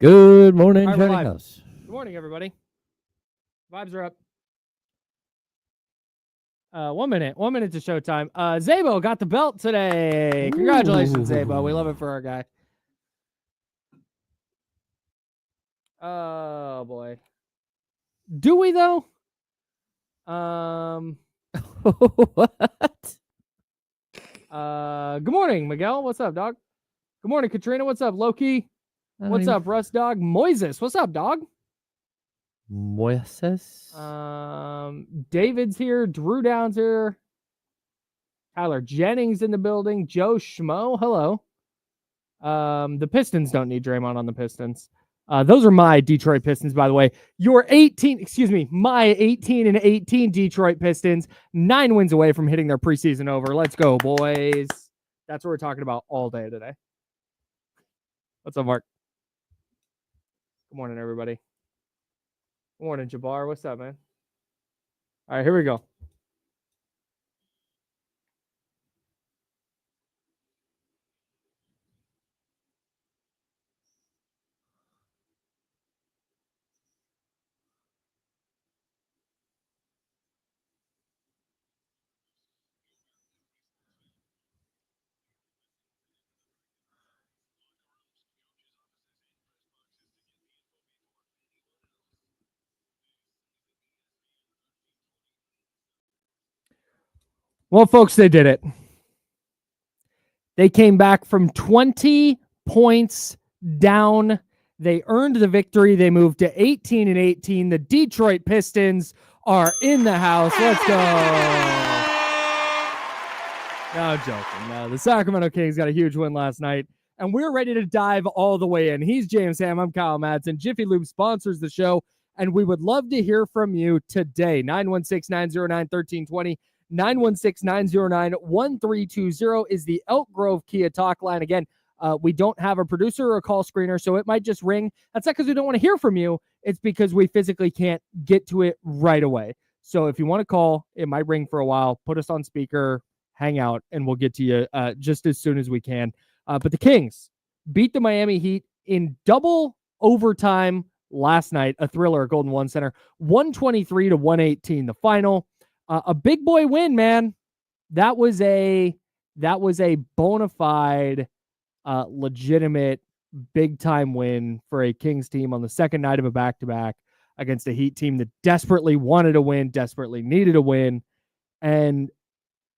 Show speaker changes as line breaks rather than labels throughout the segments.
Good morning,
All right, we're
Johnny
live.
House.
Good morning, everybody. Vibes are up. 1 minute to showtime. Zabo got the belt today. Congratulations, Zabo. We love it for our guy. Oh boy. Do we though?
What?
Good morning, Miguel. What's up, dog? Good morning, Katrina. What's up, Loki? What's up, Russ Dog? Moises. What's up, dog?
Moises?
David's here. Drew Down's here. Tyler Jennings in the building. Joe Schmo. Hello. The Pistons don't need Draymond on the Pistons. Those are my Detroit Pistons, by the way. My 18-18 Detroit Pistons, 9 wins away from hitting their preseason over. Let's go, boys. That's what we're talking about all day today. What's up, Mark? Good morning, everybody. Good morning, Jabbar. What's up, man? All right, here we go. Well, folks, they did it. They came back from 20 points down. They earned the victory. They moved to 18-18. The Detroit Pistons are in the house. Let's go. No, I'm joking. No, the Sacramento Kings got a huge win last night, and we're ready to dive all the way in. He's James Ham. I'm Kyle Madsen. Jiffy Lube sponsors the show, and we would love to hear from you today. 916-909-1320. 916-909-1320 is the Elk Grove Kia talk line. Again, we don't have a producer or a call screener, so it might just ring. That's not because we don't want to hear from you. It's because we physically can't get to it right away. So if you want to call, it might ring for a while. Put us on speaker, hang out, and we'll get to you just as soon as we can. But the Kings beat the Miami Heat in double overtime last night, a thriller at Golden One Center, 123-118, the final. A big boy win, man. That was a bona fide, legitimate, big time win for a Kings team on the second night of a back-to-back against a Heat team that desperately wanted to win, desperately needed a win. And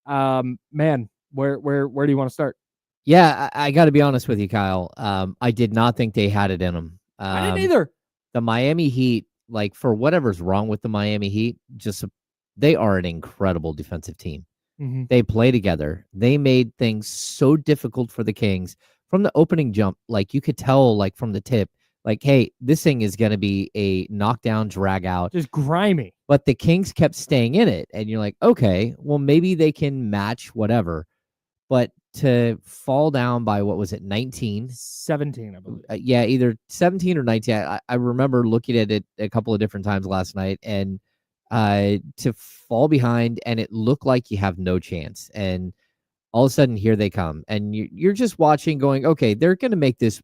man, where do you want to start?
Yeah, I got to be honest with you, Kyle. I did not think they had it in them.
I didn't either.
The Miami Heat, like, for whatever's wrong with the Miami Heat, they are an incredible defensive team.
Mm-hmm.
They play together. They made things so difficult for the Kings from the opening jump. Like, you could tell, like, from the tip, like, hey, this thing is going to be a knockdown, drag out.
Just grimy.
But the Kings kept staying in it. And you're like, okay, well, maybe they can match whatever. But to fall down by, what was it, 19?
17, I believe.
Yeah, either 17 or 19. I remember looking at it a couple of different times last night, and to fall behind, and it looked like you have no chance. And all of a sudden, here they come. And you're just watching going, okay, they're going to make this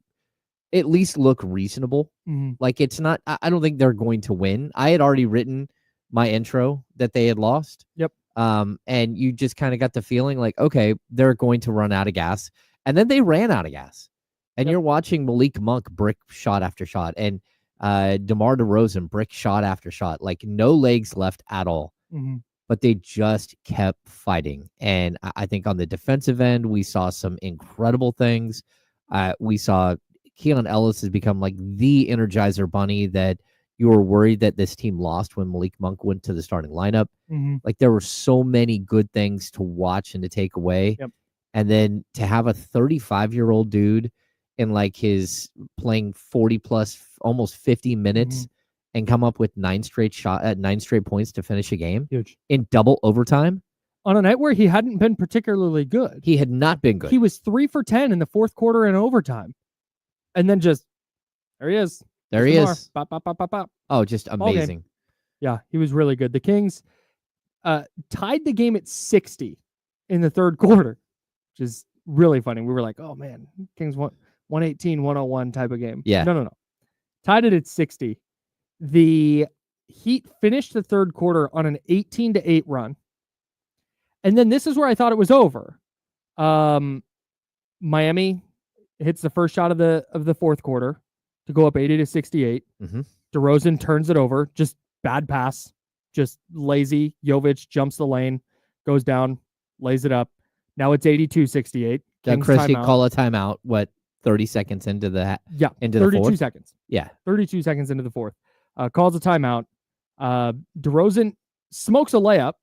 at least look reasonable.
Mm-hmm.
Like, it's not, I don't think they're going to win. I had already written my intro that they had lost.
Yep.
And you just kind of got the feeling like, okay, they're going to run out of gas. And then they ran out of gas. And you're watching Malik Monk brick shot after shot. And DeMar DeRozan brick shot after shot, like no legs left at all.
Mm-hmm.
But they just kept fighting. And I think on the defensive end, we saw some incredible things. We saw Keon Ellis has become like the Energizer Bunny that you were worried that this team lost when Malik Monk went to the starting lineup.
Mm-hmm.
Like, there were so many good things to watch and to take away.
Yep.
And then to have a 35-year-old dude in like his playing 40 plus, almost 50 minutes and come up with 9 straight points to finish a game.
Huge.
In double overtime.
On a night where he hadn't been particularly good.
He had not been good.
He was 3 for 10 in the fourth quarter in overtime. And then just, there he is.
There he is.
Bop, bop, bop, bop, bop.
Oh, just amazing.
Yeah, he was really good. The Kings tied the game at 60 in the third quarter, which is really funny. We were like, oh, man, Kings won 118-101 type of game.
Yeah.
No. Tied it at 60. The Heat finished the third quarter on an 18-8 run. And then this is where I thought it was over. Miami hits the first shot of the fourth quarter to go up 80-68.
Mm-hmm.
DeRozan turns it over. Just bad pass. Just lazy. Jovic jumps the lane, goes down, lays it up. Now it's 82-68.
Christie call a timeout. What, 30 seconds into the into
32
the fourth?
seconds.
Yeah,
32 seconds into the fourth. Calls a timeout. DeRozan smokes a layup.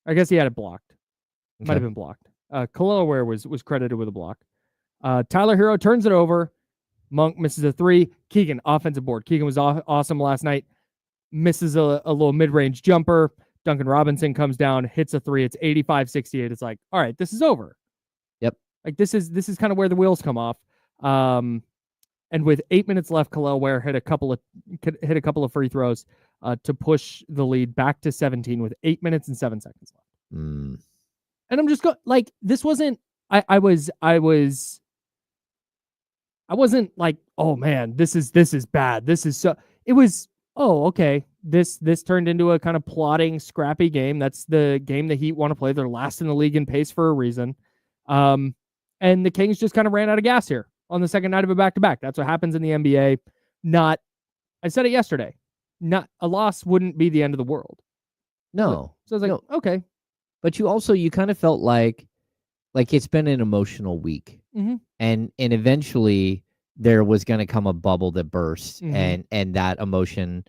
I guess he had it blocked.
Okay.
Might have been blocked. Kelowna Ware was credited with a block. Tyler Hero turns it over. Monk misses a three. Keegan, offensive board. Keegan was awesome last night. Misses a little mid-range jumper. Duncan Robinson comes down, hits a three. It's 85-68. It's like, all right, this is over.
Yep.
Like this is kind of where the wheels come off. And with 8 minutes left, Kelowna Ware hit a couple of free throws to push the lead back to 17 with 8 minutes and 7 seconds left.
Mm.
And I'm just like, this wasn't. I wasn't like, oh man, this is bad. This is so. It was, oh, okay. This turned into a kind of plodding, scrappy game. That's the game the Heat want to play. They're last in the league in pace for a reason. And the Kings just kind of ran out of gas here on the second night of a back-to-back. That's what happens in the NBA. I said it yesterday. Not a loss wouldn't be the end of the world.
No.
So I was like, okay.
But you kind of felt like it's been an emotional week.
Mm-hmm.
And eventually there was going to come a bubble that burst,
Mm-hmm.
and that emotion,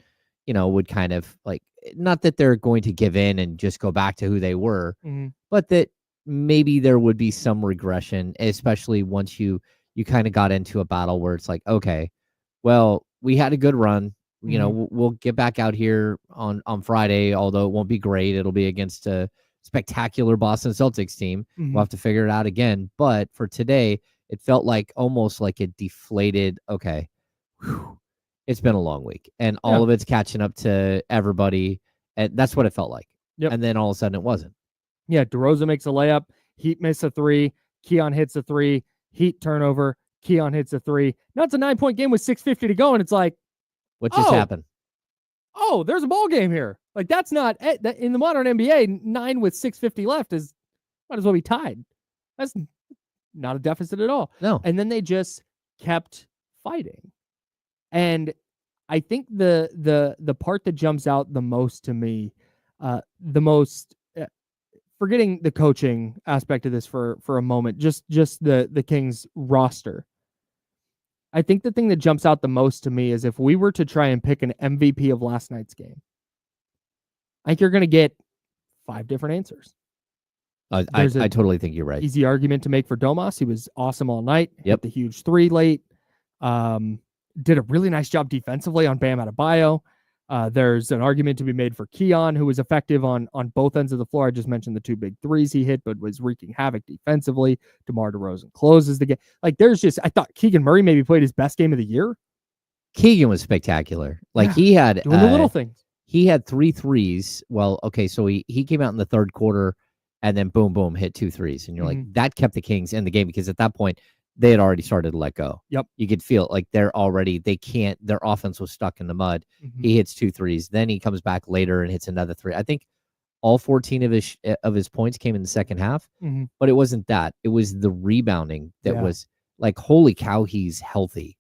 would kind of like, not that they're going to give in and just go back to who they were,
Mm-hmm.
but that maybe there would be some regression, especially once you kind of got into a battle where it's like, okay, well, we had a good run.
Mm-hmm.
We'll get back out here on Friday, although it won't be great. It'll be against a spectacular Boston Celtics team.
Mm-hmm.
We'll have to figure it out again. But for today, it felt like almost like a deflated, okay, it's been a long week. And all of it's catching up to everybody. And that's what it felt like.
Yep.
And then all of a sudden it wasn't.
Yeah, DeRozan makes a layup. Heat miss a three. Keon hits a three. Heat turnover. Keon hits a three. Now it's a 9-point game with 6:50 to go, and it's like,
what just happened?
Oh, there's a ball game here. Like, that's not in the modern NBA. 9 with 6:50 left is might as well be tied. That's not a deficit at all.
No.
And then they just kept fighting. And I think the part that jumps out the most to me, forgetting the coaching aspect of this for a moment, just the Kings roster. I think the thing that jumps out the most to me is if we were to try and pick an MVP of last night's game, I think you're going to get 5 different answers.
I totally think you're right.
Easy argument to make for Domas. He was awesome all night.
Yep.
Hit the huge 3 late. Did a really nice job defensively on Bam Adebayo. There's an argument to be made for Keon, who was effective on both ends of the floor. I just mentioned the 2 big threes he hit, but was wreaking havoc defensively. DeMar DeRozan closes the game. Like, I thought Keegan Murray maybe played his best game of the year.
Keegan was spectacular. Like, he had
doing the little things.
He had 3 threes. Well, okay, so he came out in the third quarter and then boom, boom, hit 2 threes. And you're like, that kept the Kings in the game, because at that point they had already started to let go.
Yep.
You could feel like their offense was stuck in the mud.
Mm-hmm.
He hits 2 threes. Then he comes back later and hits another 3. I think all 14 of his points came in the second half, but it wasn't that. It was the rebounding that was like, holy cow, he's healthy.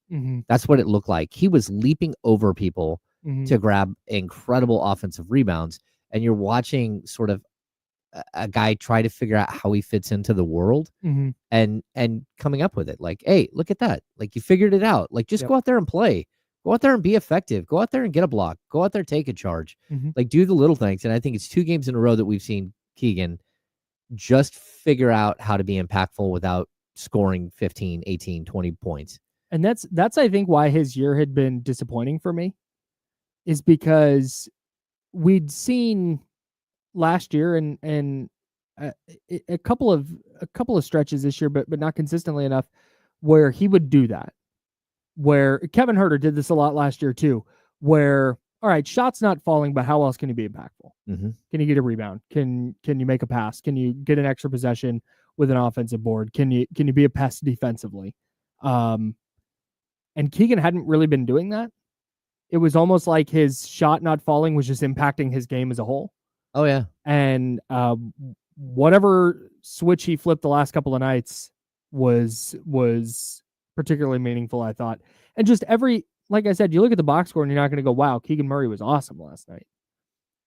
That's what it looked like. He was leaping over people to grab incredible offensive rebounds. And you're watching sort of a guy try to figure out how he fits into the world and coming up with it. Like, hey, look at that. Like, you figured it out. Like, just go out there and play. Go out there and be effective. Go out there and get a block. Go out there and take a charge. Like, do the little things. And I think it's 2 games in a row that we've seen Keegan just figure out how to be impactful without scoring 15, 18, 20 points.
And that's I think why his year had been disappointing for me, is because we'd seen last year and a couple of stretches this year, but not consistently enough, where he would do that. Where Kevin Huerter did this a lot last year too, where, all right, shots not falling, but how else can you be impactful? Can you get a rebound? Can you make a pass? Can you get an extra possession with an offensive board? Can you be a pest defensively? And Keegan hadn't really been doing that. it was almost like his shot not falling was just impacting his game as a whole.
Oh yeah.
And whatever switch he flipped the last couple of nights was particularly meaningful, I thought. And just like I said, you look at the box score and you're not going to go, wow, Keegan Murray was awesome last night.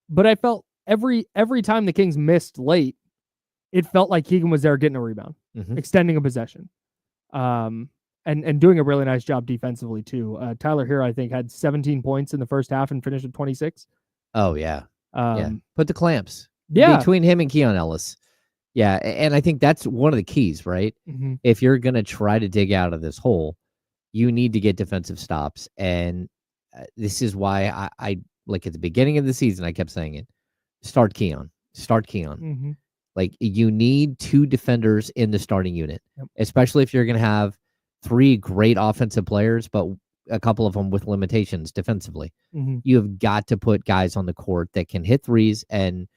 But I felt every time the Kings missed late, it felt like Keegan was there getting a rebound, extending a possession, and doing a really nice job defensively too. Tyler Hero, I think, had 17 points in the first half and finished with 26.
Oh yeah. Put the clamps between him and Keon Ellis. Yeah, and I think that's one of the keys, right? If you're going to try to dig out of this hole, you need to get defensive stops. And this is why I like at the beginning of the season, I kept saying it. Start Keon. Like, you need 2 defenders in the starting unit, especially if you're going to have 3 great offensive players, but a couple of them with limitations defensively. You have got to put guys on the court that can hit threes and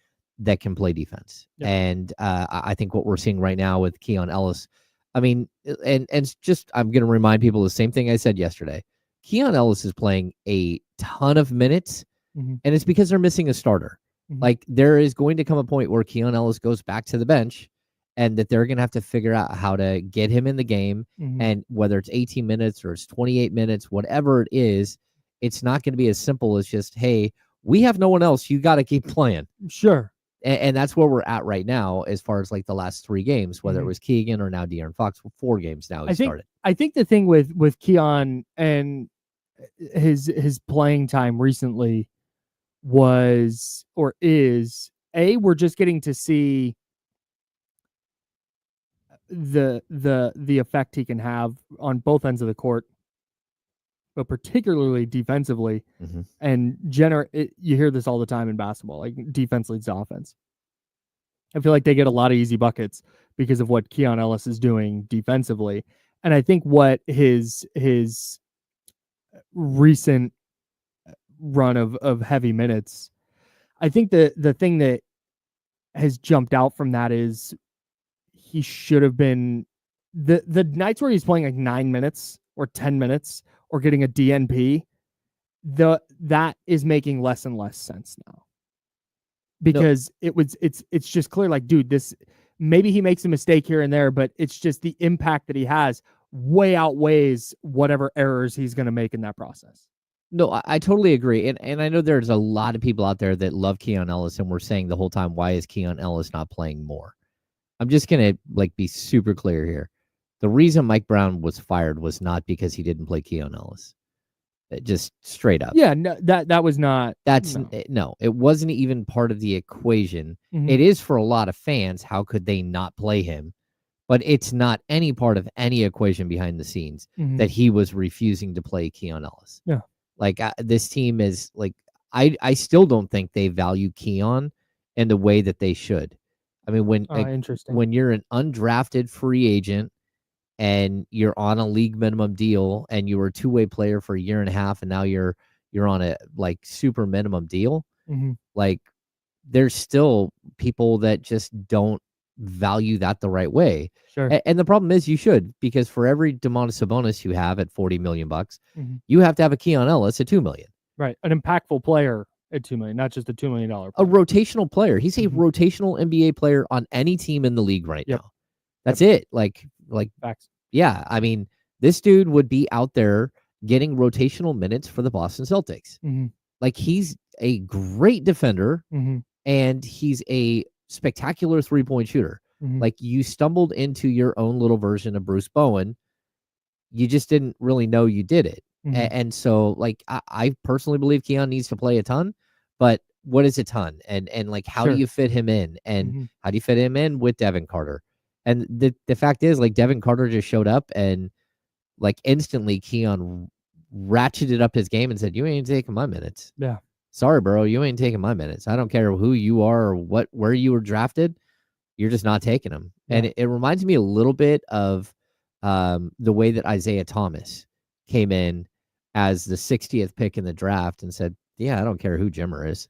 that can play defense. And I think what we're seeing right now with Keon Ellis, I mean, and just, I'm going to remind people the same thing I said yesterday. Keon Ellis is playing a ton of minutes, and it's because they're missing a starter. Like, there is going to come a point where Keon Ellis goes back to the bench, and that they're going to have to figure out how to get him in the game. And whether it's 18 minutes or it's 28 minutes, whatever it is, it's not going to be as simple as just, hey, we have no one else. You got to keep playing.
Sure.
And that's where we're at right now, as far as like the last 3 games, whether it was Keegan or now De'Aaron Fox. 4 games now he started. I
think the thing with Keon and his playing time recently was, or is, we're just getting to see the effect he can have on both ends of the court, but particularly defensively. And you hear this all the time in basketball, like, defense leads to offense. I feel like they get a lot of easy buckets because of what Keon Ellis is doing defensively. And I think what his recent run of heavy minutes, I think the thing that has jumped out from that is he should have been the nights where he's playing like 9 minutes or 10 minutes or getting a DNP, that is making less and less sense now. Because it's just clear, like, dude, this, maybe he makes a mistake here and there, but it's just the impact that he has way outweighs whatever errors he's going to make in that process.
No, I totally agree. And I know there's a lot of people out there that love Keon Ellis, and we're saying the whole time, why is Keon Ellis not playing more? I'm just going to be super clear here. The reason Mike Brown was fired was not because he didn't play Keon Ellis. Just straight up.
Yeah, no, that was not.
No, it wasn't even part of the equation. It is for a lot of fans. How could they not play him? But it's not any part of any equation behind the scenes that he was refusing to play Keon Ellis.
Yeah.
Like, this team is like, I still don't think they value Keon in the way that they should. I mean, when you're an undrafted free agent and you're on a league minimum deal and you were a 2-way player for a year and a half, and now you're on a like super minimum deal, like, there's still people that just don't value that the right way.
Sure.
And the problem is, you should, because for every Domantas Sabonis you have at $40 million, you have to have a Keon Ellis at $2 million.
Right. An impactful player at $2 million, not just a $2 million player.
A rotational player. He's a rotational NBA player on any team in the league right now. That's it. Like
facts.
Yeah. I mean, this dude would be out there getting rotational minutes for the Boston Celtics. Like, he's a great defender, and he's a spectacular 3-point shooter. Like, you stumbled into your own little version of Bruce Bowen. You just didn't really know you did it. And so, like, I personally believe Keon needs to play a ton, but what is a ton? And like, how do you fit him in? And how do you fit him in with Devin Carter? And the fact is, like, Devin Carter just showed up, and like, instantly Keon ratcheted up his game and said, you ain't taking my minutes.
Yeah.
Sorry, bro. You ain't taking my minutes. I don't care who you are or where you were drafted. You're just not taking them. Yeah. And it reminds me a little bit of the way that Isaiah Thomas came in as the 60th pick in the draft and said, yeah, I don't care who Jimmer is.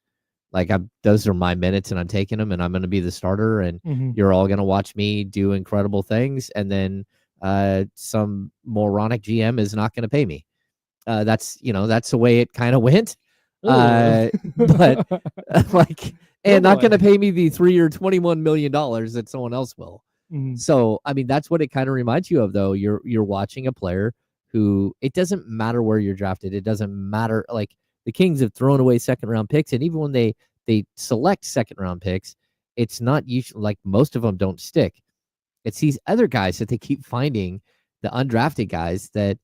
Like, those are my minutes, and I'm taking them, and I'm going to be the starter, and you're all going to watch me do incredible things, and then some moronic GM is not going to pay me. That's the way it kind of went.
Ugh.
But like, and not going to
boy.
pay me the 3-year $21 million that someone else will.
Mhm.
So, I mean, that's what it kind of reminds you of, though. You're watching a player who, it doesn't matter where you're drafted. It doesn't matter. Like, the Kings have thrown away second-round picks, and even when they select second-round picks, it's not usually, like, most of them don't stick. It's these other guys that they keep finding, the undrafted guys that,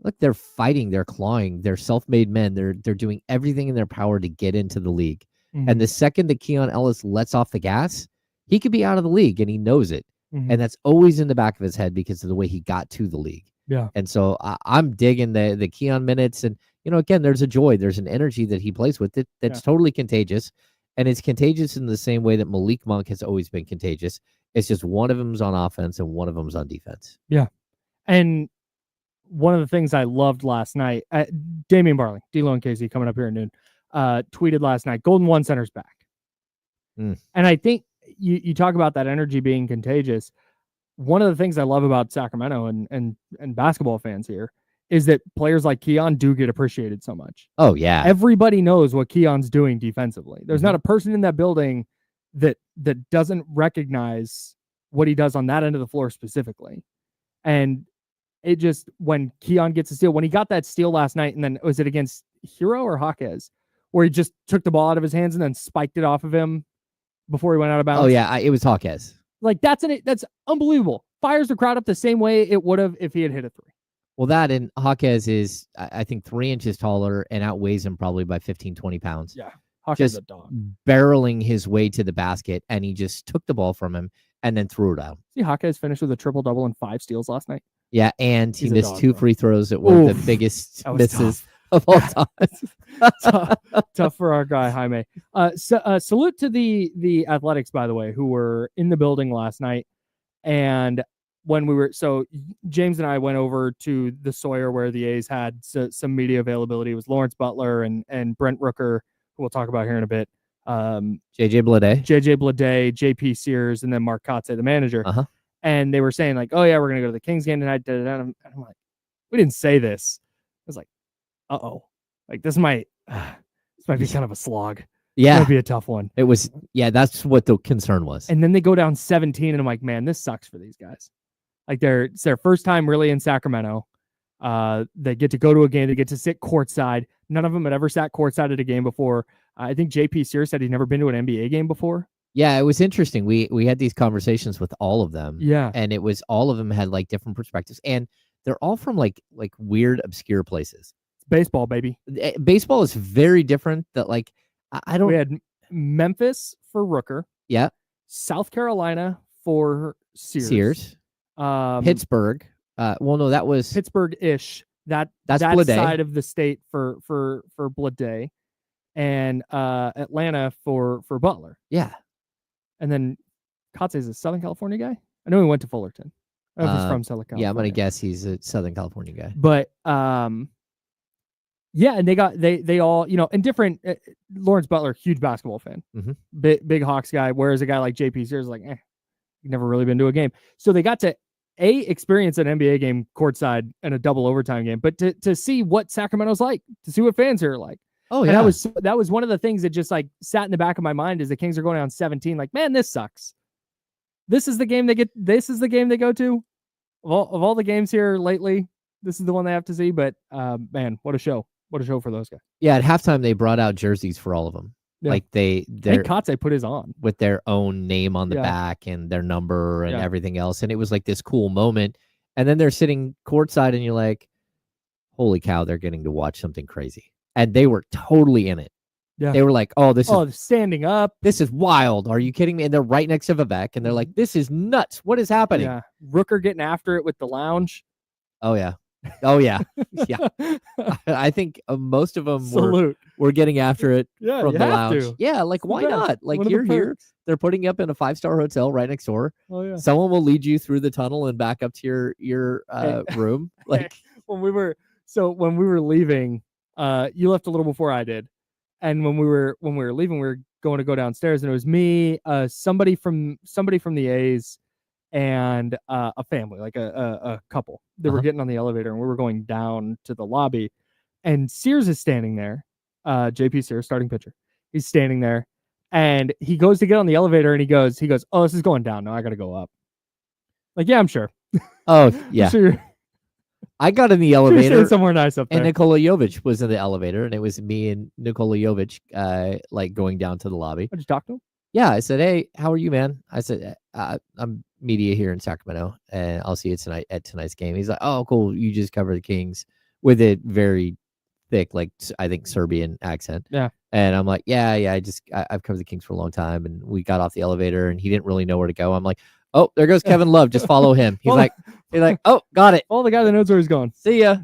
look, they're fighting, they're clawing, they're self-made men. They're doing everything in their power to get into the league.
Mhm.
And the second that Keon Ellis lets off the gas, he could be out of the league, and he knows it.
Mhm.
And that's always in the back of his head because of the way he got to the league.
Yeah.
And so I'm digging the Keon minutes. And, again, there's a joy, there's an energy that he plays with that's totally contagious. And it's contagious in the same way that Malik Monk has always been contagious. It's just one of them's on offense and one of them's on defense.
Yeah. And one of the things I loved last night, Damian Barley, D'Lo and Casey coming up here at noon, tweeted last night, Golden One center's back. And I think you talk about that energy being contagious. One of the things I love about Sacramento and basketball fans here is that players like Keon do get appreciated so much.
Oh, yeah.
Everybody knows what Keon's doing defensively. There's not a person in that building that doesn't recognize what he does on that end of the floor specifically. And it just, when Keon gets a steal, when he got that steal last night, and then was it against Hero or Jaquez, where he just took the ball out of his hands and then spiked it off of him before he went out of bounds?
Oh, yeah, it was Jaquez.
Like, that's unbelievable. Fires the crowd up the same way it would have if he had hit a three.
Well, that, and Jaquez is, I think, 3 inches taller and outweighs him probably by 15, 20 pounds.
Yeah, Jaquez is a dog.
Barreling his way to the basket, and he just took the ball from him and then threw it out.
See, Jaquez finished with a triple-double and 5 steals last night.
Yeah, and he missed
dog,
2 free throws that were the biggest misses of all time.
Tough for our guy, Jaime. Salute to the Athletics, by the way, who were in the building last night. And when James and I went over to the Sawyer where the A's had some media availability. It was Lawrence Butler and Brent Rooker, who we'll talk about here in a bit.
JJ Blade,
JP Sears, and then Mark Kotze, the manager. And they were saying, like, oh, yeah, we're going to go to the Kings game tonight. And I'm like, we didn't say this. I was like, uh-oh. Like, this might be kind of a slog.
Yeah.
It might be a tough one.
It was, yeah, that's what the concern was.
And then they go down 17, and I'm like, man, this sucks for these guys. Like, it's their first time really in Sacramento. They get to go to a game. They get to sit courtside. None of them had ever sat courtside at a game before. I think JP Sears said he'd never been to an NBA game before.
Yeah, it was interesting. We had these conversations with all of them.
Yeah.
And it was, all of them had like different perspectives. And they're all from like weird, obscure places.
It's baseball, baby.
Baseball is very different. That, like, I don't.
We had Memphis for Rooker.
Yeah.
South Carolina for Sears.
Pittsburgh. Well, no, that was
Pittsburgh-ish. That's
Blade.
Side of the state for Blade. And Atlanta for Butler.
Yeah.
And then Kotze is a Southern California guy. I know he went to Fullerton. I don't know if he's from Southern California.
Yeah, I'm gonna guess he's a Southern California guy.
But yeah, and they all, and different. Lawrence Butler, huge basketball fan, big Hawks guy. Whereas a guy like JP Sears, like, never really been to a game. So they got to experience an NBA game courtside and a double overtime game, but to see what Sacramento's like, to see what fans are like.
Oh yeah,
and that was one of the things that just like sat in the back of my mind as the Kings are going down 17. Like, man, this sucks. This is the game they get. This is the game they go to. Of all the games here lately, this is the one they have to see. But man, what a show! What a show for those guys.
Yeah, at halftime they brought out jerseys for all of them. Yeah. Like I think
Kotze put his on
with their own name on the back and their number and everything else, and it was like this cool moment. And then they're sitting courtside, and you're like, "Holy cow! They're getting to watch something crazy." And they were totally in it. Yeah. They were like, this is
standing up.
This is wild. Are you kidding me? And they're right next to Vivek, and they're like, this is nuts. What is happening?
Yeah. Rooker getting after it with the lounge.
Oh, yeah. Oh, yeah. Yeah. I think most of them were getting after it from the lounge. Yeah, like, why not? Like, you're here. They're putting you up in a 5-star hotel right next door. Oh, yeah. Someone will lead you through the tunnel and back up to your room. Like,
when we were leaving, you left a little before I did, and when we were leaving, we were going to go downstairs, and it was me, somebody from the A's, and a family, like a couple. They were getting on the elevator, and we were going down to the lobby, and Sears is standing there. JP Sears, starting pitcher. He's standing there, and he goes to get on the elevator, and he goes, "Oh, this is going down. No, I got to go up." Like, yeah, I'm sure.
Oh, yeah.
Sure.
I got in the elevator
somewhere nice up there.
and Nikola Jovic was in the elevator, and it was me and Nikola Jovic like going down to the lobby.
Did you talk to him?
Yeah, I said, "Hey, how are you, man?" I said, "I'm media here in Sacramento, and I'll see you tonight at tonight's game." He's like, "Oh, cool. You just cover the Kings," with a very thick, like I think Serbian accent.
Yeah.
And I'm like, yeah. I've covered the Kings for a long time, and we got off the elevator, and he didn't really know where to go. I'm like, "Oh, there goes Kevin Love. Just follow him." He's like, "Oh, got it."
Well, the guy that knows where he's going.
See ya.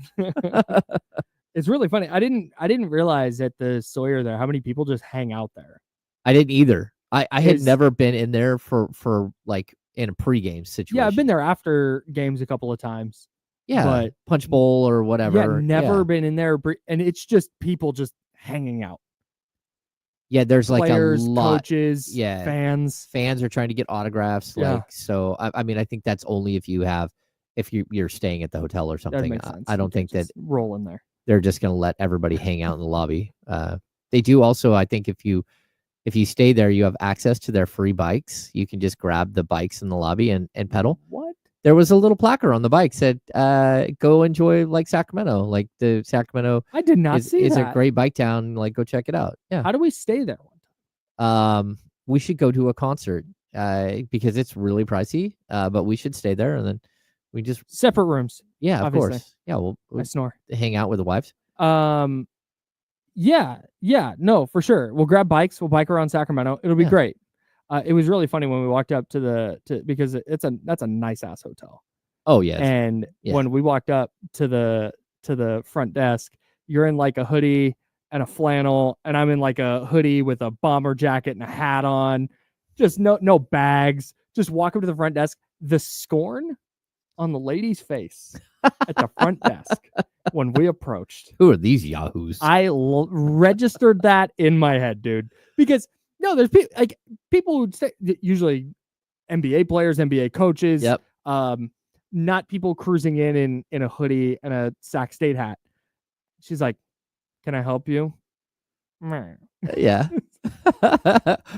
It's really funny. I didn't realize at the Sawyer there how many people just hang out there.
I didn't either. I had never been in there for like in a pregame situation.
Yeah, I've been there after games a couple of times.
Yeah,
but
punch bowl or whatever.
Yeah, never been in there, and it's just people just hanging out.
Yeah, there's
players,
like a lot.
Coaches, fans.
Fans are trying to get autographs.
Yeah.
Like, so I mean, I think that's only if you're staying at the hotel or something. I don't think that
roll in there.
They're just going to let everybody hang out in the lobby. They do also, I think, if you stay there, you have access to their free bikes. You can just grab the bikes in the lobby and pedal.
What?
There was a little placard on the bike said, "Go enjoy like Sacramento." Like the Sacramento,
I did not see that.
It's a great bike town. Like, go check it out. Yeah.
How do we stay there one
time? We should go to a concert because it's really pricey. But we should stay there, and then we just
separate rooms.
Yeah,
obviously.
Of course. Yeah, we'll
I snore.
Hang out with the wives.
Yeah, no, for sure. We'll grab bikes. We'll bike around Sacramento. It'll be great. It was really funny when we walked up to because that's a nice ass hotel.
Oh yeah.
And when we walked up to the front desk, you're in like a hoodie and a flannel, and I'm in like a hoodie with a bomber jacket and a hat on. Just no bags. Just walk up to the front desk. The scorn on the lady's face at the front desk when we approached.
Who are these yahoos?
I registered that in my head, dude. Because no, there's people who say usually NBA players, NBA coaches.
Yep.
Not people cruising in a hoodie and a Sac State hat. She's like, "Can I help you?"
Yeah.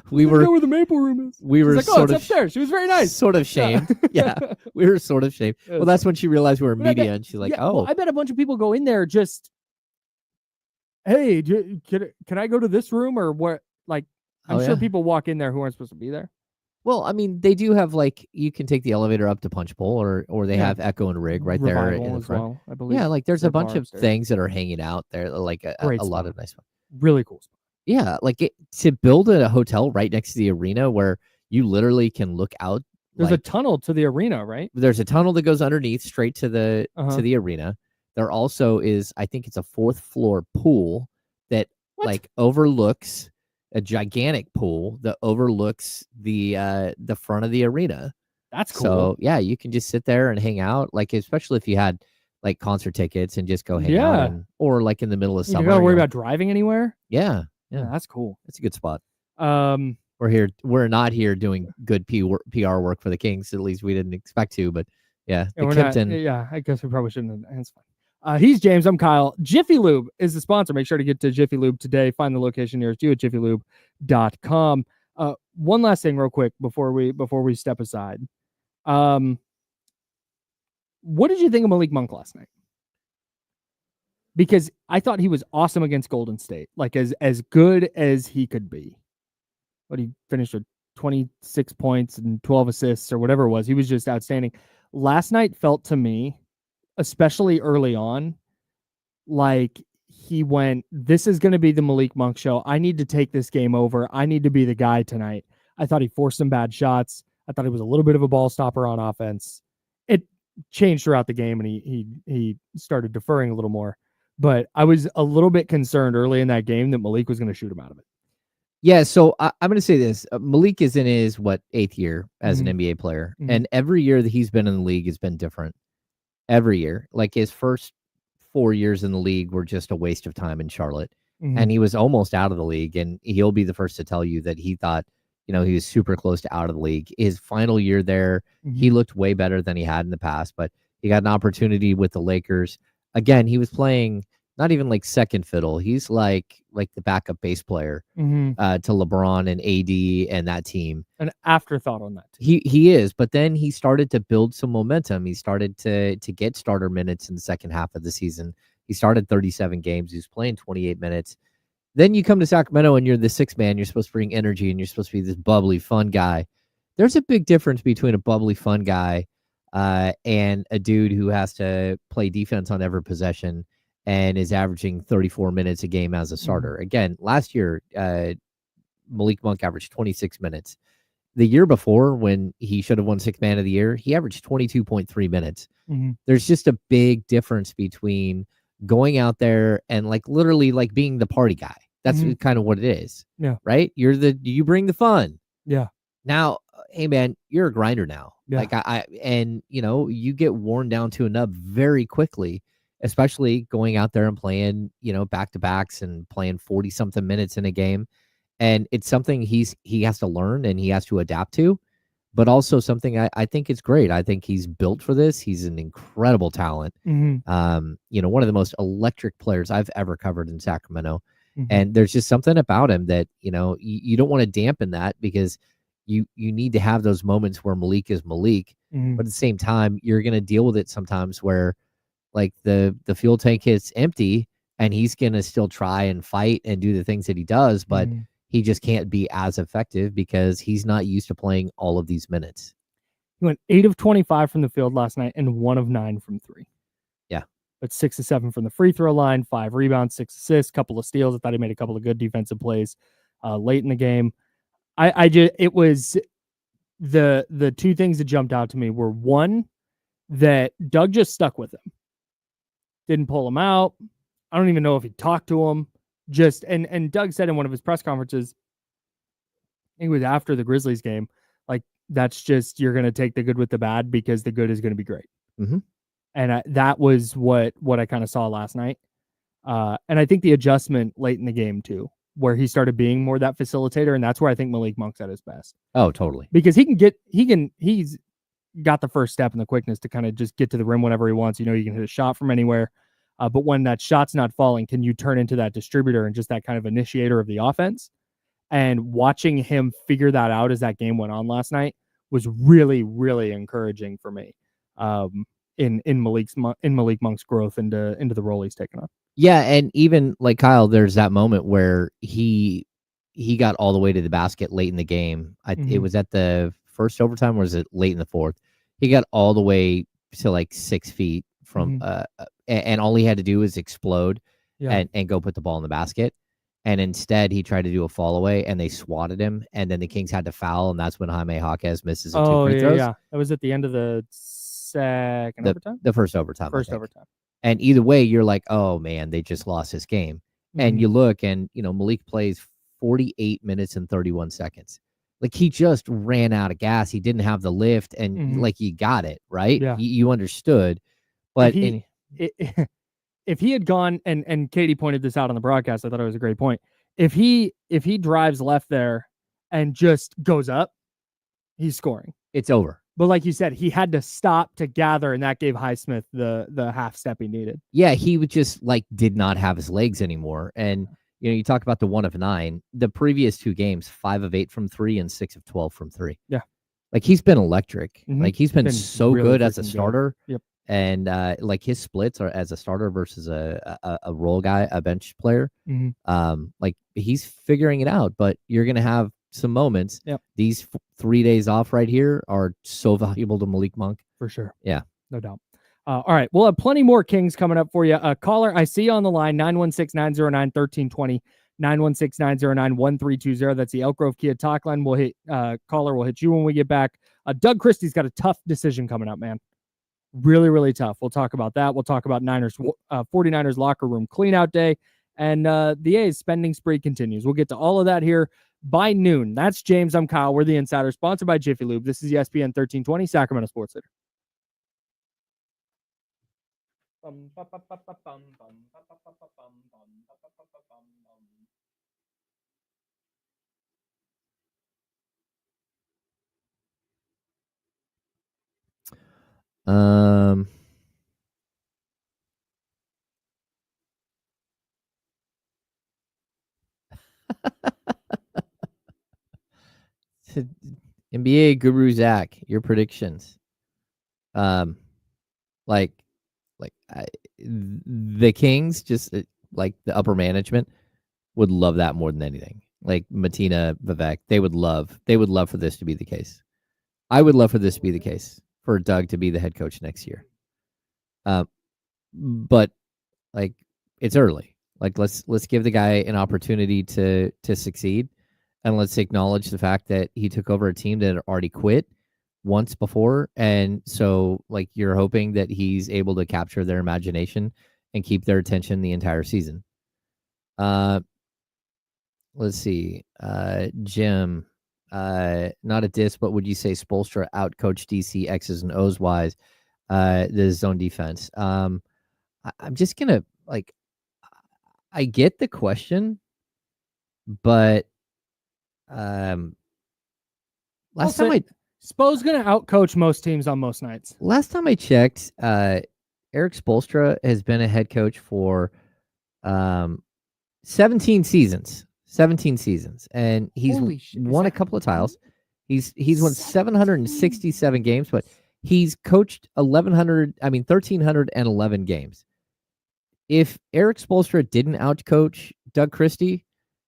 we were know where the maple room is.
We were
like,
sort
it's
of
upstairs. She was very nice.
Sort of shamed. Yeah. We were sort of shamed. Well, that's when she realized we were media, and she's like, "Oh."
Well, I bet a bunch of people go in there just, "Hey, can I go to this room or what?" Like, I'm sure people walk in there who aren't supposed to be there.
Well, I mean, they do have like you can take the elevator up to Punch Bowl, or they have Echo and Rig right there in the front.
Well, I believe.
Yeah, like there's a bunch of things that are hanging out there, like a lot of nice ones.
Really cool spot.
Yeah, like to build a hotel right next to the arena where you literally can look out.
There's a tunnel to the arena, right?
There's a tunnel that goes underneath straight to the arena. There also is, I think it's a 4th floor pool that like overlooks a gigantic pool that overlooks the front of the arena.
That's cool.
So yeah, you can just sit there and hang out, like especially if you had like concert tickets and just go hang out, or like in the middle of summer.
You gotta worry about driving anywhere.
Yeah,
that's cool.
It's a good spot. We're not here doing good PR work for the Kings. At least we didn't expect to, but yeah,
I guess we probably shouldn't. That's fine. He's James. I'm Kyle. Jiffy Lube is the sponsor. Make sure to get to Jiffy Lube today. Find the location nearest you at jiffylube.com. One last thing real quick before we step aside. What did you think of Malik Monk last night? Because I thought he was awesome against Golden State. Like as good as he could be. But he finished with 26 points and 12 assists or whatever it was. He was just outstanding. Last night felt to me, especially early on, like he went, this is going to be the Malik Monk show. I need to take this game over. I need to be the guy tonight. I thought he forced some bad shots. I thought he was a little bit of a ball stopper on offense. It changed throughout the game, and he started deferring a little more. But I was a little bit concerned early in that game that Malik was going to shoot him out of it.
Yeah, so I'm going to say this. Malik is in his, 8th year as an NBA player. Mm-hmm. And every year that he's been in the league has been different. Every year. Like his first 4 years in the league were just a waste of time in Charlotte. Mm-hmm. And he was almost out of the league. And he'll be the first to tell you that he thought, he was super close to out of the league. His final year there, he looked way better than he had in the past. But he got an opportunity with the Lakers. Again, he was playing not even like second fiddle. He's like the backup bass player to LeBron and AD and that team.
An afterthought on that team.
He is, but then he started to build some momentum. He started to get starter minutes in the second half of the season. He started 37 games. He was playing 28 minutes. Then you come to Sacramento and you're the sixth man. You're supposed to bring energy and you're supposed to be this bubbly, fun guy. There's a big difference between a bubbly, fun guy and a dude who has to play defense on every possession and is averaging 34 minutes a game as a starter. Again, last year, Malik Monk averaged 26 minutes. The year before, when he should have won Sixth Man of the Year, he averaged 22.3 minutes. There's just a big difference between going out there and like literally like being the party guy. That's kind of what it is.
Yeah.
Right? You bring the fun.
Yeah.
Now, hey man, you're a grinder now.
Yeah.
Like and you know, you get worn down to a nub very quickly, especially going out there and playing, you know, back-to-backs and playing 40 something minutes in a game. And it's something he has to learn and he has to adapt to, but also something I think it's great. I think he's built for this. He's an incredible talent. You know, one of the most electric players I've ever covered in Sacramento. And there's just something about him that, you know, you don't want to dampen that because you need to have those moments where Malik is Malik. But at the same time, you're going to deal with it sometimes where like the fuel tank is empty and he's going to still try and fight and do the things that he does, but he just can't be as effective because he's not used to playing all of these minutes.
He went 8 of 25 from the field last night and 1 of 9 from 3.
Yeah.
But 6 of 7 from the free throw line, 5 rebounds, 6 assists, couple of steals. I thought he made a couple of good defensive plays late in the game. It was the two things that jumped out to me were, one, that Doug just stuck with him. Didn't pull him out. I don't even know if he talked to him. Just and Doug said in one of his press conferences, I think it was after the Grizzlies game, like, that's just, you're going to take the good with the bad because the good is going to be great. And that was what I kind of saw last night. And I think the adjustment late in the game too, where he started being more that facilitator, and that's where I think Malik Monk's at his best.
Oh, totally.
Because he's got the first step and the quickness to kind of just get to the rim whenever he wants. You know, you can hit a shot from anywhere. But when that shot's not falling, can you turn into that distributor and just that kind of initiator of the offense? And watching him figure that out as that game went on last night was really, really encouraging for me. In Malik Monk's growth into the role he's taken on.
Yeah, and even like Kyle, there's that moment where he got all the way to the basket late in the game. It was at the first overtime, or was it late in the fourth? He got all the way to like 6 feet from and all he had to do was explode and go put the ball in the basket. And instead, he tried to do a fall away, and they swatted him. And then the Kings had to foul, and that's when Jaime Jaquez misses a 2 free throws.
Yeah, that was at the end of the second overtime?
The first overtime.
First overtime.
And either way, you're like, oh, man, they just lost this game. And you look, and, you know, Malik plays 48 minutes and 31 seconds. Like, he just ran out of gas. He didn't have the lift, and, like, you got it, right?
Yeah.
You understood. But
if he had gone, and Katie pointed this out on the broadcast, I thought it was a great point. If he drives left there and just goes up, he's scoring.
It's over.
But like you said, he had to stop to gather, and that gave Highsmith the half step he needed.
Yeah, he would just like did not have his legs anymore. And you know, you talk about the 1 of 9. The previous 2 games, 5 of 8 from 3 and 6 of 12 from 3.
Yeah,
like he's been electric. Like he's been so
really
good as a
freaking
starter.
good. Yep.
And like his splits are as a starter versus a role guy, a bench player. Like he's figuring it out. But you're gonna have some moments.
Yep.
These 3 days off right here are so valuable to Malik Monk.
For sure.
Yeah.
No doubt. All right. We'll have plenty more Kings coming up for you. Caller, I see you on the line, 916-909-1320, 916-909-1320. That's the Elk Grove Kia talk line. We'll hit caller. We'll hit you when we get back. Doug Christie's got a tough decision coming up, man. Really, really tough. We'll talk about that. We'll talk about 49ers locker room cleanout day. And the A's spending spree continues. We'll get to all of that here by noon. That's James. I'm Kyle. We're the Insider, sponsored by Jiffy Lube. This is ESPN 1320, Sacramento Sports Leader.
NBA guru Zach, your predictions. Like the Kings, just like the upper management, would love that more than anything. Like Martina, Vivek, they would love for this to be the case. I would love for this to be the case for Doug to be the head coach next year. But like it's early. Like let's give the guy an opportunity to succeed, and let's acknowledge the fact that he took over a team that had already quit once before, and so like you're hoping that he's able to capture their imagination and keep their attention the entire season. Let's see. Jim, not a diss, but would you say Spoelstra outcoached DC X's and O's wise the zone defense? I'm just gonna like I get the question, but last time
Spo's gonna outcoach most teams on most nights.
Last time I checked, Eric Spoelstra has been a head coach for 17 seasons. 17 seasons, and he's won a couple of titles. He's won 767 games, but he's coached 1,311 games. If Eric Spoelstra didn't outcoach Doug Christie,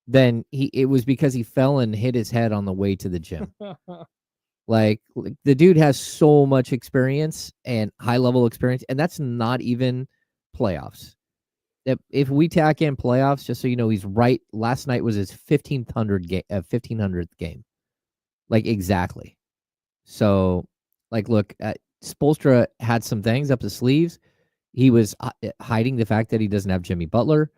then it was because he fell and hit his head on the way to the gym. Like the dude has so much experience and high level experience, and that's not even playoffs. If we tack in playoffs, just so you know, he's right. Last night was his 1500th game, like exactly. So, like, look, Spoelstra had some things up his sleeves. He was hiding the fact that he doesn't have Jimmy Butler.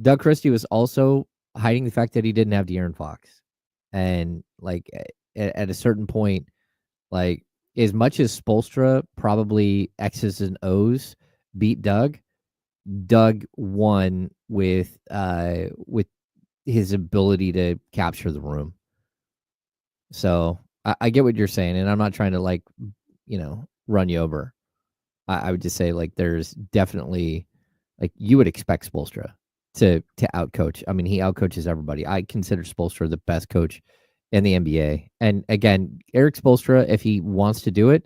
Doug Christie was also hiding the fact that he didn't have De'Aaron Fox. And like at a certain point, like as much as Spoelstra probably X's and O's beat Doug won with his ability to capture the room. So I get what you're saying, and I'm not trying to like, run you over. I would just say like there's definitely like you would expect Spoelstra to outcoach. I mean, he outcoaches everybody. I consider Spoelstra the best coach in the NBA. And again, Eric Spoelstra, if he wants to do it,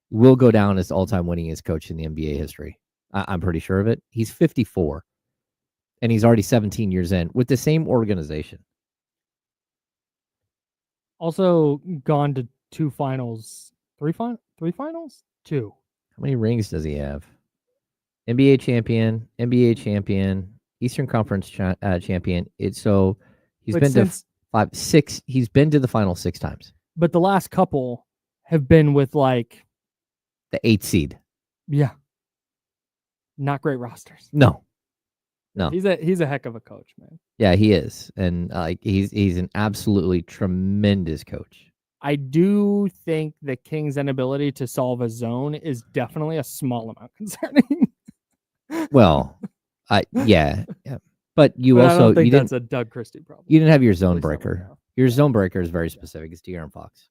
will go down as the all-time winningest coach in the NBA history. I'm pretty sure of it. He's 54, and he's already 17 years in with the same organization.
Also gone to three finals, 2.
How many rings does he have? NBA champion, Eastern Conference champion. He's been to 5, 6. He's been to the final 6 times.
But the last couple have been with like
the 8th seed.
Yeah. Not great rosters.
No.
He's a heck of a coach, man.
Yeah, he is. And he's an absolutely tremendous coach.
I do think the Kings' inability to solve a zone is definitely a small amount concerning.
Well, yeah. But I don't think
that's a Doug Christie problem.
You didn't have your zone breaker. Your zone breaker is very specific. It's De'Aaron Fox.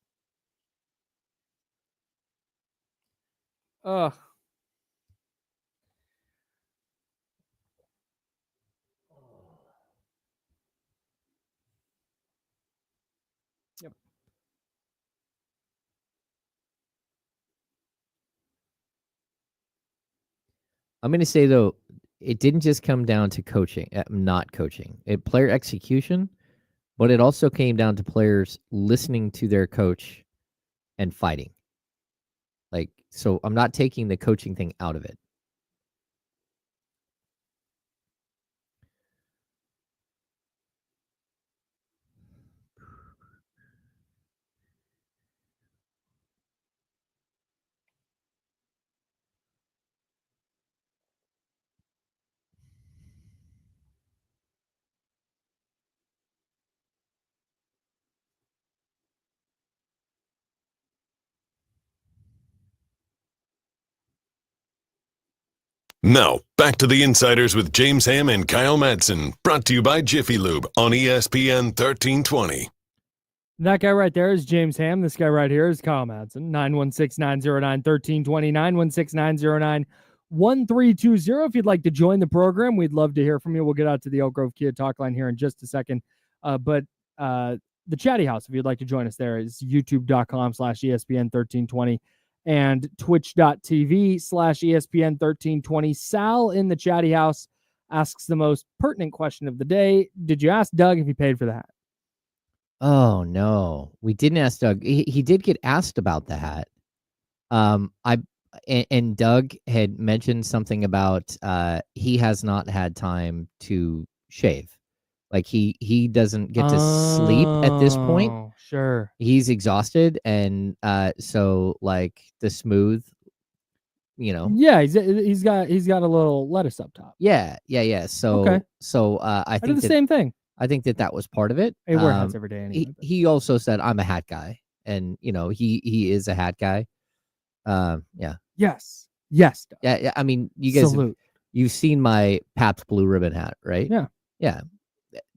Yep.
I'm going to say, though, it didn't just come down to coaching, not coaching. Player execution, but it also came down to players listening to their coach and fighting. Like, so I'm not taking the coaching thing out of it.
Now, back to the Insiders with James Ham and Kyle Madsen, brought to you by Jiffy Lube on ESPN 1320.
That guy right there is James Ham. This guy right here is Kyle Madsen. 916-909-1320, 916-909-1320. If you'd like to join the program, we'd love to hear from you. We'll get out to the Elk Grove Kia talk line here in just a second. But the Chatty House, if you'd like to join us there, is youtube.com/ESPN1320 and twitch.tv/ESPN1320. Sal in the Chatty House asks the most pertinent question of the day. Did you ask Doug if he paid for the hat?
Oh no, we didn't ask Doug. He did get asked about the hat. And Doug had mentioned something about he has not had time to shave. Like he doesn't get to sleep at this point.
Sure.
He's exhausted, and so like the smooth,
Yeah, he's got a little lettuce up top.
Yeah. So
Okay.
I
I
think
did the same thing.
I think that was part of it.
I wear hats every day anyway.
He also said I'm a hat guy, and he is a hat guy. Yeah.
Yes. Doug.
Yeah. I mean, you guys,
Salute.
you've seen my Pabst Blue Ribbon hat, right?
Yeah.
Yeah.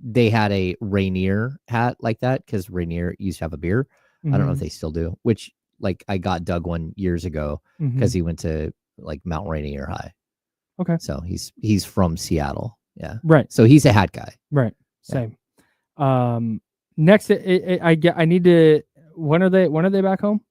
They had a Rainier hat like that because Rainier used to have a beer. I don't know if they still do, which like I got Doug one years ago because he went to like Mount Rainier High.
Okay.
So he's from Seattle. Yeah.
Right.
So he's a hat guy.
Right. Same. Yeah. Next, I need to. When are they back home?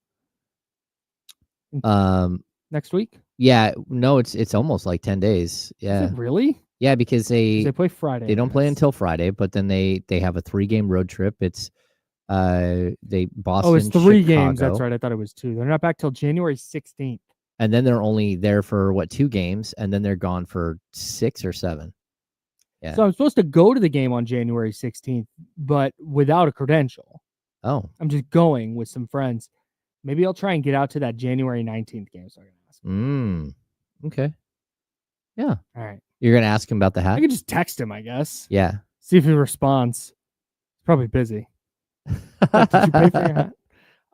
Next week?
Yeah. No, it's almost like 10 days. Yeah.
Is it really?
Yeah, because they
play Friday.
They don't play until Friday, but then they have a 3-game road trip. It's Boston.
Oh, it's 3 games.
Chicago.
That's right. I thought it was 2. They're not back till January 16th.
And then they're only there for 2 games, and then they're gone for 6 or 7. Yeah.
So I'm supposed to go to the game on January 16th, but without a credential.
Oh.
I'm just going with some friends. Maybe I'll try and get out to that January 19th game. So I can ask him.
Okay. Yeah.
All right.
You're gonna ask him about the hat?
I could just text him, I guess.
Yeah.
See if he responds. He's probably busy. Did you pay for your hat?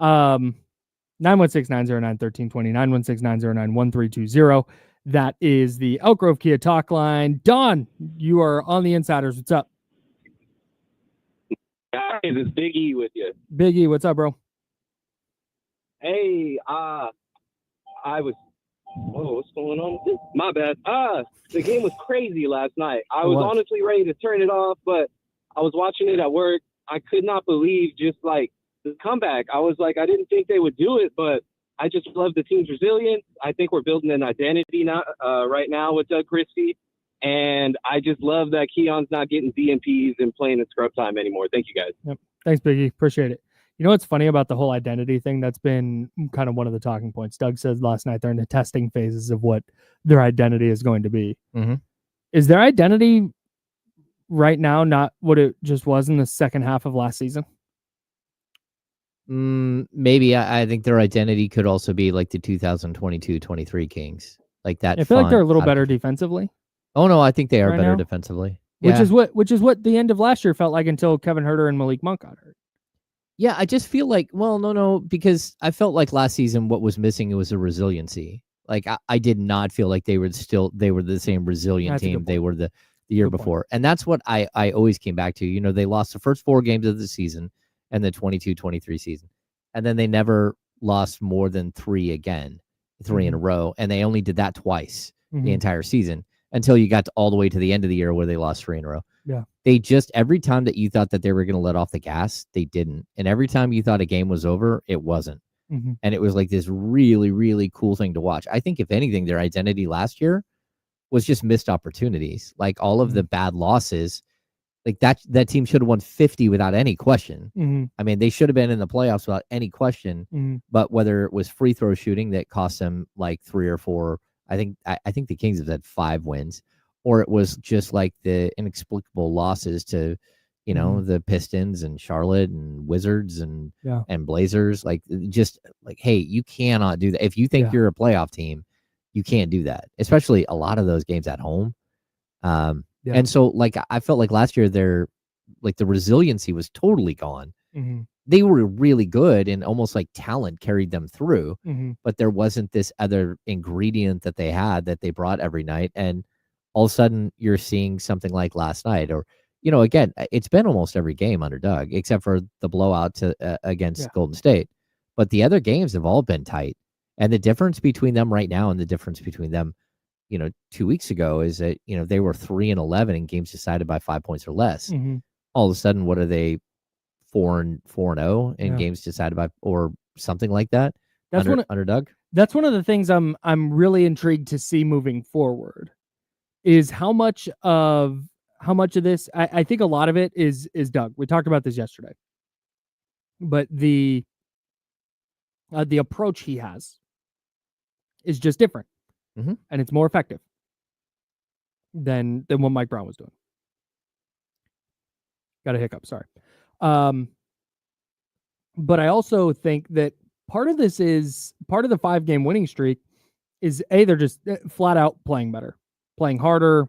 916-909-1320, 916-909-1320. That is the Elk Grove Kia talk line. Don, you are on the Insiders. What's up?
Guys, it's Big E with you.
Big E, what's up, bro?
Hey, what's going on? My bad. The game was crazy last night. I was honestly ready to turn it off, but I was watching it at work. I could not believe just like the comeback. I was like, I didn't think they would do it, but I just love the team's resilience. I think we're building an identity now, right now with Doug Christie. And I just love that Keon's not getting DMPs and playing in scrub time anymore. Thank you, guys.
Yep. Thanks, Biggie. Appreciate it. You know what's funny about the whole identity thing? That's been kind of one of the talking points. Doug said last night they're in the testing phases of what their identity is going to be.
Mm-hmm.
Is their identity right now not what it just was in the second half of last season?
Maybe. I think their identity could also be like the 2022-23 Kings. Like that.
I feel like they're a little better defensively.
Oh no, I think they are
right
better
now?
Defensively.
Which is what the end of last year felt like until Kevin Huerter and Malik Monk got hurt.
Yeah, I just feel like, no, because I felt like last season what was missing was a resiliency. Like I did not feel like they were the same resilient team they were the year before. And that's what I always came back to. You know, they lost the first 4 games of the season and the 22-23 season. And then they never lost more than 3 again, 3 in a row. And they only did that twice the entire season until you got all the way to the end of the year where they lost 3 in a row.
Yeah.
They just, every time that you thought that they were going to let off the gas, they didn't. And every time you thought a game was over, it wasn't. And it was like this really, really cool thing to watch. I think if anything, their identity last year was just missed opportunities. Like all of the bad losses, like that team should have won 50 without any question. I mean, they should have been in the playoffs without any question. But whether it was free throw shooting that cost them like 3 or 4, I think the Kings have had 5 wins, or it was just like the inexplicable losses to, you know, the Pistons and Charlotte and Wizards and Blazers. Like, just like, hey, you cannot do that. If you think you're a playoff team, you can't do that, especially a lot of those games at home. And so, like, I felt like last year, the resiliency was totally gone. They were really good and almost like talent carried them through, but there wasn't this other ingredient that they had that they brought every night. And all of a sudden you're seeing something like last night, or, you know, again, it's been almost every game under Doug, except for the blowout against Golden State. But the other games have all been tight. And the difference between them right now and the difference between them, you know, 2 weeks ago is that, you know, they were 3-11 in games decided by 5 points or less. all of a sudden, what are they 4-0 in games decided by or something like that?
That's
under Doug.
That's one of the things I'm really intrigued to see moving forward. Is how much of this I think a lot of it is Doug. We talked about this yesterday, but the approach he has is just different, and it's more effective than what Mike Brown was doing. Got a hiccup, sorry. But I also think that part of the 5-game winning streak is they're just flat out playing better, playing harder.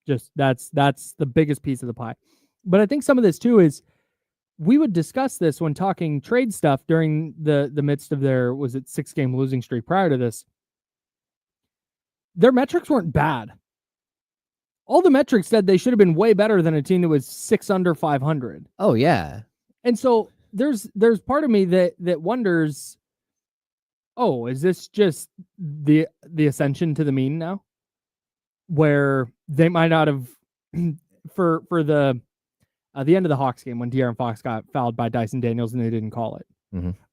Just that's the biggest piece of the pie. But I think some of this too is we would discuss this when talking trade stuff during the midst of their 6-game losing streak prior to this. Their metrics weren't bad. All the metrics said they should have been way better than a team that was 6 under 500.
Oh yeah.
And so there's part of me that wonders, is this just the ascension to the mean now? Where they might not have for the end of the Hawks game when De'Aaron Fox got fouled by Dyson Daniels and they didn't call it.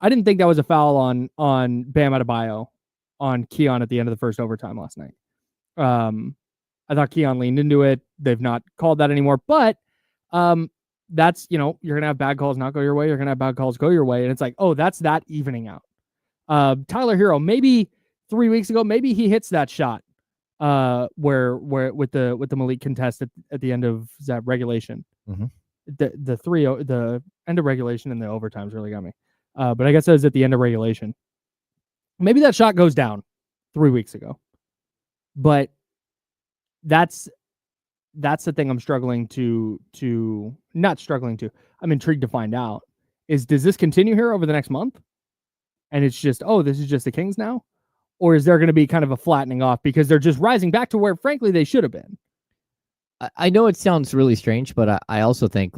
I didn't think that was a foul on Bam Adebayo on Keon at the end of the first overtime last night. I thought Keon leaned into it. They've not called that anymore, but that's, you're going to have bad calls not go your way. You're going to have bad calls go your way. And it's like, that's that evening out. Tyler Hero, maybe 3 weeks ago, maybe he hits that shot where with the Malik contest at the end of that regulation. The end of regulation and the overtimes really got me. But I guess it was at the end of regulation. Maybe that shot goes down 3 weeks ago. But that's the thing I'm intrigued to find out is, does this continue here over the next month? And it's just, this is just the Kings now? Or is there going to be kind of a flattening off because they're just rising back to where, frankly, they should have been?
I know it sounds really strange, but I also think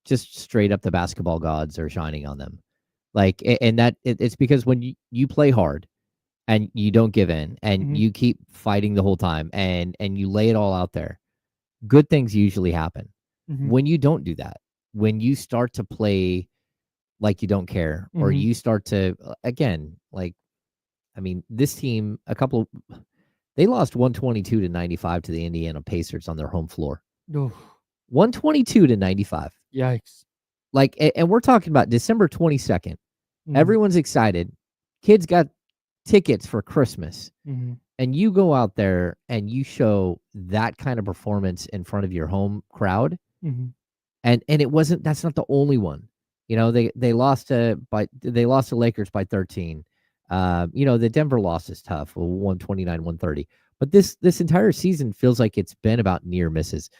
just straight up the basketball gods are shining on them. And that it's because when you play hard and you don't give in and you keep fighting the whole time and you lay it all out there, good things usually happen. When you don't do that, when you start to play like you don't care, or you start to, again, this team, they lost 122-95 to the Indiana Pacers on their home floor. 122-95.
Yikes.
And we're talking about December 22nd. Everyone's excited. Kids got tickets for Christmas. And you go out there and you show that kind of performance in front of your home crowd. And that's not the only one. They lost to Lakers by 13. The Denver loss is tough, 129-130. But this entire season feels like it's been about near misses.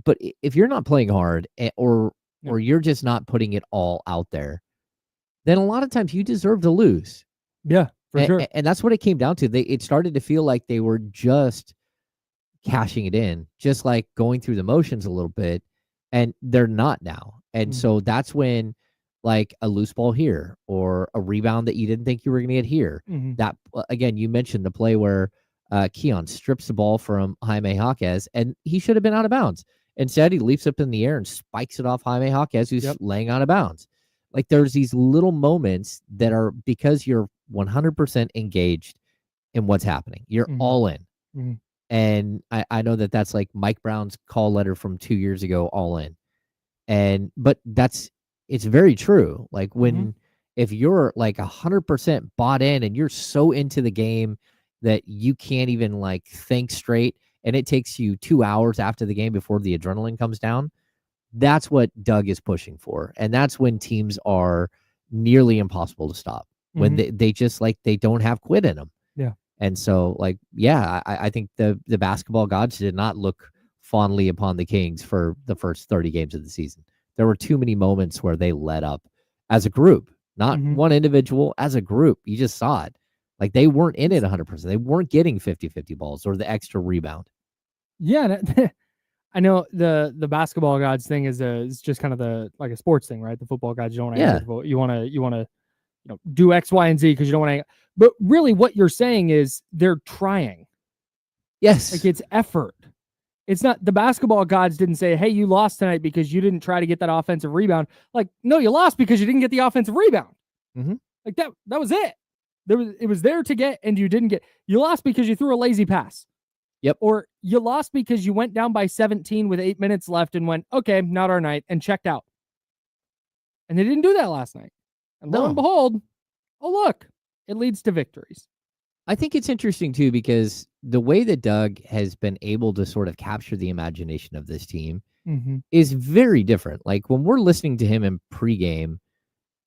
But if you're not playing hard or you're just not putting it all out there, then a lot of times you deserve to lose.
Yeah, for sure.
And that's what it came down to. It started to feel like they were just cashing it in, just like going through the motions a little bit, and they're not now. And so that's when a loose ball here or a rebound that you didn't think you were going to get here. That, again, you mentioned the play where Keon strips the ball from Jaime Jaquez, and he should have been out of bounds. Instead, he leaps up in the air and spikes it off Jaime Jaquez, who's laying out of bounds. There's these little moments that are because you're 100% engaged in what's happening. You're all in. And I know that's like Mike Brown's call letter from 2 years ago, all in. But it's very true. If you're 100% bought in and you're so into the game that you can't even think straight, and it takes you 2 hours after the game before the adrenaline comes down, that's what Doug is pushing for. And that's when teams are nearly impossible to stop, when they just they don't have quit in them.
Yeah.
And so I think the basketball gods did not look fondly upon the Kings for the first 30 games of the season. There were too many moments where they let up as a group, not one individual, as a group. You just saw it. They weren't in it 100%. They weren't getting 50-50 balls or the extra rebound.
Yeah. I know the basketball gods thing is just kind of a sports thing, right? The football gods, you don't want to answer the vote. You want to do X, Y, and Z because you don't want to. But really what you're saying is they're trying.
Yes.
It's effort. It's not the basketball gods didn't say, hey, you lost tonight because you didn't try to get that offensive rebound. Like, no, you lost because you didn't get the offensive rebound.
Mm-hmm.
Like that was it. It was there to get, and you didn't get. You lost because you threw a lazy pass.
Yep.
Or you lost because you went down by 17 with 8 minutes left and went, okay, not our night, and checked out. And they didn't do that last night. And lo and behold, oh, look, it leads to victories.
I think it's interesting, too, because the way that Doug has been able to sort of capture the imagination of this team is very different. Like, when we're listening to him in pregame,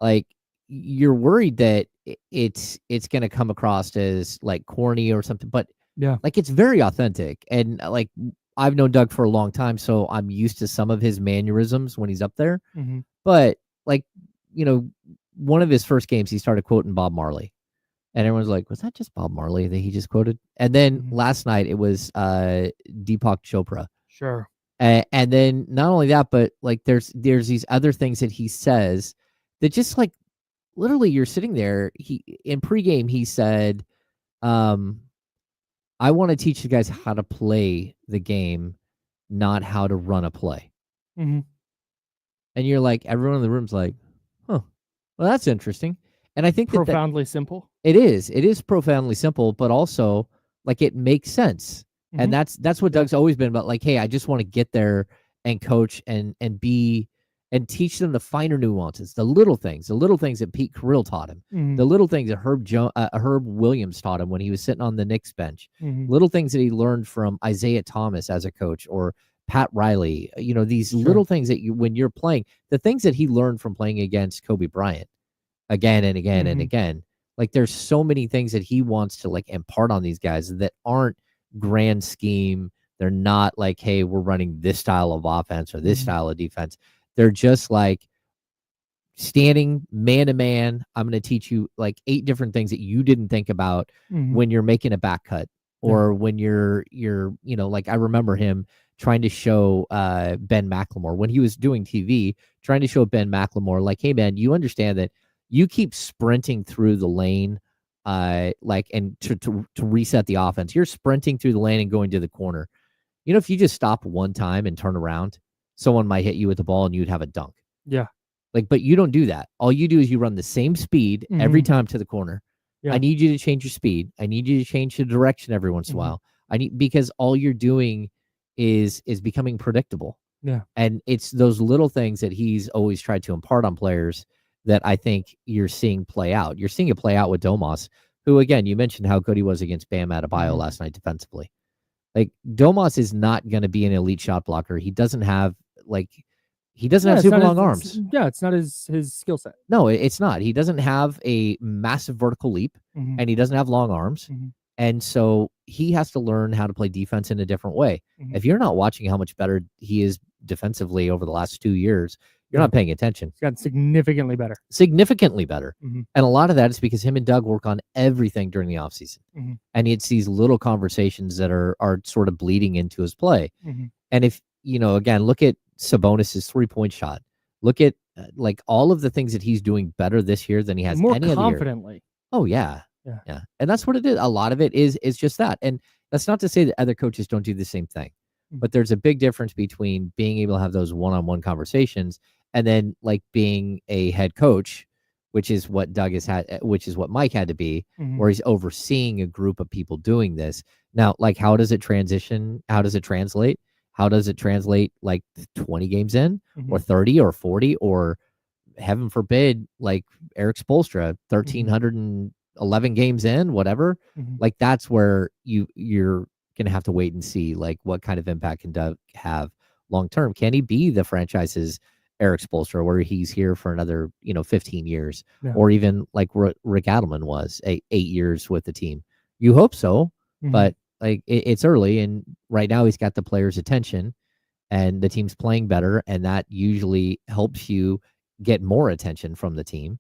like, you're worried that it's going to come across as, like, corny or something. But, like, it's very authentic. And, like, I've known Doug for a long time, so I'm used to some of his mannerisms when he's up there. But, like, you know, one of his first games, he started quoting Bob Marley. And everyone's like, was that just Bob Marley that he just quoted? And then last night it was Deepak Chopra.
Sure.
And then not only that, but like there's these other things that he says that just like literally you're sitting there. In pregame he said, I want to teach you guys how to play the game, not how to run a play. And you're like, everyone in the room's like, huh, well, that's interesting. And I think
profoundly simple.
It is profoundly simple, but also like it makes sense. And that's what Doug's always been about. Like, hey, I just want to get there and coach and teach them the finer nuances, the little things that Pete Carrill taught him, the little things that Herb Williams taught him when he was sitting on the Knicks bench, little things that he learned from Isaiah Thomas as a coach or Pat Riley. You know, these little things that when you're playing, the things that he learned from playing against Kobe Bryant again and again and again. Like there's so many things that he wants to like impart on these guys that aren't grand scheme. They're not like, hey, we're running this style of offense or this style of defense. They're just like standing man to man. I'm going to teach you like 8 different things that you didn't think about when you're making a back cut or when you're, you know, like I remember him trying to show Ben McLemore when he was doing TV, trying to show Ben McLemore like, hey man, you understand that you keep sprinting through the lane, and to reset the offense. You're sprinting through the lane and going to the corner. You know, if you just stop one time and turn around, someone might hit you with the ball and you'd have a dunk.
Yeah.
Like, but you don't do that. All you do is you run the same speed every time to the corner. Yeah. I need you to change your speed. I need you to change the direction every once in a while. Because all you're doing is becoming predictable.
Yeah.
And it's those little things that he's always tried to impart on players that I think you're seeing play out. You're seeing it play out with Domas, who, again, you mentioned how good he was against Bam Adebayo last night defensively. Like, Domas is not going to be an elite shot blocker. He doesn't have, super long arms.
It's not his skill set.
No, it's not. He doesn't have a massive vertical leap, and he doesn't have long arms. And so he has to learn how to play defense in a different way. If you're not watching how much better he is defensively over the last 2 years, you're not paying attention.
He's gotten significantly better.
And a lot of that is because him and Doug work on everything during the offseason. And it's these little conversations that are sort of bleeding into his play. And if, you know, again, look at Sabonis's 3-point shot. Look at like all of the things that he's doing better this year than he has
more
any
confidently.
Other year. Oh, yeah. And that's what it is. A lot of it is just that. And that's not to say that other coaches don't do the same thing. But there's a big difference between being able to have those one-on-one conversations and then like being a head coach, which is what Doug has had, which is what Mike had to be, where he's overseeing a group of people doing this. Now, like, how does it transition? How does it translate? How does it translate like 20 games in or 30 or 40 or heaven forbid, like Eric Spoelstra, 1,311 games in, whatever. Like that's where you're going to have to wait and see like what kind of impact can Doug have long term. Can he be the franchise's Eric Spoelstra, where he's here for another, 15 years, or even like Rick Adelman was 8 years with the team? You hope so, but like it's early, and right now he's got the players' attention, and the team's playing better, and that usually helps you get more attention from the team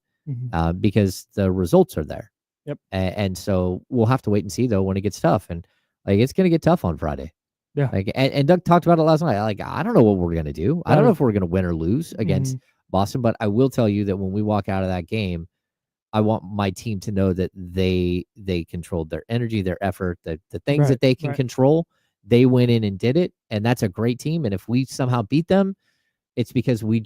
because the results are there.
Yep.
And so we'll have to wait and see though when it gets tough, and like it's going to get tough on Friday.
Yeah.
Like, and Doug talked about it last night. Like, I don't know what we're going to do. I don't know if we're going to win or lose against Boston, but I will tell you that when we walk out of that game, I want my team to know that they controlled their energy, their effort, the things that they can control. They went in and did it, and that's a great team. And if we somehow beat them, it's because we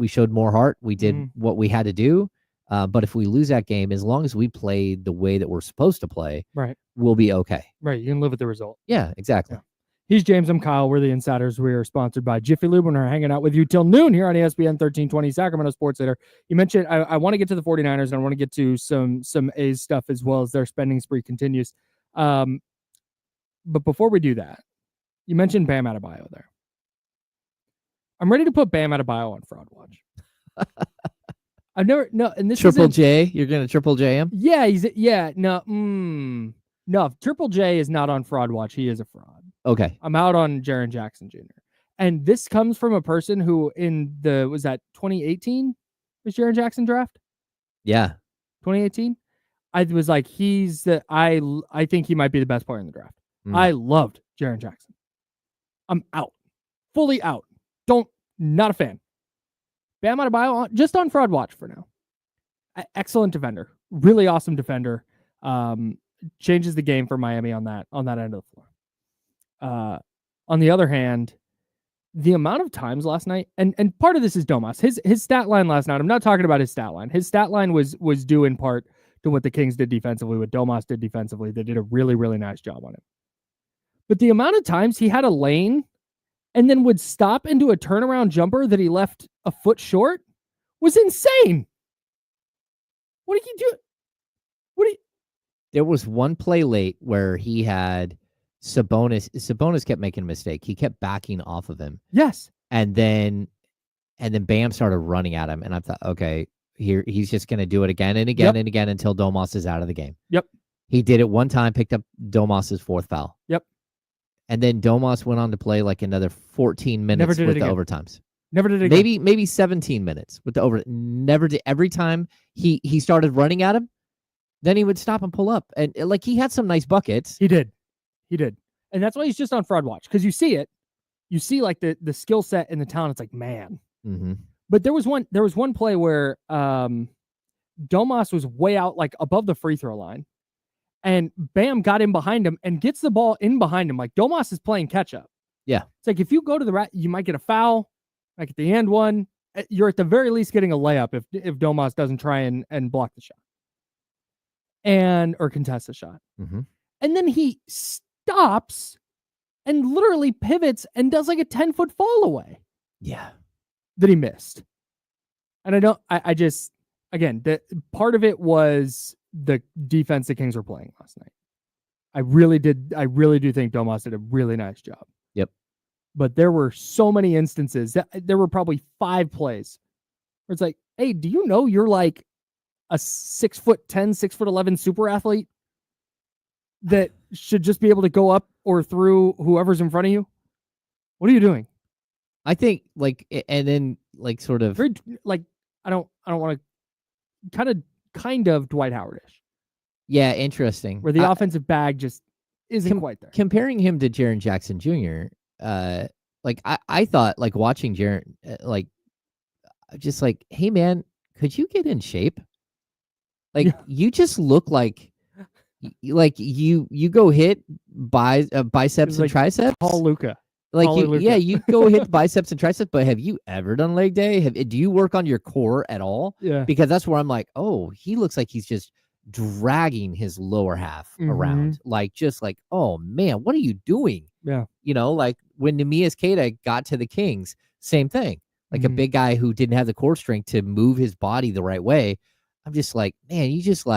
showed more heart. We did what we had to do. But if we lose that game, as long as we play the way that we're supposed to play,
right,
we'll be okay.
Right, you can live with the result.
Yeah, exactly.
Yeah. He's James. I'm Kyle. We're the Insiders. We are sponsored by Jiffy Lube, and we're hanging out with you till noon here on ESPN 1320 Sacramento Sports Leader. You mentioned I want to get to the 49ers, and I want to get to some A's stuff as well as their spending spree continues. But before we do that, you mentioned Bam Adebayo there. I'm ready to put Bam Adebayo on Fraud Watch. I've never and this
Triple J. You're gonna Triple J him?
Yeah, no. Triple J is not on Fraud Watch. He is a fraud.
Okay.
I'm out on Jaren Jackson Jr. And this comes from a person who was that 2018 was Jaren Jackson draft?
Yeah.
2018? I was like, I think he might be the best player in the draft. I loved Jaren Jackson. I'm out. Fully out. Not a fan. Bam Adebayo just on Fraud Watch for now. Excellent defender. Really awesome defender. Changes the game for Miami on that end of the floor. On the other hand, the amount of times last night, and part of this is Domas. His stat line last night, I'm not talking about his stat line. His stat line was due in part to what the Kings did defensively, what Domas did defensively. They did a really, really nice job on it. But the amount of times he had a lane and then would stop into a turnaround jumper that he left a foot short was insane. What did he do?
There was one play late where he had Sabonis. Sabonis kept making a mistake. He kept backing off of him.
Yes.
And then Bam started running at him. And I thought, okay, here he's just going to do it again and again and again until Domas is out of the game.
Yep.
He did it one time, picked up Domas's fourth foul.
Yep.
And then Domas went on to play like another 14 minutes with the overtimes.
Never did it again.
Maybe 17 minutes with the over. Never did. Every time he started running at him, then he would stop and pull up. And like he had some nice buckets.
He did. And that's why he's just on Fraud Watch, because you see it. You see like the skill set and the talent. It's like, man.
Mm-hmm.
But there was one play where Domas was way out, like above the free throw line. And Bam got in behind him and gets the ball in behind him. Like Domas is playing catch up.
Yeah.
It's like if you go to the rack, you might get a foul, like at the end one. You're at the very least getting a layup if Domas doesn't try and block the shot. Or contest the shot.
Mm-hmm.
And then he stops and literally pivots and does like a 10-foot fall away.
Yeah. That
he missed. And I just, again, the part of it was the defense the Kings were playing last night. I really do think Domas did a really nice job.
Yep.
But there were so many instances there were probably 5 plays where it's like, hey, do you know you're like a 6'10", 6'11" super athlete that should just be able to go up or through whoever's in front of you? What are you doing?
I think and then sort of
very, I don't want to kind of Dwight Howard-ish.
Yeah, interesting.
Where the offensive bag just isn't quite there.
Comparing him to Jaren Jackson Jr., I thought watching Jaren, just like, hey man, could you get in shape? You just look like you go hit biceps and triceps.
Paul Luca.
You go hit biceps and triceps, but have you ever done leg day? Do you work on your core at all?
Yeah.
Because that's where I'm like, oh, he looks like he's just dragging his lower half around. Oh man, what are you doing?
Yeah.
When Neemias Queta got to the Kings, same thing. A big guy who didn't have the core strength to move his body the right way. I'm just like, man, you just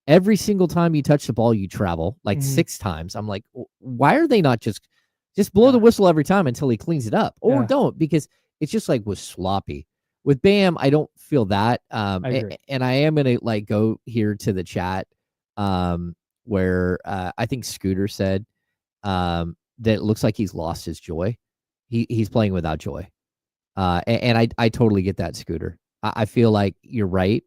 every single time you touch the ball, you travel 6 times. I'm like, why are they not just blow the whistle every time until he cleans it up, or don't, because it's just was sloppy. With Bam, I don't feel that. And I am going to go here to the chat where I think Scooter said that it looks like he's lost his joy. He's playing without joy. And I totally get that, Scooter. I feel like you're right.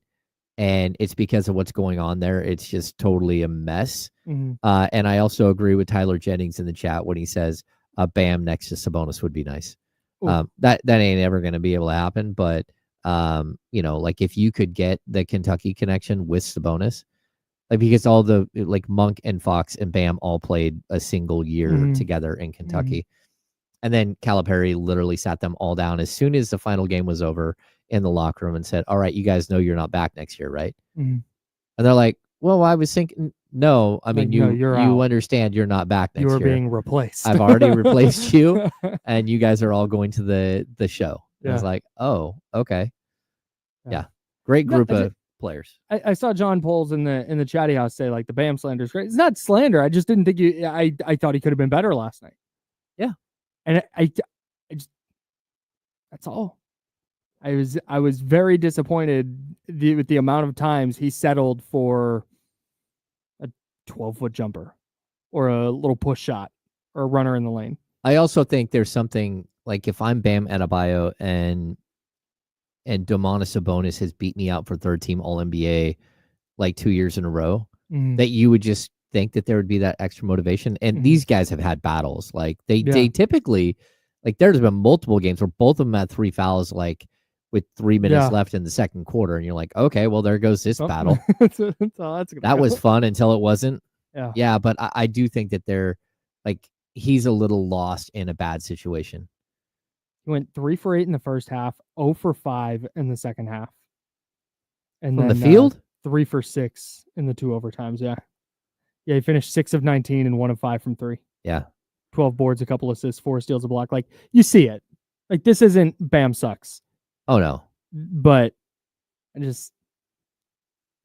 And it's because of what's going on there. It's just totally a mess.
Mm-hmm.
And I also agree with Tyler Jennings in the chat when he says Bam next to Sabonis would be nice. That ain't ever going to be able to happen. But, if you could get the Kentucky connection with Sabonis, Like because all the like Monk and Fox and Bam all played a single year
Mhm.
together in Kentucky. And then Calipari literally sat them all down as soon as the final game was over in the locker room and said, "All right, you guys know you're not back next year, right?"
Mhm.
And they're like, "Well, I was thinking, no. I mean,
Like, no, you're
you
out.
understand you're not back next
You are
year.
being replaced.
I've already replaced you, and you guys are all going to the show." And I was
Yeah.
like, "Oh, okay,
Yeah.
yeah, great
No,
group
I
of players."
I saw John Poles in the chatty house say like the Bam slander is great. It's not slander. I just didn't think you. I thought he could have been better last night.
Yeah.
And I just that's all. I was very disappointed with the amount of times he settled for a 12-foot jumper or a little push shot or a runner in the lane.
I also think there's something like if I'm Bam Adebayo and Domantas Sabonis has beat me out for third team All NBA like 2 years in a row, that you would just think that there would be that extra motivation. And these guys have had battles. Like they typically, like there's been multiple games where both of them had 3 fouls, like with 3 minutes left in the second quarter. And you're like, okay, well, there goes this battle. That was fun until it wasn't. Yeah. But I do think that they're like, he's a little lost in a bad situation.
He went 3 for 8 in the first half, 0 for 5 in the second half. And
from
then,
the field?
3 for 6 in the 2 overtimes. Yeah. Yeah. He finished 6 of 19 and 1 of 5 from 3.
Yeah.
12 boards, a couple assists, 4 steals, a block. Like you see it. Like this isn't Bam sucks.
Oh no.
But I just.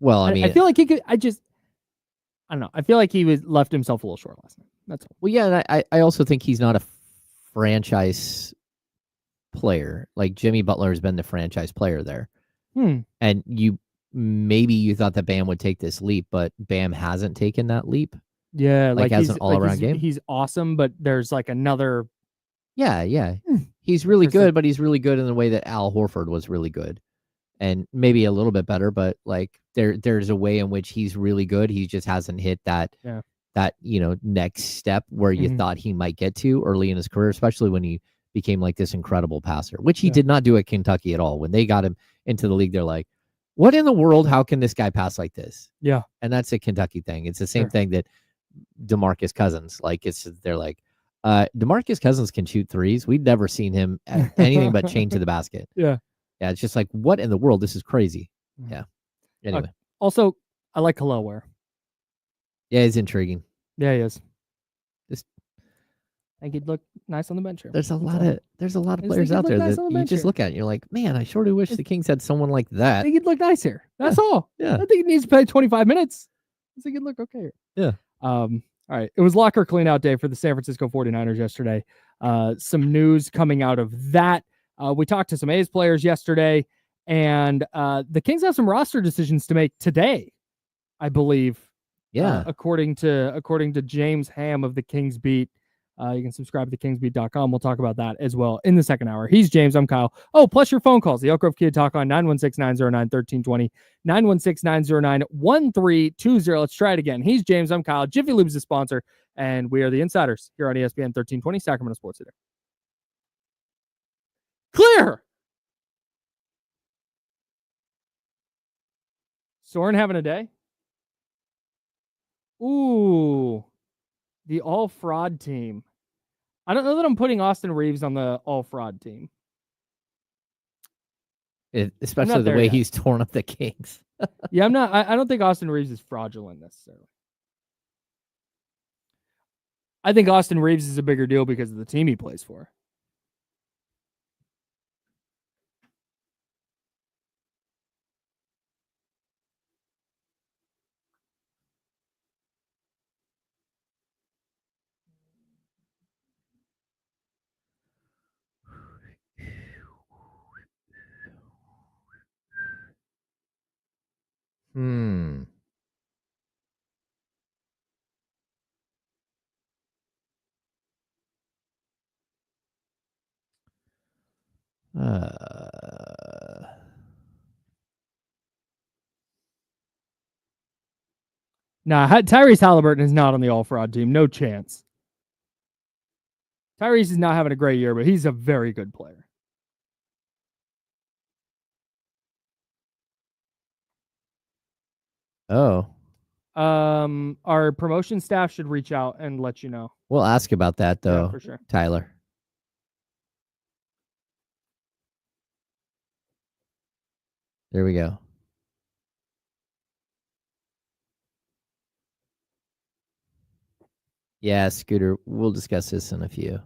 Well, I mean,
I feel like he could. I don't know. I feel like he left himself a little short last night. That's all.
Well, yeah, and I also think he's not a franchise player. Like Jimmy Butler has been the franchise player there. And maybe you thought that Bam would take this leap, but Bam hasn't taken that leap.
Yeah,
like as an all-around game.
He's awesome, but there's like another.
Yeah. He's really good, but he's really good in the way that Al Horford was really good. And maybe a little bit better, but like there's a way in which he's really good. He just hasn't hit that next step where you thought he might get to early in his career, especially when he became like this incredible passer, which he did not do at Kentucky at all. When they got him into the league, they're like, what in the world? How can this guy pass like this?
Yeah.
And that's a Kentucky thing. It's the same thing that DeMarcus Cousins, like they're like, DeMarcus Cousins can shoot threes. We'd never seen him at anything but chain to the basket.
Yeah.
Yeah, it's just like, what in the world? This is crazy. Yeah. Anyway.
Also, I like Hillel Ware.
Yeah, he's intriguing.
Yeah, he is.
Just,
I think he'd look nice on the bench here.
There's a lot of players out there that you just look at and you're like, man, I sure do wish the Kings had someone like that.
I think he'd look nice here. That's all.
Yeah.
I think he needs to play 25 minutes. I think he'd look okay here.
Yeah.
All right. It was locker cleanout day for the San Francisco 49ers yesterday. Some news coming out of that. We talked to some A's players yesterday, and the Kings have some roster decisions to make today, I believe.
Yeah.
According to James Ham of the Kings Beat. You can subscribe to kingsbeat.com. We'll talk about that as well in the second hour. He's James. I'm Kyle. Oh, plus your phone calls. The Elk Grove Kia Talk on 916-909-1320, 916-909-1320. Let's try it again. He's James. I'm Kyle. Jiffy Lube's the sponsor, and we are the Insiders here on ESPN 1320, Sacramento Sports Leader. Clear. Soren having a day? Ooh. The all fraud team. I don't know that I'm putting Austin Reeves on the all fraud team.
Especially the way yet. He's torn up the Kings.
Yeah, I'm not. I don't think Austin Reeves is fraudulent necessarily. I think Austin Reeves is a bigger deal because of the team he plays for. Nah, Tyrese Halliburton is not on the all fraud team. No chance. Tyrese is not having a great year, but he's a very good player.
Oh.
Our promotion staff should reach out and let you know.
We'll ask about that though,
Yeah, for sure.
Tyler. There we go. Yeah, Scooter, we'll discuss this in a few.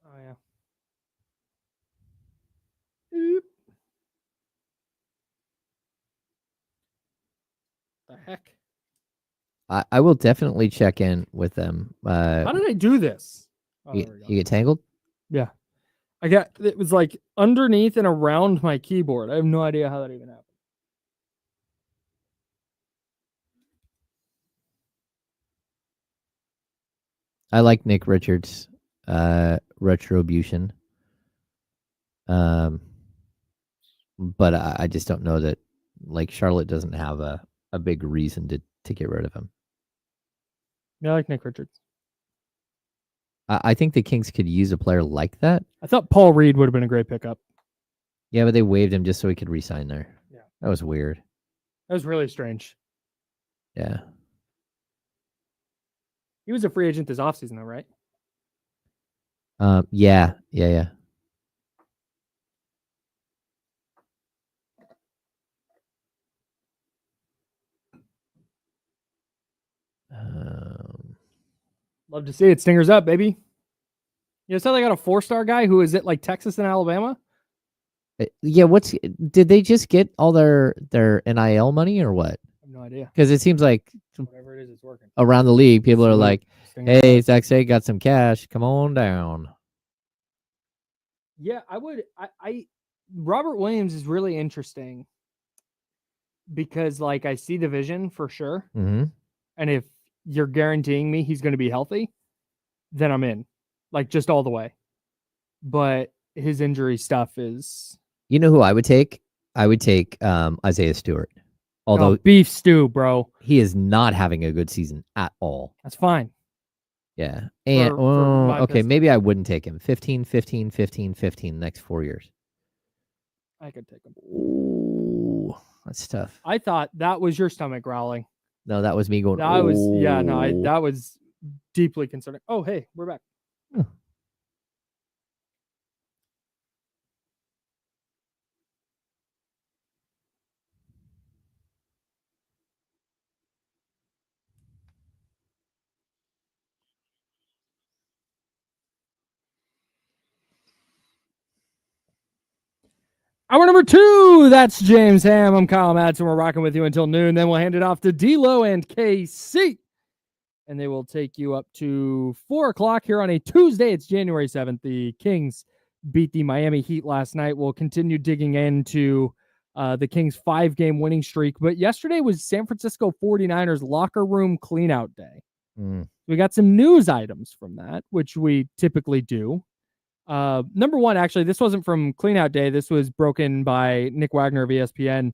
Oh yeah. Oop. The heck?
I will definitely check in with them.
How did I do this? Oh,
you,
there we go.
you get tangled?
Yeah. It was like underneath and around my keyboard. I have no idea how that even happened.
I like Nick Richards' retribution. But I just don't know that, like, Charlotte doesn't have a big reason to get rid of him.
Yeah, I like Nick Richards.
I think the Kings could use a player like that.
I thought Paul Reed would have been a great pickup.
Yeah, but they waived him just so he could re-sign there.
Yeah.
That was weird.
That was really strange.
Yeah.
He was a free agent this offseason, though, right?
Yeah.
Love to see it. Stingers up, baby. You know, so they got a 4-star guy who is at like Texas and Alabama.
Yeah, did they just get all their NIL money or what?
I have no idea.
Because it seems like
Whatever it is, it's working.
around the league, people are like,
Stingers
"Hey,
up.
Zach Say got some cash. Come on down."
Yeah, I would. Robert Williams is really interesting because, like, I see the vision for sure,
Mm-hmm.
and if you're guaranteeing me he's going to be healthy, then I'm in, like, just all the way. But his injury stuff is.
You know who I would take? I would take Isaiah Stewart. Although
beef stew, bro.
he is not having a good season at all.
That's fine.
Yeah. And
For my
okay,
Pistons.
maybe I wouldn't take him. 15, 15, 15, 15 next 4 years.
I could take him.
Ooh, that's tough.
I thought that was your stomach growling.
No, that was me going.
That was
"Ooh."
that was deeply concerning. Oh, hey, we're back. Hour number 2, that's James Ham. I'm Kyle Madsen. We're rocking with you until noon. Then we'll hand it off to D-Lo and KC. And they will take you up to 4 o'clock here on a Tuesday. It's January 7th. The Kings beat the Miami Heat last night. We'll continue digging into the Kings' 5-game winning streak. But yesterday was San Francisco 49ers locker room cleanout day. We got some news items from that, which we typically do. Number one, actually, this wasn't from cleanout day. This was broken by Nick Wagner of ESPN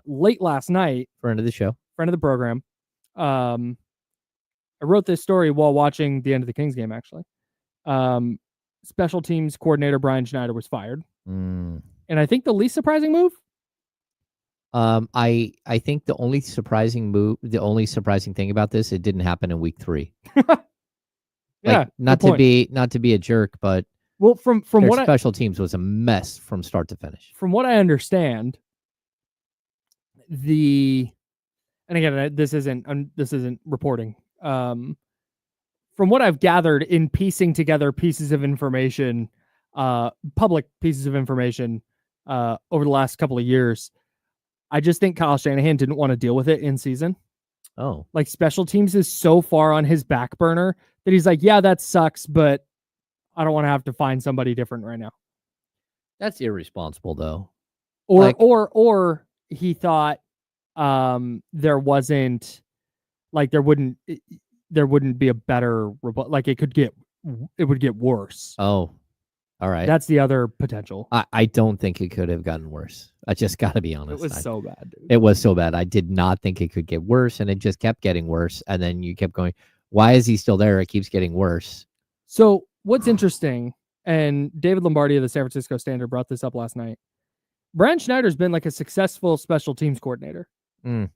late last night.
Friend of the show.
Friend of the program. I wrote this story while watching the end of the Kings game, actually. Special teams coordinator Brian Schneider was fired. And I think the least surprising move?
I think the only surprising thing about this, it didn't happen in week 3.
Yeah,
not to be a jerk, but
well, from
their
what
special teams was a mess from start to finish.
From what I understand, and again, this isn't reporting. From what I've gathered in piecing together pieces of information, public pieces of information, over the last couple of years, I just think Kyle Shanahan didn't want to deal with it in season.
Oh,
like special teams is so far on his back burner that he's like, yeah, that sucks, but I don't want to have to find somebody different right now.
that's irresponsible, though.
Or he thought there wouldn't be a better, like it would get worse.
Oh, all right.
That's the other potential.
I don't think it could have gotten worse. I just got to be honest.
It was so bad, dude.
It was so bad. I did not think it could get worse, and it just kept getting worse. And then you kept going, why is he still there? It keeps getting worse.
So what's interesting, and David Lombardi of the San Francisco Standard brought this up last night, Brian Schneider's been like a successful special teams coordinator.
Mm.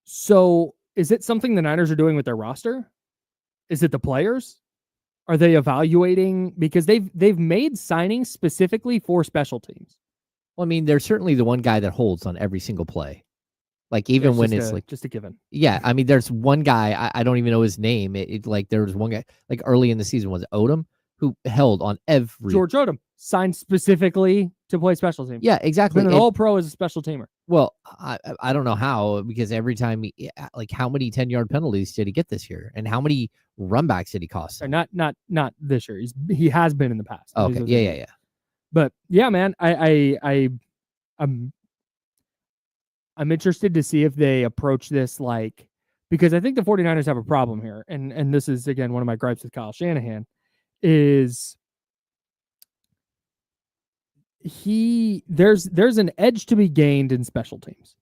So is it something the Niners are doing with their roster? Is it the players? Are they evaluating? Because they've made signings specifically for special teams.
Well, I mean, there's certainly the one guy that holds on every single play. Like, even when it's like
just a given.
Yeah, I mean, there's one guy, I don't even know his name. It like, there was one guy, like early in the season, was it Odom, who held on every...
George Odom, signed specifically to play special teams.
Yeah, exactly.
Been an all-pro as a special teamer.
Well, I don't know how, because every time he, like, how many 10-yard penalties did he get this year? And how many runbacks did he cost?
Not this year. He has been in the past.
Oh, okay. Yeah.
But yeah, man, I'm interested to see if they approach this like, because I think the 49ers have a problem here. And this is, again, one of my gripes with Kyle Shanahan is there's an edge to be gained in special teams.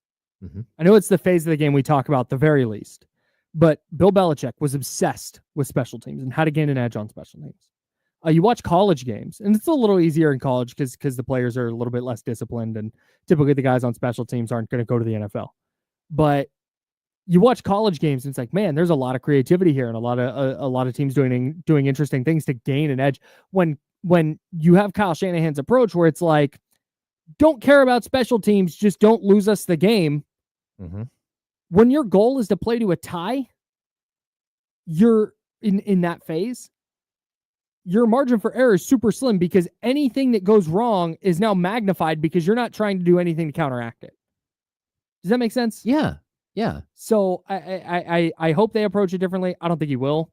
Mm-hmm.
I know it's the phase of the game we talk about the very least, but Bill Belichick was obsessed with special teams and how to gain an edge on special teams. You watch college games, and it's a little easier in college because the players are a little bit less disciplined, and typically the guys on special teams aren't going to go to the NFL. But you watch college games, and it's like, man, there's a lot of creativity here, and a lot of teams doing interesting things to gain an edge. When you have Kyle Shanahan's approach, where it's like, don't care about special teams, just don't lose us the game.
Mm-hmm.
When your goal is to play to a tie, you're in that phase. Your margin for error is super slim because anything that goes wrong is now magnified because you're not trying to do anything to counteract it. Does that make sense?
Yeah.
So I hope they approach it differently. I don't think he will,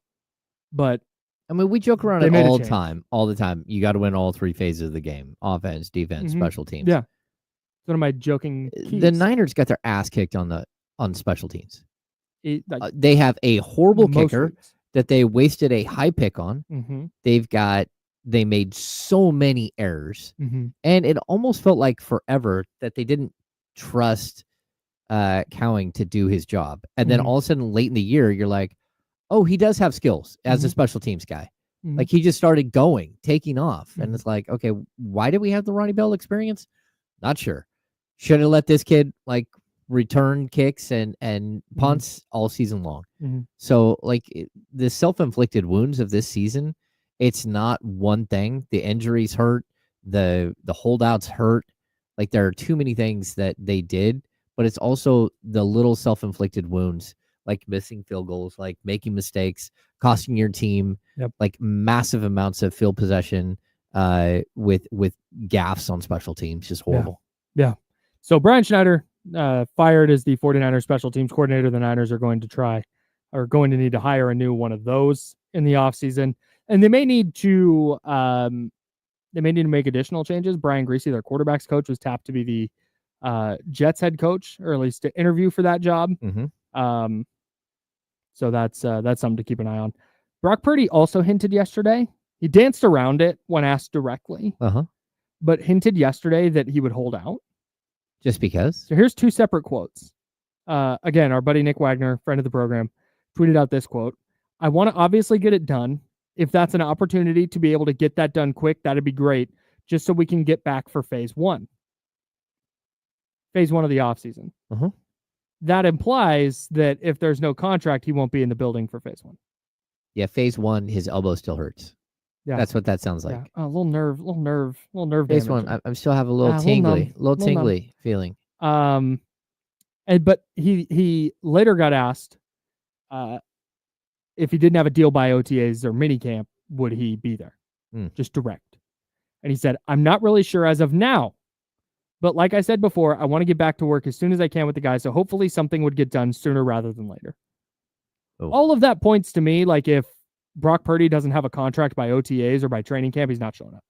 but
I mean, we joke around it all the time. You got to win all three phases of the game: offense, defense, special teams.
Yeah. It's one of my joking keys.
The Niners got their ass kicked on special teams. They have a horrible kicker that they wasted a high pick on.
Mm-hmm.
They made so many errors,
mm-hmm.
and it almost felt like forever that they didn't trust Cowing to do his job. And then all of a sudden, late in the year, you're like, oh, he does have skills as a special teams guy.
Mm-hmm.
Like, he just started taking off, and it's like, okay, why did we have the Ronnie Bell experience? Not sure. Should have let this kid like return kicks and punts all season long.
Mm-hmm.
So, like, the self-inflicted wounds of this season, it's not one thing. The injuries hurt, the holdouts hurt. Like, there are too many things that they did, but it's also the little self-inflicted wounds, like missing field goals, like making mistakes, costing your team like massive amounts of field possession with gaffes on special teams. Just horrible.
Yeah. So Brian Schneider fired as the 49ers special teams coordinator. The Niners are going to need to hire a new one of those in the offseason. And they may need to make additional changes. Brian Griese, their quarterbacks coach, was tapped to be the Jets head coach, or at least to interview for that job.
Mm-hmm.
So that's something to keep an eye on. Brock Purdy also hinted yesterday. He danced around it when asked directly, but hinted yesterday that he would hold out.
Just because?
So here's two separate quotes. Again, our buddy Nick Wagner, friend of the program, tweeted out this quote. I want to obviously get it done. If that's an opportunity to be able to get that done quick, that'd be great, just so we can get back for phase one. Phase one of the offseason. That implies that if there's no contract, he won't be in the building for phase one.
Yeah, phase one, his elbow still hurts. Yeah, that's what that sounds like.
Yeah. A little nerve
Phase
damage.
one, I still have a little tingly feeling.
But he later got asked if he didn't have a deal by OTAs or minicamp, would he be there? Just direct. And he said, I'm not really sure as of now. But like I said before, I want to get back to work as soon as I can with the guys. So hopefully something would get done sooner rather than later. Oh. All of that points to me, like, if Brock Purdy doesn't have a contract by OTAs or by training camp, he's not showing up.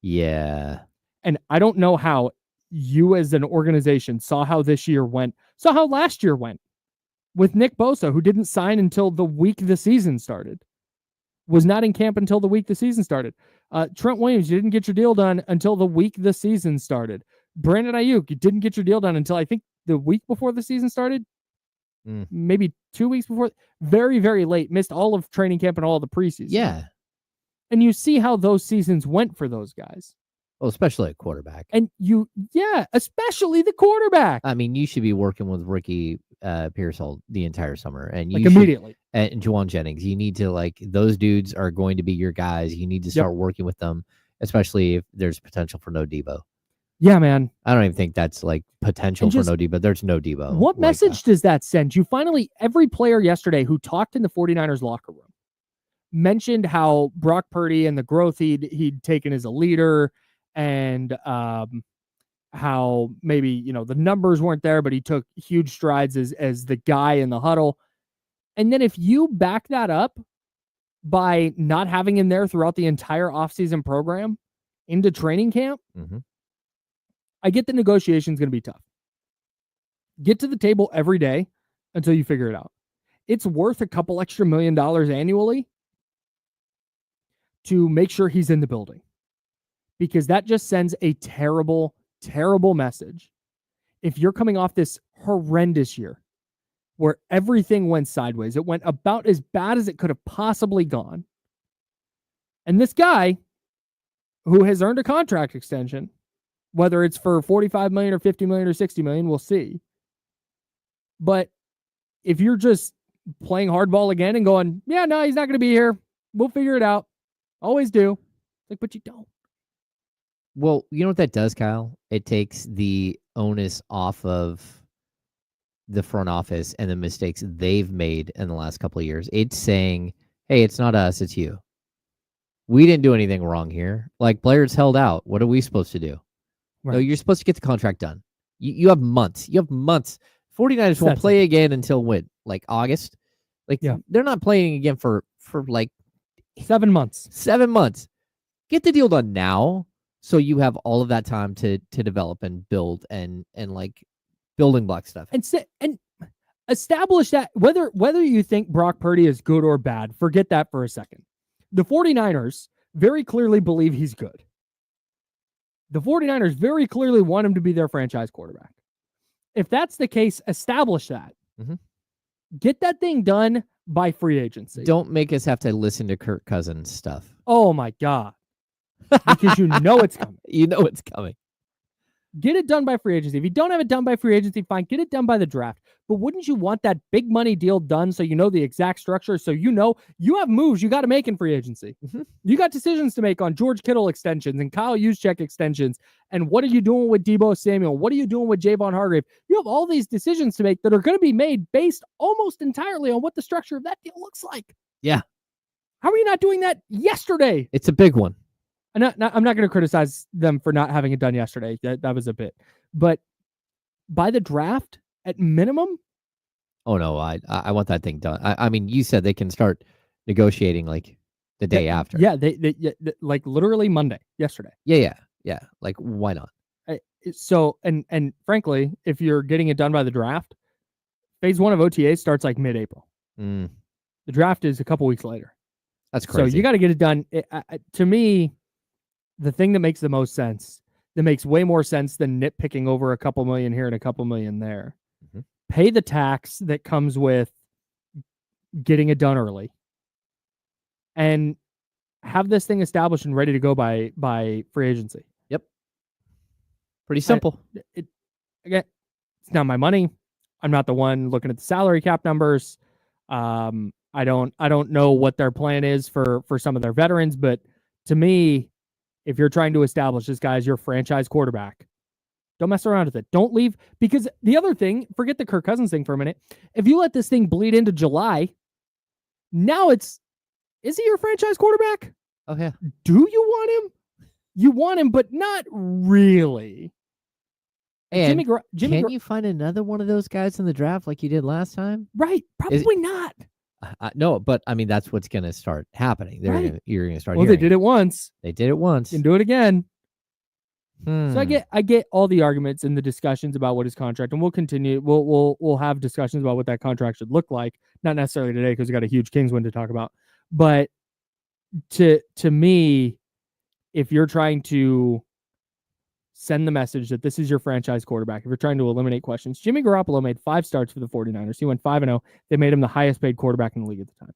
Yeah.
And I don't know how you as an organization saw how this year went, saw how last year went with Nick Bosa, who didn't sign until the week the season started, was not in camp until the week the season started. Trent Williams, you didn't get your deal done until the week the season started. Brandon Ayuk, you didn't get your deal done until I think the week before the season started. Maybe 2 weeks before. Very, very late. Missed all of training camp and all of the preseason.
Yeah.
And you see how those seasons went for those guys.
Well, especially a quarterback.
And especially the quarterback.
I mean, you should be working with Ricky Pearsall the entire summer, and
like immediately.
And Juwan Jennings, you need to those dudes are going to be your guys. You need to start working with them, especially if there's potential for no Debo.
Yeah, man.
I don't even think that's potential for no Debo. There's no Debo.
What message does that send? You finally, every player yesterday who talked in the 49ers locker room mentioned how Brock Purdy and the growth he'd taken as a leader, and how maybe, the numbers weren't there, but he took huge strides as the guy in the huddle. And then if you back that up by not having him there throughout the entire offseason program into training camp, I get the negotiation is going to be tough. Get to the table every day until you figure it out. It's worth a couple extra $1 million annually to make sure he's in the building, because that just sends a terrible, terrible message. If you're coming off this horrendous year where everything went sideways, it went about as bad as it could have possibly gone. And this guy who has earned a contract extension, whether it's for $45 million or $50 million or $60 million, we'll see. But if you're just playing hardball again and going, yeah, no, he's not going to be here, we'll figure it out. Always do. But you don't.
Well, you know what that does, Kyle? It takes the onus off of the front office and the mistakes they've made in the last couple of years. It's saying, hey, it's not us, it's you. We didn't do anything wrong here. Players held out. What are we supposed to do? Right. No, you're supposed to get the contract done. You have months. 49ers won't play again until when? August? They're not playing again for
7 months.
7 months. Get the deal done now, so you have all of that time to develop and build and building block stuff.
And establish that whether you think Brock Purdy is good or bad, forget that for a second. The 49ers very clearly believe he's good. The 49ers very clearly want him to be their franchise quarterback. If that's the case, establish that. Get that thing done by free agency.
Don't make us have to listen to Kirk Cousins stuff.
Oh my God. Because you know it's coming.
You know it's coming.
Get it done by free agency. If you don't have it done by free agency, fine. Get it done by the draft. But wouldn't you want that big money deal done so you know the exact structure, so you know you have moves you got to make in free agency? You got decisions to make on George Kittle extensions and Kyle Juszczyk extensions. And what are you doing with Deebo Samuel? What are you doing with Javon Hargrave? You have all these decisions to make that are going to be made based almost entirely on what the structure of that deal looks like.
Yeah.
How are you not doing that yesterday?
It's a big one.
I'm not going to criticize them for not having it done yesterday. That was a bit. But by the draft, at minimum?
Oh, no. I want that thing done. I mean, you said they can start negotiating the day after.
Yeah, they literally Monday, yesterday.
Yeah. Why not?
So, and frankly, if you're getting it done by the draft, phase 1 of OTA starts mid-April. The draft is a couple weeks later.
That's crazy.
So you got to get it done. To me, the thing that makes the most sense, that makes way more sense than nitpicking over a couple million here and a couple million there. Pay the tax that comes with getting it done early, and have this thing established and ready to go by free agency.
Yep. Pretty simple.
Again, it's not my money. I'm not the one looking at the salary cap numbers. I don't know what their plan is for some of their veterans, but to me, if you're trying to establish this guy as your franchise quarterback, don't mess around with it. Don't leave. Because the other thing, forget the Kirk Cousins thing for a minute. If you let this thing bleed into July, now is he your franchise quarterback?
Oh, yeah.
Do you want him? You want him, but not really.
And can you find another one of those guys in the draft like you did last time?
Right. Probably not.
No, but I mean, that's what's going to start happening. You're going to start.
Well,
hearing
they did it once.
They did it once.
You can do it again. So I get all the arguments and the discussions about what his contract, and we'll continue. We'll have discussions about what that contract should look like. Not necessarily today because we got a huge Kings win to talk about. But to me, if you're trying to send the message that this is your franchise quarterback, if you're trying to eliminate questions, Jimmy Garoppolo made 5 starts for the 49ers. He went 5-0. They made him the highest paid quarterback in the league at the time.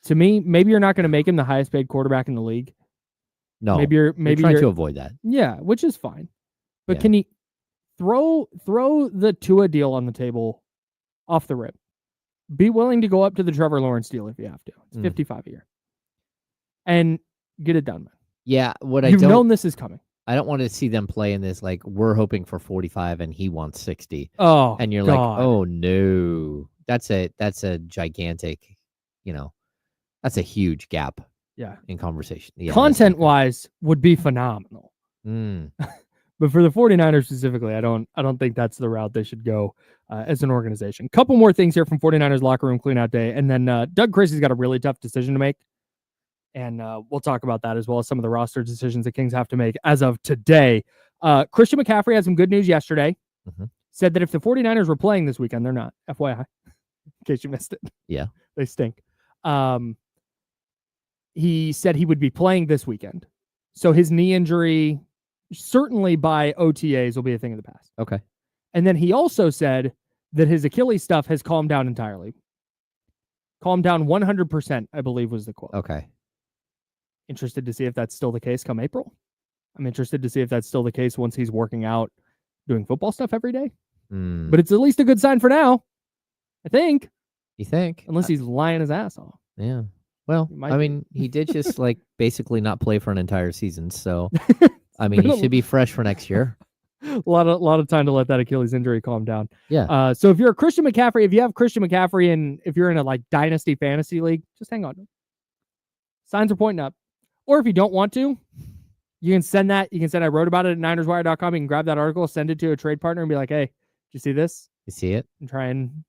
To me, maybe you're not going to make him the highest paid quarterback in the league,
No,
maybe you're
trying to avoid that.
Yeah, which is fine. But
Yeah.
can you throw the Tua deal on the table off the rip? Be willing to go up to the Trevor Lawrence deal if you have to. It's 55 a year. And get it done, man.
Yeah,
You've known this is coming.
I don't want to see them play in this like we're hoping for 45 and he wants 60.
Oh,
and you're
God.
like, oh no, that's a gigantic, that's a huge gap.
Yeah,
in conversation. Yeah,
content wise would be phenomenal. But for the 49ers specifically, I don't think that's the route they should go as an organization. Couple more things here from 49ers locker room cleanout day, and then Doug Christie's got a really tough decision to make. And we'll talk about that as well as some of the roster decisions the Kings have to make as of today. Christian McCaffrey had some good news yesterday. Said that if the 49ers were playing this weekend, they're not, FYI, in case you missed it.
Yeah.
They stink. He said he would be playing this weekend. So his knee injury, certainly by OTAs, will be a thing of the past.
Okay.
And then he also said that his Achilles stuff has calmed down entirely. Calmed down 100%, I believe was the quote.
Okay.
Interested to see if that's still the case come April. I'm interested to see if that's still the case once he's working out, doing football stuff every day. But it's at least a good sign for now, I think.
You think?
Unless he's lying his ass off.
Yeah. Well, I mean, he did just like basically not play for an entire season. So, I mean, he should be fresh for next year.
A lot of time to let that Achilles injury calm down.
Yeah.
So if you're a Christian McCaffrey, if you have Christian McCaffrey and if you're in a like dynasty fantasy league, just hang on. Signs are pointing up. Or if you don't want to, you can send that. You can send, I wrote about it at NinersWire.com. You can grab that article, send it to a trade partner and be like, hey, did you see this?
You see it?
And try and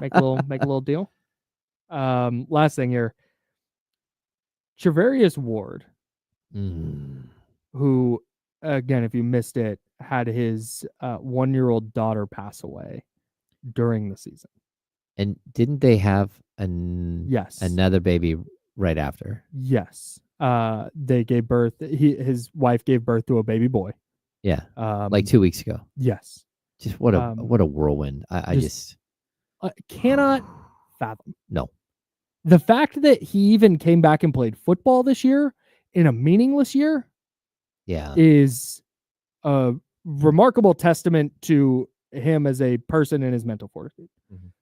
make a little deal. Last thing here. Trevarius Ward, who, again, if you missed it, had his 1-year-old daughter pass away during the season.
And didn't they have another baby right after?
Yes. They gave birth. His wife gave birth to a baby boy.
Yeah. Like 2 weeks ago.
Yes.
Just what a whirlwind. I just
cannot fathom.
No.
The fact that he even came back and played football this year in a meaningless year is a remarkable testament to him as a person and his mental fortitude.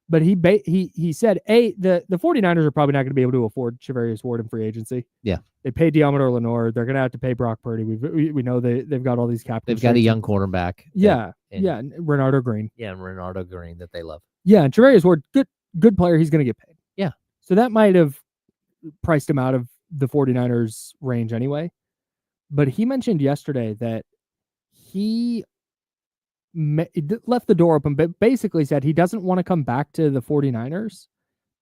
But he said, the 49ers are probably not going to be able to afford Trevarius Ward in free agency.
Yeah.
They pay Diamador Lenore. They're going to have to pay Brock Purdy. We know they've got all these cap.
They've got a young quarterback.
And Renardo Green.
Yeah, and Renardo Green that they love.
Yeah, and Trevarius Ward, good player. He's going to get paid.
Yeah.
So that might have priced him out of the 49ers range anyway. But he mentioned yesterday that he left the door open, but basically said he doesn't want to come back to the 49ers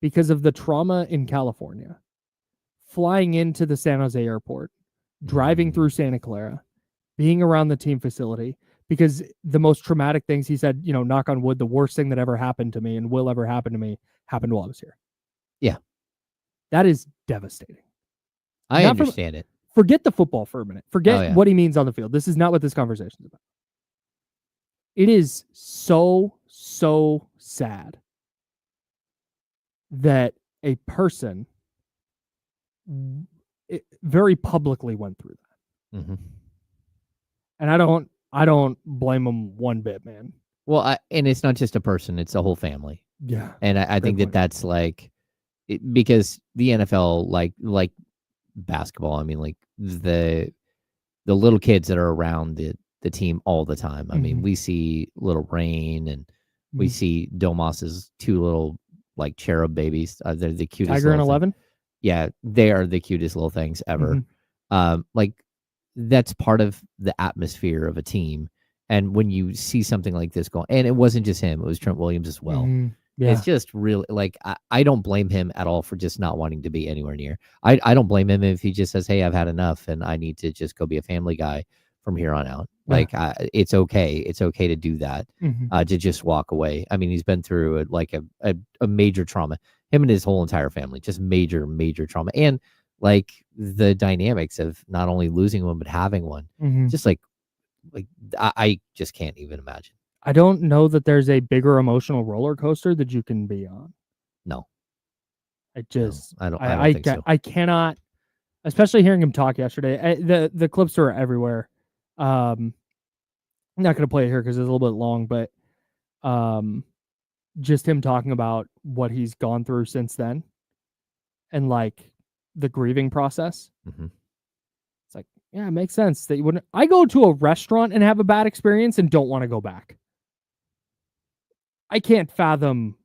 because of the trauma in California. Flying into the San Jose airport, driving through Santa Clara, being around the team facility, because the most traumatic things, he said, knock on wood, the worst thing that ever happened to me and will ever happen to me happened while I was here. Yeah. That is devastating.
I understand it.
Forget the football for a minute. Forget what he means on the field. This is not what this conversation is about. It is so sad that a person very publicly went through that. And I don't blame him one bit, man.
Well, and it's not just a person, it's a whole family.
Yeah.
And I think that's like, because the NFL, like basketball, I mean, like the little kids that are around the team all the time. I mean, we see little Rain and we see Domas's 2 little like cherub babies. They're the cutest.
Tiger and 11.
Yeah, they are the cutest little things ever. Like that's part of the atmosphere of a team. And when you see something like this going, and it wasn't just him, it was Trent Williams as well. Yeah. It's just really like, I don't blame him at all for just not wanting to be anywhere near. I don't blame him if he just says, hey, I've had enough and I need to just go be a family guy from here on out. Like, it's okay. It's okay to do that, to just walk away. I mean, he's been through a major trauma. Him and his whole entire family, just major trauma. And like the dynamics of not only losing one, but having one, just like I just can't even imagine.
I don't know that there's a bigger emotional roller coaster that you can be on.
No.
I just,
I don't think so.
I cannot especially hearing him talk yesterday. The clips are everywhere. I'm not going to play it here because it's a little bit long, but just him talking about what he's gone through since then and like the grieving process.
Mm-hmm.
It's like, yeah, it makes sense that you wouldn't. I go to a restaurant and have a bad experience and don't want to go back. I can't fathom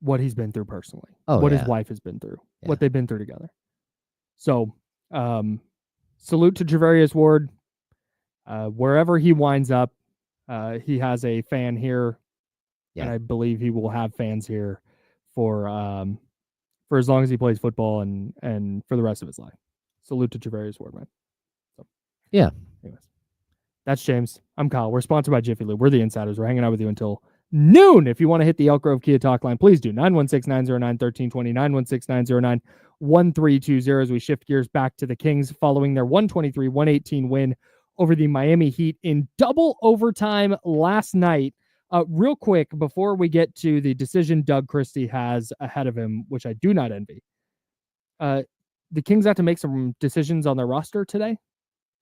what he's been through personally, what his wife has been through, what they've been through together. So, salute to Javarius Ward. Wherever he winds up, he has a fan here, and I believe he will have fans here for as long as he plays football and for the rest of his life. Salute to Javarius Ward, man. So,
yeah.
Anyways, that's James. I'm Kyle. We're sponsored by Jiffy Lube. We're the Insiders. We're hanging out with you until noon. If you want to hit the Elk Grove Kia Talk line, please do. 916-909-1320, 916-909-1320 as we shift gears back to the Kings following their 123-118 win over the Miami Heat in double overtime last night. Real quick, before we get to the decision Doug Christie has ahead of him, which I do not envy, the Kings have to make some decisions on their roster today?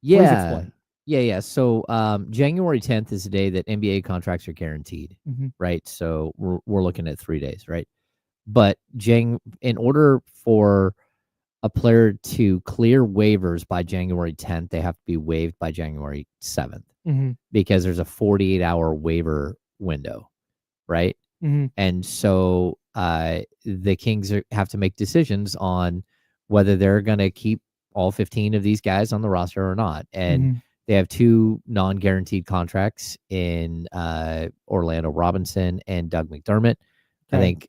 Yeah. Yeah. So January 10th is the day that NBA contracts are guaranteed, right? So we're looking at 3 days, right? But in order for a player to clear waivers by January 10th, they have to be waived by January 7th because there's a 48-hour waiver window, right? And so the Kings have to make decisions on whether they're going to keep all 15 of these guys on the roster or not. And they have 2 non-guaranteed contracts in Orlando Robinson and Doug McDermott. Okay. I think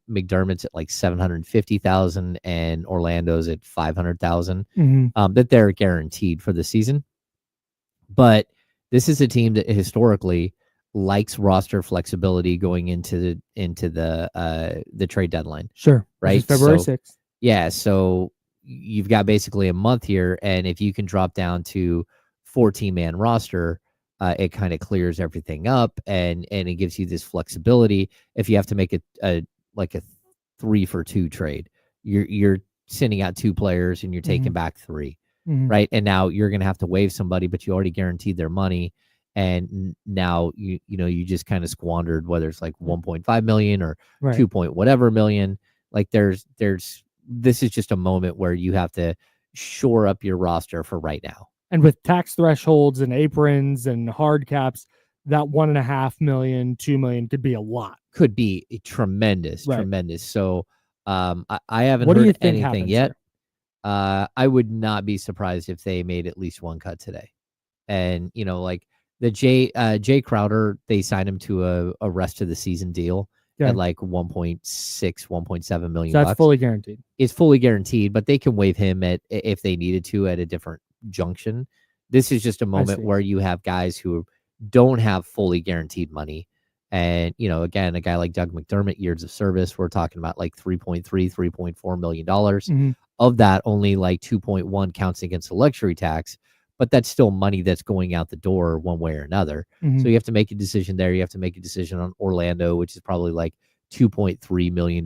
McDermott's at like $750,000 and Orlando's at $500,000 that they're guaranteed for the season. But this is a team that historically likes roster flexibility going into the trade deadline.
Sure.
Right.
February 6th.
Yeah. So you've got basically a month here. And if you can drop down to 14-man roster, it kind of clears everything up and it gives you this flexibility. If you have to make a 3-for-2 trade, you're sending out 2 players and you're taking back 3, right? And now you're going to have to waive somebody, but you already guaranteed their money. And now you just kind of squandered, whether it's like 1.5 million or 2 point whatever million. Like this is just a moment where you have to shore up your roster for right now.
And with tax thresholds and aprons and hard caps, that 1.5 million, 2 million could be a lot.
Could be tremendous. So I haven't heard anything yet. I would not be surprised if they made at least one cut today. And like the Jay Crowder, they signed him to a rest of the season deal at like 1.6, 1.7 million.
So that's fully guaranteed.
It's fully guaranteed, but they can waive him if they needed to at a different junction. This is just a moment where you have guys who don't have fully guaranteed money. And, again, a guy like Doug McDermott, years of service, we're talking about like $3.3, $3.4 million. Of that, only like 2.1 counts against the luxury tax, but that's still money that's going out the door one way or another. So you have to make a decision there. You have to make a decision on Orlando, which is probably like $2.3 million,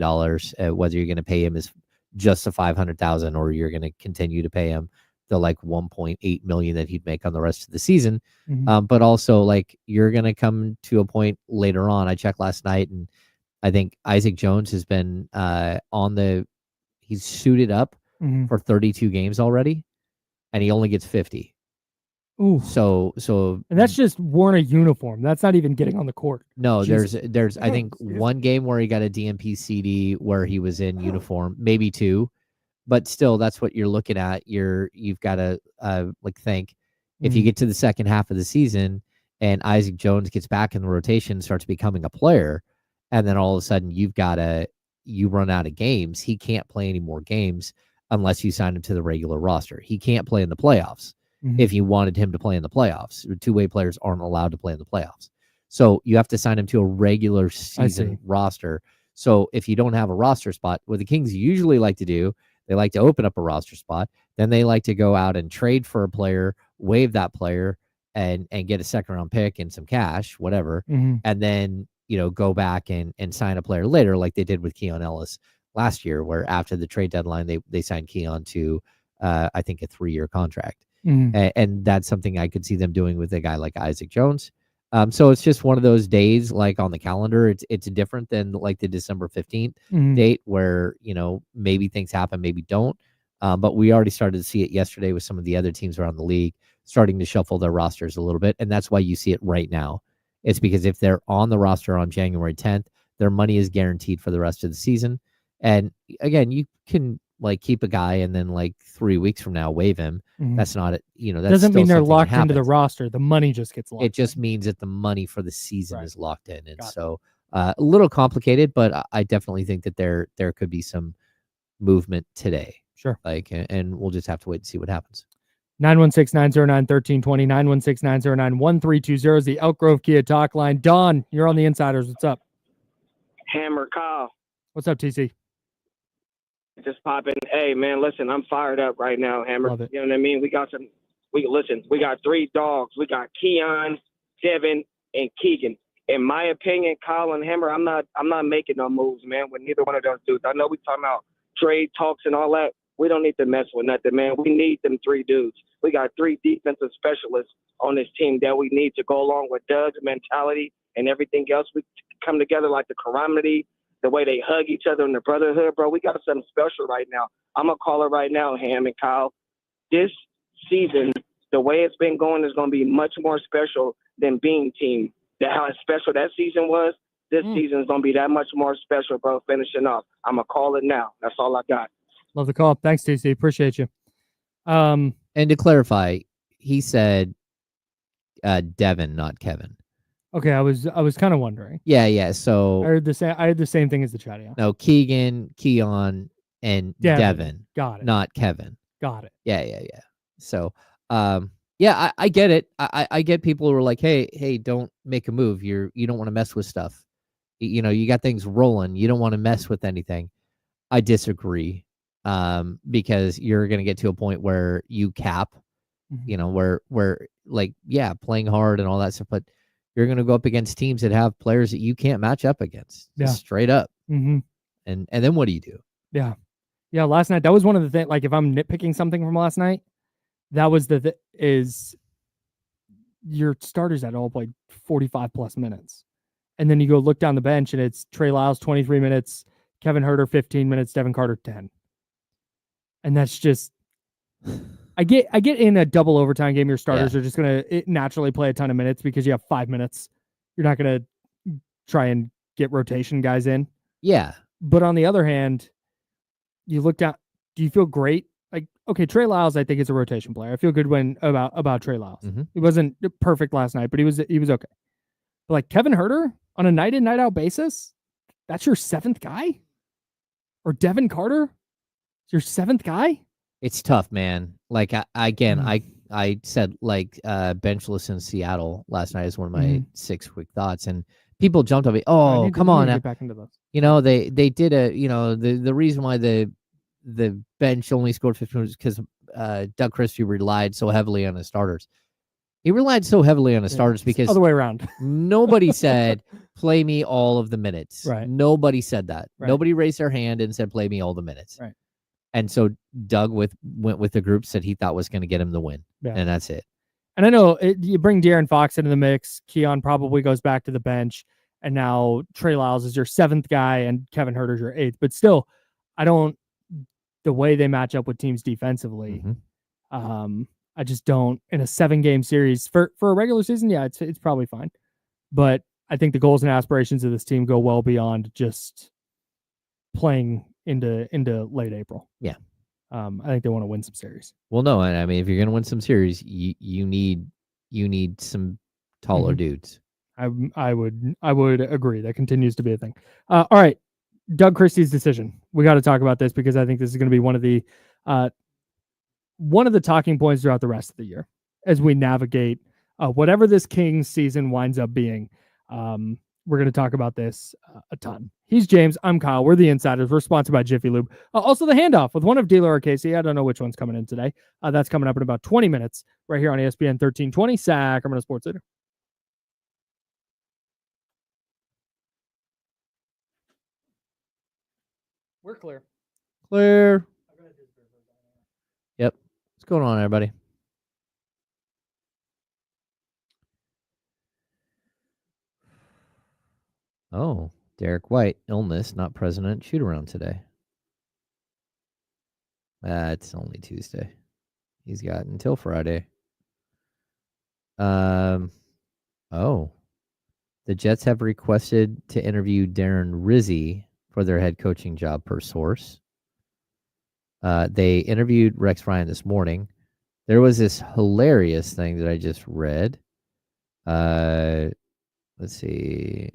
whether you're going to pay him as just the $500,000 or you're going to continue to pay him the like 1.8 million that he'd make on the rest of the season. But also like you're going to come to a point later on. I checked last night and I think Isaac Jones has been he's suited up for 32 games already and he only gets 50.
Ooh.
So
and that's just worn a uniform. That's not even getting on the court.
No, Jesus. there's I think one game where he got a DMP CD where he was in uniform, maybe 2. But still, that's what you're looking at. You've got to think if you get to the second half of the season and Isaac Jones gets back in the rotation, starts becoming a player, and then all of a sudden you run out of games. He can't play any more games unless you sign him to the regular roster. He can't play in the playoffs if you wanted him to play in the playoffs. 2-way players aren't allowed to play in the playoffs. So you have to sign him to a regular season roster. So if you don't have a roster spot, what the Kings usually like to do, they like to open up a roster spot. Then they like to go out and trade for a player, waive that player, and get a second-round pick and some cash, whatever. And then, go back and sign a player later like they did with Keon Ellis last year, where after the trade deadline, they signed Keon to I think, a 3-year contract.
Mhm.
And that's something I could see them doing with a guy like Isaac Jones. So it's just one of those days, like on the calendar. It's different than like the December 15th
Mhm.
date where, maybe things happen, maybe don't. But we already started to see it yesterday with some of the other teams around the league starting to shuffle their rosters a little bit. And that's why you see it right now. It's because if they're on the roster on January 10th, their money is guaranteed for the rest of the season. And again, you can like keep a guy and then like 3 weeks from now waive him.
Mhm.
That's not it. That's
Doesn't
still
mean they're
something that
locked into the
happens.
roster. The money just gets locked.
It just
in.
means that the money for the season
Right.
is locked in. And
Got it.
so a little complicated, but I definitely think that there could be some movement today.
Sure.
And we'll just have to wait and see what happens.
916-909-1320, 916-909-1320 is the Elk Grove Kia talk line. Don, you're on the Insiders. What's up?
Hammer Kyle.
What's up, TC?
Just popping. Hey, man, listen, I'm fired up right now, Hammer.
Love it.
You know what I mean? We got 3 dogs. We got Keon, Devin, and Keegan. In my opinion, Kyle and Hammer, I'm not making no moves, man, with neither one of those dudes. I know we talking about trade talks and all that. We don't need to mess with nothing, man. We need them 3 dudes. We got 3 defensive specialists on this team that we need to go along with Doug's mentality and everything else. We come together like the camaraderie, the way they hug each other in the brotherhood, bro. We got something special right now. I'm going to call it right now, Ham and Kyle. This season, the way it's been going is going to be much more special than Bean Team. How special that season was, this season is going to be that much more special, bro, finishing off. I'm going to call it now. That's all I got.
Love the call. Thanks, TC. Appreciate you.
And to clarify, he said Devin, not Kevin.
Okay, I was kind of wondering.
Yeah. So
I heard the same thing as the chat. Yeah.
No, Keegan, Keon, and Devin.
Got it.
Not Kevin.
Got it.
Yeah. So, yeah, I get it. I get people who are like, hey, don't make a move. You don't want to mess with stuff. You got things rolling. You don't want to mess with anything. I disagree. Because you're going to get to a point where you cap, where like, yeah, playing hard and all that stuff, but you're going to go up against teams that have players that you can't match up against. Just straight up.
Mm-hmm.
And then what do you do?
Yeah. Last night, that was one of the things, like if I'm nitpicking something from last night, that was is your starters had all played 45 plus minutes. And then you go look down the bench and it's Trey Lyles, 23 minutes, Kevin Huerter, 15 minutes, Devin Carter, 10. And that's just, I get in a double overtime game, your starters are just going to naturally play a ton of minutes because you have 5 minutes. You're not going to try and get rotation guys in.
Yeah.
But on the other hand, you look down, do you feel great? Like, okay, Trey Lyles, I think is a rotation player. I feel good about Trey Lyles.
Mm-hmm.
He wasn't perfect last night, but he was okay. But like Kevin Huerter on a night in, night out basis, that's your 7th guy? Or Devin Carter? Your 7th guy?
It's tough, man. Like I said like benchless in Seattle last night is one of my 6-week ththoughts, and people jumped on me. Oh, come on!
Get back into those.
They did the reason why the bench only scored 15 was because Doug Christie relied so heavily on his starters. He relied so heavily on his starters because
other way around.
Nobody said play me all of the minutes.
Right.
Nobody said that.
Right.
Nobody raised their hand and said play me all the minutes.
Right.
And so Doug went with the group that he thought was going to get him the win. Yeah. And that's it.
And I know you bring De'Aaron Fox into the mix. Keon probably goes back to the bench. And now Trey Lyles is your 7th guy and Kevin Huerter's your 8th. But still, the way they match up with teams defensively, I just don't, in a 7-game series for a regular season. Yeah, it's probably fine. But I think the goals and aspirations of this team go well beyond just playing into late April.
Yeah.
I think they want to win some series.
Well, no, I mean, if you're going to win some series, you need some taller dudes.
I would agree. That continues to be a thing. All right, Doug Christie's decision. We got to talk about this because I think this is going to be one of the talking points throughout the rest of the year as we navigate whatever this Kings season winds up being. We're going to talk about this a ton. He's James. I'm Kyle. We're the Insiders. We're sponsored by Jiffy Lube. Also, the Handoff with one of Dealer or Casey. I don't know which one's coming in today. That's coming up in about 20 minutes right here on ESPN 1320, Sacramento Sports Leader. We're clear.
Clear. Yep. going on, everybody? Oh, Derek White, illness, not president, shoot around today. It's only Tuesday. He's got until Friday. Oh, the Jets have requested to interview Darren Rizzi for their head coaching job per source. They interviewed Rex Ryan this morning. There was this hilarious thing that I just read. Let's see.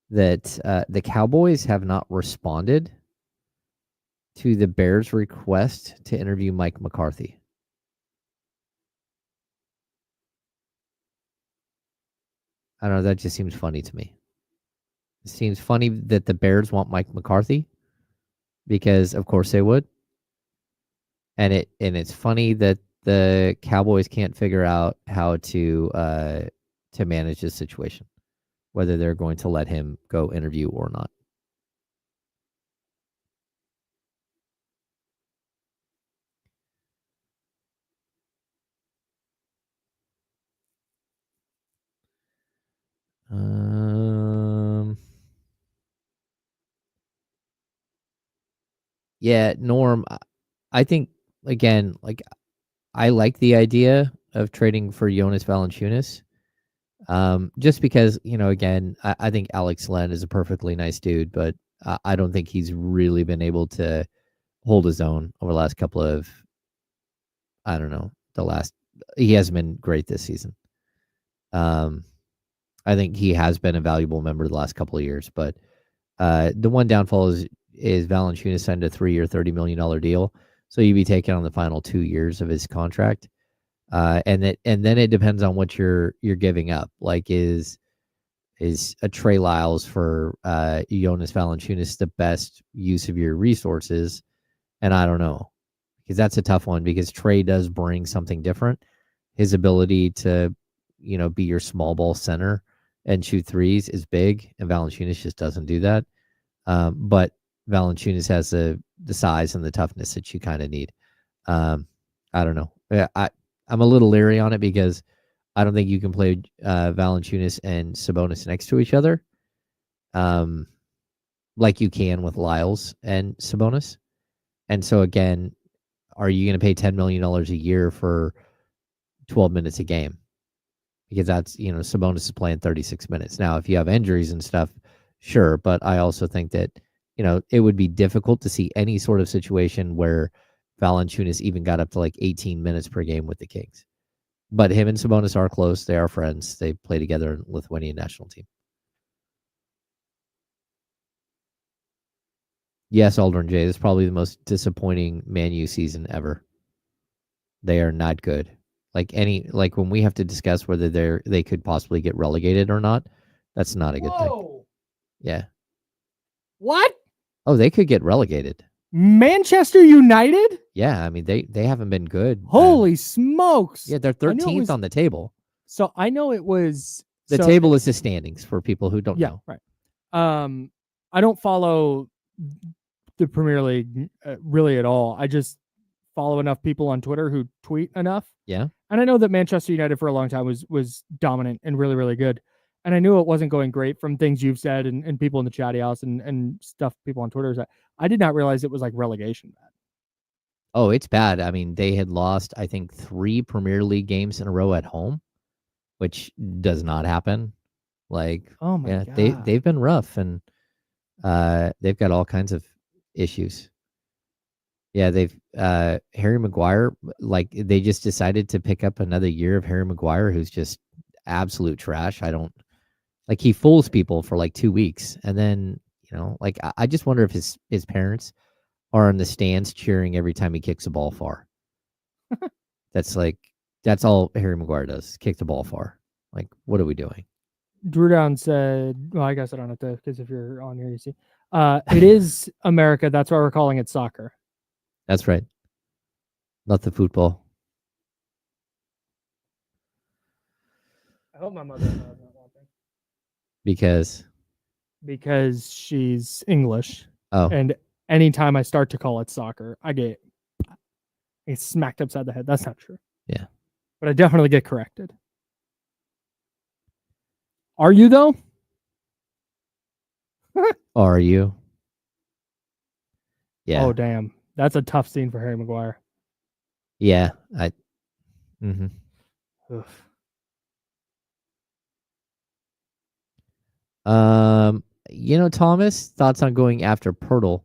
That the Cowboys have not responded to the Bears' request to interview Mike McCarthy. I don't know. That just seems funny to me. It seems funny that the Bears want Mike McCarthy because, of course, they would. And it's funny that the Cowboys can't figure out how to manage this situation, whether they're going to let him go interview or not. Yeah, Norm, I think, again, like, I like the idea of trading for Jonas Valanciunas. Just because, again, I think Alex Len is a perfectly nice dude, but I don't think he's really been able to hold his own over the last couple of, I don't know, he hasn't been great this season. I think he has been a valuable member the last couple of years, but the one downfall is Valanciunas signed a 3-year, $30 million deal, so you'd be taking on the final 2 years of his contract. And then it depends on what you're giving up. Like, is a Trey Lyles for Jonas Valanciunas the best use of your resources? And I don't know, because that's a tough one, because Trey does bring something different. His ability to, be your small ball center and shoot threes is big, and Valanciunas just doesn't do that. But Valanciunas has the size and the toughness that you kind of need. I don't know. I'm a little leery on it because I don't think you can play Valanciunas and Sabonis next to each other, like you can with Lyles and Sabonis. And so, again, are you going to pay $10 million a year for 12 minutes a game? Because that's, Sabonis is playing 36 minutes. Now, if you have injuries and stuff, sure. But I also think that, it would be difficult to see any sort of situation where Valanciunas even got up to like 18 minutes per game with the Kings. But him and Sabonis are close. They are friends. They play together in the Lithuanian national team. Yes, Aldrin J. This is probably the most disappointing Man U season ever. They are not good. Like when we have to discuss whether they could possibly get relegated or not, that's not a good thing. Yeah.
What?
Oh, they could get relegated.
Manchester United?
Yeah, I mean they haven't been good.
Holy smokes.
Yeah, they're 13th on the table.
So I know it was
the table is the standings for people who don't know.
Right. I don't follow the Premier League really at all. I just follow enough people on Twitter who tweet enough.
Yeah.
And I know that Manchester United for a long time was dominant and really, really good. And I knew it wasn't going great from things you've said and people in the chatty house and stuff people on Twitter said. I did not realize it was like relegation bad.
Oh, it's bad. I mean, they had lost, I think, 3 Premier League games in a row at home, which does not happen. Like,
oh my
God. They've been rough, and they've got all kinds of issues. Yeah, they've Harry Maguire, like, they just decided to pick up another year of Harry Maguire, who's just absolute trash. He fools people for like 2 weeks, and then, like, I just wonder if his parents are in the stands cheering every time he kicks a ball far. That's all Harry Maguire does, kick the ball far. Like, what are we doing?
Drew Down said, well, I guess I don't have to, because if you're on here, you see. It is America. That's why we're calling it soccer.
That's right. Not the football.
I hope my mother knows that one thing.
Because
she's English.
Oh.
And anytime I start to call it soccer, I get smacked upside the head. That's not true.
Yeah.
But I definitely get corrected. Are you, though?
Are you? Yeah.
Oh, damn. That's a tough scene for Harry Maguire.
Yeah. Thomas, thoughts on going after Pirtle?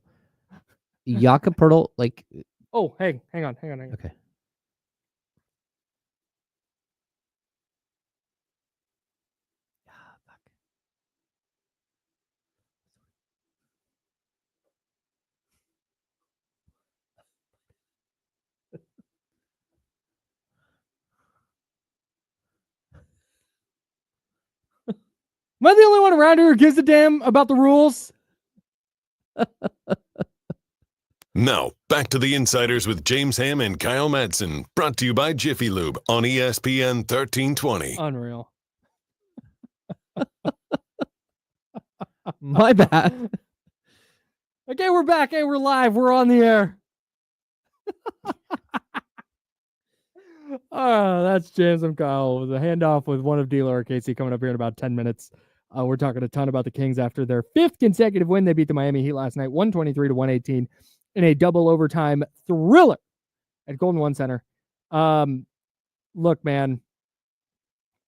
Jakob Pirtle, like.
Oh, hey, hang on.
Okay.
Am I the only one around here who gives a damn about the rules?
Now, back to the Insiders with James Ham and Kyle Madsen, brought to you by Jiffy Lube on ESPN 1320.
Unreal.
My bad.
Okay, we're back. Hey, we're live. We're on the air. That's James and Kyle with a handoff with one of Dealer or Casey coming up here in about 10 minutes. We're talking a ton about the Kings after their 5th consecutive win. They beat the Miami Heat last night, 123-118 in a double overtime thriller at Golden One Center. Look, man,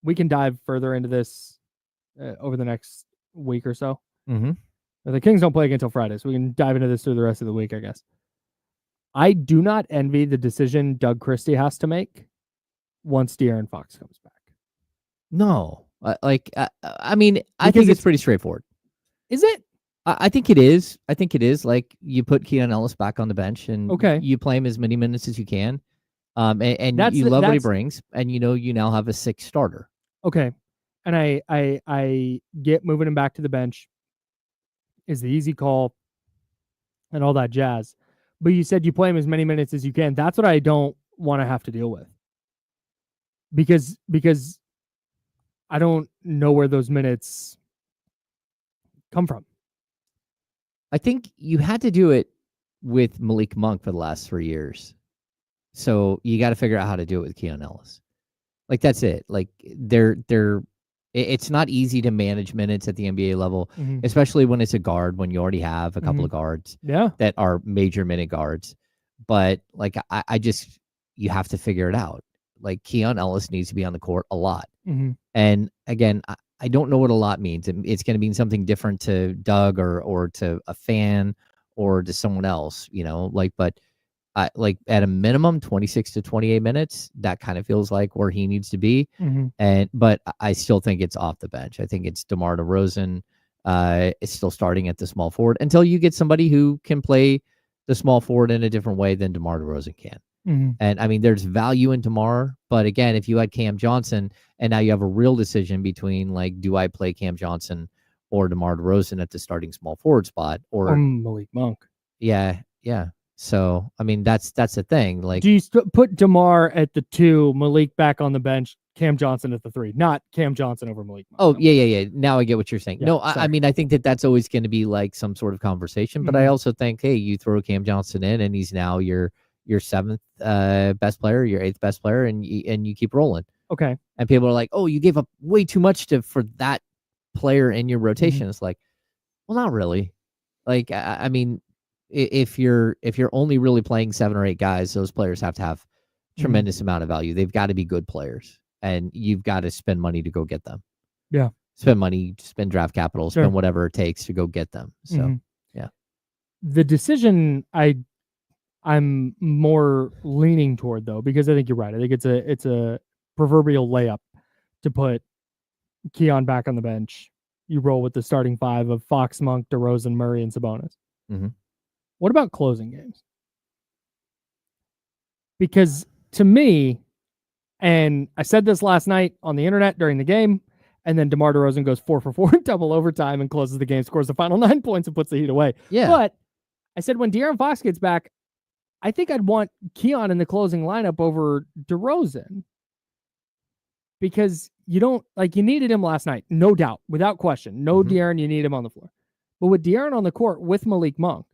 we can dive further into this over the next week or so.
Mm-hmm.
The Kings don't play again until Friday, so we can dive into this through the rest of the week, I guess. I do not envy the decision Doug Christie has to make once De'Aaron Fox comes back.
No. I think it's pretty straightforward.
Is it?
I think it is. Like, you put Keon Ellis back on the bench and you play him as many minutes as you can. And you love what he brings, and you now have a 6th starter.
Okay. And I get moving him back to the bench is the easy call and all that jazz. But you said you play him as many minutes as you can. That's what I don't want to have to deal with. Because I don't know where those minutes come from.
I think you had to do it with Malik Monk for the last 3 years. So you got to figure out how to do it with Keon Ellis. Like, that's it. Like, it's not easy to manage minutes at the NBA level, especially when it's a guard, when you already have a couple of guards that are major minute guards. But, like, I just, you have to figure it out. Like, Keon Ellis needs to be on the court a lot. And again, I don't know what a lot means. It's going to mean something different to Doug or to a fan or to someone else, but like at a minimum 26 to 28 minutes, that kind of feels like where he needs to be. But I still think it's off the bench. I think it's DeMar DeRozan is still starting at the small forward until you get somebody who can play the small forward in a different way than DeMar DeRozan can. And I mean, there's value in DeMar, but again, if you had Cam Johnson and now you have a real decision between, like, do I play Cam Johnson or DeMar DeRozan at the starting small forward spot or
Malik Monk?
Yeah. So, I mean, that's the thing. Like,
do you put DeMar at the 2, Malik back on the bench, Cam Johnson at the 3, not Cam Johnson over Malik Monk?
Oh, yeah. Now I get what you're saying. No, I mean, I think that's always going to be like some sort of conversation, but I also think, hey, you throw Cam Johnson in and he's now your 7th best player, your 8th best player, and you keep rolling.
Okay.
And people are like, oh, you gave up way too much for that player in your rotation. It's like, well, not really. Like, I mean, if you're only really playing 7 or 8 guys, those players have to have tremendous amount of value. They've got to be good players, and you've got to spend money to go get them.
Yeah.
Spend money, spend draft capital, spend whatever it takes to go get them. So, yeah.
The decision I'm more leaning toward, though, because I think you're right. I think it's a proverbial layup to put Keon back on the bench. You roll with the starting 5 of Fox, Monk, DeRozan, Murray, and Sabonis. What about closing games? Because to me, and I said this last night on the internet during the game, and then DeMar DeRozan goes 4 for 4 in double overtime and closes the game, scores the final 9 points, and puts the Heat away.
Yeah.
But I said when De'Aaron Fox gets back, I think I'd want Keon in the closing lineup over DeRozan. Because you needed him last night, no doubt, without question. No De'Aaron, you need him on the floor. But with De'Aaron on the court with Malik Monk,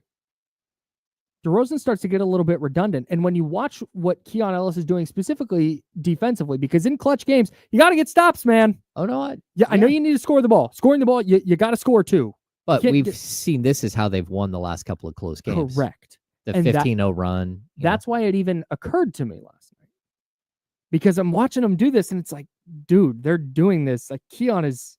DeRozan starts to get a little bit redundant. And when you watch what Keon Ellis is doing specifically defensively, because in clutch games, you got to get stops, man.
Oh, no.
I know you need to score the ball. Scoring the ball, you got to score too.
But we've seen this is how they've won the last couple of close games.
Correct.
The 15-0 run.
That's why it even occurred to me last night. Because I'm watching them do this, and it's like, dude, they're doing this. Like, Keon is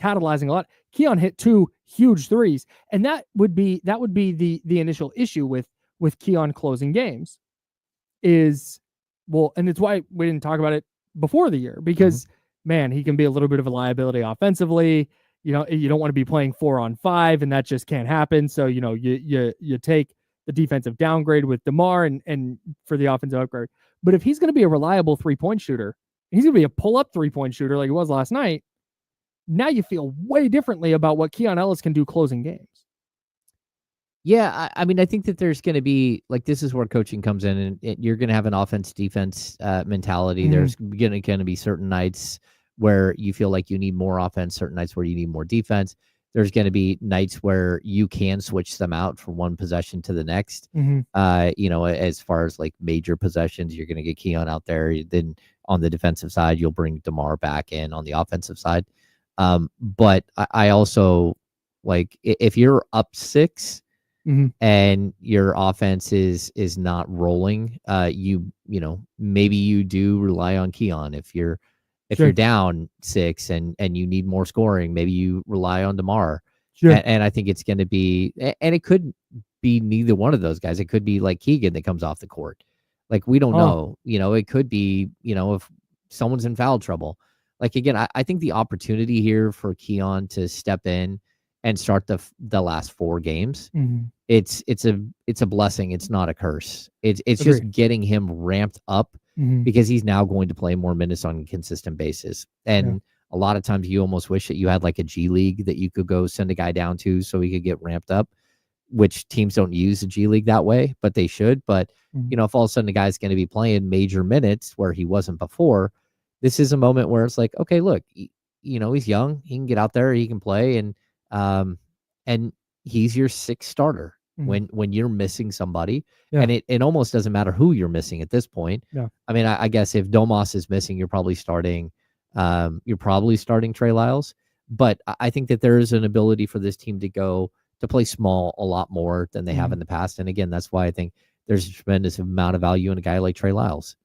catalyzing a lot. Keon hit 2 huge threes, and that would be the initial issue with Keon closing games is, well, and it's why we didn't talk about it before the year, because man, he can be a little bit of a liability offensively. You don't want to be playing 4-on-5, and that just can't happen. So, you take the defensive downgrade with DeMar and for the offensive upgrade. But if he's going to be a reliable 3-point shooter, he's going to be a pull-up 3-point shooter like he was last night. Now you feel way differently about what Keon Ellis can do closing games.
Yeah, I mean, I think that there's going to be, like, this is where coaching comes in, and you're going to have an offense-defense mentality. There's going to be certain nights where you feel like you need more offense, certain nights where you need more defense. There's going to be nights where you can switch them out from one possession to the next. As far as like major possessions, you're going to get Keon out there. Then on the defensive side, you'll bring DeMar back in on the offensive side. But I also, like, if you're up 6 and your offense is not rolling, maybe you do rely on Keon. If you're down 6 and you need more scoring, maybe you rely on DeMar. And I think it's going to be, and it could be neither one of those guys. It could be like Keegan that comes off the court. Like, we don't know. It could be, if someone's in foul trouble. Like, again, I think the opportunity here for Keon to step in and start the last 4 games, it's a blessing. It's not a curse. It's just getting him ramped up because he's now going to play more minutes on a consistent basis. And a lot of times you almost wish that you had like a G League that you could go send a guy down to so he could get ramped up, which teams don't use the G League that way, but they should. But, if all of a sudden the guy's going to be playing major minutes where he wasn't before, this is a moment where it's like, okay, look, he's young. He can get out there. He can play. And he's your 6th starter when you're missing somebody. And it almost doesn't matter who you're missing at this point. I mean, I guess if Domas is missing, you're probably starting Trey Lyles. But I think that there is an ability for this team to play small a lot more than they have in the past. And again, that's why I think there's a tremendous amount of value in a guy like Trey Lyles.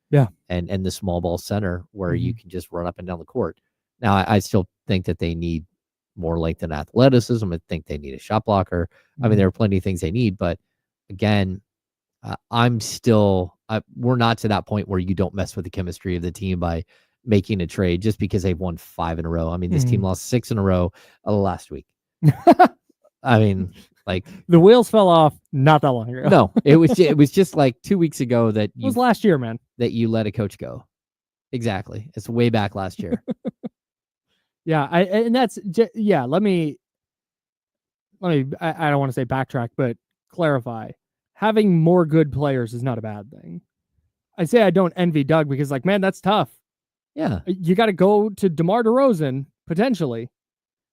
And the small ball center where you can just run up and down the court. Now, I still think that they need more length and athleticism. I think they need a shot blocker. I mean, there are plenty of things they need, but again, we're not to that point where you don't mess with the chemistry of the team by making a trade just because they've won 5 in a row. I mean, this team lost 6 in a row last week. I mean, like,
the wheels fell off not that long ago.
No, it was just like 2 weeks ago that
it was last year, man,
that you let a coach go. Exactly. It's way back last year.
Let me I don't want to say backtrack, but clarify. Having more good players is not a bad thing. I say I don't envy Doug because, like, man, that's tough.
Yeah.
You got to go to DeMar DeRozan potentially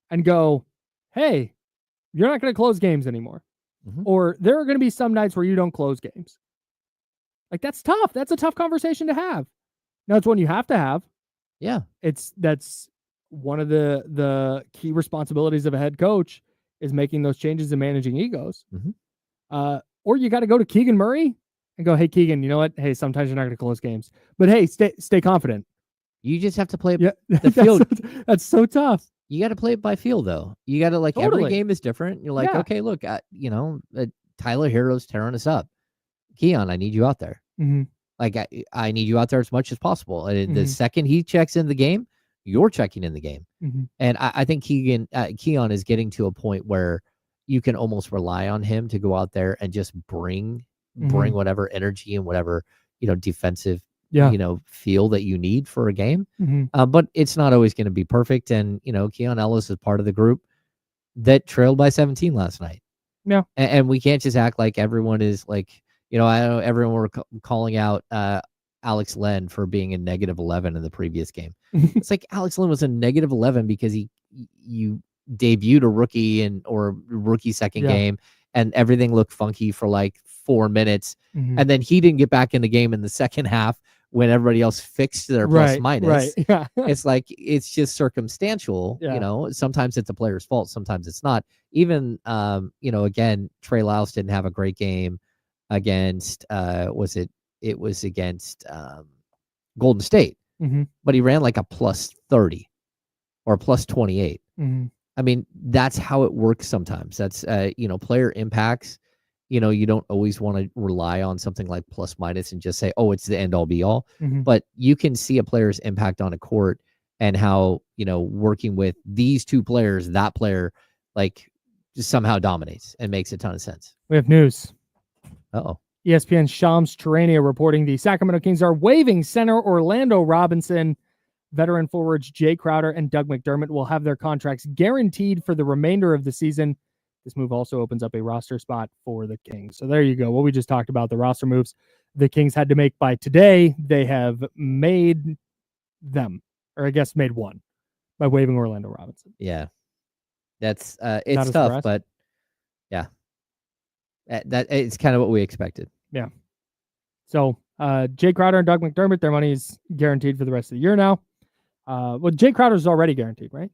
and go, hey, you're not going to close games anymore. Or there are going to be some nights where you don't close games. Like, that's tough. That's a tough conversation to have. Now, it's one you have to have.
Yeah.
That's one of the key responsibilities of a head coach is making those changes and managing egos. Or you got to go to Keegan Murray and go, hey, Keegan, you know what? Hey, sometimes you're not going to close games. But hey, stay confident.
You just have to play the field.
That's so tough.
You got to play it by feel, though. You got to, like, every game is different. You're like, okay, look, Tyler Herro's tearing us up. Keon, I need you out there. Like, I need you out there as much as possible. And the second he checks in the game, you're checking in the game. And I think Keon is getting to a point where you can almost rely on him to go out there and just bring whatever energy and whatever, defensive, feel that you need for a game. But it's not always going to be perfect. And, Keon Ellis is part of the group that trailed by 17 last night.
Yeah.
And we can't just act like everyone is like, I know everyone were calling out Alex Len for being a -11 in the previous game. It's like Alex Len was a -11 because you debuted a rookie or rookie second game and everything looked funky for like 4 minutes. And then he didn't get back in the game in the second half when everybody else fixed their plus minus.
Right. Yeah.
It's like, it's just circumstantial.
Yeah.
Sometimes it's a player's fault, sometimes it's not. Even again, Trey Lyles didn't have a great game against it was against Golden State, but he ran like a plus 30 or plus 28. I mean, that's how it works sometimes. That's player impacts. You don't always want to rely on something like plus minus and just say, oh, it's the end all be all. But you can see a player's impact on a court and how, working with these two players, that player like just somehow dominates and makes a ton of sense.
We have news.
Uh-oh.
ESPN's Shams Charania reporting the Sacramento Kings are waiving center Orlando Robinson. Veteran forwards Jay Crowder and Doug McDermott will have their contracts guaranteed for the remainder of the season. This move also opens up a roster spot for the Kings. So there you go. What we just talked about, the roster moves the Kings had to make by today. They have made them, or I guess made one, by waiving Orlando Robinson.
Yeah. That's it's tough, but yeah. That it's kind of what we expected.
Yeah. So Jay Crowder and Doug McDermott, their money is guaranteed for the rest of the year now. Well, Jay Crowder's already guaranteed, right?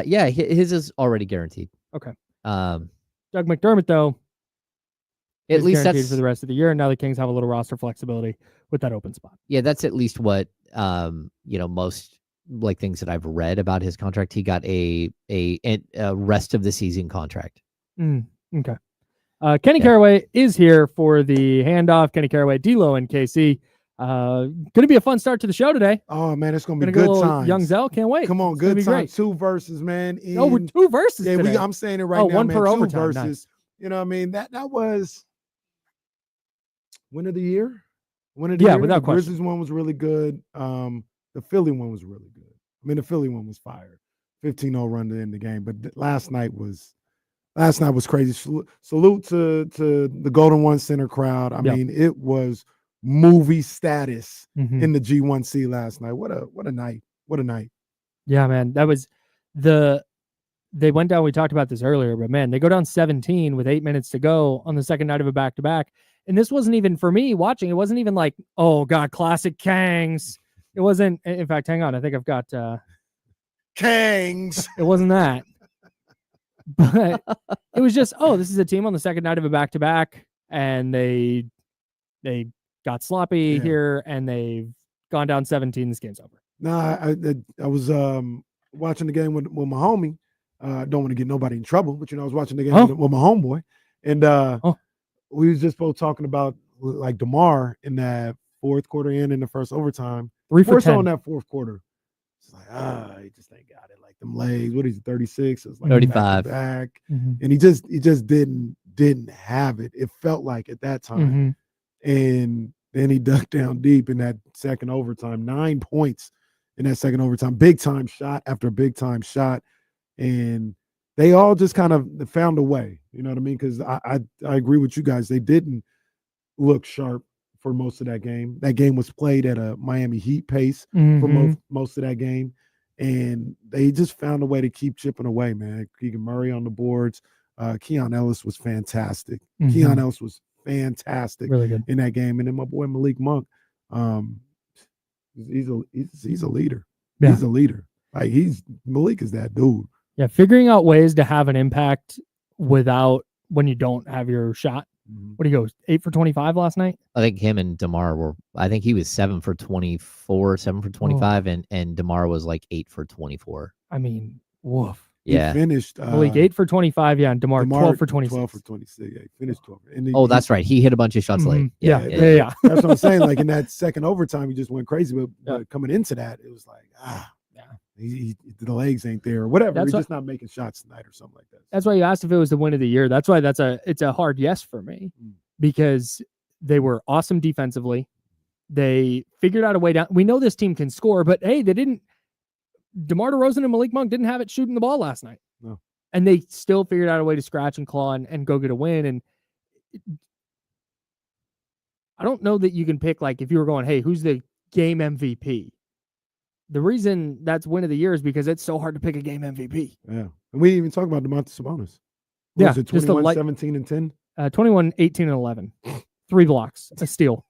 Yeah, his is already guaranteed.
Okay. Doug McDermott, though,
at least
guaranteed
that's
for the rest of the year. And now the Kings have a little roster flexibility with that open spot.
Yeah, that's at least what most like things that I've read about his contract. He got a rest of the season contract.
Okay. Kenny Caraway is here for the handoff. Kenny Caraway, D'Lo, and KC. Going to be a fun start to the show today.
Oh man, it's going to be good times.
Young Zell, can't wait.
Good times.
Great.
2 verses, man.
We're 2 verses.
Yeah,
today.
I'm saying it right now.
One
man.
per
2
overtime.
verses.
Nice.
You know what I mean? That was win of the year. Without question. The Grizzlies one was really good. The Philly one was really good. I mean, the Philly one was fire. 15-0 run to end the game. But last night was crazy. Salute to the Golden One Center crowd. I mean, it was movie status in the G1C last night. What a night. What a night.
Yeah, man. That was they went down. We talked about this earlier, but man, they go down 17 with 8 minutes to go on the second night of a back-to-back. And this wasn't even, for me watching, it wasn't even like, oh God, classic Kangs. It wasn't, in fact, hang on. I think I've got
Kangs.
It wasn't that. But it was just, oh, this is a team on the second night of a back-to-back, and they got sloppy here, and they've gone down 17. This game's over.
No, I was watching the game with my homie. Don't want to get nobody in trouble, but I was watching the game with my homeboy, and we was just both talking about like DeMar in that fourth quarter and in the first overtime.
3 for 10
in that fourth quarter. It's like he just ain't got it. Like them legs. What is it? 36? It was like
35.
back. And he just didn't have it. It felt like at that time. And then he ducked down deep in that second overtime. 9 points in that second overtime. Big time shot after big time shot. And they all just kind of found a way. You know what I mean? Because I agree with you guys. They didn't look sharp for most of that game. That game was played at a Miami Heat pace for most of that game. And they just found a way to keep chipping away, man. Keegan Murray on the boards. Keon Ellis was fantastic. Keon Ellis was fantastic,
really good
in that game. And then my boy Malik Monk, he's a leader. Yeah. He's a leader. Like Malik is that dude.
Yeah, figuring out ways to have an impact without when you don't have your shot. What do you go? 8 for 25 last night?
I think him and DeMar were. I think he was 7 for 24, 7 for 25, and DeMar was like 8 for 24.
I mean, woof.
Yeah,
he finished.
Malik 8 for 25. Yeah, and DeMar 12 for 26.
12 for 26. Yeah, he finished 12.
And that's right. He hit a bunch of shots late.
Yeah.
That's what I'm saying. Like in that second overtime, he just went crazy. But coming into that, it was like, the legs ain't there or whatever. He's just not making shots tonight or something like that.
That's why you asked if it was the win of the year. That's why it's a hard yes for me, because they were awesome defensively. They figured out a way down. We know this team can score, but hey, they didn't. DeMar DeRozan and Malik Monk didn't have it shooting the ball last night.
No.
And they still figured out a way to scratch and claw and go get a win. And I don't know that you can pick, like, if you were going, hey, who's the game MVP? The reason that's win of the year is because it's so hard to pick a game MVP.
Yeah. And we didn't even talk about DeMontis Sabonis. Was it 21, 17, and 10?
21, 18, and 11. 3 blocks, a steal.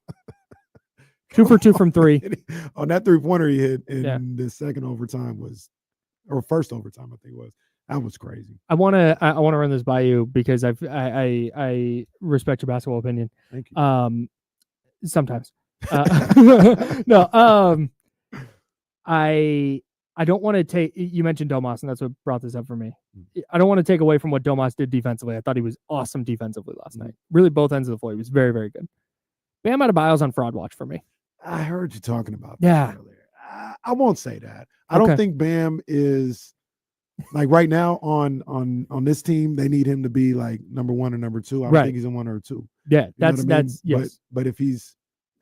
2 for 2 from 3.
On that 3-pointer he hit in the second overtime or first overtime, I think it was. That was crazy.
I want to run this by you because I respect your basketball opinion.
Thank you.
Sometimes. No. I don't want to take. You mentioned Domas, and that's what brought this up for me. I don't want to take away from what Domas did defensively. I thought he was awesome defensively last night. Really, both ends of the floor. He was very, very good. Bam Adebayo's on fraud watch for me.
I heard you talking about that earlier. I won't say that. I don't think Bam is like right now on this team. They need him to be like number 1 or number 2. I don't think he's a 1 or a 2.
Yeah, that's yes.
But if he's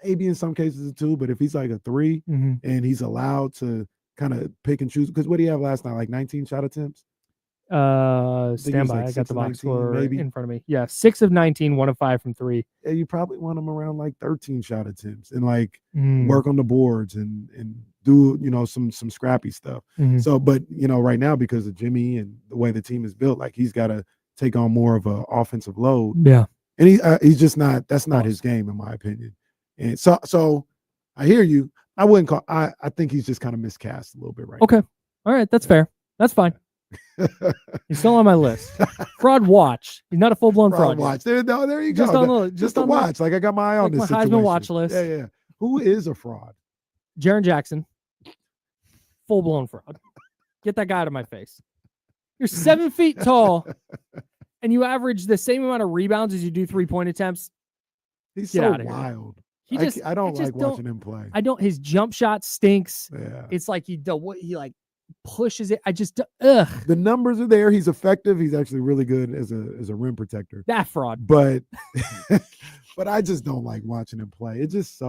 maybe in some cases a 2, but if he's like a 3 and he's allowed to kind of pick and choose, because what do you have last night? Like 19 shot attempts?
Stand by. I got the box score in front of me. Yeah, 6 of 19, 1 of 5 from 3.
Yeah, you probably want him around like 13 shot attempts and like work on the boards and do some scrappy stuff. So, but right now because of Jimmy and the way the team is built, like he's got to take on more of an offensive load.
Yeah,
and he's just not. That's not his game, in my opinion. And so I hear you. I wouldn't call. I think he's just kind of miscast a little bit right now.
Okay, all right, that's fair. That's fine. He's still on my list. Fraud watch. He's not a full blown fraud
watch. There you go. Just a watch. Like I got my eye on this situation.
Heisman watch list.
Yeah. Who is a fraud?
Jaren Jackson. Full blown fraud. Get that guy out of my face. You're 7 feet tall, and you average the same amount of rebounds as you do 3-point attempts.
He's so wild. I don't like watching him play.
His jump shot stinks.
Yeah.
It's like he like pushes it. The
numbers are there. He's effective. He's actually really good as a rim protector.
That fraud.
But I just don't like watching him play. It's just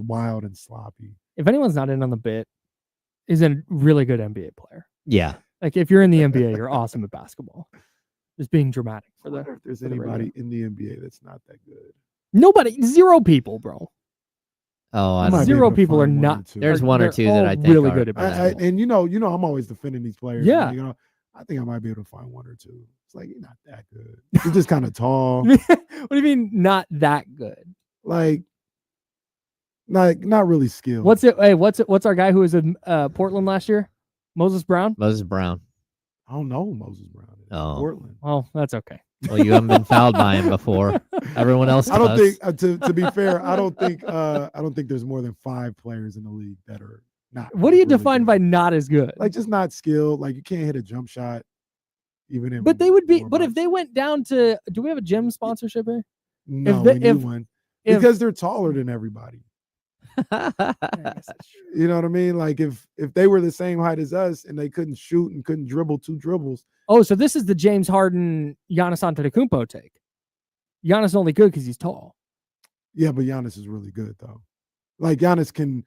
wild and sloppy.
If anyone's not in on the bit, is a really good NBA player.
Yeah.
Like if you're in the NBA, you're awesome at basketball. Just being dramatic
I wonder if there's anybody in the NBA that's not that good.
Nobody. 0 people, bro.
Oh,
0 people are not.
There's 1 or 2 that I think
really
are
good at basketball.
And I'm always defending these players.
Yeah.
I think I might be able to find 1 or 2. It's like you're not that good. You're just kind of tall.
What do you mean not that good?
Like not really skilled.
What's our guy who was in Portland last year? Moses Brown?
Moses Brown.
I don't know who Moses Brown is.
Oh.
Portland.
Oh, that's okay.
Well, you haven't been fouled by him before. Everyone else does.
I don't think to be fair, I don't think there's more than 5 players in the league that are not.
What do you
really
define
good.
by not as good?
Like just not skilled. Like you can't hit a jump shot.
But they would be. But if they went down to, do we have a gym sponsorship here?
No, we need one because they're taller than everybody. You know what I mean? Like if they were the same height as us and they couldn't shoot and couldn't dribble 2 dribbles.
Oh, so this is the James Harden, Giannis Antetokounmpo take. Giannis is only good because he's tall.
Yeah, but Giannis is really good though. Like Giannis can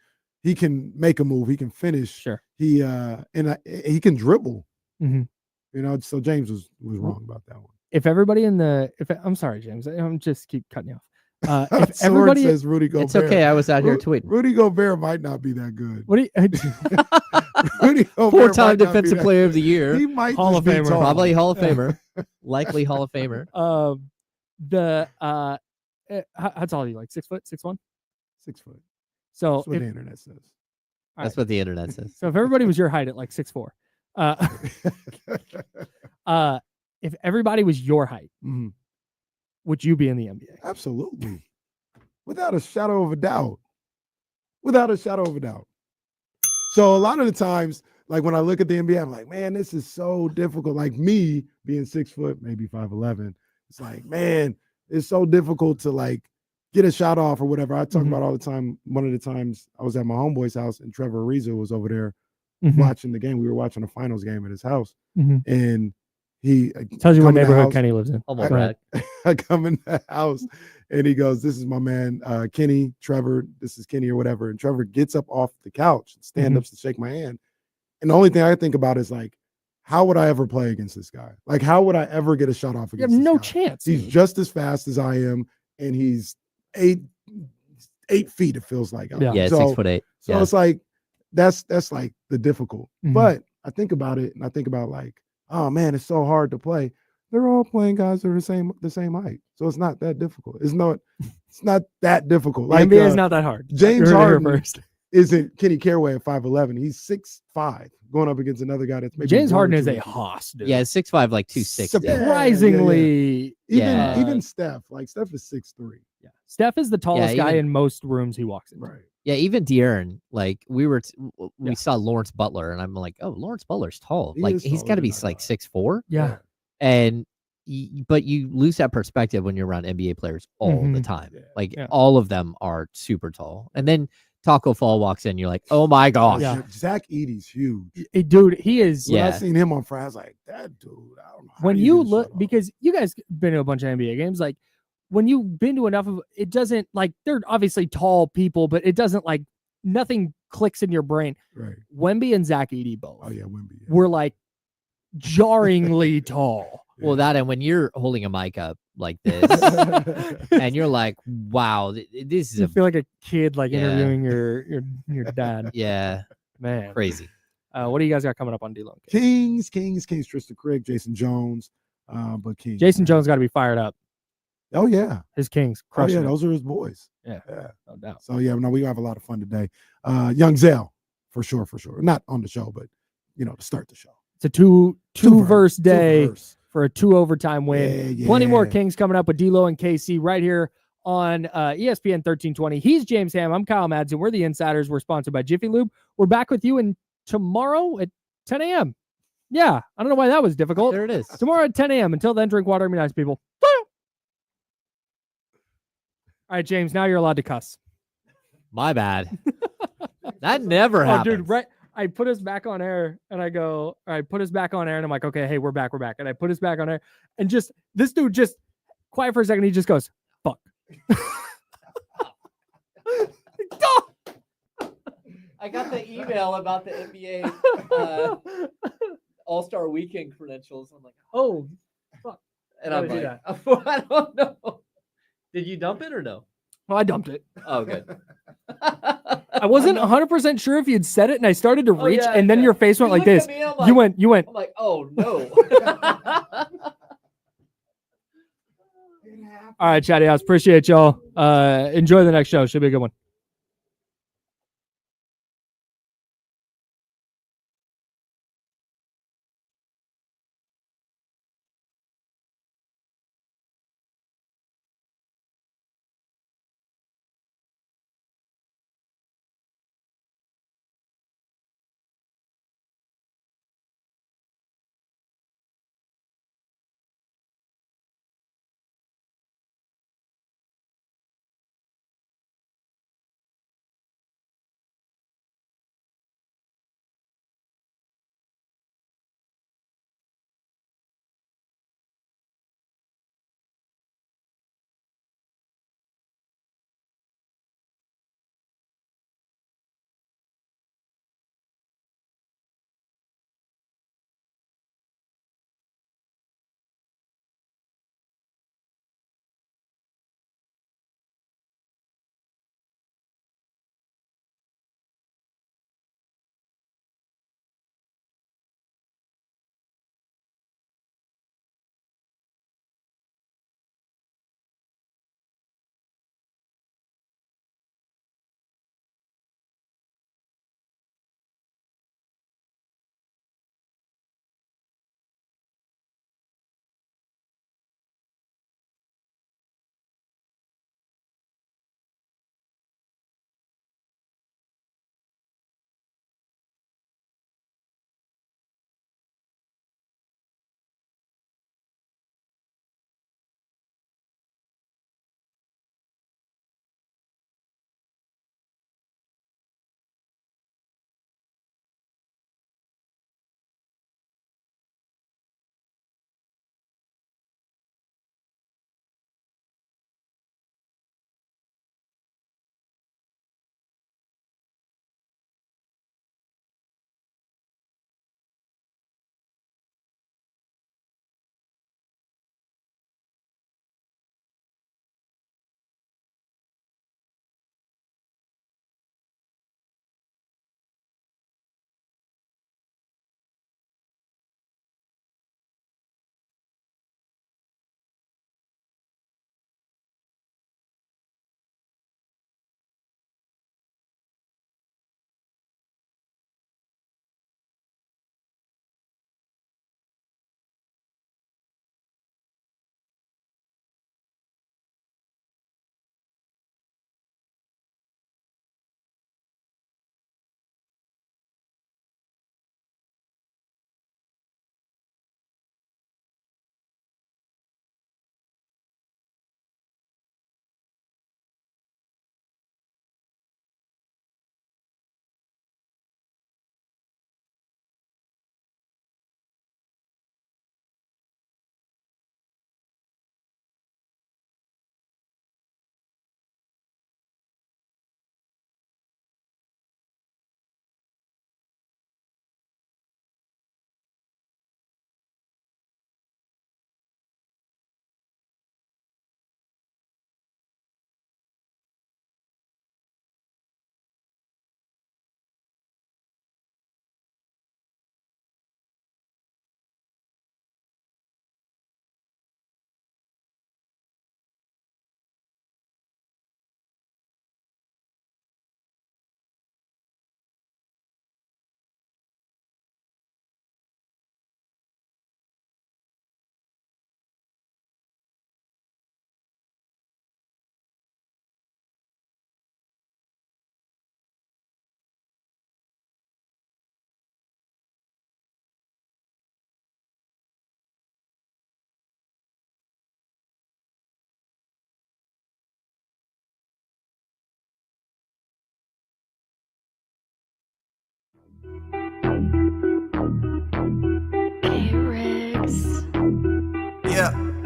make a move. He can finish.
Sure.
He can dribble.
Mm-hmm.
So James was wrong about that one.
If everybody I'm sorry, James, I'm just keep cutting you off. If
everybody says Rudy Gobert,
it's okay. I was out here tweeting.
Rudy Gobert might not be that good.
What do you?
Rudy Gobert
4-time defensive player of the year.
He might
Hall of Famer,
probably Hall of Famer, likely Hall of Famer.
How tall are you? Like 6 foot, 6'1"?
6 foot.
So
that's what the internet says.
That's what the internet says.
So if everybody was your height at like 6'4", if everybody was your height, would you be in the NBA?
Absolutely. Without a shadow of a doubt. Without a shadow of a doubt. So a lot of the times, like when I look at the NBA, I'm like, man, this is so difficult. Like me being 6 foot, maybe 5'11", it's like, man, it's so difficult to like get a shot off or whatever. I talk about all the time. One of the times I was at my homeboy's house and Trevor Ariza was over there watching the game. We were watching a finals game at his house. And he
tells you what neighborhood Kenny lives in.
Almost right.
I come in the house and he goes, this is my man, Kenny, Trevor, this is Kenny or whatever. And Trevor gets up off the couch and stand up to shake my hand. And the only thing I think about is like, how would I ever play against this guy? Like, how would I ever get a shot off against this guy?
You have no chance.
He's just as fast as I am. And he's 8 feet, it feels like.
Yeah, so, 6'8".
So it's like, that's like the difficult. But I think about it and I think about like, oh man, it's so hard to play. They're all playing guys that are the same height. So it's not that difficult. It's not that difficult.
The
Like
NBA is not that hard.
James
You heard it here
Harden
first.
isn't Kenny Caraway at 5'11". He's 6'5", going up again's another guy that's maybe
James
1 or
Harden
2
is a
inches.
hoss, dude.
Yeah, 6'5", like 260.
Surprisingly.
Yeah.
Even Steph, like Steph is 6'3".
Yeah. Steph is the tallest guy
even-
in most rooms he walks in.
Right.
Yeah, even De'Aaron, like we
Yeah.
saw Lawrence Butler, and I'm like, oh, Lawrence Butler's tall.
He
Like
is
he's
tall,
got to
he's
be
not
like
tall.
6'4".
Yeah.
And but you lose that perspective when you're around NBA players all the
Mhm.
time.
Yeah.
Like
Yeah.
all of them are super tall. And then Taco Fall walks in, you're like, oh my gosh.
Yeah.
Zach Edey's huge.
Dude, he is.
When I
Yeah.
seen him on Friday, I was like, that dude, I don't know. How
When
you
you
get
look,
shut off.
because you guys been to a bunch of NBA games, like when you've been to enough of it, doesn't like they're obviously tall people, but it doesn't like nothing clicks in your brain.
Right.
Wemby and Zach Edey both
Oh yeah, Wemby. Yeah.
were like jarringly tall.
Well, that and when you're holding a mic up like this, and you're like, wow, this is
You
a
feel like a kid like
Yeah.
interviewing your dad.
yeah,
Man.
crazy.
What do you guys got coming up on D-Lo?
Kings, Tristan Craig, Jason Jones, but Kings.
Jason
man.
Jones got to be fired up.
Oh yeah.
His Kings
Oh
crushing
yeah,
it.
those are his boys.
Yeah.
Yeah.
No doubt.
So yeah, no, we have a lot of fun today. Young Zell, for sure. Not on the show, but to start the show.
It's a two verse day
Two-verse.
for a 2 overtime win.
Yeah,
Plenty more
yeah.
Kings coming up with D-Lo and KC right here on ESPN 1320. He's James Ham. I'm Kyle Madsen. We're the Insiders. We're sponsored by Jiffy Lube. We're back with you tomorrow at 10 a.m. Yeah, I don't know why that was difficult.
There it is.
Tomorrow at 10 a.m. Until then, drink water and be nice, people. All right, James, now you're allowed to cuss.
My bad. That never happens.
Dude, right. I put us back on air and I go, all right, put us back on air. And I'm like, okay, hey, we're back. And I put us back on air and just this dude just quiet for a second. He just goes, fuck.
I got the email about the NBA All-Star Weekend credentials. I'm like,
Oh, fuck.
and
How
I'm
did you
like, I don't know. Did you dump it or no?
Well, I dumped it.
Oh, good.
I wasn't 100% sure if you'd said it and I started to reach
yeah,
and then
yeah.
your face went
You
like
looked
this.
at me, I'm
You
like-
went.
I'm like, oh no.
All right, chatty house. Appreciate y'all. Enjoy the next show. Should be a good one.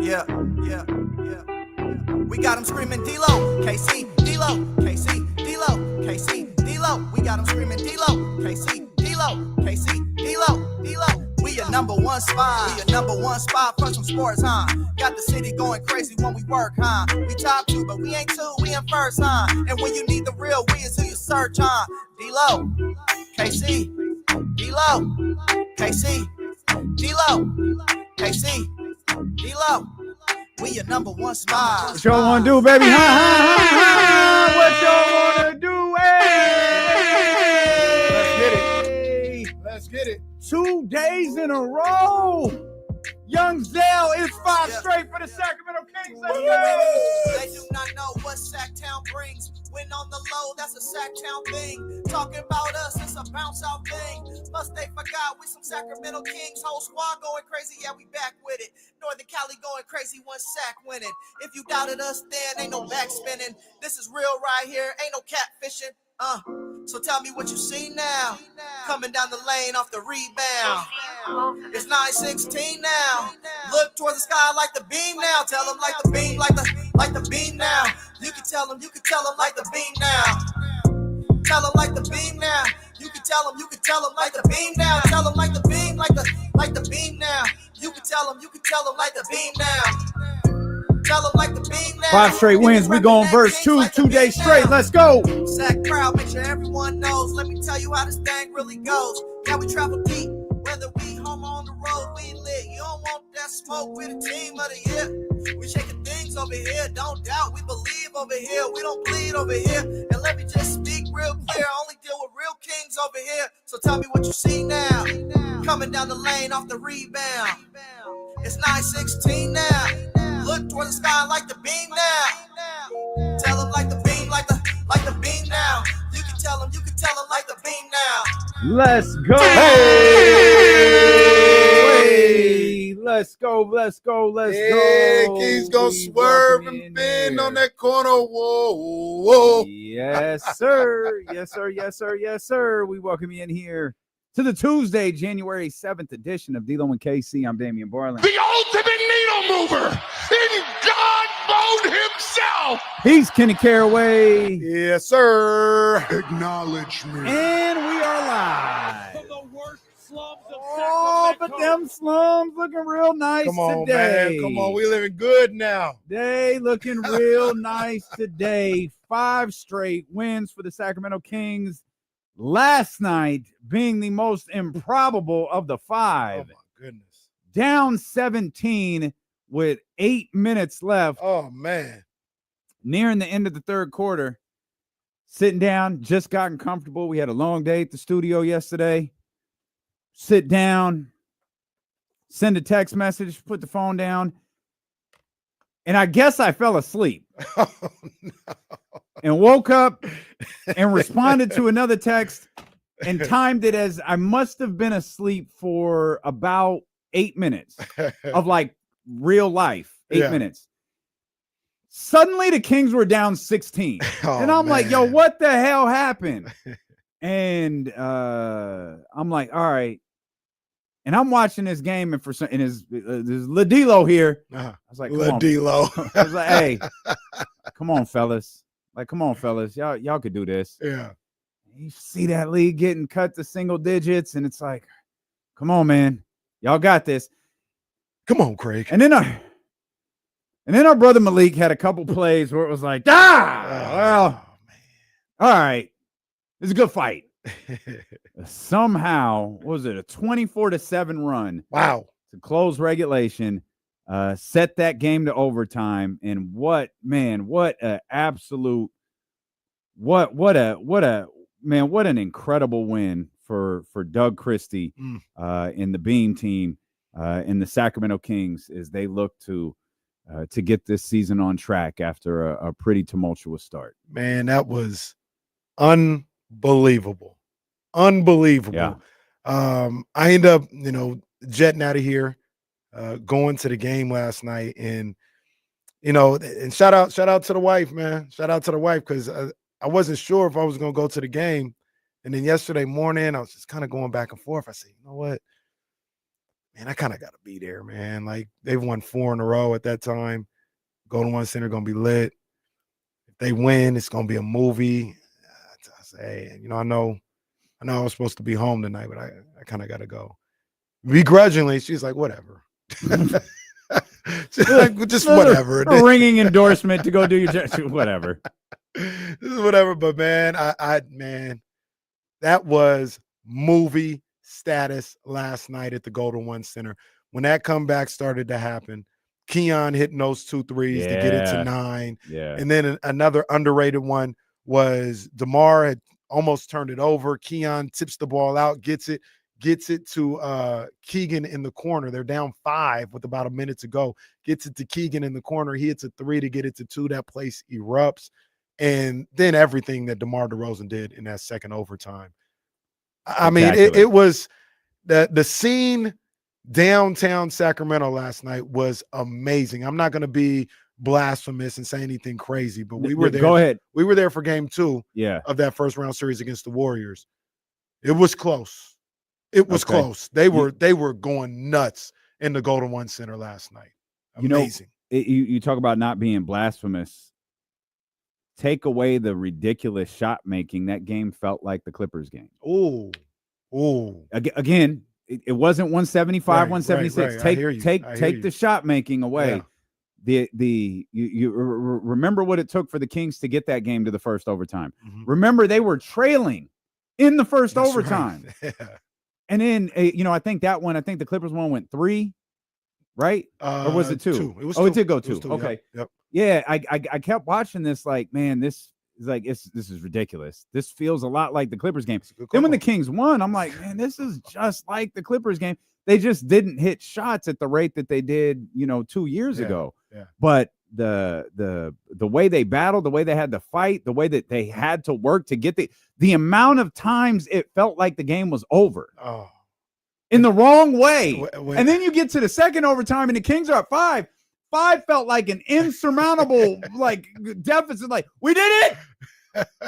Yeah. We got them screaming D-Lo, KC, D-Lo, KC, D-Lo, KC, D-Lo. We got them screaming D-Lo, KC, D-Lo, KC, D-Lo, D-Lo. We your number one spot. We your number one spot for some sports, huh? Got the city going crazy when we work, huh? We top 2, but we ain't 2, we in first, huh? And when you need the real, we is who you search, huh? D-Lo, KC, D-Lo, KC, D-Lo, KC, D-Lo. We your number one spot.
What y'all want to do, baby? What y'all want to do? Hey!
Let's get it.
2 days in a row. Young Zell, it's 5 straight for the Sacramento Kings. Let's go.
They do not know what Sacktown brings. When on the low, that's a Sacktown thing. Talking about us, it's a bounce out thing. Must they forgot we some Sacramento Kings. Whole squad going crazy, yeah, we back with it. Northern Cali going crazy, one sack winning. If you doubted us, then ain't no back spinning. This is real right here, ain't no catfishing. So tell me what you see now. Coming down the lane off the rebound. It's 9-16 now. Look towards the sky like the beam now. Tell them like the beam, like the beam now. You can tell them like the beam now. Tell them like the beam now. You can tell them like the beam now. Tell them like the beam, like the beam now. You can tell them like the beam now. Tell them like the beam now.
5 straight wins. We going verse 2, 2 days straight. Let's go.
Sack crowd, make sure everyone knows. Let me tell you how this thing really goes. Yeah, we travel deep, whether we home or on the road, we lit. You don't want that smoke with the team of the year. We shaking things over here, don't doubt. We believe over here, we don't bleed over here. And let me just speak real clear. I only deal with real kings over here. So tell me what you see now. Coming down the lane off the rebound. It's 9-16 now. Look toward the sky like the beam now. Tell them like the beam, like the beam now. You can tell them like the beam now.
Let's go. Hey, let's go.
Yeah, Kings gonna swerve and bend on that corner. Whoa.
Yes, sir. Yes, sir. We welcome you in here to the Tuesday, January 7th edition of D-Lo and KC. I'm Damian Borland.
The ultimate needle mover in God mode himself.
He's Kenny Caraway.
Yes, sir. Acknowledge me.
And we are live.
From the worst slums of
But them slums looking real nice
Come on,
today.
man. Come on. We living good now.
They looking real nice today. 5 straight wins for the Sacramento Kings. Last night being the most improbable of the 5.
Oh, my goodness.
Down 17 with 8 minutes left.
Oh, man.
Nearing the end of the third quarter. Sitting down, just gotten comfortable. We had a long day at the studio yesterday. Sit down, send a text message, put the phone down. And I guess I fell asleep.
Oh, no.
And woke up and responded to another text and timed it as I must have been asleep for about 8 minutes of like real life. 8 minutes. Suddenly the Kings were down 16. And I'm like, yo, what the hell happened? And I'm like, all right. And I'm watching this game, and for some, and there's Ladilo here. I was like,
Ladilo.
I was like, hey, come on, fellas. Like, come on, fellas. Y'all could do this.
Yeah.
You see that lead getting cut to single digits, and it's like, come on, man. Y'all got this.
Come on, Craig.
And then our brother Malik had a couple plays where it was like, well, man. All right. It's a good fight. Somehow, what was it, a 24-7 run?
Wow.
To close regulation, set that game to overtime. And what an incredible win for Doug Christie in the Beam team in the Sacramento Kings as they look to get this season on track after a pretty tumultuous start.
Man, that was unbelievable. Yeah. I ended up, jetting out of here, going to the game last night, and and shout out to the wife, man. Shout out to the wife, because I wasn't sure if I was gonna go to the game. And then yesterday morning, I was just kind of going back and forth. I said, you know what? man, I kind of got to be there, man. Like, they've won 4 in a row at that time. Golden One Center going to be lit. If they win, it's going to be a movie. I say, I know I was supposed to be home tonight, but I kind of got to go. Begrudgingly, she's like, whatever. Just whatever.
A ringing endorsement to go do your whatever.
This is whatever, but man, man, that was movie status last night at the Golden One Center. When that comeback started to happen, Keon hitting those 2 threes to get it to 9.
Yeah.
And then another underrated one was DeMar had almost turned it over. Keon tips the ball out, gets it to Keegan in the corner. They're down 5 with about a minute to go. Gets it to Keegan in the corner. He hits a 3 to get it to 2. That place erupts. And then everything that DeMar DeRozan did in that second overtime. I mean, it was the scene downtown Sacramento last night was amazing. I'm not going to be blasphemous and say anything crazy, but we were there.
Go ahead.
We were there for game 2 of that first round series against the Warriors. It was close. It was close. They were going nuts in the Golden One Center last night. Amazing.
You talk about not being blasphemous. Take away the ridiculous shot making. That game felt like the Clippers game.
Oh.
Again, it wasn't 175, 176.
Right.
Take the shot making away. Yeah. You remember what it took for the Kings to get that game to the first overtime.
Mm-hmm.
Remember, they were trailing in the first overtime.
Right. Yeah.
And then I think the Clippers one went 3, right? Or was it 2?
It was
2.
two.
It did go 2.
2.
Okay.
Yep.
Yeah, I kept watching this like, man, this is like this is ridiculous. This feels a lot like the Clippers game. Then when the Kings won, I'm like, man, this is just like the Clippers game. They just didn't hit shots at the rate that they did, 2 years ago.
Yeah.
But the way they battled, the way they had to fight, the way that they had to work to get the amount of times it felt like the game was over.
Oh.
In the wrong way. And then you get to the second overtime and the Kings are at 5. 5 felt like an insurmountable deficit. Like, we did it.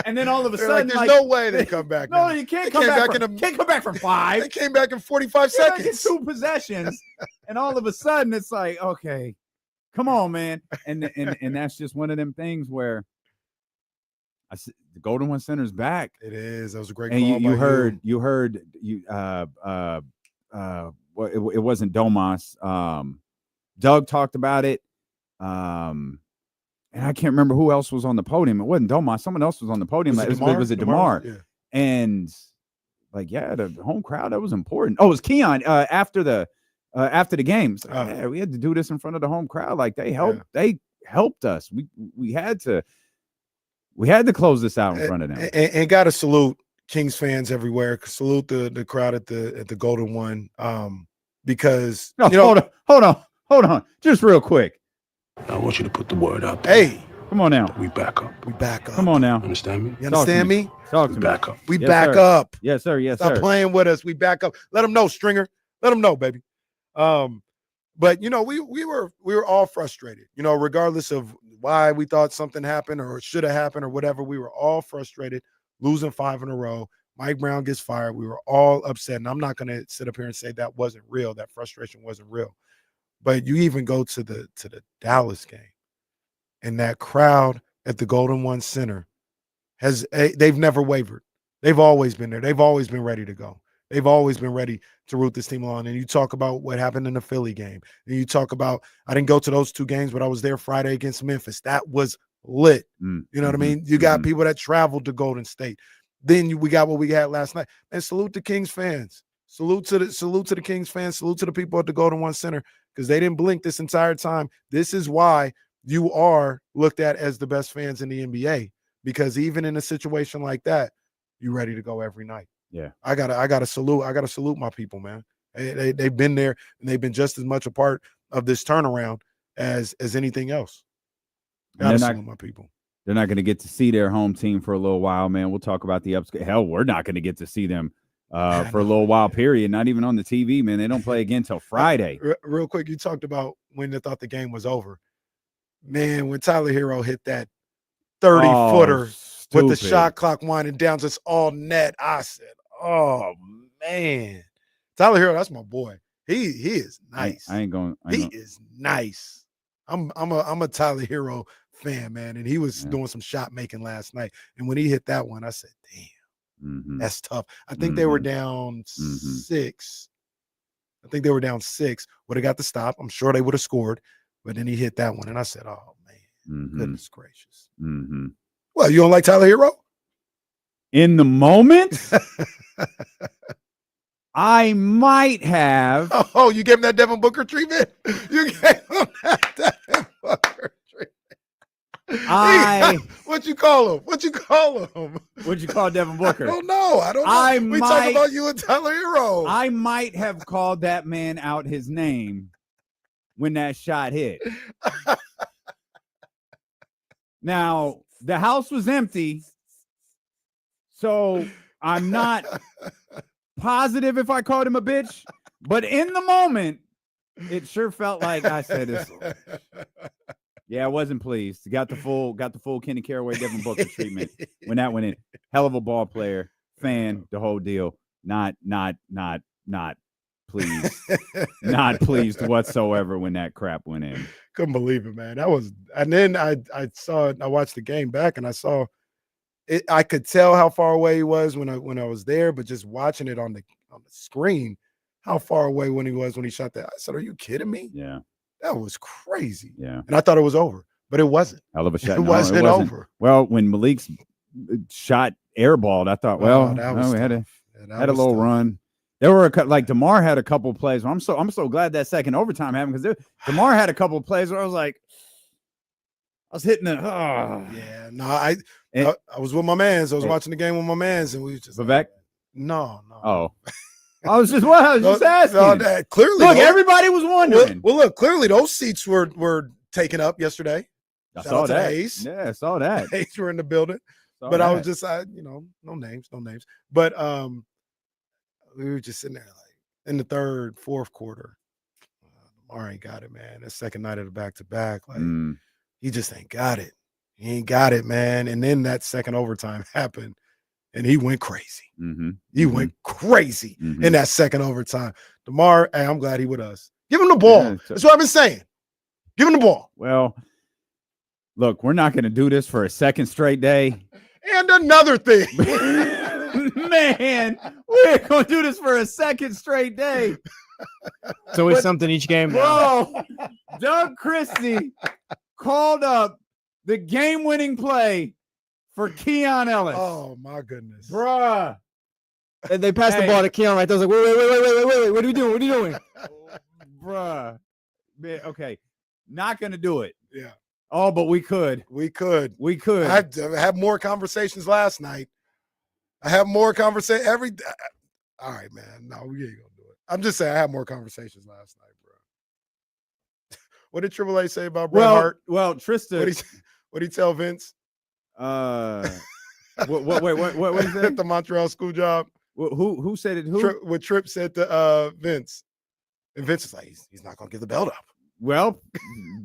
And then all of a sudden,
there's no way they come back.
No, you can't come back from 5.
They came back in 45 seconds.
2 possessions, and all of a sudden it's like, okay, come on, man. And that's just one of them things where the Golden One Center's back.
It is. That was a great
and
call.
You heard it wasn't Domas. Doug talked about it. And I can't remember who else was on the podium. It wasn't Domas. Someone else was on the podium. Was it DeMar?
Yeah.
And the home crowd, that was important. Oh, it was Keon after the games. We had to do this in front of the home crowd. Like, they helped. Yeah. They helped us. We had to close this out in front of them.
And got to salute Kings fans everywhere. Salute the crowd at the Golden One. Because hold on, just real quick.
I want you to put the word out
there. Hey,
come on now.
We back up.
Come on now.
Understand me?
You understand me?
Talk to me.
Back up.
We back up.
Yes, sir. Yes,
sir. Stop playing with us. We back up. Let them know, Stringer. Let them know, baby. But we were all frustrated. Regardless of why we thought something happened or should have happened or whatever, we were all frustrated. Losing 5 in a row. Mike Brown gets fired. We were all upset. And I'm not going to sit up here and say that wasn't real. That frustration wasn't real. But you even go to the Dallas game, and that crowd at the Golden One Center they've never wavered. They've always been there. They've always been ready to go. They've always been ready to root this team along. And you talk about what happened in the Philly game. And you talk about, I didn't go to those 2 games, but I was there Friday against Memphis. That was lit. You know what I mean? You got people that traveled to Golden State. Then we got what we had last night. And salute the Kings fans. Salute to the Kings fans. Salute to the people at the Golden One Center, because they didn't blink this entire time. This is why you are looked at as the best fans in the NBA, because even in a situation like that, you're ready to go every night.
Yeah.
I gotta salute my people, man. They've been there, and they've been just as much a part of this turnaround as anything else. Gotta salute my people.
They're not going to get to see their home team for a little while, man. We'll talk about the upscale. Hell, we're not going to get to see them for a little while, period. Not even on the TV, man. They don't play again till Friday.
Real quick, you talked about when they thought the game was over. Man, when Tyler Hero hit that 30-footer with the shot clock winding down, just all net, I said, oh, man. Tyler Hero, that's my boy. He is nice.
I ain't going.
He is nice. I'm a Tyler Hero fan, man, and he was doing some shot making last night. And when he hit that one, I said, "Damn, that's tough." I think they were down 6. I think they were down 6. Would have got the stop. I'm sure they would have scored, but then he hit that one, and I said, "Oh man, goodness gracious." Well, you don't like Tyler Hero?
In the moment, I might have.
Oh, you gave him that Devin Booker treatment? You gave him that Devin Booker treatment. What you call him? What you call him?
What'd you call Devin Booker?
I don't know. We talk about you and Tyler Hero.
I might have called that man out his name when that shot hit. Now, the house was empty, so I'm not positive if I called him a bitch, but in the moment, it sure felt like I said this. Yeah, I wasn't pleased. Got the full Kenny Caraway, Devin Booker treatment when that went in. Hell of a ball player, fan, the whole deal. Not pleased. Not pleased whatsoever when that crap went in.
Couldn't believe it, man. And then I watched the game back and I saw it. I could tell how far away he was when I was there, but just watching it on the screen, how far away when he shot that. I said, "Are you kidding me?"
Yeah.
That was crazy.
Yeah.
And I thought it was over, but it wasn't.
Hell of a shot.
It wasn't over.
Well, when Malik's shot airballed, I thought, we had a little run. There were DeMar had a couple of plays. I'm so glad that second overtime happened because DeMar had a couple of plays where I was like, I was hitting it. Oh.
Yeah, no, I was with my mans. I was watching the game with my mans, and we was just
Vivek.
No.
Oh. I was just asking.
Clearly,
look, everybody was wondering.
Well, look, clearly those seats were taken up yesterday.
I saw that.
Yeah,
I saw that.
Hayes were in the building, but I was just, no names. But we were just sitting there like in the third, fourth quarter. Lamar ain't got it, man. That second night of the back-to-back, he just ain't got it. He ain't got it, man. And then that second overtime happened. And he went crazy. He went crazy in that second overtime. DeMar, hey, I'm glad he with us. Give him the ball. Yeah, that's what I've been saying. Give him the ball.
Well, look, we're not going to do this for a second straight day.
And another thing.
Man, we're going to do this for a second straight day.
It's always something each game.
Bro, Doug Christie called up the game-winning play for Keon Ellis.
Oh, my goodness.
Bruh.
And they passed the ball to Keon right there. I was like, wait. What are you doing? What are you doing?
Bruh. Man, okay. Not going to do it.
Yeah.
Oh, but we could.
We could.
I
had more conversations last night. I have more conversation all right, man. No, we ain't going to do it. I'm just saying I had more conversations last night, bro. What did Triple A say about Bret Hart?
Well, Trista.
What did he tell Vince?
What is that?
At the Montreal school job.
Who said it? Who?
What Tripp said to Vince. And Vince is like, he's not going to give the belt up.
Well,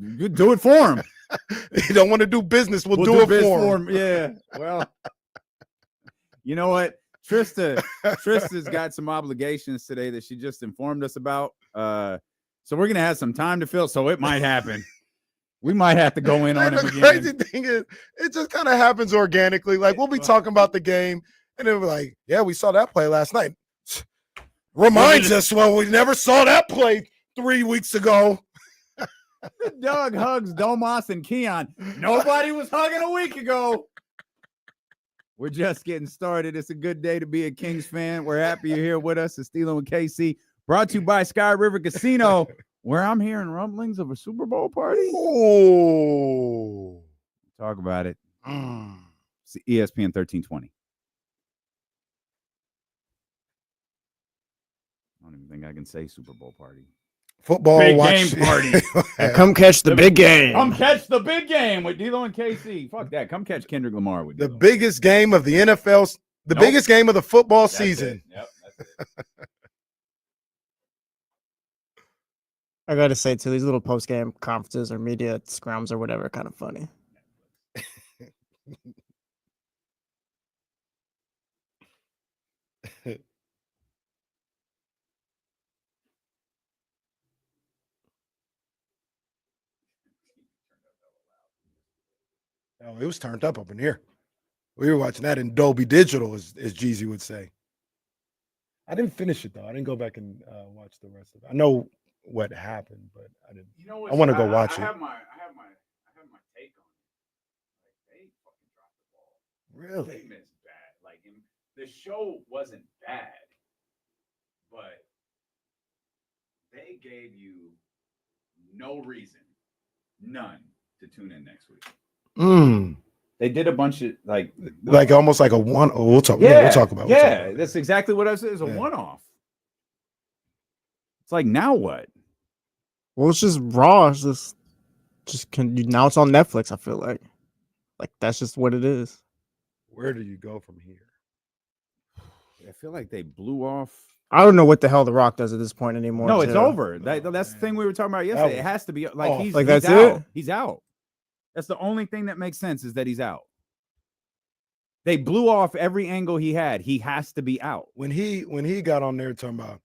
you do it for him.
You don't want to do business. We'll do it for him.
Yeah. Well, you know what? Trista's got some obligations today that she just informed us about. So we're going to have some time to fill. So it might happen. We might have to go in on it again.
The crazy thing is, it just kind of happens organically. Like, we'll be talking about the game, and then we're like, yeah, we saw that play last night. Reminds us, well, we never saw that play 3 weeks ago.
Doug hugs Domas and Keon. Nobody was hugging a week ago. We're just getting started. It's a good day to be a Kings fan. We're happy you're here with us. It's Steelo and KC, brought to you by Sky River Casino, where I'm hearing rumblings of a Super Bowl party.
Oh,
talk about it. It's ESPN 1320. I don't even think I can say Super Bowl party.
Football
big
watch.
Game party.
Come catch the big game.
Come catch the big game with D'Lo and KC. Fuck that. Come catch Kendrick Lamar with
the biggest game of the NFL. Biggest game of the football season.
Yep, that's it.
I gotta say too, these little post game conferences or media scrums or whatever, kind of funny.
Oh, it was turned up in here. We were watching that in Dolby Digital, as Jeezy would say. I didn't finish it though. I didn't go back and watch the rest of it. I know what happened, but I didn't.
You know what?
I want to go watch it.
I have my take on it. Like they fucking dropped the ball.
Really?
They missed bad. Like the show wasn't bad, but they gave you no reason, none, to tune in next week. They did a bunch of like
almost like a one. Oh, we'll talk.
Yeah,
we'll talk about.
Yeah, that's exactly what I said. It's a one-off. It's like now what?
Well, it's just Raw. It's just now it's on Netflix. I feel like that's just what it is.
Where do you go from here?
I feel like they blew off.
I don't know what the hell The Rock does at this point anymore.
No, it's over. That's the thing we were talking about yesterday. It has to be like he's
that's
out.
it.
He's out. That's the only thing that makes sense is that he's out. They blew off every angle he had. He has to be out.
When he got on there talking about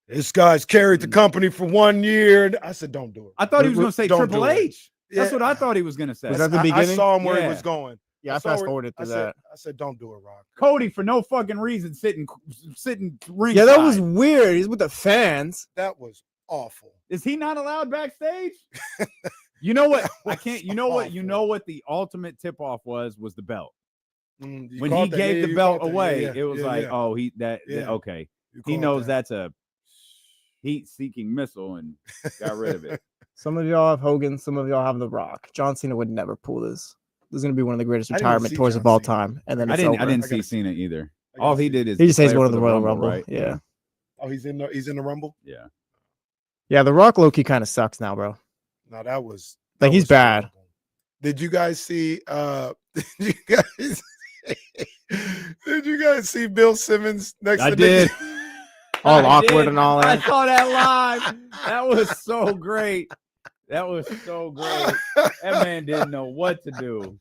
this guy's carried the company for 1 year, I said, "Don't do it."
I thought he was going to say Triple H. That's what I thought he was going to say.
Was that the beginning?
I saw him where he was going.
Yeah, I fast forwarded to that.
I said, "Don't do it, Rock."
Cody, for no fucking reason, sitting ringside.
Yeah, that was weird. He's with the fans.
That was awful.
Is he not allowed backstage? You know what? I can't. You know what? You know what the ultimate tip off was the belt. When he gave the belt away, it was like, oh, okay. He knows that's a heat-seeking missile and got rid of it.
Some of y'all have Hogan. Some of y'all have The Rock. John Cena would never pull this. This is going to be one of the greatest retirement tours of all time. And then
I didn't see Cena either. All he did is
he just says one of the Royal Rumble,
right?
Yeah.
Oh, he's in the Rumble.
Yeah.
Yeah, The Rock low-key kind of sucks now, bro.
No, that was
he's bad.
Horrible. Did you guys see? Did you guys see Bill Simmons next to
did.
All awkward and all that.
I saw that live. That was so great. That was so great. That man didn't know what to do.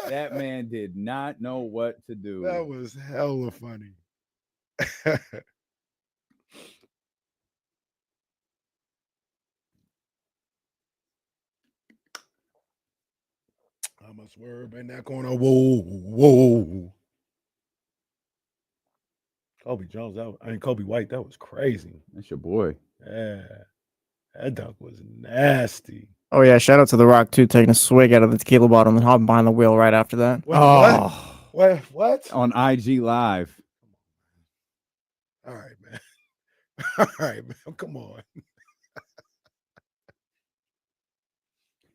That man did not know what to do.
That was hella funny. I must swerve in that corner. Whoa. Kobe Jones, Kobe White, that was crazy.
That's your boy.
Yeah. That dunk was nasty.
Oh, yeah. Shout out to The Rock, too, taking a swig out of the tequila bottle and hopping behind the wheel right after that.
What?
On IG Live.
All right, man. All right, man. Come on.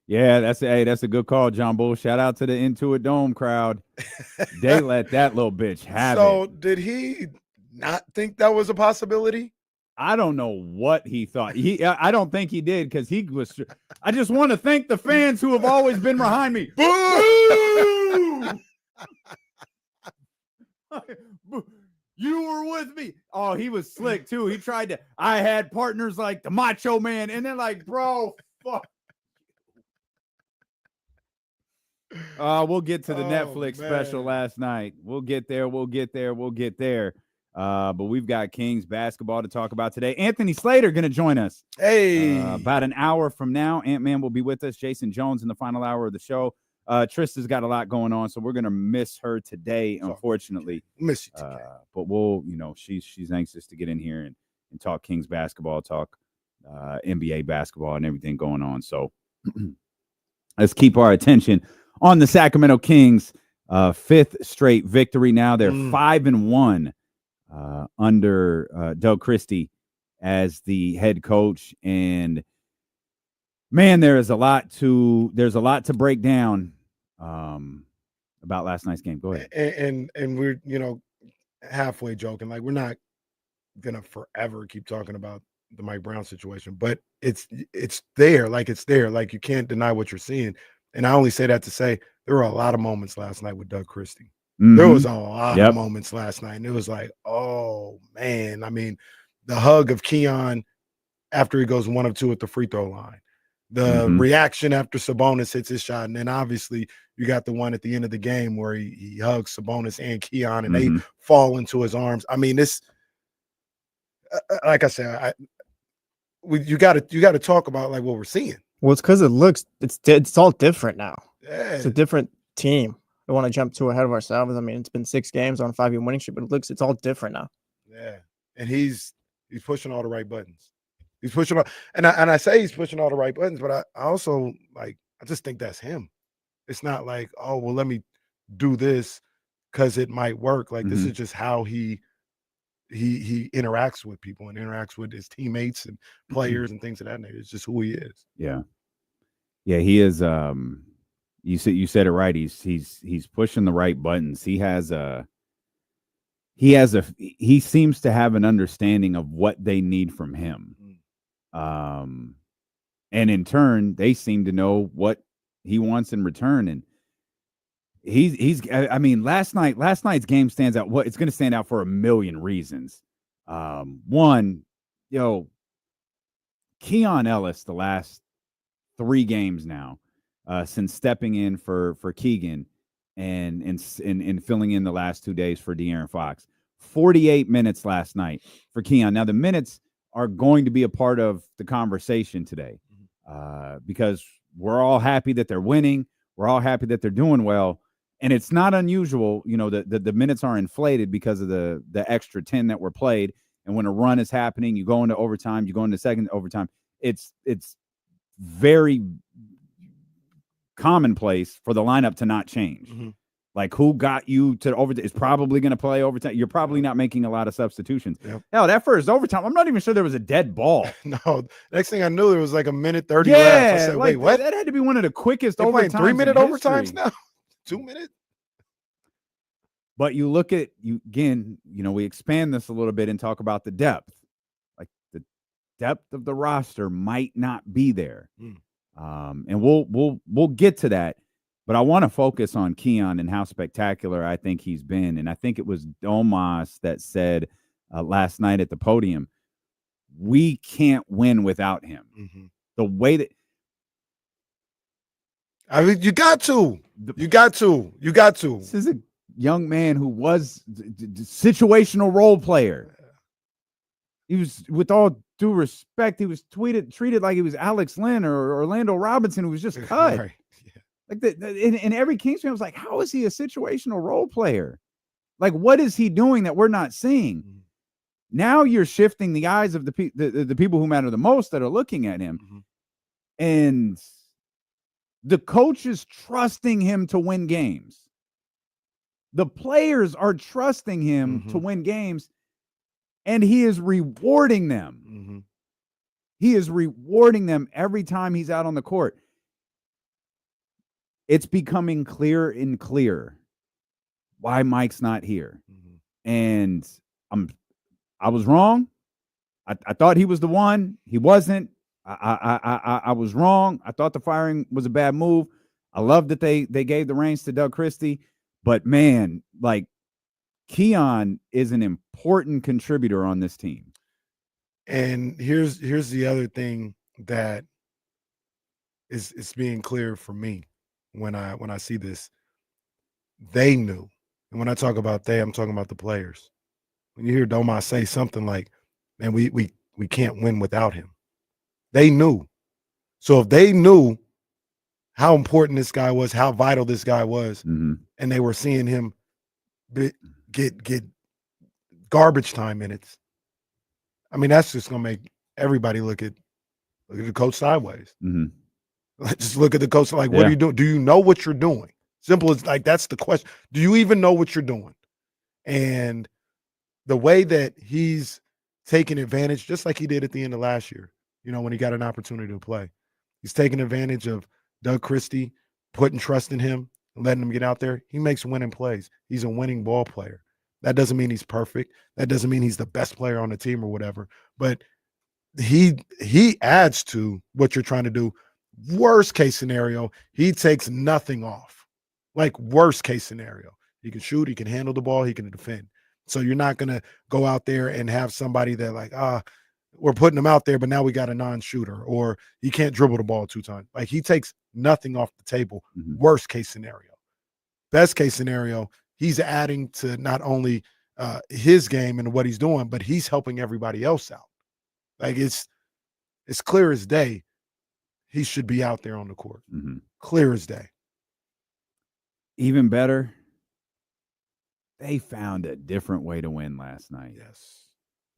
Yeah, that's a good call, John Bull. Shout out to the Intuit Dome crowd. They let that little bitch have it.
So did he not think that was a possibility?
I don't know what he thought. I don't think he did because he was. I just want to thank the fans who have always been behind me. Boo! You were with me. Oh, he was slick too. He tried to. I had partners like the Macho Man, and they're like, bro, fuck. We'll get to the Netflix special last night. We'll get there. But we've got Kings basketball to talk about today. Anthony Slater going to join us.
Hey,
about an hour from now. Ant-Man will be with us. Jason Jones in the final hour of the show. Trista's got a lot going on, so we're going to miss her today, unfortunately.
Miss you today.
But we'll, she's anxious to get in here and talk Kings basketball, talk NBA basketball and everything going on. So let's keep our attention on the Sacramento Kings, fifth straight victory. Now they're 5-1 under Doug Christie as the head coach. And man, there's a lot to break down about last night's game. Go ahead.
And we're halfway joking, like we're not gonna forever keep talking about the Mike Brown situation, but it's there, like you can't deny what you're seeing. And I only say that to say there were a lot of moments last night with Doug Christie. Mm-hmm. There was a lot of moments last night, and it was like, oh man. I mean, the hug of Keon after he goes 1 of 2 at the free throw line, the reaction after Sabonis hits his shot, and then obviously you got the one at the end of the game where he hugs Sabonis and Keon, and they fall into his arms. I mean, this, like I said, you got to talk about like what we're seeing.
Well, it's because it's all different now.
Yeah.
It's a different team. I don't want to jump too ahead of ourselves. I mean, it's been 6 games on a 5-game winning streak, but it's all different now.
Yeah. And he's pushing all the right buttons. He's pushing all, and I say he's pushing all the right buttons, but I also I just think that's him. It's not like, oh, well, let me do this because it might work. Like this is just how he interacts with people and interacts with his teammates and players and things of that nature. It's just who he is.
Yeah. Yeah, he is. You said it right. He's pushing the right buttons. He seems to have an understanding of what they need from him. And in turn, they seem to know what he wants in return. And I mean, last night's game stands out. It's going to stand out for a million reasons. One, Keon Ellis, the last 3 games now, since stepping in for Keegan and filling in the last 2 days for De'Aaron Fox. 48 minutes last night for Keon. Now, the minutes are going to be a part of the conversation today because we're all happy that they're winning. We're all happy that they're doing well. And it's not unusual, the minutes are inflated because of the extra 10 that were played. And when a run is happening, you go into overtime, you go into second overtime. It's very commonplace for the lineup to not change. Like who got you to overtime is probably going to play overtime. You're probably not making a lot of substitutions.
Yep.
Hell, that first overtime, I'm not even sure there was a dead ball.
No, next thing I knew, there was like a minute 30 left. I said, wait, what?
That had to be one of the quickest
They're playing
overtimes.
3-minute overtimes now? 2 minutes?
But you look at we expand this a little bit and talk about the depth. Like the depth of the roster might not be there. And we'll get to that. But I want to focus on Keon and how spectacular I think he's been. And I think it was Domas that said last night at the podium, we can't win without him. The way that
I mean, you got to.
This is a young man who was situational role player. He was, with all due respect, he was treated like he was Alex Lynn or Orlando Robinson, who was just cut.
Right.
Like in every Kings fan was like, how is he a situational role player? Like, what is he doing that we're not seeing? Now you're shifting the eyes of the people who matter the most that are looking at him. And the coach is trusting him to win games. The players are trusting him to win games, and he is rewarding them. He is rewarding them every time he's out on the court. It's becoming clearer and clearer why Mike's not here. And I was wrong. I thought he was the one. He wasn't. I was wrong. I thought the firing was a bad move. I love that they gave the reins to Doug Christie. But, man, like, Keon is an important contributor on this team.
And here's the other thing that is being clear for me when I see this. They knew. And when I talk about they, I'm talking about the players. When you hear Domas say something like, man, we can't win without him. They knew. So if they knew how important this guy was, how vital this guy was, and they were seeing him get garbage time minutes, I mean, that's just going to make everybody look at the coach sideways. Just look at the coach like, what are you doing? Do you know what you're doing? Simple as like, that's the question. Do you even know what you're doing? And the way that he's taking advantage, just like he did at the end of last year, when he got an opportunity to play, he's taking advantage of Doug Christie, putting trust in him, and letting him get out there. He makes winning plays. He's a winning ball player. That doesn't mean he's perfect. That doesn't mean he's the best player on the team or whatever. But he adds to what you're trying to do. Worst case scenario, he takes nothing off. Like worst case scenario. He can shoot, he can handle the ball, he can defend. So you're not going to go out there and have somebody that like, we're putting him out there, but now we got a non-shooter, or he can't dribble the ball 2 times. Like he takes nothing off the table. Worst case scenario. Best case scenario, he's adding to not only his game and what he's doing, but he's helping everybody else out. Like it's clear as day. he should be out there on the court.
Mm-hmm.
Clear as day.
Even better, they found a different way to win last night.
Yes.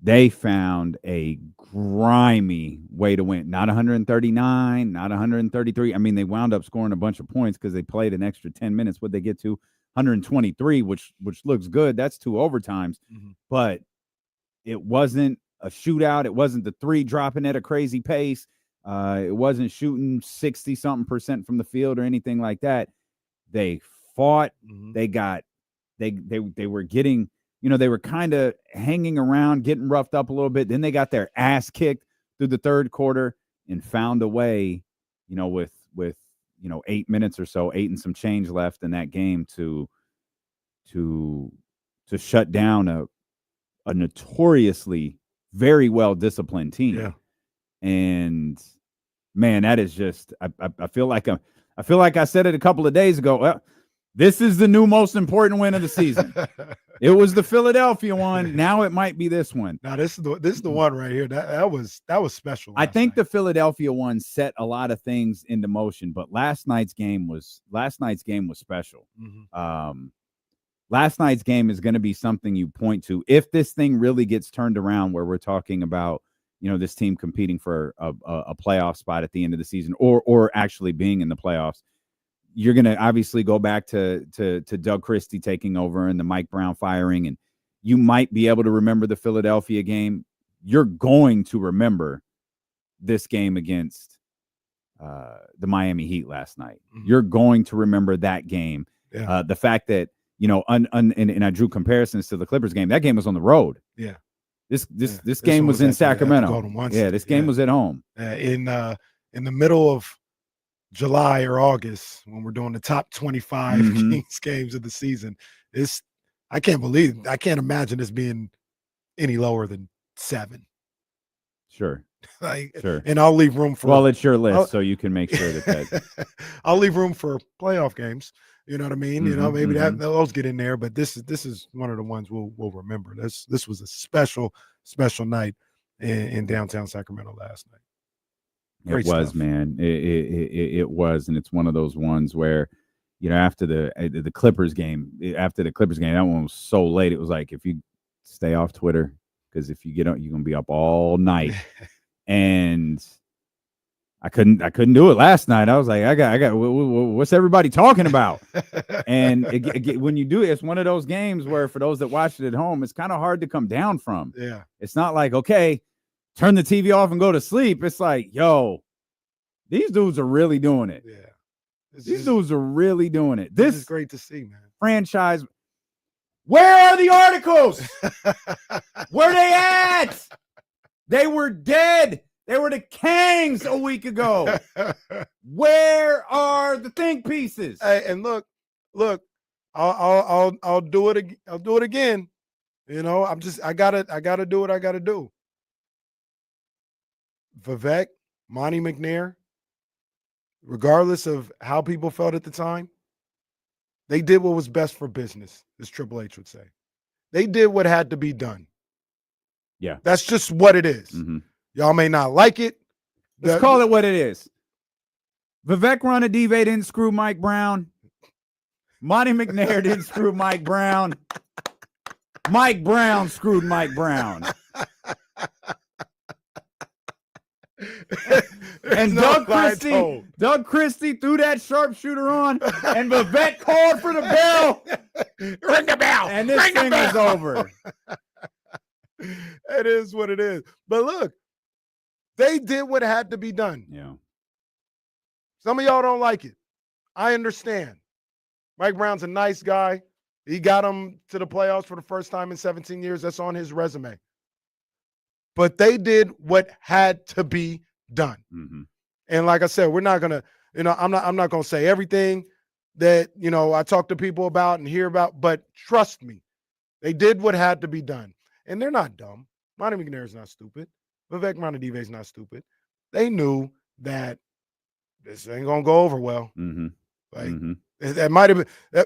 They found a grimy way to win. Not 139, not 133. I mean, they wound up scoring a bunch of points because they played an extra 10 minutes. What'd they get to? 123, which looks good. That's 2 overtimes.
Mm-hmm.
But it wasn't a shootout. It wasn't the 3 dropping at a crazy pace. It wasn't shooting 60-something% from the field or anything like that. They fought.
Mm-hmm.
They were getting, they were kind of hanging around, getting roughed up a little bit. Then they got their ass kicked through the third quarter and found a way, with 8 minutes or so, 8 and some change left in that game to shut down a notoriously very well disciplined team.
Yeah.
And man, that is just I feel like I said it a couple of days ago. Well, this is the new most important win of the season. It was the Philadelphia one. Now it might be this one.
Now this is the one right here. That was special.
I think the Philadelphia one set a lot of things into motion, but last night's game was special.
Mm-hmm.
Last night's game is going to be something you point to if this thing really gets turned around, where we're talking about this team competing for a playoff spot at the end of the season, or actually being in the playoffs. You're going to obviously go back to Doug Christie taking over and the Mike Brown firing, and you might be able to remember the Philadelphia game. You're going to remember this game against the Miami Heat last night.
Mm-hmm.
You're going to remember that game.
Yeah.
The fact that, and I drew comparisons to the Clippers game. That game was on the road.
Yeah.
This game was in Sacramento. This game was at home.
In the middle of July or August, when we're doing the top 25
Mm-hmm.
Kings games of the season, I can't imagine this being any lower than 7.
Sure. Sure.
And I'll leave room for.
Well, it's your list, so you can make sure that.
I'll leave room for playoff games. You know what I mean?
Mm-hmm,
Maybe those get in there, but this is one of the ones we'll remember. This was a special night in downtown Sacramento last night. Great
It was,
stuff.
man. It was, and it's one of those ones where, after the Clippers game, that one was so late. It was like, if you stay off Twitter, because if you get up, you're gonna be up all night. And I couldn't do it last night. I was like, I got. What's everybody talking about? And when you do it, it's one of those games where, for those that watch it at home, it's kind of hard to come down from.
Yeah,
it's not like, okay, turn the TV off and go to sleep. It's like, yo, these dudes are really doing it.
Yeah,
these dudes are really doing it.
This is great to see, man.
Franchise. Where are the articles? Where they at? They were dead. They were the Kangs a week ago. Where are the think pieces?
Hey, and look, I'll do it. I'll do it again. I gotta do what I gotta do. Vivek, Monty McNair, regardless of how people felt at the time, they did what was best for business, as Triple H would say. They did what had to be done.
Yeah.
That's just what it is.
Mm-hmm.
Y'all may not like it.
Let's call it what it is. Vivek Ranadive didn't screw Mike Brown. Monty McNair didn't screw Mike Brown. Mike Brown screwed Mike Brown. And Doug Christie threw that sharpshooter on, and Vivek called for the bell.
Ring the bell.
And this thing is over.
It is what it is. But look, they did what had to be done.
Yeah.
Some of y'all don't like it. I understand. Mike Brown's a nice guy. He got them to the playoffs for the first time in 17 years. That's on his resume. But they did what had to be done.
Mm-hmm.
And like I said, we're not gonna, I'm not gonna say everything that I talk to people about and hear about, but trust me, they did what had to be done. And they're not dumb. Monty McNair is not stupid. Vivek Ranadive is not stupid. They knew that this ain't gonna go over well.
Mm-hmm.
Like
mm-hmm.
that might have been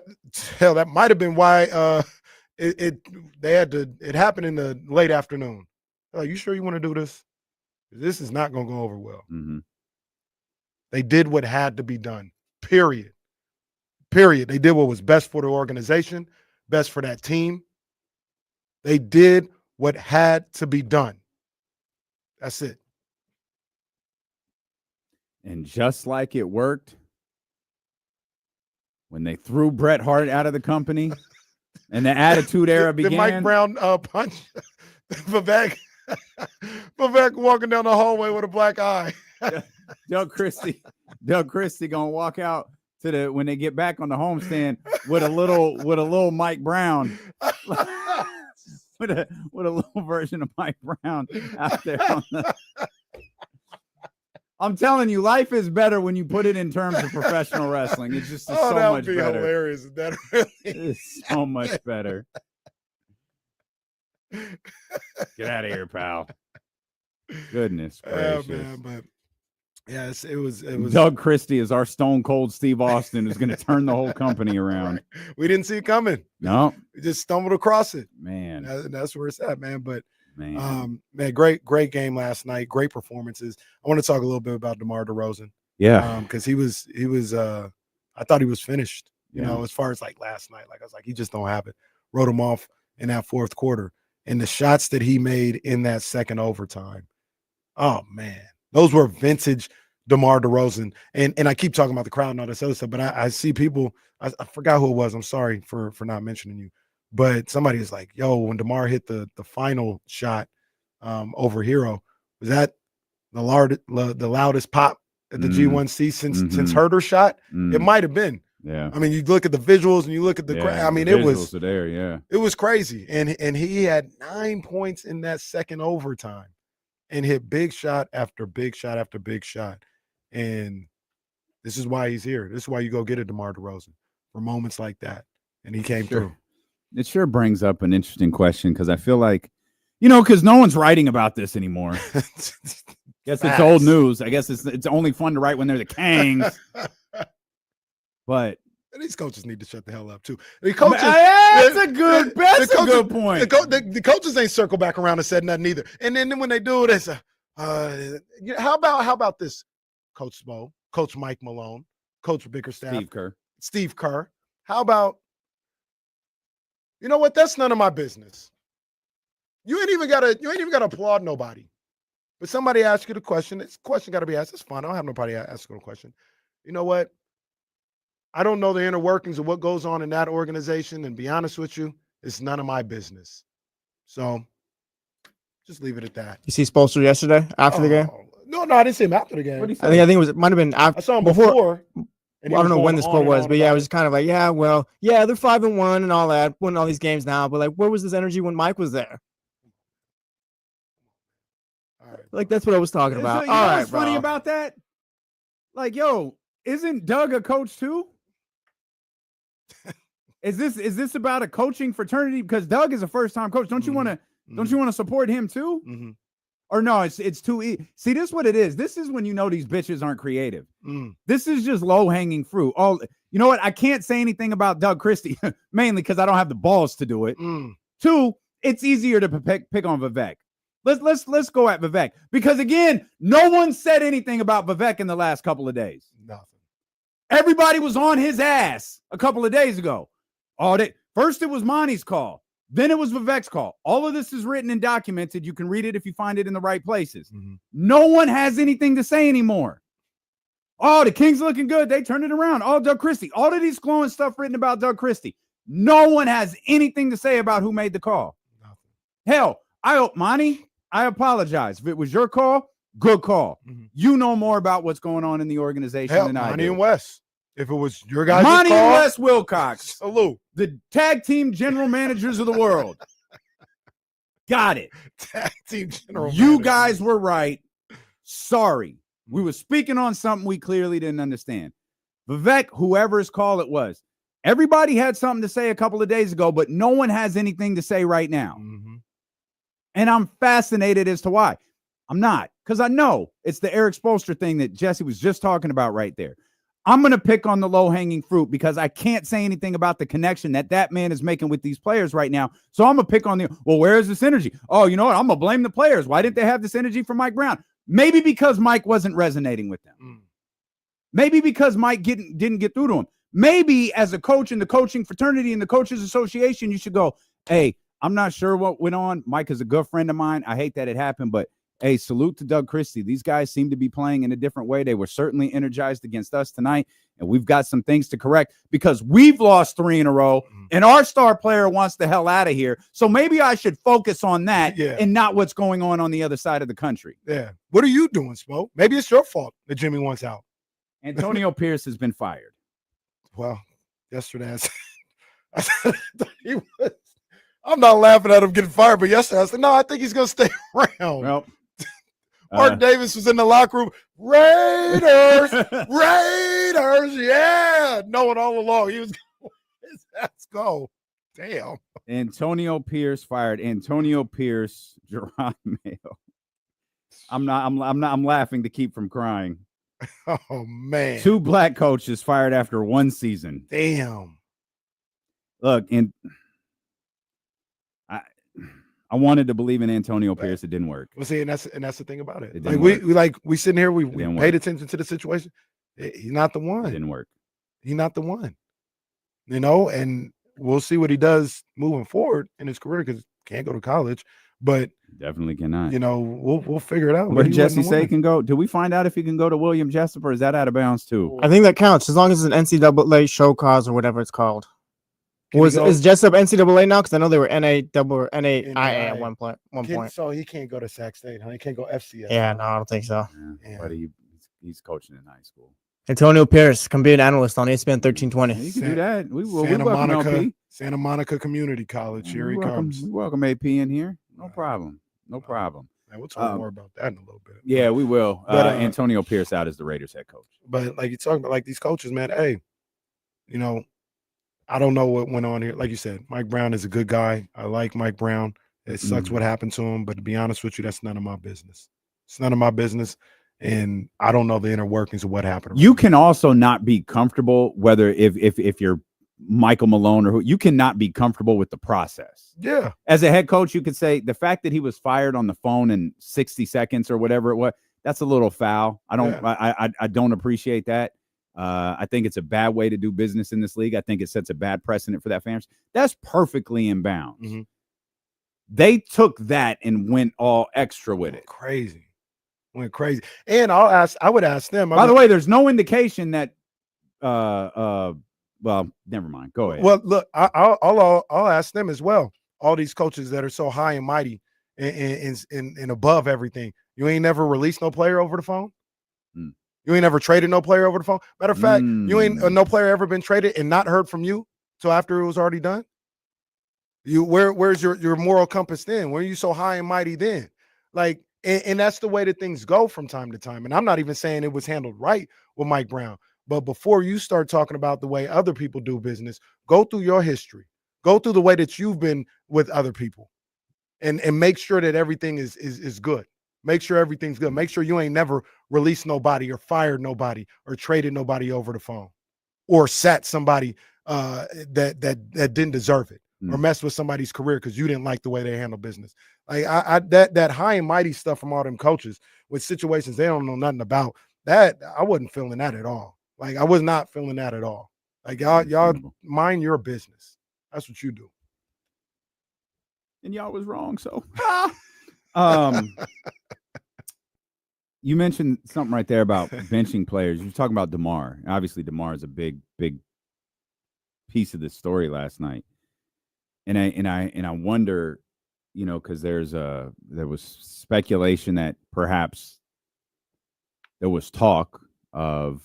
that might have been why it happened in the late afternoon. Like, you sure you want to do this? This is not gonna go over well.
Mm-hmm.
They did what had to be done, period. Period. They did what was best for the organization, best for that team. They did what had to be done. That's it.
And just like it worked, when they threw Bret Hart out of the company and the Attitude Era began.
The Mike Brown punch. Vivek walking down the hallway with a black eye.
Doug Christie gonna walk out to when they get back on the homestand with a little Mike Brown. with a little version of Mike Brown out there on the I'm telling you, life is better when you put it in terms of professional wrestling. It's just so much better. That would be
hilarious. That really
is so much better. Get out of here, pal. Goodness gracious.
Man, but yes, it was
Doug Christie is our Stone Cold Steve Austin who's going to turn the whole company around.
Right. We didn't see it coming.
No.
We just stumbled across it.
Man.
That's where it's at, man. But
man,
great game last night. Great performances. I want to talk a little bit about DeMar DeRozan.
Yeah.
Because he was I thought he was finished, you know, as far as like last night. Like I was like, he just don't have it. Wrote him off in that fourth quarter. And the shots that he made in that second overtime. Oh man, those were vintage DeMar DeRozan. And I keep talking about the crowd and all this other stuff, but I see people, I forgot who it was. I'm sorry for not mentioning you. But somebody is like, yo, when DeMar hit the final shot over Hero, was that the loudest pop at the G1C since Herder shot? It might have been.
Yeah.
I mean, you look at the visuals and you look at the crowd. I mean, it was
there, yeah.
It was crazy. And he had 9 points in that second overtime and hit big shot after big shot after big shot. And this is why he's here. This is why you go get a DeMar DeRozan for moments like that. And he came through.
It sure brings up an interesting question because I feel like, because no one's writing about this anymore. Guess it's old news. I guess it's only fun to write when they're the Kangs. But
these coaches need to shut the hell up too. The coaches,
that's a good point.
The coaches ain't circle back around and said nothing either. And then when they do, they say, "How about this, Coach Spo, Coach Mike Malone, Coach Bickerstaff, Steve Kerr? How about, you know what? That's none of my business. You ain't even gotta applaud nobody. But somebody asks you the question. This question got to be asked. It's fine. I don't have nobody asking a question. You know what? I don't know the inner workings of what goes on in that organization. And be honest with you, it's none of my business. So just leave it at that.
You see Spoelstra yesterday after the game?
No, I didn't see him after the game.
I think it might have been after.
I saw him before.
I don't know when this quote was, but yeah, it was just kind of like, they're 5-1 and all that, winning all these games now. But like, where was this energy when Mike was there?
All right.
Like, that's what I was talking about.
So, what's funny about that? Like, isn't Doug a coach too? Is this about a coaching fraternity? Because Doug is a first-time coach. Don't you want to support him too?
Mm-hmm.
Or no, it's too easy. See, this is what it is. This is when these bitches aren't creative. This is just low-hanging fruit. You know what? I can't say anything about Doug Christie, mainly because I don't have the balls to do it. 2, it's easier to pick on Vivek. Let's go at Vivek. Because again, no one said anything about Vivek in the last couple of days.
Nothing.
Everybody was on his ass a couple of days ago. First it was Monty's call. Then it was Vivek's call. All of this is written and documented. You can read it if you find it in the right places. No one has anything to say anymore. Oh, the Kings looking good. They turned it around. Oh, Doug Christie. All of these glowing stuff written about Doug Christie. No one has anything to say about who made the call.
Nothing.
Hell, Monty, I apologize. If it was your call, good call. You know more about what's going on in the organization than I do.
Monty and Wes. If it was your guys'
Monty
call,
and Wes Wilcox.
Salute.
The tag team general managers of the world. Got it.
Tag team general
You
managers.
guys were right. Sorry. We were speaking on something we clearly didn't understand. Vivek, whoever's call it was, everybody had something to say a couple of days ago, but no one has anything to say right now. And I'm fascinated as to why. I'm not, because I know it's the Eric Spoelstra thing that Jesse was just talking about right there. I'm going to pick on the low-hanging fruit because I can't say anything about the connection that man is making with these players right now. So I'm going to pick on where is this energy? Oh, you know what? I'm going to blame the players. Why didn't they have this energy from Mike Brown? Maybe because Mike wasn't resonating with them. Maybe because Mike didn't get through to him. Maybe as a coach in the coaching fraternity and the coaches association, you should go, hey, I'm not sure what went on. Mike is a good friend of mine. I hate that it happened, but hey, salute to Doug Christie. These guys seem to be playing in a different way. They were certainly energized against us tonight, and we've got some things to correct because we've lost 3 in a row, and our star player wants the hell out of here. So maybe I should focus on that and not what's going on the other side of the country.
Yeah. What are you doing, Smoke? Maybe it's your fault that Jimmy wants out.
Antonio Pierce has been fired.
Well, yesterday I said he was. I'm not laughing at him getting fired, but yesterday I said, no, I think he's going to stay around.
Well,
Mark Davis was in the locker room. Raiders, Raiders, yeah. Knowing all along he was going to his ass go. Damn.
Antonio Pierce fired. Antonio Pierce, Gerard Mayo. I'm laughing to keep from crying.
Oh, man.
2 black coaches fired after 1 season.
Damn.
Look, and I wanted to believe in Antonio Pierce. It didn't work.
Well, see, and that's the thing about it.
We
sitting here, we paid attention to the situation. He's not the one.
It didn't work.
He's not the one. And we'll see what he does moving forward in his career because he can't go to college. But
definitely cannot.
We'll figure it out.
Where Jesse say can go? Did we find out if he can go to William Jessup, or is that out of bounds too?
I think that counts as long as it's an NCAA show cause or whatever it's called. Is Jessup NCAA now? Because I know they were NAIA at one point.
So he can't go to Sac State, huh? He can't go FCS.
Yeah, no, I don't think so.
Yeah. But he's coaching in high school.
Antonio Pierce can be an analyst on ESPN 1320.
You can do that. We
welcome Santa Monica Community College. Here he comes.
We welcome AP in here. No problem. No problem.
We'll talk more about that in a little bit.
Yeah, we will. But Antonio Pierce out as the Raiders head coach.
But like you're talking about, like these coaches, man. Hey, I don't know what went on here. Like you said, Mike Brown is a good guy. I like Mike Brown. It sucks what happened to him, but to be honest with you, that's none of my business. It's none of my business, and I don't know the inner workings of what happened.
You can also not be comfortable whether if you're Michael Malone or who, you cannot be comfortable with the process.
Yeah.
As a head coach, you could say the fact that he was fired on the phone in 60 seconds or whatever it was, that's a little foul. I don't appreciate that. I think it's a bad way to do business in this league. I think it sets a bad precedent for that fans. That's perfectly in bounds.
Mm-hmm.
They took that and went all extra with it.
Went crazy. And I would ask them.
By the way, there's no indication that well, never mind. Go ahead.
Well, look, I'll ask them as well. All these coaches that are so high and mighty and above everything. You ain't never released no player over the phone? You ain't never traded no player over the phone? Matter of fact, you ain't no player ever been traded and not heard from you till after it was already done? Where's your moral compass then? Where are you so high and mighty then? Like, and that's the way that things go from time to time. And I'm not even saying it was handled right with Mike Brown. But before you start talking about the way other people do business, go through your history. Go through the way that you've been with other people and make sure that everything is good. Make sure everything's good. Make sure you ain't never released nobody or fired nobody or traded nobody over the phone or sat somebody that didn't deserve it or messed with somebody's career because you didn't like the way they handle business. Like that high and mighty stuff from all them coaches with situations they don't know nothing about, that I wasn't feeling that at all. Like I was not feeling that at all. Like y'all mind your business. That's what you do.
And y'all was wrong. So you mentioned something right there about benching players. You're talking about DeMar. Obviously, DeMar is a big piece of this story last night. And I wonder, because there was speculation that perhaps there was talk of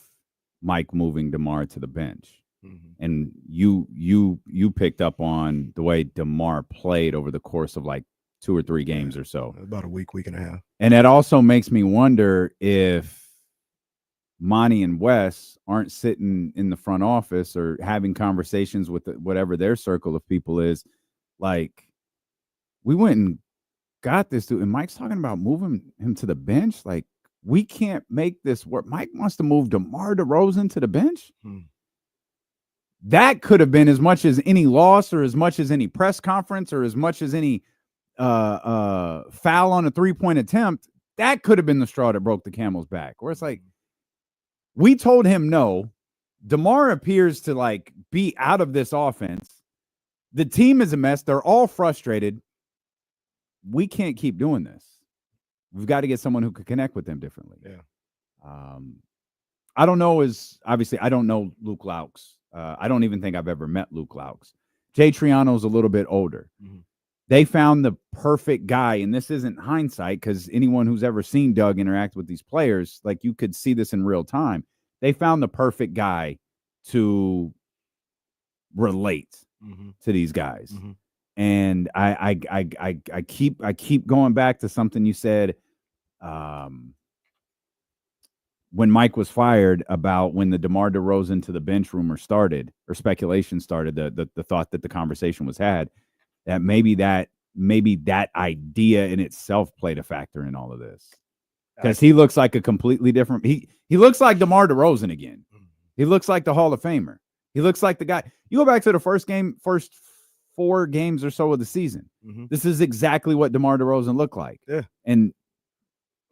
Mike moving DeMar to the bench. Mm-hmm. And you picked up on the way DeMar played over the course of like 2 or 3 games or so.
About a week and a half.
And that also makes me wonder if Monty and Wes aren't sitting in the front office or having conversations with whatever their circle of people is. Like, we went and got this dude, and Mike's talking about moving him to the bench. Like, we can't make this work. Mike wants to move DeMar DeRozan to the bench. That could have been as much as any loss or as much as any press conference or as much as any foul on a 3-point attempt. That could have been the straw that broke the camel's back. Where it's like, We told him no. DeMar appears to like be out of this offense. The team is a mess. They're all frustrated. We can't keep doing this. We've got to get someone who could connect with them differently.
Yeah.
I don't know obviously I don't know Luke Laux. I don't even think I've ever met Luke Laux. Jay Triano's a little bit older. Mm-hmm. They found the perfect guy, and this isn't hindsight because anyone who's ever seen Doug interact with these players, like you could see this in real time. They found the perfect guy to relate to these guys. Mm-hmm. And I keep going back to something you said when Mike was fired about when the DeMar DeRozan to the bench rumor started or speculation started, the thought that the conversation was had, that maybe that idea in itself played a factor in all of this. Because he looks like a completely different he looks like DeMar DeRozan again. He looks like the Hall of Famer. He looks like the guy. You go back to the first 4 games or so of the season. Mm-hmm. This is exactly what DeMar DeRozan looked like.
Yeah.
And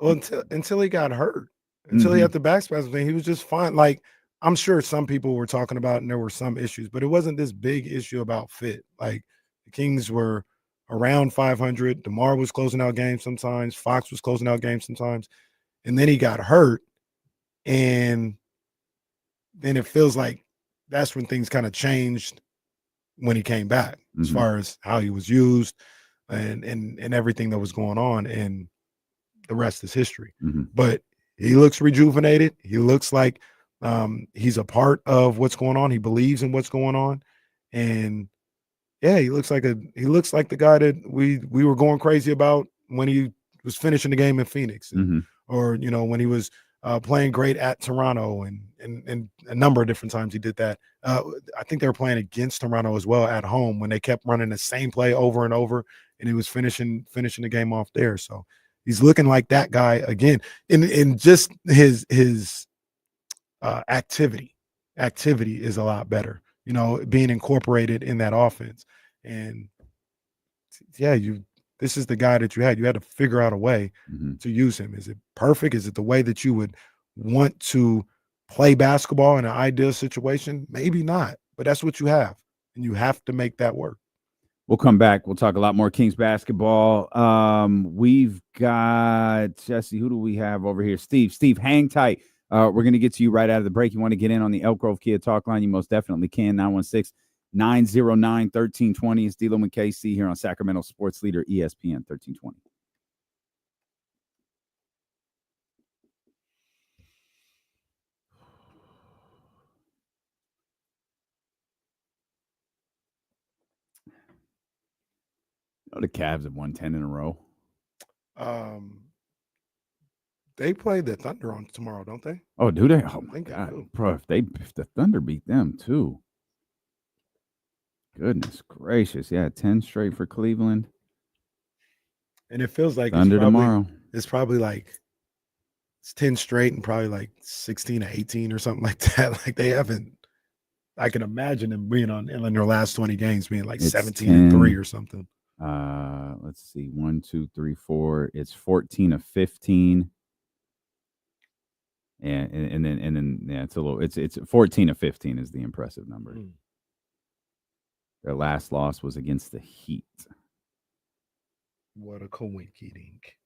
until he got hurt. Until he had the back spasm thing, he was just fine. Like, I'm sure some people were talking about and there were some issues, but it wasn't this big issue about fit. Like, the Kings were around 500. DeMar was closing out games sometimes. Fox was closing out games sometimes. And then he got hurt. And then it feels like that's when things kind of changed when he came back, as far as how he was used and everything that was going on. And the rest is history. But he looks rejuvenated. He looks like he's a part of what's going on. He believes in what's going on. And yeah, he looks like the guy that we were going crazy about when he was finishing the game in Phoenix, or when he was playing great at Toronto, and a number of different times he did that. I think they were playing against Toronto as well at home when they kept running the same play over and over, and he was finishing the game off there. So he's looking like that guy again, in just his activity is a lot better. Being incorporated in that offense. And yeah, this is the guy that you had. You had to figure out a way to use him. Is it perfect? Is it the way that you would want to play basketball in an ideal situation? Maybe not, but that's what you have, and you have to make that work.
We'll come back. We'll talk a lot more Kings basketball. We've got Jesse. Who do we have over here? Steve, hang tight. We're going to get to you right out of the break. You want to get in on the Elk Grove Kia talk line? You most definitely can. 916-909-1320. It's D'Lo and KC here on Sacramento Sports Leader ESPN 1320. The Cavs have won 10 in a row.
They play the Thunder on tomorrow, don't they?
Oh, do they? Oh my God, bro! If the Thunder beat them too. Goodness gracious, yeah, 10 straight for Cleveland.
And it feels like
Thunder tomorrow.
It's probably like it's 10 straight and probably like 16 or 18 or something like that. Like they haven't. I can imagine them being in their last 20 games being like 17-3 or something.
Let's see, 1, 2, 3, 4. It's 14 of 15. And then yeah, it's 14 of 15 is the impressive number. Their last loss was against the Heat.
What a coinky-dink.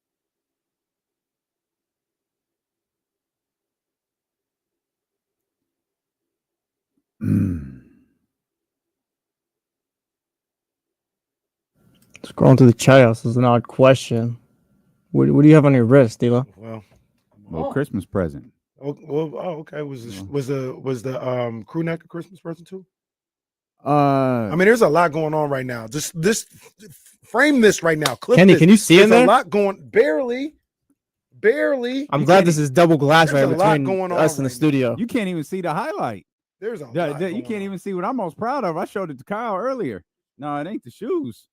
Scrolling to the chat house is an odd question. What do you have on your wrist, D'Lo?
Well, Christmas present.
Okay. Was the crew neck a Christmas present too? I mean, there's a lot going on right now. Just frame this right now. Clip
Kenny,
this.
can you see in there?
There's a lot going. Barely.
I'm glad this is double glass right between us and the studio.
You can't even see the highlight.
There's a
lot. You can't even see what I'm most proud of. I showed it to Kyle earlier. No, it ain't the shoes.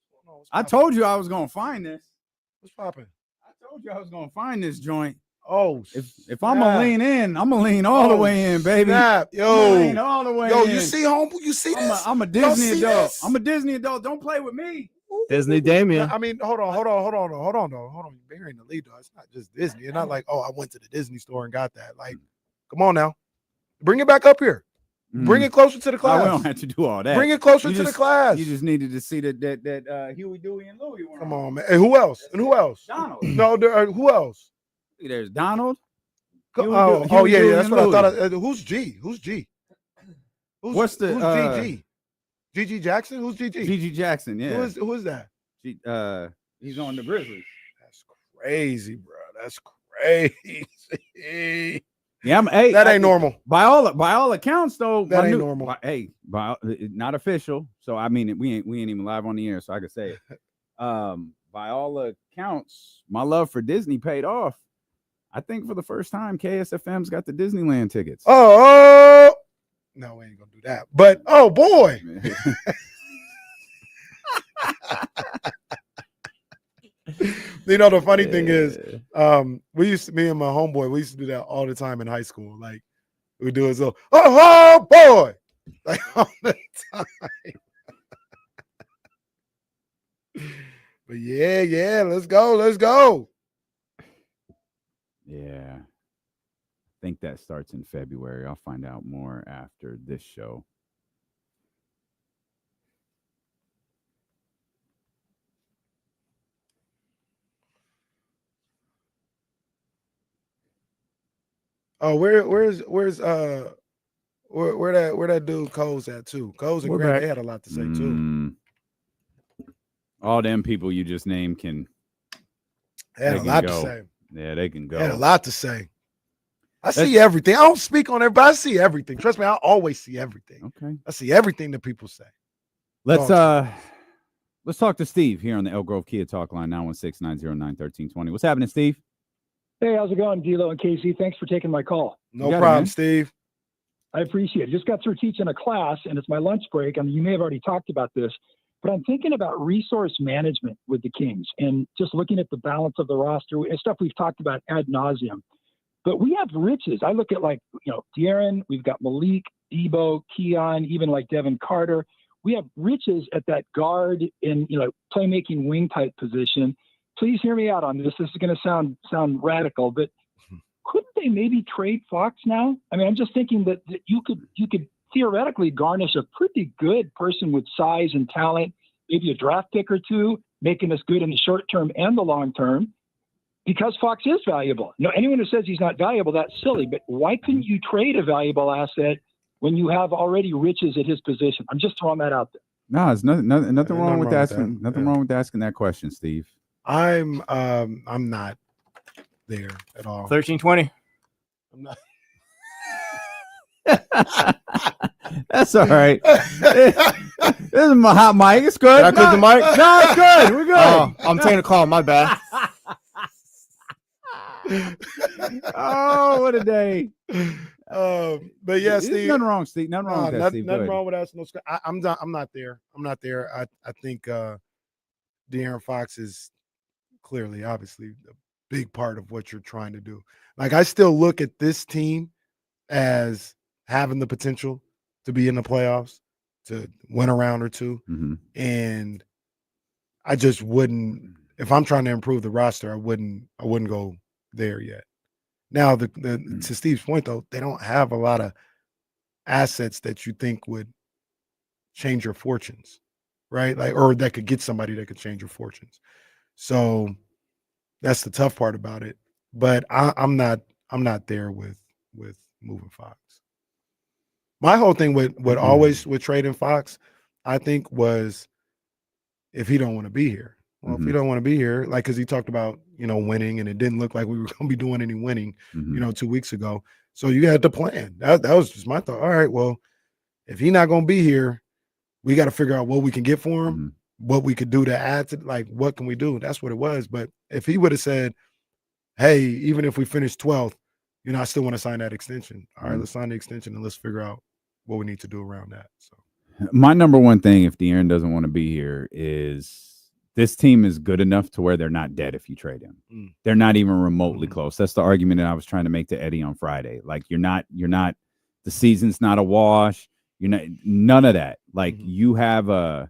I told you I was gonna find this.
What's popping?
I told you I was gonna find this joint.
Oh,
if I'm gonna lean in, I'm gonna lean all the way in, baby.
Snap. Yo,
lean all the way in.
You see, home? You see this?
I'm a Disney adult. I'm a Disney adult. Don't play with me.
Disney Damien.
I mean, hold on. You're burying the lead, though. It's not just Disney. It's not like, I went to the Disney store and got that. Like, come on now. Bring it back up here. Bring it closer to the class.
We don't have to do all that.
Bring it closer to the class.
You just needed to see that Huey, Dewey, and Louie were
Come on, man. And who else?
Donald.
No, who else?
There's Donald.
Huey, yeah. That's what I thought. Who's G? Who's
who's
GG? GG Jackson? Who's GG?
GG Jackson, yeah.
Who is that?
He's on the Grizzlies.
That's crazy, bro. That's crazy.
Yeah,
that ain't normal.
By all accounts, though,
that ain't normal.
Not official. So I mean, we ain't even live on the air, so I could say it. By all accounts, my love for Disney paid off. I think for the first time, KSFM's got the Disneyland tickets.
Oh, no, we ain't gonna do that. But oh boy. You know, the funny thing is, me and my homeboy, we used to do that all the time in high school. Like, we do it so, oh boy, like all the time. But yeah, let's go.
Yeah, I think that starts in February. I'll find out more after this show.
Oh, where's that dude Cole's at too? Cole's and Grant, they had a lot to say too.
All them people you just named
they had a lot to say.
Yeah, they can go.
They had a lot to say. I see everything. I don't speak on everybody. I see everything. Trust me, I always see everything.
Okay.
I see everything that people say.
Let's talk to Steve here on the Elk Grove Kia Talk line, 916-909-1320. What's happening, Steve?
Hey, how's it going, D'Lo and Casey? Thanks for taking my call.
No problem, Steve.
I appreciate it. Just got through teaching a class, and it's my lunch break. I mean, you may have already talked about this, but I'm thinking about resource management with the Kings and just looking at the balance of the roster and stuff we've talked about ad nauseum. But we have riches. I look at De'Aaron, we've got Malik, Debo, Keon, even like Devin Carter. We have riches at that guard and playmaking wing type position. Please hear me out on this. This is going to sound radical, but couldn't they maybe trade Fox now? I mean, I'm just thinking that you could theoretically garnish a pretty good person with size and talent, maybe a draft pick or two, making us good in the short term and the long term, because Fox is valuable. Anyone who says he's not valuable, that's silly. But why couldn't you trade a valuable asset when you have already riches at his position? I'm just throwing that out there.
No, there's nothing wrong with asking. Nothing wrong with asking that question, Steve.
I'm not there at all.
1320.
I'm not.
That's all right. This is my hot mic. It's good.
Did I click the mic?
No, it's good. We're good.
Oh, I'm taking a call. My bad.
Oh, what a day.
But yeah, Steve.
Nothing wrong, Steve. Nothing wrong with that, Steve.
Nothing wrong with asking those. I'm not there. I'm not there. I think De'Aaron Fox is clearly, obviously, a big part of what you're trying to do. Like, I still look at this team as having the potential to be in the playoffs, to win a round or two.
Mm-hmm.
And I just wouldn't, if I'm trying to improve the roster, I wouldn't go there yet. Now, to Steve's point, though, they don't have a lot of assets that you think would change your fortunes, right? Like, or that could get somebody that could change your fortunes. So that's the tough part about it. But I'm not there with moving Fox. My whole thing with always with trading Fox, I think, was if he don't want to be here. Well, if he don't want to be here, like, because he talked about, winning, and it didn't look like we were going to be doing any winning, 2 weeks ago. So you had to plan. That was just my thought. All right, well, if he's not going to be here, we got to figure out what we can get for him, what we could do to add to, like, what can we do? That's what it was. But if he would have said, hey, even if we finish 12th, I still want to sign that extension. All right, let's sign the extension and let's figure out what we need to do around that. So
my number one thing, if De'Aaron doesn't want to be here, is this team is good enough to where they're not dead if you trade him. They're not even remotely close. That's the argument that I was trying to make to Eddie on Friday. Like, you're not, the season's not a wash. You're not, none of that. Like, you have a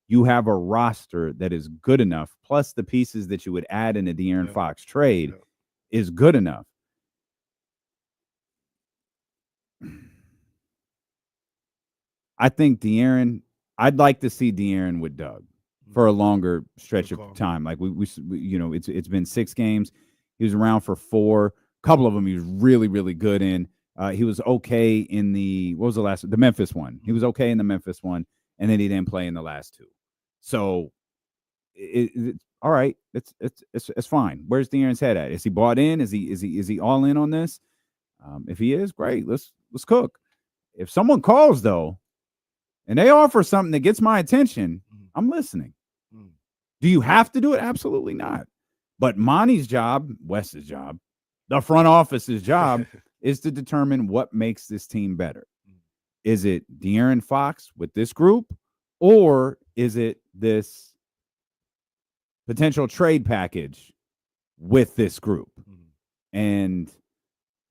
roster that is good enough, plus the pieces that you would add in a De'Aaron Fox trade is good enough. I think De'Aaron. I'd like to see De'Aaron with Doug for a longer stretch of time. Like we it's been 6 games. He was around for 4. A couple of them he was really, really good in. He was okay in the the Memphis one. He was okay in the Memphis one, and then he didn't play in the last 2. So, all right. It's fine. Where's De'Aaron's head at? Is he bought in? Is he all in on this? If he is, great. Let's cook. If someone calls though, and they offer something that gets my attention, I'm listening. Do you have to do it? Absolutely not. But Monty's job, Wes's job, the front office's job is to determine what makes this team better. Is it De'Aaron Fox with this group, or is it this potential trade package with this group? And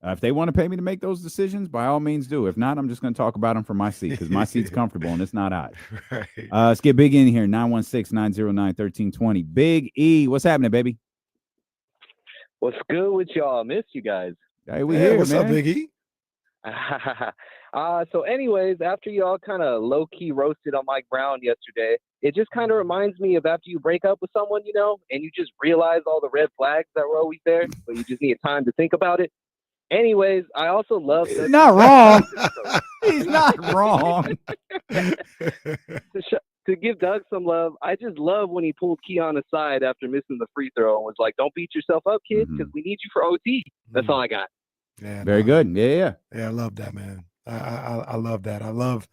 if they want to pay me to make those decisions, by all means do. If not, I'm just going to talk about them from my seat because my seat's comfortable and it's not hot.
Right.
Let's get Big in here, 916-909-1320. Big E, what's happening, baby?
What's good with y'all? Missed you guys.
Hey, we here,
what's
man.
up, Big E?
So anyways, after y'all kind of low-key roasted on Mike Brown yesterday, it just kind of reminds me of after you break up with someone, and you just realize all the red flags that were always there, but you just need time to think about it. Anyways, I also love
He's not wrong. He's not wrong.
To give Doug some love, I just love when he pulled Keon aside after missing the free throw and was like, "Don't beat yourself up, kid, because we need you for OT." That's all I got.
Yeah,
very good. Yeah.
I love that, man. I love that. I love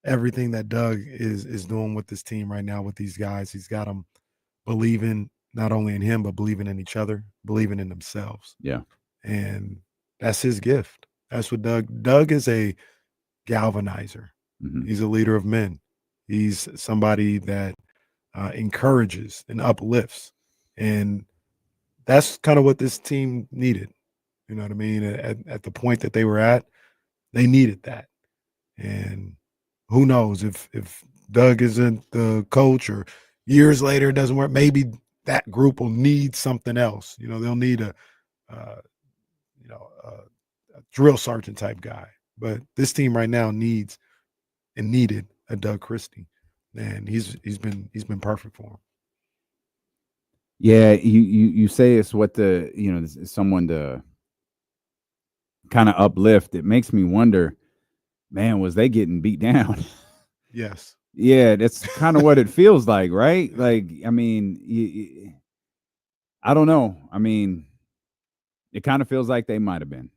everything that Doug is doing with this team right now with these guys. He's got them believing not only in him but believing in each other, believing in themselves.
Yeah,
and that's his gift. That's what Doug is, a galvanizer. He's a leader of men. He's somebody that encourages and uplifts. And that's kind of what this team needed. You know what I mean? At the point that they were at, they needed that. And who knows if Doug isn't the coach or years later it doesn't work, maybe that group will need something else. They'll need a drill sergeant type guy, but this team right now needs and needed a Doug Christie, and he's been perfect for him.
Yeah, you say it's what someone to kind of uplift. It makes me wonder, man, was they getting beat down?
Yes.
Yeah, that's kind of what it feels like, right? Like, I mean, I don't know. I mean, it kind of feels like they might have been.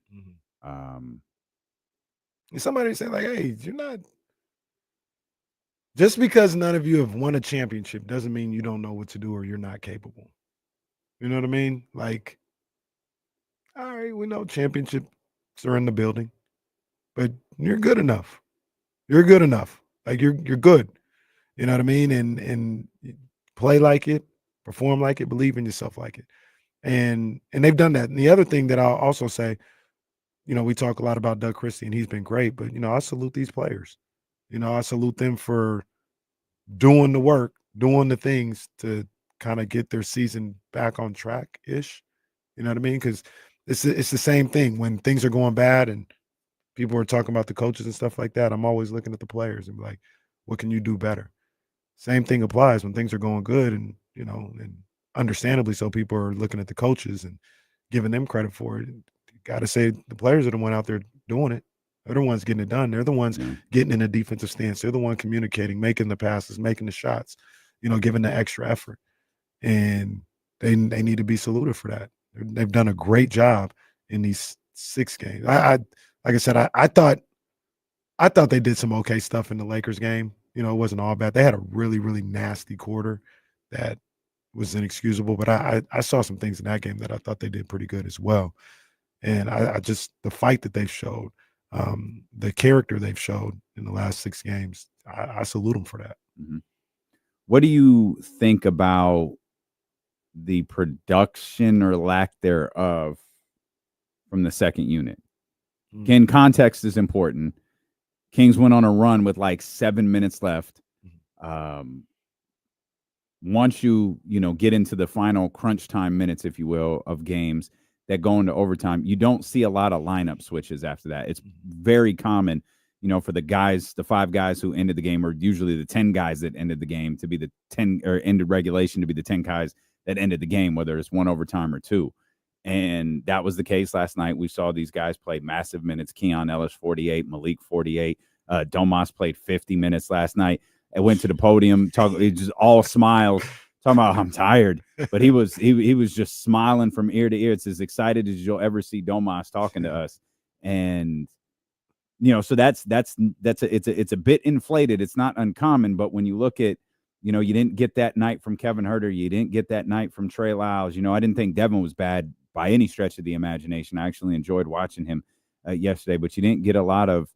Somebody say like, "Hey, you're not." Just because none of you have won a championship doesn't mean you don't know what to do or you're not capable. You know what I mean? Like, all right, we know championships are in the building, but you're good enough. You're good enough. Like you're good. You know what I mean? And play like it, perform like it, believe in yourself like it. And they've done that. And the other thing that I'll also say, we talk a lot about Doug Christie and he's been great, but I salute these players. I salute them for doing the work, doing the things to kind of get their season back on track-ish. You know what I mean? Because it's the same thing when things are going bad and people are talking about the coaches and stuff like that. I'm always looking at the players and be like, what can you do better? Same thing applies when things are going good and understandably so people are looking at the coaches and giving them credit for it. Got to say the players are the one out there doing it. They're the ones getting it done. They're the ones getting in a defensive stance. They're the one communicating, making the passes, making the shots, giving the extra effort. And they need to be saluted for that. They've done a great job in these 6 games. Like I said, I thought they did some okay stuff in the Lakers game. It wasn't all bad. They had a really, really nasty quarter that was inexcusable, but I saw some things in that game that I thought they did pretty good as well. And I just, the fight that they've showed, the character they've showed in the last 6 games, I salute them for that.
What do you think about the production or lack thereof from the second unit? Again, context is important. Kings went on a run with like 7 minutes left. Once you get into the final crunch time minutes, if you will, of games that go into overtime, you don't see a lot of lineup switches after that. It's very common, for the guys, the 5 guys who ended the game, or usually the 10 guys that ended the game to be the 10 or ended regulation to be the 10 guys that ended the game, whether it's 1 overtime or 2. And that was the case last night. We saw these guys play massive minutes. Keon Ellis, 48, Malik, 48. Domas played 50 minutes last night. I went to the podium, just all smiles, talking about I'm tired. But he was just smiling from ear to ear. It's as excited as you'll ever see Domas talking to us. And so it's a bit inflated. It's not uncommon, but when you look at, you didn't get that night from Kevin Huerter. You didn't get that night from Trey Lyles. I didn't think Devin was bad by any stretch of the imagination. I actually enjoyed watching him yesterday, but you didn't get a lot of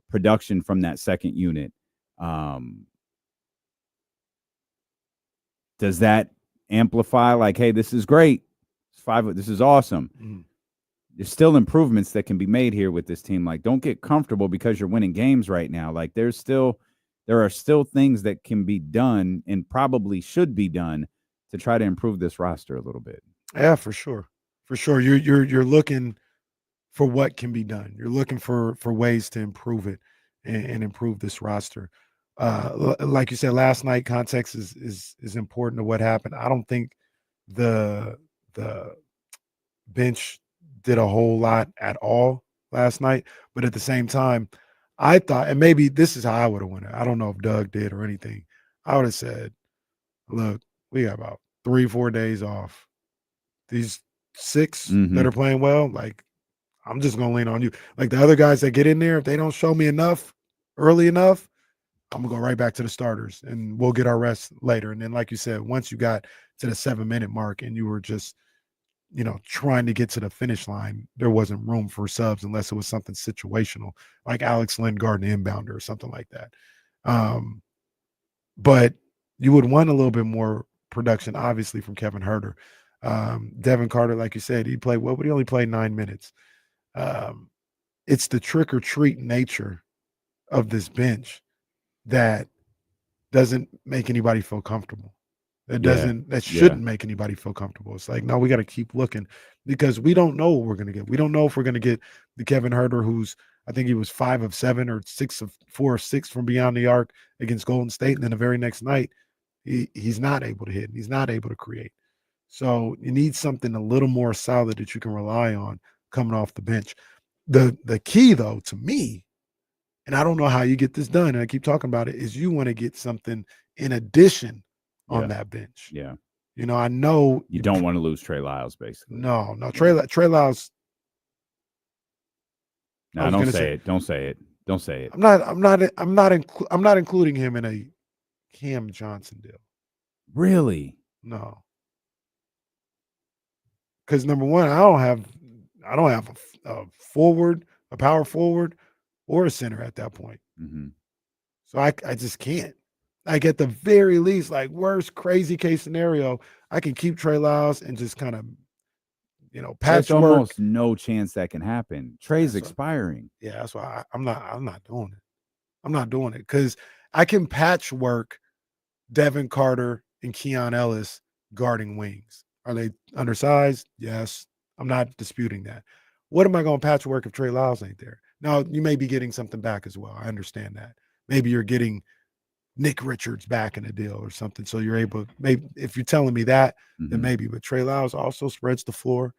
production from that second unit. Does that amplify like, hey, this is great. This is awesome. Mm-hmm. There's still improvements that can be made here with this team. Like, don't get comfortable because you're winning games right now. Like, there are still things that can be done and probably should be done to try to improve this roster a little bit.
Yeah, for sure. For sure. You're looking for what can be done. You're looking for ways to improve it and improve this roster. Like you said, last night, context is important to what happened. I don't think the bench did a whole lot at all last night, but at the same time, I thought, and maybe this is how I would have won it. I don't know if Doug did or anything. I would have said, look, we got about 3-4 days off. These 6 that are playing well, like, I'm just going to lean on you. Like, the other guys that get in there, if they don't show me enough early enough, I'm going to go right back to the starters, and we'll get our rest later. And then, like you said, once you got to the 7-minute mark and you were just, trying to get to the finish line, there wasn't room for subs unless it was something situational, like Alex Lindgard, an inbounder or something like that. But you would want a little bit more production, obviously, from Kevin Huerter. Devin Carter, like you said, he played well, but he only played 9 minutes. It's the trick or treat nature of this bench that doesn't make anybody feel comfortable. That shouldn't make anybody feel comfortable. It's like, no, we got to keep looking because we don't know what we're going to get. We don't know if we're going to get the Kevin Huerter who's, I think he was 5 of 7 or 6 of 4 or 6 from beyond the arc against Golden State. And then the very next night, he's not able to hit and he's not able to create. So you need something a little more solid that you can rely on coming off the bench. The key, though, to me, and I don't know how you get this done, and I keep talking about it, is you want to get something in addition on that bench.
Yeah.
I know
you don't want to lose Trey Lyles, basically.
No. Trey Lyles.
No, don't say it. Don't say it. Don't say it.
I'm not including him in a Cam Johnson deal.
Really?
No. Because number one, I don't have a forward, a power forward, or a center at that point.
Mm-hmm.
So I just can't. Like, at the very least, like, worst crazy case scenario, I can keep Trey Lyles and just kind of, patchwork.
There's almost no chance that can happen. Trey's expiring.
Yeah, that's why I'm not doing it. I'm not doing it because I can patchwork Devin Carter and Keon Ellis guarding wings. Are they undersized? Yes. I'm not disputing that. What am I going to patchwork if Trey Lyles ain't there? Now, you may be getting something back as well. I understand that. Maybe you're getting Nick Richards back in a deal or something. So you're able, maybe if you're telling me that, then maybe. But Trey Lyles also spreads the floor.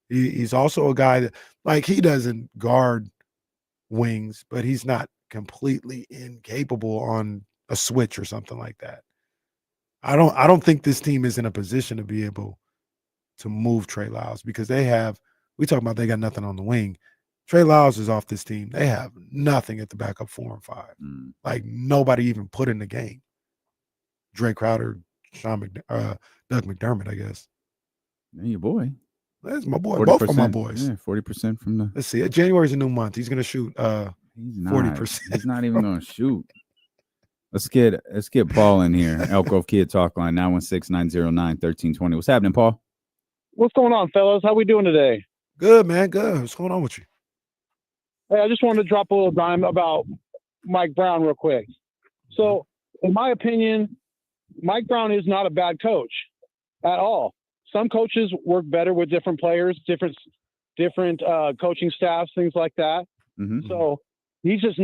He's also a guy that, like, he doesn't guard wings, but he's not completely incapable on a switch or something like that. I don't think this team is in a position to be able to move Trey Lyles because they got nothing on the wing. Trey Lyles is off this team. They have nothing at the backup 4 and 5. Like, nobody even put in the game. Dre Crowder, Doug McDermott, I guess.
Yeah, your boy.
That's my boy. Both of my boys.
Yeah, 40% from the.
Let's see. January's a new month. He's gonna shoot 40%.
He's not even gonna shoot. Let's get Paul in here. Elk Grove Kid Talk Line 916-909-1320. What's happening, Paul?
What's going on, fellas? How we doing today?
Good, man. Good. What's going on with you?
Hey, I just wanted to drop a little dime about Mike Brown real quick. So, in my opinion, Mike Brown is not a bad coach at all. Some coaches work better with different players, different coaching staffs, things like that.
Mm-hmm.
So, he just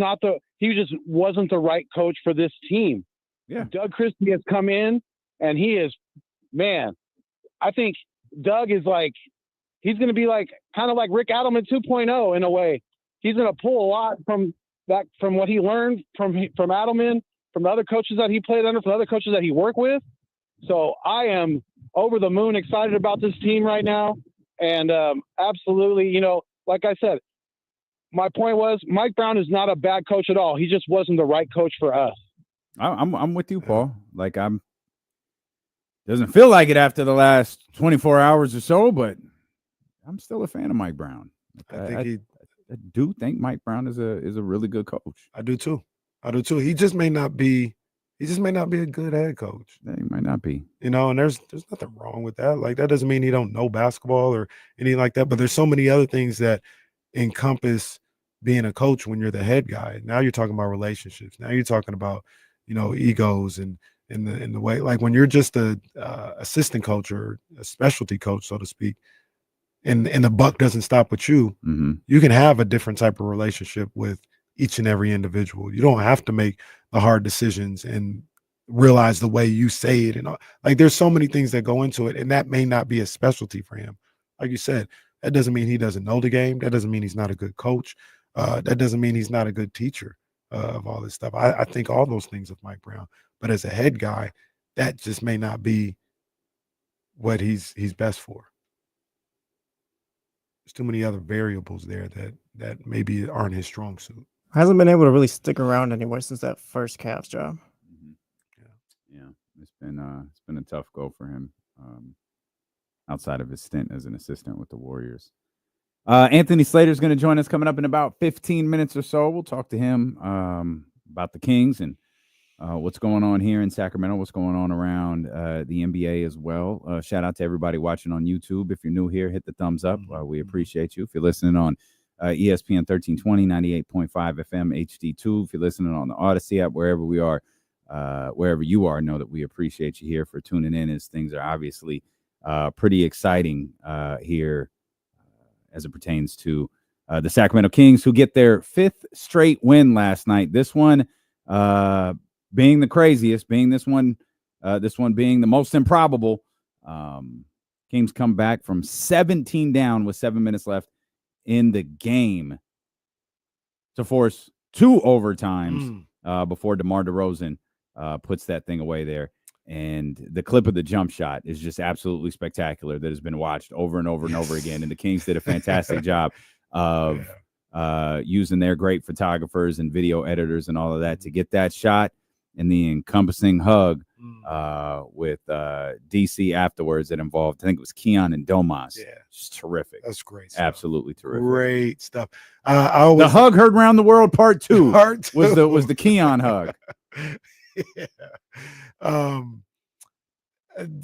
wasn't the right coach for this team.
Yeah.
Doug Christie has come in, and he is, man, I think Doug is like, he's going to be like, kind of like Rick Adelman 2.0 in a way. He's going to pull a lot from what he learned from Adelman, from the other coaches that he played under, from the other coaches that he worked with. So I am over the moon excited about this team right now. And absolutely, you know, like I said, my point was Mike Brown is not a bad coach at all. He just wasn't the right coach for us.
I'm with you, Paul. Like, doesn't feel like it after the last 24 hours or so, but I'm still a fan of Mike Brown. I do think Mike Brown is a really good coach.
I do too. He just may not be a good head coach.
Yeah, he might not be.
You know, and there's nothing wrong with that. Like, that doesn't mean he don't know basketball or anything like that. But there's so many other things that encompass being a coach when you're the head guy. Now you're talking about relationships. Now you're talking about, you know, egos and in the way, like when you're just a assistant coach or a specialty coach, so to speak, and the buck doesn't stop with you, you can have a different type of relationship with each and every individual. You don't have to make the hard decisions and realize the way you say it. And like, there's so many things that go into it, and that may not be a specialty for him. Like you said, that doesn't mean he doesn't know the game. That doesn't mean he's not a good coach. That doesn't mean he's not a good teacher of all this stuff. I think all those things of Mike Brown, but as a head guy, that just may not be what he's best for. There's too many other variables there that maybe aren't his strong suit.
Hasn't been able to really stick around anywhere since that first Cavs job.
Yeah, it's been a tough go for him. Outside of his stint as an assistant with the Warriors. Anthony Slater is going to join us coming up in about 15 minutes or so. We'll talk to him about the Kings and what's going on here in Sacramento, what's going on around the NBA as well. Shout out to everybody watching on YouTube. If you're new here, hit the thumbs up. We appreciate you. If you're listening on ESPN 1320, 98.5 FM, HD2, if you're listening on the Odyssey app, wherever we are, wherever you are, know that we appreciate you here for tuning in, as things are obviously pretty exciting here as it pertains to the Sacramento Kings, who get their 5th straight win last night. This one being the craziest, being this one being the most improbable. Kings come back from 17 down with 7 minutes left in the game to force 2 overtimes before DeMar DeRozan puts that thing away there. And the clip of the jump shot is just absolutely spectacular, that has been watched over and over and over again. And the Kings did a fantastic job of using their great photographers and video editors and all of that to get that shot, and the encompassing hug with DC afterwards that involved, I think it was Keon and Domas. Yeah. Just terrific.
That's great stuff.
Absolutely terrific.
Great stuff.
The hug heard around the world part 2 was the Keon hug.
Yeah. I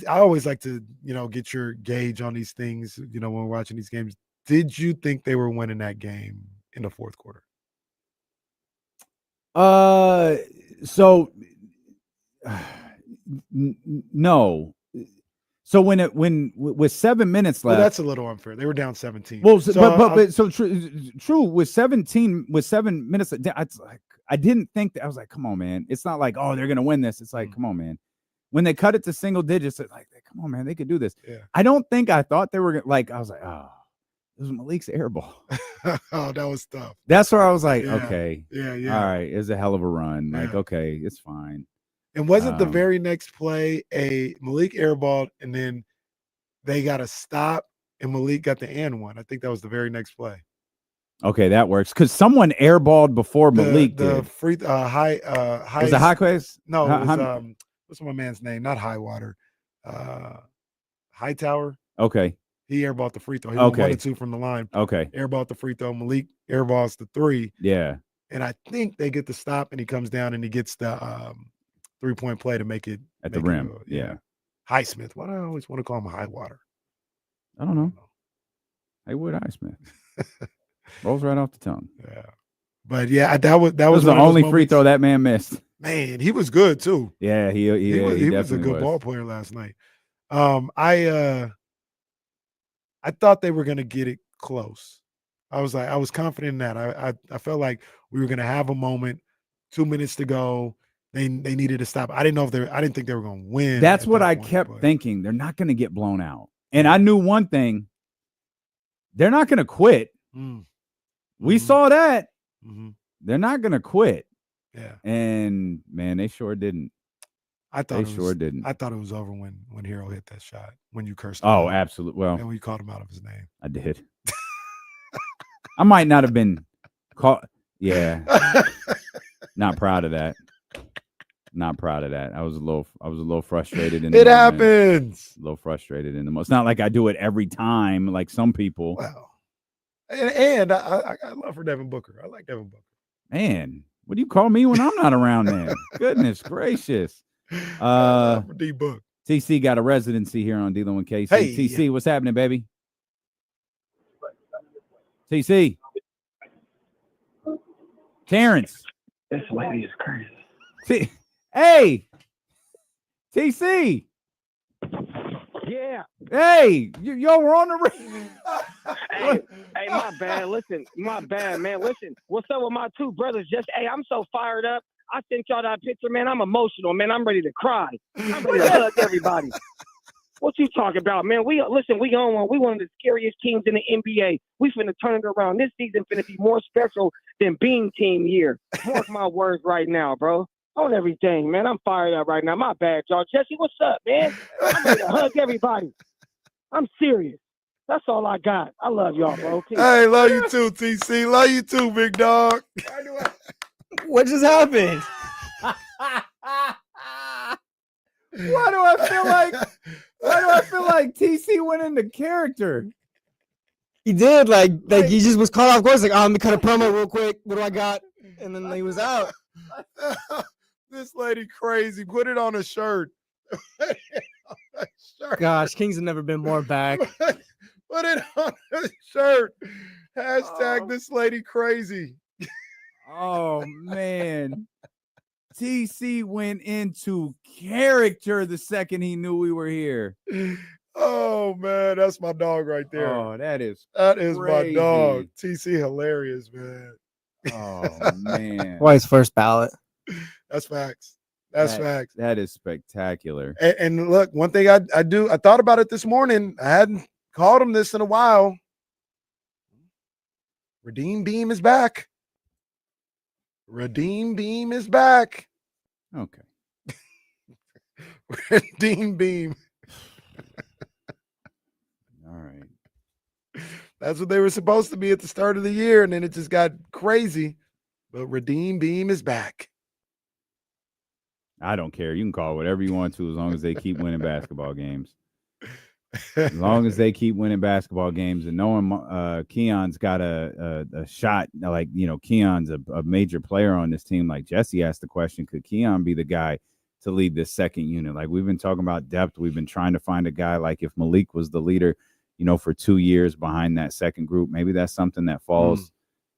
always like to, get your gauge on these things, when we're watching these games. Did you think they were winning that game in the fourth quarter?
No. So when with 7 minutes left,
that's a little unfair. They were down 17.
Well, true with 7 minutes. I didn't think that. I was like, come on, man. It's not like, oh, they're gonna win this. It's like, come on, man. When they cut it to single digits, it's like, come on, man, they could do this. Yeah. I thought they were like, I was like, oh, it was Malik's air ball.
Oh, that was tough.
That's where I was like, okay,
yeah,
all right, it's a hell of a run. Like, okay, it's fine.
And wasn't the very next play a Malik airball, and then they got a stop, and Malik got the and one? I think that was the very next play.
Okay, that works, because someone airballed before Malik
the
did.
Free high
Was it Highways?
No, it was what's my man's name? Not Highwater. Hightower.
Okay.
He airballed the free throw. He went 1 and 2 from the line.
Okay.
Airballed the free throw. Malik airballs the 3.
Yeah.
And I think they get the stop, and he comes down and he gets the 3-point play to make it
at the rim. Yeah.
Highsmith. Why do I always want to call him Highwater?
I don't know. Haywood Highsmith. Rolls right off the tongue.
Yeah. But yeah, that was
the only free throw that man missed.
Man, he was good too.
Yeah, he
was a good ball player last night. I thought they were going to get it close. I was confident in that. I felt like we were gonna have a moment. 2 minutes to go. They needed to stop. I didn't think they were gonna win.
That's what I kept thinking. They're not gonna get blown out. And I knew one thing. They're not gonna quit. We saw that. They're not gonna quit.
Yeah.
And man, they sure didn't.
I thought
didn't.
I thought it was over when Hero hit that shot. When you cursed him
Oh,
out.
absolutely. Well,
and when you called him out of his name.
I did. I might not have been caught. Yeah. Not proud of that. Not proud of that. I was a little frustrated in the
It
moment.
happens.
A little frustrated in the most. It's not like I do it every time like some people.
Well, and I got love for Devin Booker. I like Devin Booker.
Man, what do you call me when I'm not around there? Goodness gracious.
D-Book.
TC got a residency here on Dealing with KC.
Hey.
TC, what's happening, baby? TC. Terrence.
This lady is crazy.
Hey. TC.
Yeah.
Hey, yo, we're on the
Hey, my bad. Listen, my bad, man. Listen, what's up with my two brothers? Hey, I'm so fired up. I sent y'all that picture, man. I'm emotional, man. I'm ready to cry. I'm ready to hug everybody. What you talking about, man? We on one. We one of the scariest teams in the NBA. We finna turn it around. This season finna be more special than Bean Team year. Mark my words right now, bro. On everything, man. I'm fired up right now. My bad, y'all. Jesse, what's up, man? I'm ready to hug everybody. I'm serious. That's all I got. I love y'all, bro. Peace.
Hey, love you too, TC. Love you too, big dog.
What just happened?
Why do I feel like TC went into character?
He did, like he just was caught off course. Like, let me cut a promo real quick. What do I got? And then he was out.
This lady crazy. Put it on a shirt.
Gosh, Kings have never been more back.
Put it on a shirt. Hashtag this lady crazy.
Oh man. TC went into character the second he knew we were here.
Oh man, that's my dog right there.
Oh, that is
my dog. TC hilarious, man.
Oh man.
Why his first ballot?
That's facts. That's facts.
That is spectacular.
And look, one thing I thought about it this morning. I hadn't called him this in a while. Redeem Beam is back. Redeem Beam is back.
Okay.
Redeem Beam.
All right.
That's what they were supposed to be at the start of the year, and then it just got crazy. But Redeem Beam is back.
I don't care. You can call it whatever you want to as long as they keep winning basketball games. As long as they keep winning basketball games and knowing Keon's got a shot, like, you know, Keon's a major player on this team. Like Jesse asked the question, could Keon be the guy to lead this second unit? Like we've been talking about depth. We've been trying to find a guy like if Malik was the leader, you know, for 2 years behind that second group, maybe that's something that falls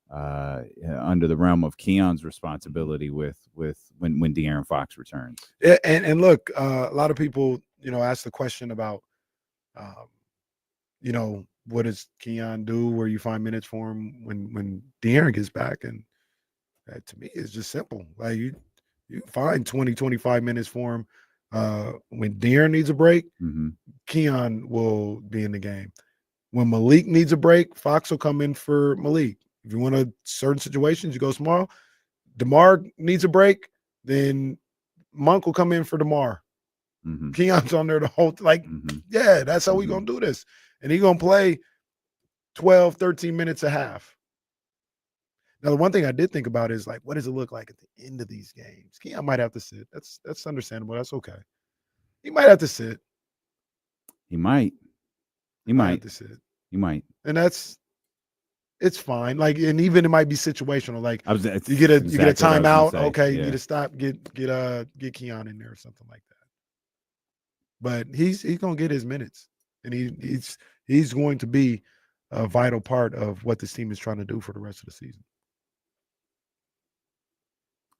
under the realm of Keon's responsibility with when De'Aaron Fox returns.
Yeah, and look, a lot of people, you know, ask the question about, you know, what does Keon do? Where you find minutes for him when De'Aaron gets back? And to me, it's just simple. Like you find 20, 25 minutes for him. When De'Aaron needs a break, Keon will be in the game. When Malik needs a break, Fox will come in for Malik. If you want certain situations, you go small. DeMar needs a break, then Monk will come in for DeMar. Keon's on there the whole yeah, that's how we gonna do this. And he's gonna play 12, 13 minutes a half. Now, the one thing I did think about is like, what does it look like at the end of these games? Keon might have to sit. That's understandable. That's okay. He might have to sit.
He might
have to sit.
He might.
And it's fine. Like, and even it might be situational. Like you get a timeout. Okay, you need to stop. Get Keon in there or something like that. But he's gonna get his minutes, and he's going to be a vital part of what this team is trying to do for the rest of the season.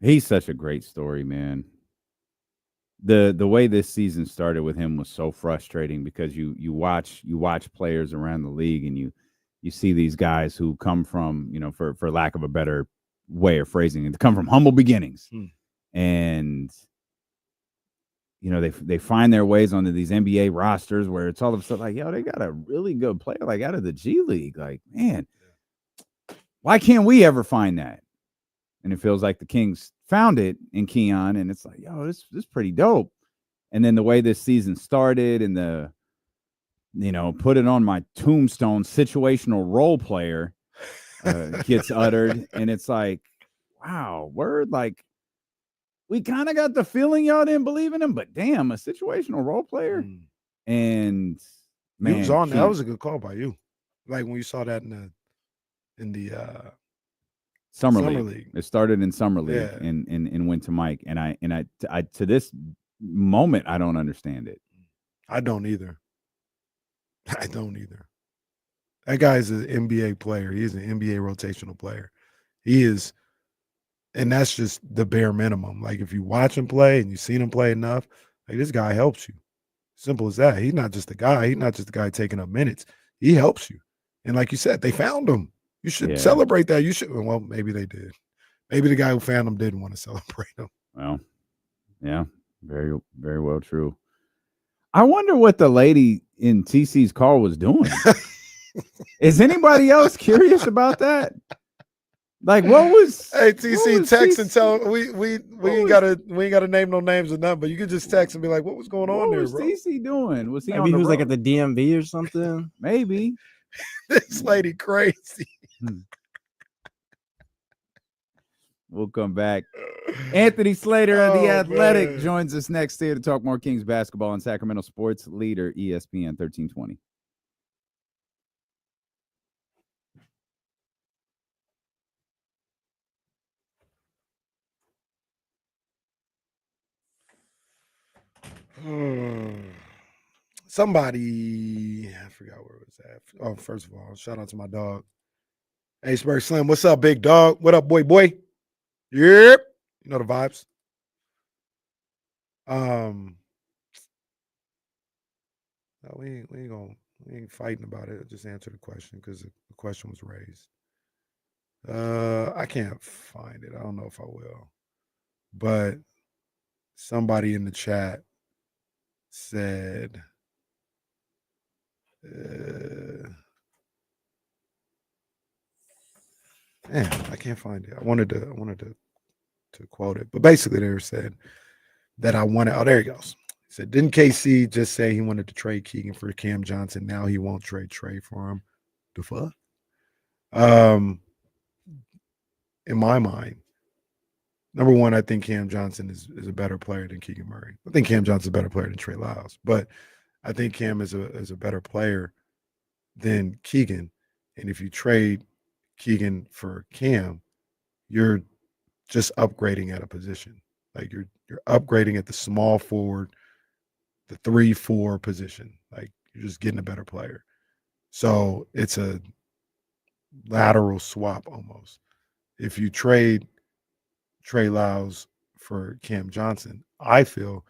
He's such a great story, man. The way this season started with him was so frustrating because you watch players around the league and you you see these guys who come from, for lack of a better way of phrasing it, come from humble beginnings. And they find their ways onto these NBA rosters where it's all of a sudden like, yo, they got a really good player like out of the G League. Like, man, why can't we ever find that? And it feels like the Kings found it in Keon, and it's like, yo, this is pretty dope. And then the way this season started and put it on my tombstone, situational role player gets uttered. And it's like, wow, word, like, we kind of got the feeling y'all didn't believe in him, but damn, a situational role player. And man,
he was on. That was a good call by you. Like when you saw that in the
Summer League. It started in Summer League and went to Mike. And I to this moment, I don't understand it.
I don't either. That guy's an NBA player. He's an NBA rotational player. He is. And that's just the bare minimum. Like if you watch him play and you've seen him play enough, like this guy helps you. Simple as that. He's not just a guy. He's not just a guy taking up minutes. He helps you. And like you said, they found him. You should celebrate that. You should. Well, maybe they did. Maybe the guy who found him didn't want to celebrate him.
Well, yeah, very, very well true. I wonder what the lady in TC's car was doing. Is anybody else curious about that? Like, what was?
Hey, TC, text and tell we ain't gotta name no names or nothing, but you could just text and be like, "What was going on there, bro?"
What was TC doing? Was he?
Maybe he was like at the DMV or something.
Maybe.
This lady crazy.
We'll come back. Anthony Slater of The Athletic joins us next here to talk more Kings basketball on Sacramento sports leader ESPN 1320.
Somebody, I forgot where it was at. Oh, first of all, shout out to my dog. Hey, Spurs Slim, what's up, big dog? What up, boy? Yep. You know the vibes. No, we ain't fighting about it. Just answer the question because the question was raised. I can't find it. I don't know if I will. But somebody in the chat said man, I can't find it. I wanted to quote it, but basically they said that I wanted. Oh, there he goes. He said, "Didn't KC just say he wanted to trade Keegan for Cam Johnson? Now he won't trade Trey for him. The fuck?" In my mind, number one, I think Cam Johnson is a better player than Keegan Murray. I think Cam Johnson's a better player than Trey Lyles, but I think Cam is a better player than Keegan. And if you trade Keegan for Cam, you're just upgrading at a position. Like you're upgrading at the small forward, the 3-4 position. Like you're just getting a better player. So it's a lateral swap almost. If you trade Trey Lyles for Cam Johnson, I feel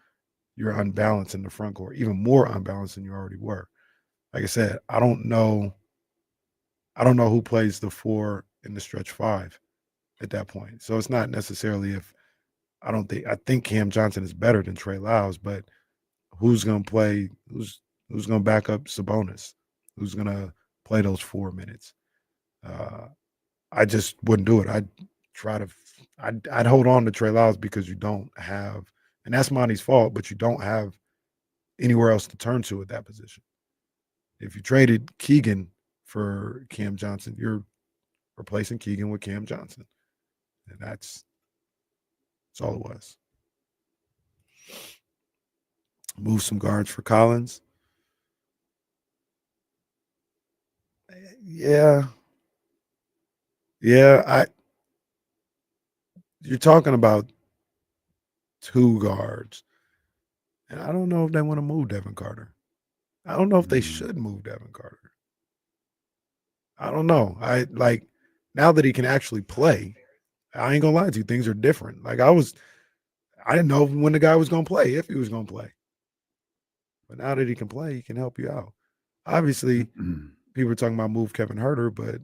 you're unbalanced in the front court, even more unbalanced than you already were. Like I said, I don't know who plays the 4 in the stretch 5 at that point. So it's not necessarily I think Cam Johnson is better than Trey Lyles, but who's going to play? Who's going to back up Sabonis? Who's going to play those 4 minutes? I just wouldn't do it. I'd hold on to Trey Lyles because you don't have, and that's Monty's fault, but you don't have anywhere else to turn to at that position. If you traded Keegan for Cam Johnson, you're replacing Keegan with Cam Johnson. And that's all it was. Move some guards for Collins. Yeah. You're talking about 2 guards. And I don't know if they want to move Devin Carter. I don't know if they should move Devin Carter. I don't know. Now that he can actually play, I ain't gonna lie to you, things are different. Like I didn't know when the guy was gonna play, if he was gonna play. But now that he can play, he can help you out. Obviously, people are talking about move Kevin Huerter, but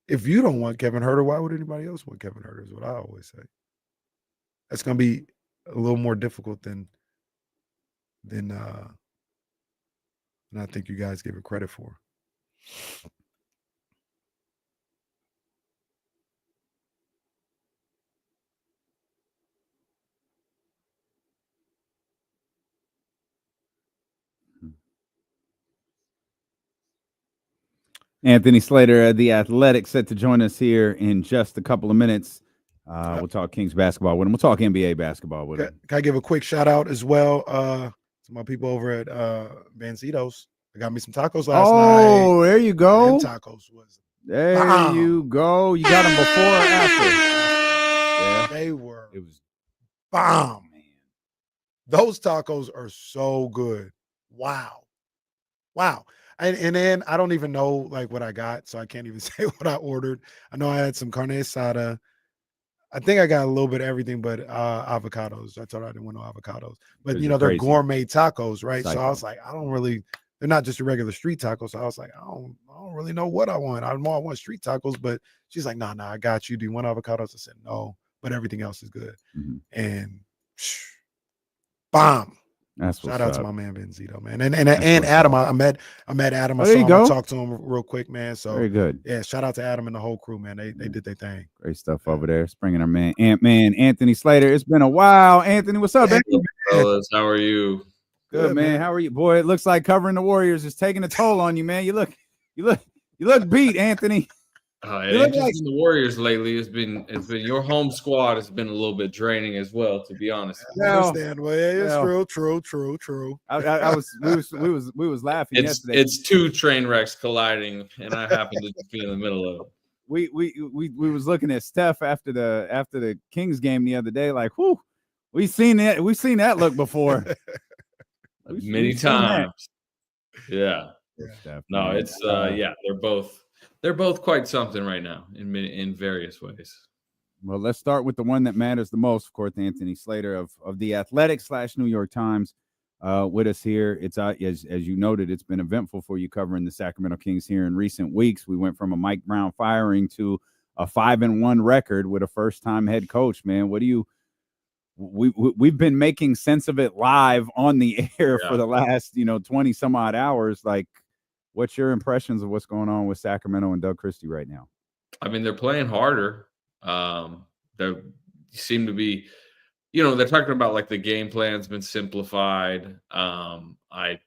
if you don't want Kevin Huerter, why would anybody else want Kevin Huerter? Is what I always say. That's going to be a little more difficult than I think you guys give it credit for.
Anthony Slater, The Athletic, set to join us here in just a couple of minutes. We'll talk Kings basketball with him. We'll talk NBA basketball with him.
Can I give a quick shout out as well to my people over at Bancitos? I got me some tacos last night.
Oh, there you go.
Them tacos was
there you go. You got them before or after?
Yeah. They were. It was bomb, man. Those tacos are so good. Wow. And then I don't even know like what I got, so I can't even say what I ordered. I know I had some carne asada. I think I got a little bit of everything but avocados. I told her I didn't want no avocados. But they're crazy. Gourmet tacos, right? Psycho. So I was like, they're not just a regular street tacos. So I was like, I don't really know what I want. I want street tacos, but she's like, nah, I got you. Do you want avocados? I said no, but everything else is good. Mm-hmm. And bomb.
That's
shout out to my man Benzito, man, and Adam. I met Adam. I saw him. I talked to him real quick, man. So
very good.
Yeah, shout out to Adam and the whole crew, man. They did their thing.
Great stuff over there. It's bringing our man Anthony Slater. It's been a while, Anthony. What's up, man?
Fellas, how are you?
Good, man. How are you, boy? It looks like covering the Warriors is taking a toll on you, man. You look beat, Anthony.
It ain't just been the Warriors lately. It's been your home squad has been a little bit draining as well, to be honest.
I understand. Well, yeah, it's true.
We was laughing yesterday.
It's two train wrecks colliding, and I happen to be in the middle of it.
We was looking at Steph after the Kings game the other day, like, whoo, we've seen that look before.
Many times. Yeah. No, it's they're both quite something right now in various ways.
Well, let's start with the one that matters the most, of course, Anthony Slater of The Athletic / New York Times with us here. It's as you noted, it's been eventful for you covering the Sacramento Kings here in recent weeks. We went from a Mike Brown firing to a 5-1 record with a first-time head coach, man. What do you we've been making sense of it live on the air for the last 20 some odd hours. Like, what's your impressions of what's going on with Sacramento and Doug Christie right now?
I mean, they're playing harder. They seem to be, they're talking about like the game plan's been simplified. The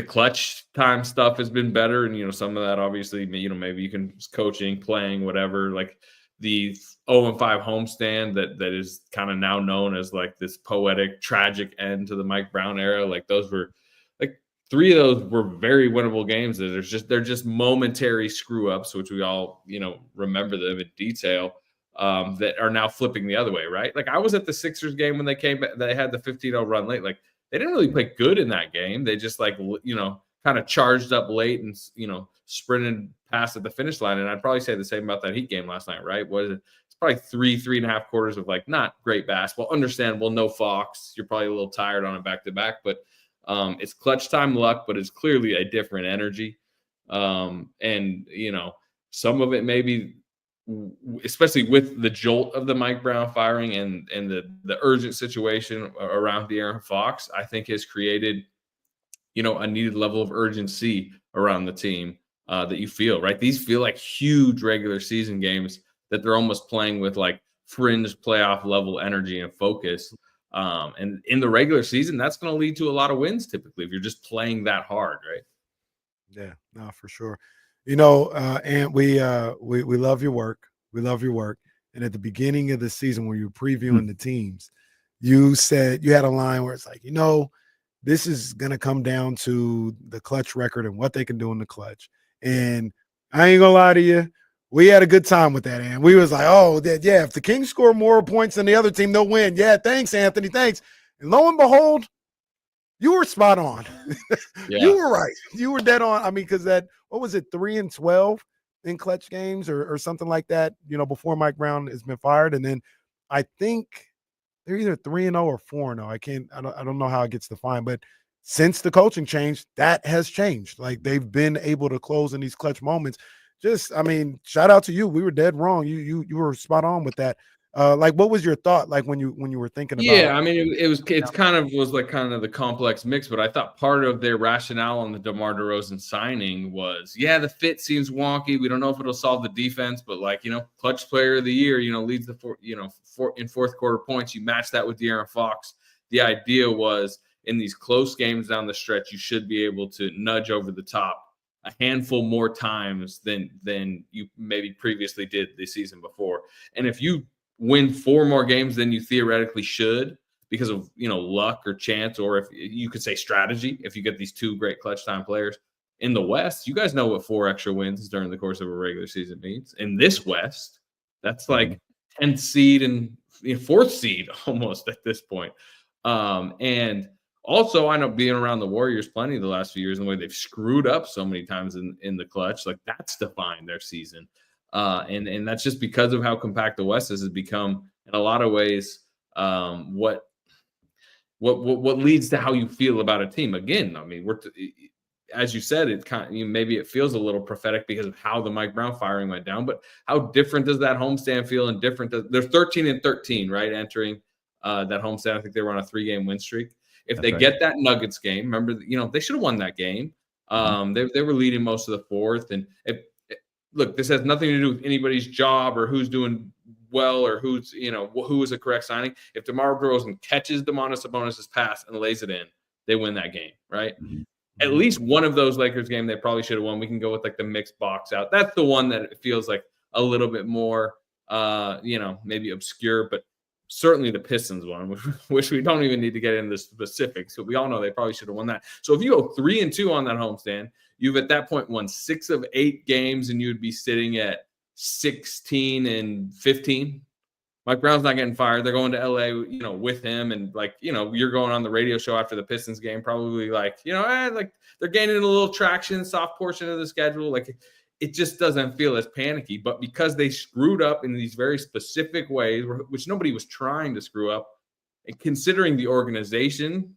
clutch time stuff has been better. And, some of that obviously, maybe you can coaching, playing, whatever, like the 0-5 homestand that is kind of now known as like this poetic, tragic end to the Mike Brown era. Like those were like 3 of those were very winnable games that they're just momentary screw ups, which we all, remember them in detail, that are now flipping the other way. Right. Like I was at the Sixers game when they came back, they had the 15-0 run late. Like they didn't really play good in that game. They just kind of charged up late and, sprinted past at the finish line. And I'd probably say the same about that Heat game last night, right? It's probably 3.5 quarters of like not great basketball. Understandable, no Fox. You're probably a little tired on a back-to-back, but it's clutch time luck, but it's clearly a different energy. And, some of it maybe, especially with the jolt of the Mike Brown firing and the urgent situation around De'Aaron Fox, I think has created, a needed level of urgency around the team that you feel, right? These feel like huge regular season games that they're almost playing with like fringe playoff level energy and focus. And in the regular season, that's going to lead to a lot of wins typically if you're just playing that hard, right?
Yeah, no, for sure. And we love your work. We love your work. And at the beginning of the season, when you were previewing the teams, you said you had a line where it's like, this is going to come down to the clutch record and what they can do in the clutch. And I ain't gonna lie to you, we had a good time with that. And we was like, if the Kings score more points than the other team, they'll win. Yeah, thanks, Anthony, thanks. And lo and behold, you were spot on. Yeah. You were right. You were dead on. I mean, because what was it, 3-12 in clutch games or something like that, before Mike Brown has been fired. And then I think they're either 3-0 or 4-0. I don't know how it gets defined, but since the coaching change, that has changed. Like they've been able to close in these clutch moments. I mean, shout out to you. We were dead wrong. You were spot on with that. Like, what was your thought like when you were thinking about?
Yeah, I mean, it's kind of the complex mix, but I thought part of their rationale on the DeMar DeRozan signing was, yeah, the fit seems wonky. We don't know if it'll solve the defense, but clutch player of the year, leads in fourth quarter points. You match that with De'Aaron Fox. The idea was in these close games down the stretch, you should be able to nudge over the top a handful more times than you maybe previously did the season before. And if you win 4 more games than you theoretically should because of luck or chance, or if you could say strategy, if you get these 2 great clutch time players in the West, you guys know what 4 extra wins during the course of a regular season means. In this West, that's like 10th seed and 4th seed almost at this point. And also, I know being around the Warriors plenty the last few years and the way they've screwed up so many times in the clutch, like that's defined their season. And that's just because of how compact the West has become in a lot of ways. What leads to how you feel about a team. Again, I mean, as you said, it maybe it feels a little prophetic because of how the Mike Brown firing went down. But how different does that homestand feel? And different, they're 13-13, right? Entering that homestand, I think they were on a 3-game win streak. If they get that Nuggets game, remember, they should have won that game. They were leading most of the fourth, and look, this has nothing to do with anybody's job or who's doing well or who is a correct signing. If DeMar DeRozan catches Domantas Sabonis' pass and lays it in, they win that game, right? At least one of those Lakers game they probably should have won. We can go with the mixed box out. That's the one that it feels like a little bit more, maybe obscure, but certainly the Pistons one, which we don't even need to get into the specifics. But we all know they probably should have won that. So if you go 3-2 on that homestand, you've at that point won 6 of 8 games, and you would be sitting at 16-15. Mike Brown's not getting fired. They're going to LA, with him, and you're going on the radio show after the Pistons game, probably they're gaining a little traction, soft portion of the schedule. It just doesn't feel as panicky. But because they screwed up in these very specific ways, which nobody was trying to screw up, and considering the organization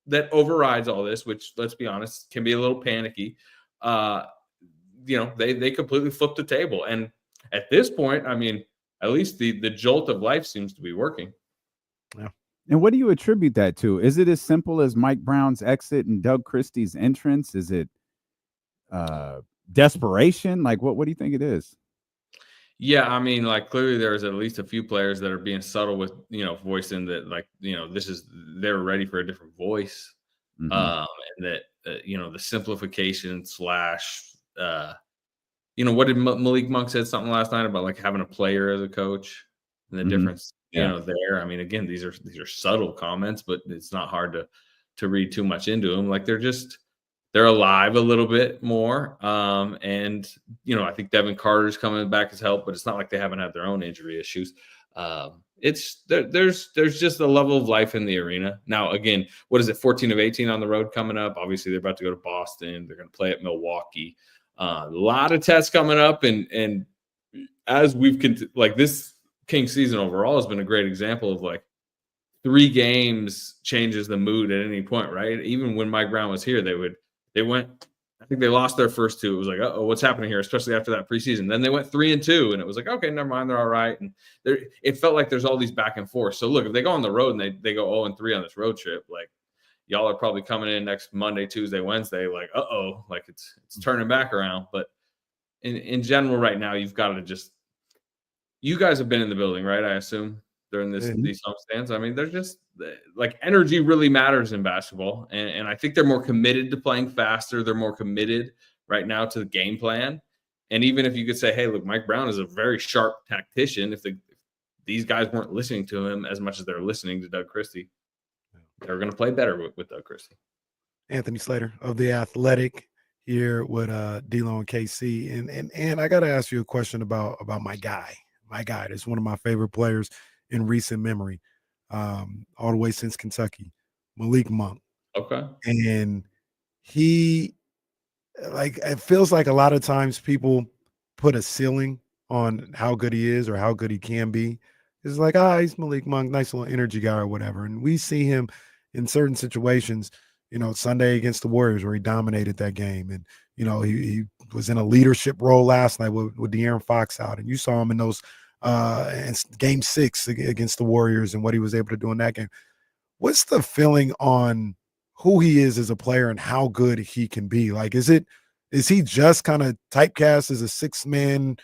that overrides all this, which, let's be honest, can be a little panicky, they completely flipped the table. And at this point, I mean, at least the jolt of life seems to be working.
Yeah. And what do you attribute that to? Is it as simple as Mike Brown's exit and Doug Christie's entrance? Is it desperation? What do you think it is?
Yeah, I mean, clearly there's at least a few players that are being subtle with, voicing that, they're ready for a different voice. Mm-hmm. And that, the simplification / what did Malik Monk said something last night about having a player as a coach and the difference, there. I mean, again, these are subtle comments, but it's not hard to read too much into them. They're alive a little bit more. And, I think Devin Carter's coming back as help, but it's not like they haven't had their own injury issues. There's just a level of life in the arena. Now, again, what is it? 14 of 18 on the road coming up. Obviously, they're about to go to Boston. They're going to play at Milwaukee. A lot of tests coming up. And as this Kings season overall has been a great example of 3 games changes the mood at any point, right? Even when Mike Brown was here, they went, I think they lost their first 2. It was uh-oh, what's happening here? Especially after that preseason. Then they went 3-2, and it was okay, never mind, they're all right. And it felt like there's all these back and forth. So look, if they go on the road and they go 0-3 on this road trip, y'all are probably coming in next Monday, Tuesday, Wednesday, uh-oh, it's turning back around. But in general right now, you've got to you guys have been in the building, right? I assume during these homestands. I mean, they're just energy really matters in basketball. And I think they're more committed to playing faster. They're more committed right now to the game plan. And even if you could say, hey, look, Mike Brown is a very sharp tactician. If these guys weren't listening to him as much as they're listening to Doug Christie, they're going to play better with Doug Christie.
Anthony Slater of The Athletic here with D-Lo and KC. And I got to ask you a question about my guy. My guy is one of my favorite players in recent memory, all the way since Kentucky, Malik Monk.
Okay.
And he, it feels like a lot of times people put a ceiling on how good he is or how good he can be. It's he's Malik Monk, nice little energy guy or whatever. And we see him in certain situations Sunday against the Warriors where he dominated that game. And, he was in a leadership role last night with De'Aaron Fox out. And you saw him in those game 6 against the Warriors and what he was able to do in that game. What's the feeling on who he is as a player and how good he can be? Like, is he just kind of typecast as a 6-man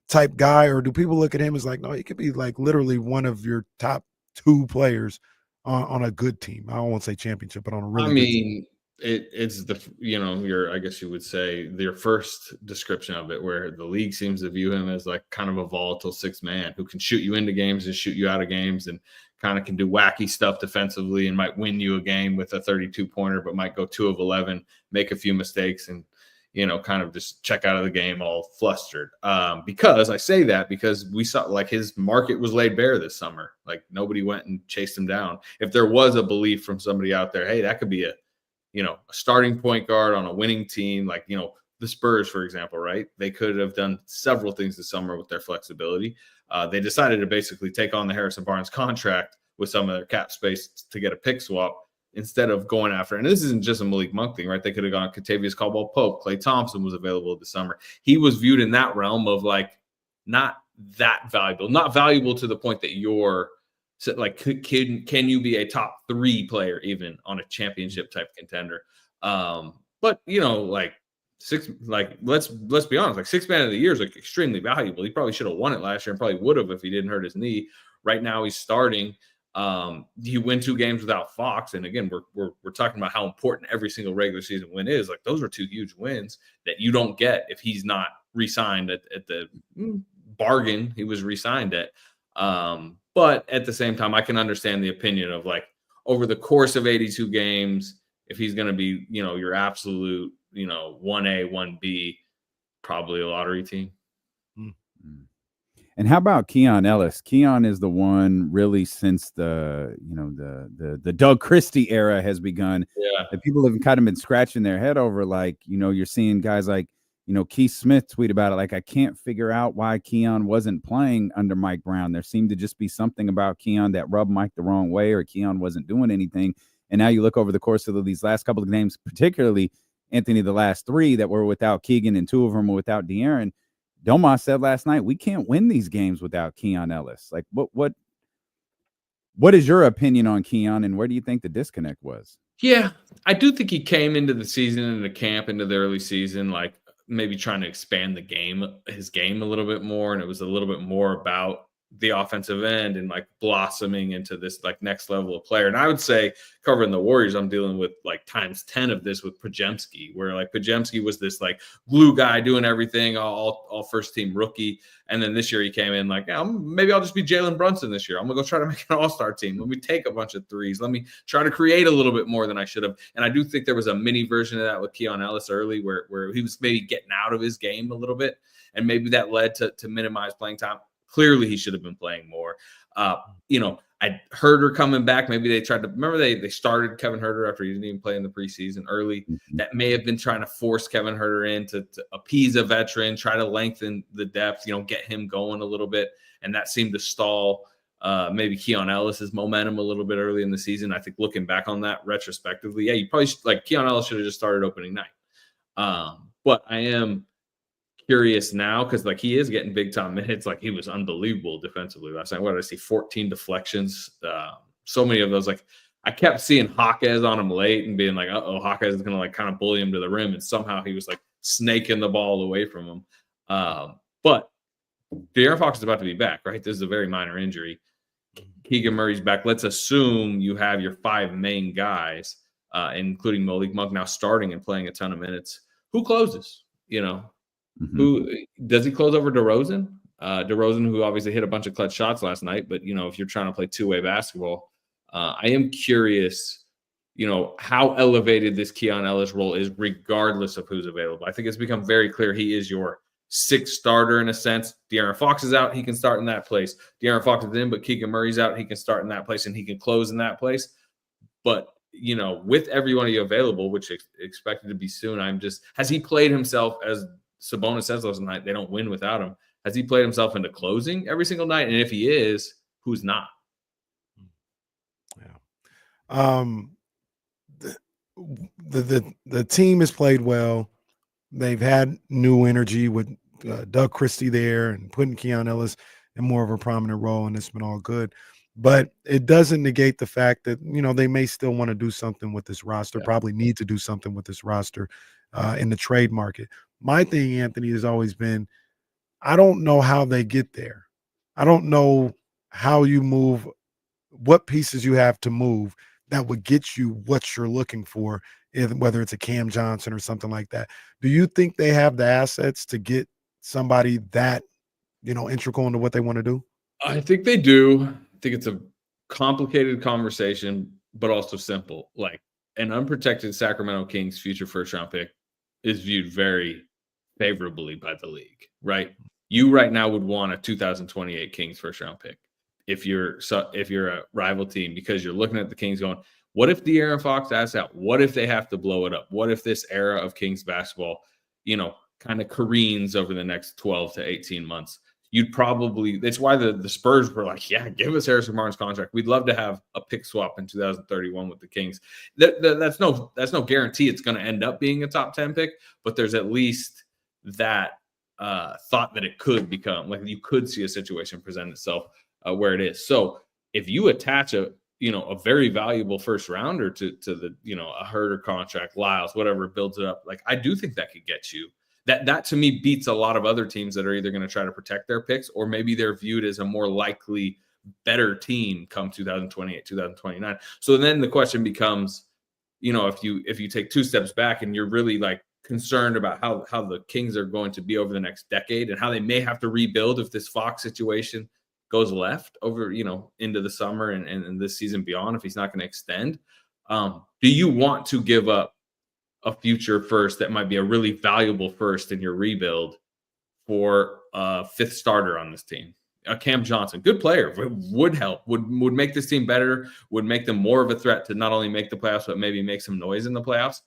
type guy, or do people look at him as like, no, he could be like literally one of your top 2 players on a good team? I don't want to say championship, but on a really good team.
It's I guess you would say your first description of it, where the league seems to view him as like kind of a volatile 6-man who can shoot you into games and shoot you out of games and kind of can do wacky stuff defensively and might win you a game with a 32-pointer, but might go 2 of 11, make a few mistakes and, kind of just check out of the game all flustered. Because I say that because we saw like his market was laid bare this summer. Like nobody went and chased him down. If there was a belief from somebody out there, hey, that could be a starting point guard on a winning team, like, the Spurs, for example, right? They could have done several things this summer with their flexibility. They decided to basically take on the Harrison Barnes contract with some of their cap space to get a pick swap instead of going after. And this isn't just a Malik Monk thing, right? They could have gone Kentavious Caldwell-Pope. Klay Thompson was available this summer. He was viewed in that realm of like not that valuable, not valuable to the point that you're like, can you be a top 3 player even on a championship type contender? But like let's be honest, like 6-man of the year is like extremely valuable. He probably should have won it last year and probably would have if he didn't hurt his knee. Right now he's starting. He win 2 games without Fox, and again, we're talking about how important every single regular season win is. Like those are 2 huge wins that you don't get if he's not re-signed at the bargain he was re-signed at. But at the same time, I can understand the opinion of like over the course of 82 games, if he's going to be, your absolute, 1A, 1B, probably a lottery team.
And how about Keon Ellis? Keon is the one really since the Doug Christie era has begun.
Yeah.
That people have kind of been scratching their head over. Like, you're seeing guys like, Keith Smith tweet about it. Like, I can't figure out why Keon wasn't playing under Mike Brown. There seemed to just be something about Keon that rubbed Mike the wrong way, or Keon wasn't doing anything. And now you look over the course of these last couple of games, particularly Anthony, the last 3 that were without Keegan and 2 of them were without De'Aaron. Domas said last night, we can't win these games without Keon Ellis. Like, what is your opinion on Keon, and where do you think the disconnect was?
Yeah, I do think he came into the season, into camp, into the early season, like maybe trying to expand his game a little bit more. And it was a little bit more about the offensive end and like blossoming into this like next level of player. And I would say covering the Warriors, I'm dealing with like times 10 of this with Podziemski, where like Podziemski was this like glue guy doing everything, all first team rookie. And then this year he came in like, maybe I'll just be Jalen Brunson this year. I'm gonna go try to make an all-star team. Let me take a bunch of threes. Let me try to create a little bit more than I should have. And I do think there was a mini version of that with Keon Ellis early where he was maybe getting out of his game a little bit. And maybe that led to minimize playing time. Clearly, he should have been playing more. Herter coming back. Maybe they tried to remember they started Kevin Herter after he didn't even play in the preseason early. That may have been trying to force Kevin Herter in to appease a veteran, try to lengthen the depth, get him going a little bit. And that seemed to stall maybe Keon Ellis's momentum a little bit early in the season. I think looking back on that retrospectively, yeah, you probably Keon Ellis should have just started opening night. But I am curious now because like he is getting big time minutes. Like he was unbelievable defensively last night. What did I see? 14 deflections. So many of those. Like I kept seeing Hawkes on him late and being like, Hawkes is gonna like kind of bully him to the rim, and somehow he was like snaking the ball away from him. But De'Aaron Fox is about to be back, right? This is a very minor injury. Keegan Murray's back. Let's assume you have your 5 main guys, including Malik Monk now starting and playing a ton of minutes. Who closes? Who does he close over DeRozan? DeRozan, who obviously hit a bunch of clutch shots last night, but if you're trying to play 2-way basketball, I am curious, how elevated this Keon Ellis role is, regardless of who's available. I think it's become very clear he is your 6th starter in a sense. De'Aaron Fox is out, he can start in that place. De'Aaron Fox is in, but Keegan Murray's out, he can start in that place and he can close in that place. But with every one of you available, which is expected to be soon, has he played himself, as Sabonis says last night, they don't win without him. Has he played himself into closing every single night? And if he is, who's not?
Yeah. the team has played well. They've had new energy with Doug Christie there and putting Keon Ellis in more of a prominent role, and it's been all good. But it doesn't negate the fact that, they may still want to do something with this roster, probably need to do something with this roster in the trade market. My thing, Anthony, has always been, I don't know how they get there. I don't know how you move, what pieces you have to move that would get you what you're looking for, whether it's a Cam Johnson or something like that. Do you think they have the assets to get somebody that, integral into what they want to do?
I think they do. I think it's a complicated conversation, but also simple. Like, an unprotected Sacramento Kings future first-round pick is viewed very favorably by the league, right? You right now would want a 2028 Kings first-round pick if you're a rival team, because you're looking at the Kings going, what if De'Aaron Fox asks out? What if they have to blow it up? What if this era of Kings basketball, kind of careens over the next 12 to 18 months? You'd probably, that's why the Spurs were like, yeah, give us Harrison Barnes' contract. We'd love to have a pick swap in 2031 with the Kings. That's no guarantee it's going to end up being a top 10 pick, but there's at least that thought that it could become, like, you could see a situation present itself where it is. So if you attach a very valuable first rounder to the, a Herder contract, Lyles, whatever, builds it up, like, I do think that could get you. That to me beats a lot of other teams that are either going to try to protect their picks, or maybe they're viewed as a more likely better team come 2028, 2029. So then the question becomes, if you take two steps back and you're really like concerned about how the Kings are going to be over the next decade and how they may have to rebuild if this Fox situation goes left over, into the summer and this season beyond, if he's not going to extend, do you want to give up a future first that might be a really valuable first in your rebuild for a fifth starter on this team? Cam Johnson, good player, would help, would make this team better, would make them more of a threat to not only make the playoffs, but maybe make some noise in the playoffs.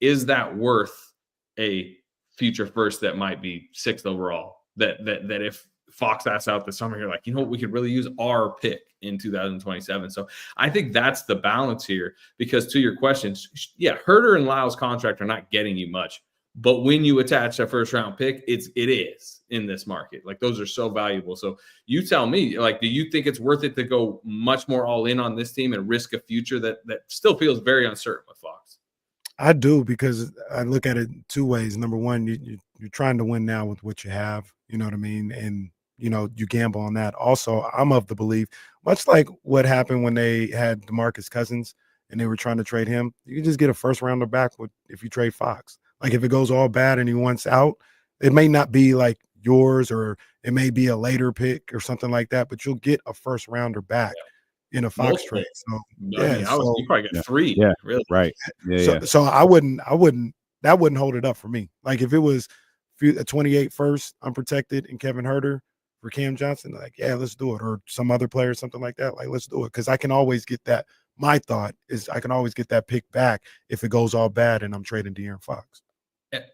Is that worth a future first that might be sixth overall? That if Fox asks out this summer, you're like, we could really use our pick in 2027. So I think that's the balance here, because to your questions, yeah, Herder and Lyles' contract are not getting you much, but when you attach a first round pick, it is in this market. Like, those are so valuable. So you tell me, like, do you think it's worth it to go much more all in on this team and risk a future that still feels very uncertain with Fox?
I do, because I look at it two ways. Number one, you're trying to win now with what you have, you know what I mean? And you gamble on that. Also, I'm of the belief, much like what happened when they had DeMarcus Cousins and they were trying to trade him, you can just get a first rounder back if you trade Fox. Like, if it goes all bad and he wants out, it may not be like yours, or it may be a later pick or something like that, but you'll get a first rounder back in a Fox trade. So
you probably get three.
Yeah,
really.
Right. Yeah.
So I wouldn't, that wouldn't hold it up for me. Like, if it was a 28 first unprotected and Kevin Herder for Cam Johnson, like, yeah, let's do it. Or some other player, something like that. Like, let's do it. Because I can always get that. My thought is I can always get that pick back if it goes all bad and I'm trading De'Aaron Fox.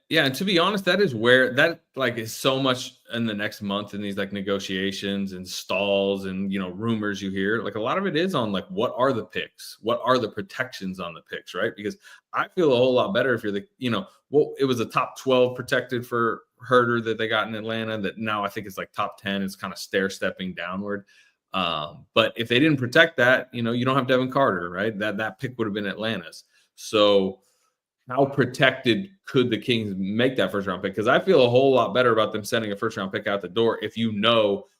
Yeah, and to be honest, that is where that is so much in the next month in these negotiations and stalls and rumors you hear. Like, a lot of it is on what are the picks, what are the protections on the picks, right? Because I feel a whole lot better if you're it was a top 12 protected for Herder that they got in Atlanta, that now I think it's top 10. It's kind of stair stepping downward. But if they didn't protect that, you don't have Devin Carter, right? That pick would have been Atlanta's. So how protected could the Kings make that first round pick? Because I feel a whole lot better about them sending a first round pick out the door if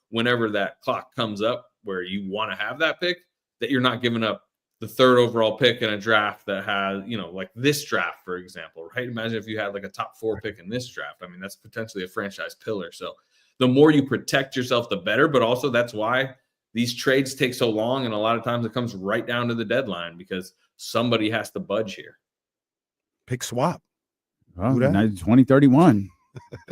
whenever that clock comes up where you want to have that pick, that you're not giving up the third overall pick in a draft that has, like this draft, for example, right? Imagine if you had a top 4 pick in this draft. I mean, that's potentially a franchise pillar. So the more you protect yourself, the better. But also that's why these trades take so long. And a lot of times it comes right down to the deadline because somebody has to budge here.
Pick swap.
Oh, 2031.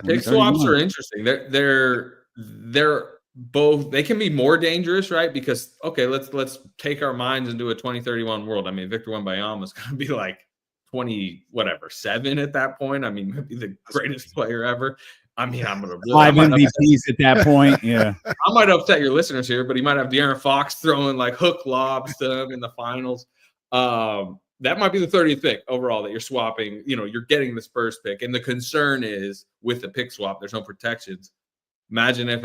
Pick swaps are interesting. They're both, they can be more dangerous, right? Because let's take our minds into a 2031 world. I mean, Victor Wembanyama is going to be 7 at that point. I mean, maybe the greatest player ever. I mean, I'm going to
5 MVPs at that point. Yeah,
I might upset your listeners here, but he might have De'Aaron Fox throwing hook lobs to him in the finals. that might be the 30th pick overall that you're swapping. You're getting this first pick. And the concern is with the pick swap, there's no protections. Imagine if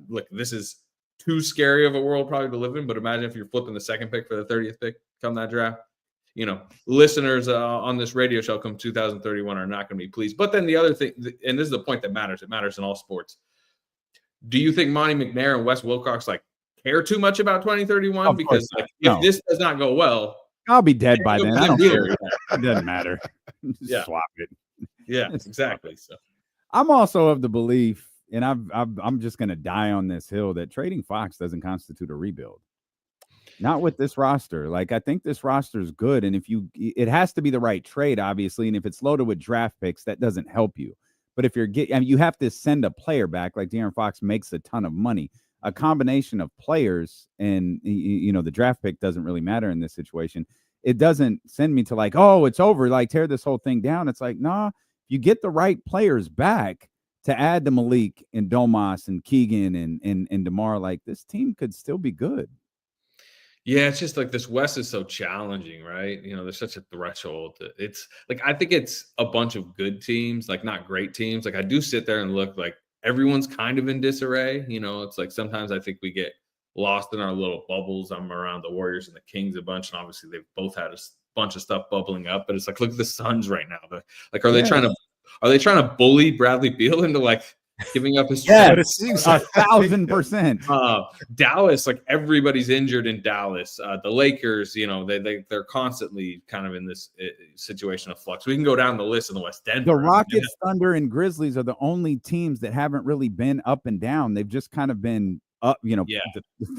look, this is too scary of a world probably to live in, but imagine if you're flipping the second pick for the 30th pick come that draft. Listeners on this radio show come 2031 are not going to be pleased. But then the other thing, and this is the point that matters, it matters in all sports. Do you think Monty McNair and Wes Wilcox care too much about 2031? Because if this does not go well,
I'll be dead by then. I don't care. It doesn't matter. Just swap it.
Yeah, exactly. So
I'm also of the belief, and I'm just going to die on this hill, that trading Fox doesn't constitute a rebuild. Not with this roster. I think this roster is good, and it has to be the right trade, obviously. And if it's loaded with draft picks, that doesn't help you. But if you have to send a player back, like De'Aaron Fox makes a ton of money. A combination of players and the draft pick doesn't really matter in this situation. It doesn't send me to oh, it's over, tear this whole thing down. It's nah, you get the right players back to add to Malik and Domas and Keegan and DeMar, this team could still be good.
Yeah, it's just this West is so challenging, right? There's such a threshold. It's I think it's a bunch of good teams, not great teams. I do sit there and look everyone's kind of in disarray. It's sometimes I think we get lost in our little bubbles. I'm around the Warriors and the Kings a bunch, and obviously they've both had a bunch of stuff bubbling up. But it's look at the Suns right now. Are they trying to bully Bradley Beal into giving up his?
Yeah, 1,000%.
Dallas, everybody's injured in Dallas. The Lakers, they're constantly kind of in this situation of flux. We can go down the list in the West. Denver,
the Rockets, Thunder, and Grizzlies are the only teams that haven't really been up and down. They've just kind of been up. The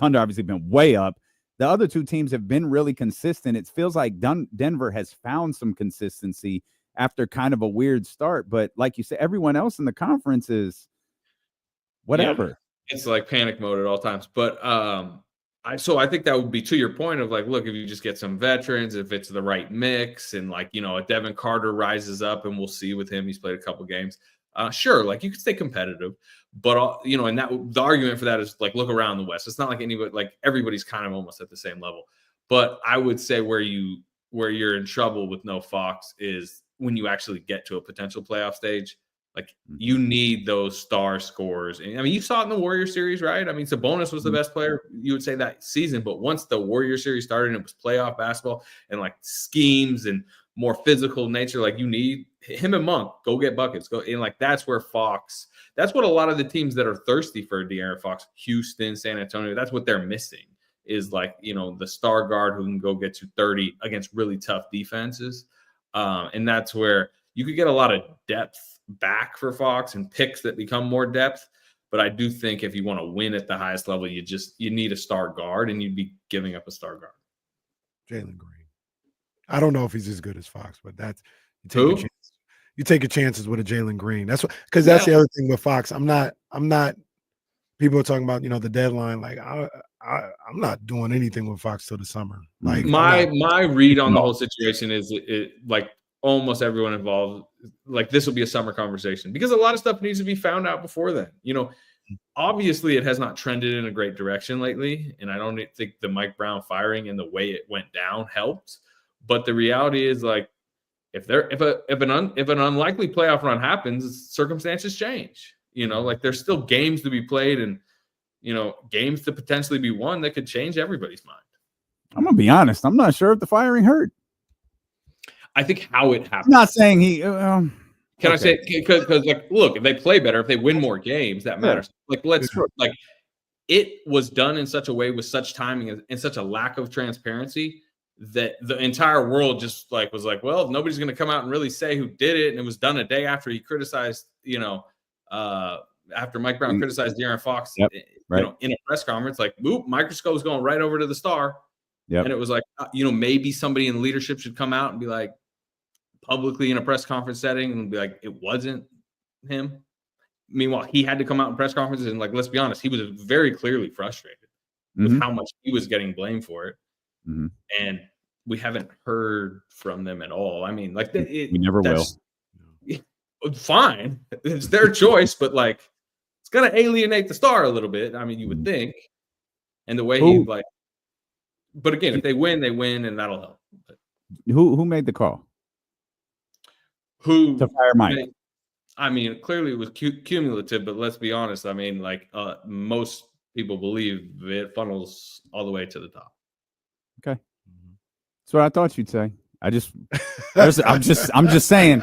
Thunder obviously been way up. The other two teams have been really consistent. It feels like Denver has found some consistency after kind of a weird start. But like you said, everyone else in the conference is whatever.
Yeah, it's panic mode at all times. But I think that would be to your point of look, if you just get some veterans, if it's the right mix, and if Devin Carter rises up, and we'll see with him, he's played a couple games. Sure, you could stay competitive, but and that the argument for that is look around the West. It's not anybody, everybody's kind of almost at the same level. But I would say where you're in trouble with no Fox is when you actually get to a potential playoff stage. You need those star scorers. And you saw it in the Warrior series, right? Sabonis was the best player, you would say, that season. But once the Warrior series started and it was playoff basketball and schemes and more physical nature, you need him and Monk, go get buckets. Go and that's where Fox, that's what a lot of the teams that are thirsty for De'Aaron Fox, Houston, San Antonio, that's what they're missing is the star guard who can go get you 30 against really tough defenses. And that's where you could get a lot of depth back for Fox and picks that become more depth. But I do think if you want to win at the highest level, you need a star guard, and you'd be giving up a star guard.
Jalen Green. I don't know if he's as good as Fox, but that's you take your chances with a Jalen Green. That's because that's the other thing with Fox. I'm not. People are talking about the deadline. I'm not doing anything with Fox till the summer.
My read on the whole situation is it almost everyone involved, this will be a summer conversation because a lot of stuff needs to be found out before then. Obviously it has not trended in a great direction lately, and I don't think the Mike Brown firing and the way it went down helped. But the reality is, if an unlikely playoff run happens, circumstances change. There's still games to be played and games to potentially be won that could change everybody's mind.
I'm gonna be honest. I'm not sure if the firing hurt.
I think how it happened.
I'm not saying he.
I say because look, if they play better, if they win more games, that matters. It was done in such a way with such timing and such a lack of transparency that the entire world just was well, nobody's going to come out and really say who did it, and it was done a day after he criticized, after Mike Brown criticized De'Aaron Fox, in a press conference, boop, microscope's going right over to the star.
Yep.
And it was maybe somebody in leadership should come out and be publicly in a press conference setting and be it wasn't him. Meanwhile, he had to come out in press conferences and let's be honest, he was very clearly frustrated with how much he was getting blamed for it.
Mm-hmm.
And we haven't heard from them at all.
We never will.
Fine. It's their choice, but it's going to alienate the star a little bit. You would think. And the way he but again, if they win, and that'll help.
Who made the call?
Who
to fire Mike?
I mean, clearly it was cumulative, but let's be honest. I mean, like most people believe it funnels all the way to the top.
Okay, that's what I thought you'd say. I'm just saying.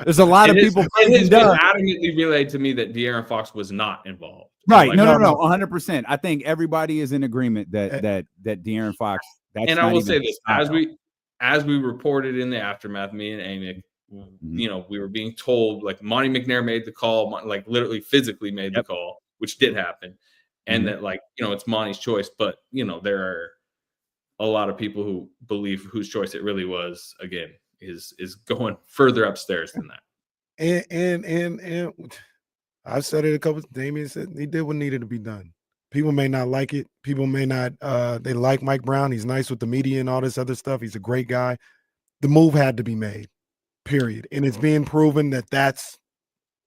There's a lot of people.
It has been adamantly relayed to me that De'Aaron Fox was not involved.
Right? Like, no, 100%. I think everybody is in agreement that De'Aaron Fox.
And I will say this: as we reported in the aftermath, me and Amick, you know, we were being told like Monty McNair made the call, like literally physically made the call, which did happen, and that like you know it's Monty's choice, but you know there are a lot of people who believe whose choice it really was, again, is going further upstairs than that.
And I've said it a couple. Damian said he did what needed to be done. People may not like it. People may not. They like Mike Brown. He's nice with the media and all this other stuff. He's a great guy. The move had to be made, period. And it's being proven that that's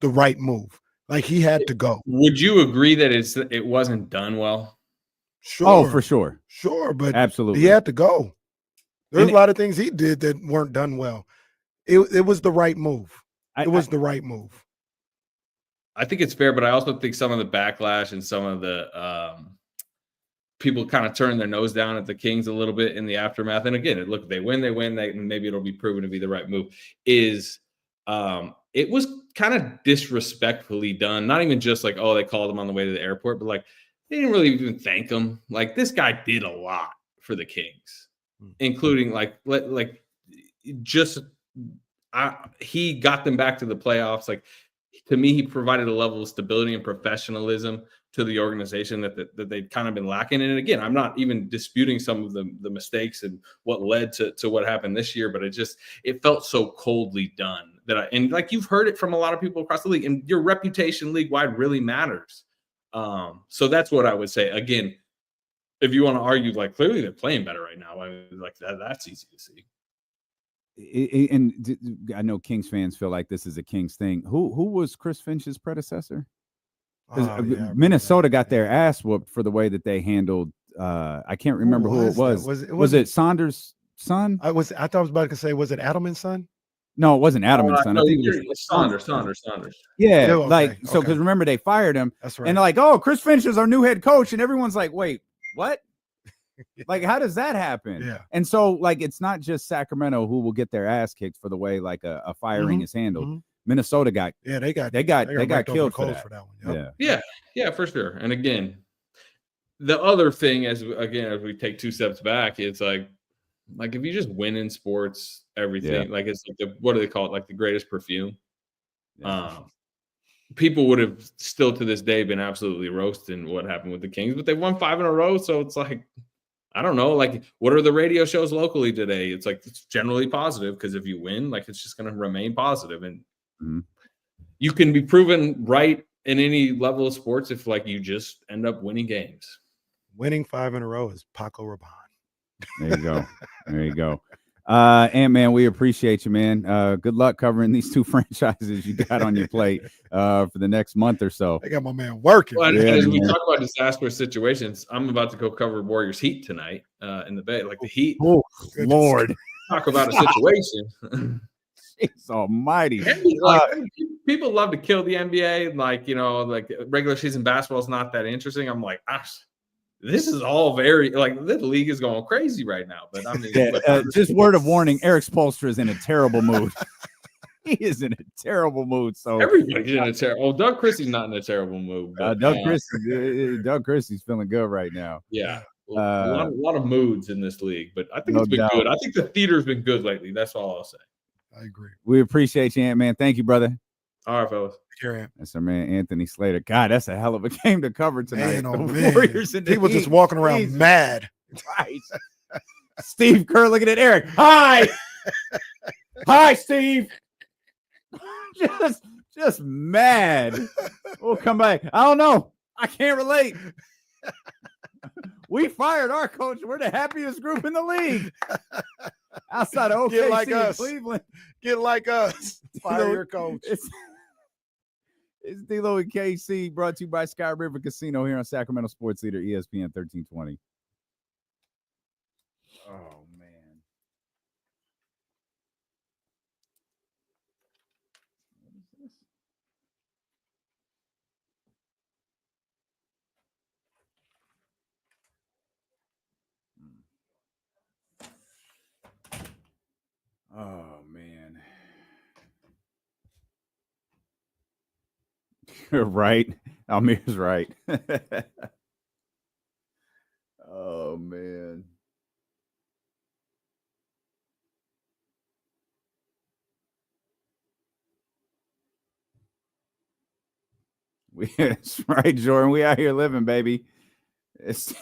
the right move. Like he had to go.
Would you agree that it wasn't done well?
Sure.
Oh, for sure.
Sure, but
absolutely
he had to go. There's a lot of things he did that weren't done well. It was the right move. It was the right move.
I think it's fair, but I also think some of the backlash and some of the people kind of turn their nose down at the Kings a little bit in the aftermath. And again, look, they win, and maybe it'll be proven to be the right move. It was kind of disrespectfully done. Not even just like, oh, they called him on the way to the airport, but like they didn't really even thank him. Like this guy did a lot for the Kings, including he got them back to the playoffs. Like to me, he provided a level of stability and professionalism to the organization that they'd kind of been lacking. And again, I'm not even disputing some of the mistakes and what led to what happened this year, but it felt so coldly done and like you've heard it from a lot of people across the league, and your reputation league wide really matters. So that's what I would say. Again, if you want to argue, like clearly they're playing better right now, I mean, like that's easy to see.
And I know Kings fans feel like this is a Kings thing. Who was Chris Finch's predecessor? Minnesota got their ass whooped for the way that they handled. I can't remember who it was. Was it Saunders' son?
I thought I was about to say, was it Adelman's son?
No, it wasn't Adelman's son.
No,
I think it was
Saunders.
Yeah,
okay.
So because remember they fired him.
That's right.
And they're like, oh, Chris Finch is our new head coach, and everyone's like, wait, what? Like, how does that happen?
Yeah.
And so, like, it's not just Sacramento who will get their ass kicked for the way like a firing is handled. Minnesota got they got killed for that one. Yep.
Yeah, for sure. And again, the other thing as we take two steps back, it's like if you just win in sports, everything like it's like what do they call it? Like the greatest perfume. People would have still to this day been absolutely roasting what happened with the Kings, but they won 5 in a row. So it's like, I don't know, like what are the radio shows locally today? It's like, it's generally positive because if you win, like it's just going to remain positive. And you can be proven right in any level of sports if like you just end up winning games.
Winning 5 in a row is Paco Rabanne.
There you go. And man, we appreciate you, man. Good luck covering these two franchises you got on your plate for the next month or so.
I got my man working.
Well, as we talk about disastrous situations, I'm about to go cover Warriors Heat tonight in the Bay. Like the Heat.
Oh, Lord.
Talk about a situation.
Jeez almighty.
People love to kill the NBA. Like, like regular season basketball is not that interesting. I'm like, this is all very like the league is going crazy right now. But I mean,
just word of warning: Eric Spoelstra is in a terrible mood. He is in a terrible mood. So
everybody's in a terrible. Oh, Doug Christie's not in a terrible mood. But,
Doug Christie's feeling good right now.
Yeah, a lot of moods in this league, but I think it's been good. I think the theater's been good lately. That's all I'll say.
I agree.
We appreciate you, Ant-Man. Thank you, brother.
All right, fellas.
That's our man Anthony Slater. God, that's a hell of a game to cover tonight.
Man,
Warriors and
people just walking around mad.
Right. Steve Kerr looking at Eric. Hi. Hi, Steve. Just mad. We'll come back. I don't know. I can't relate. We fired our coach. We're the happiest group in the league. Outside of OKC
Get like us.
Cleveland.
Get like us. Fire your coach.
It's D-Lo and KC, brought to you by Sky River Casino here on Sacramento Sports Leader, ESPN 1320. Oh, man. Right. Almir's right. Oh, man. That's right, Jordan. We out here living, baby. It's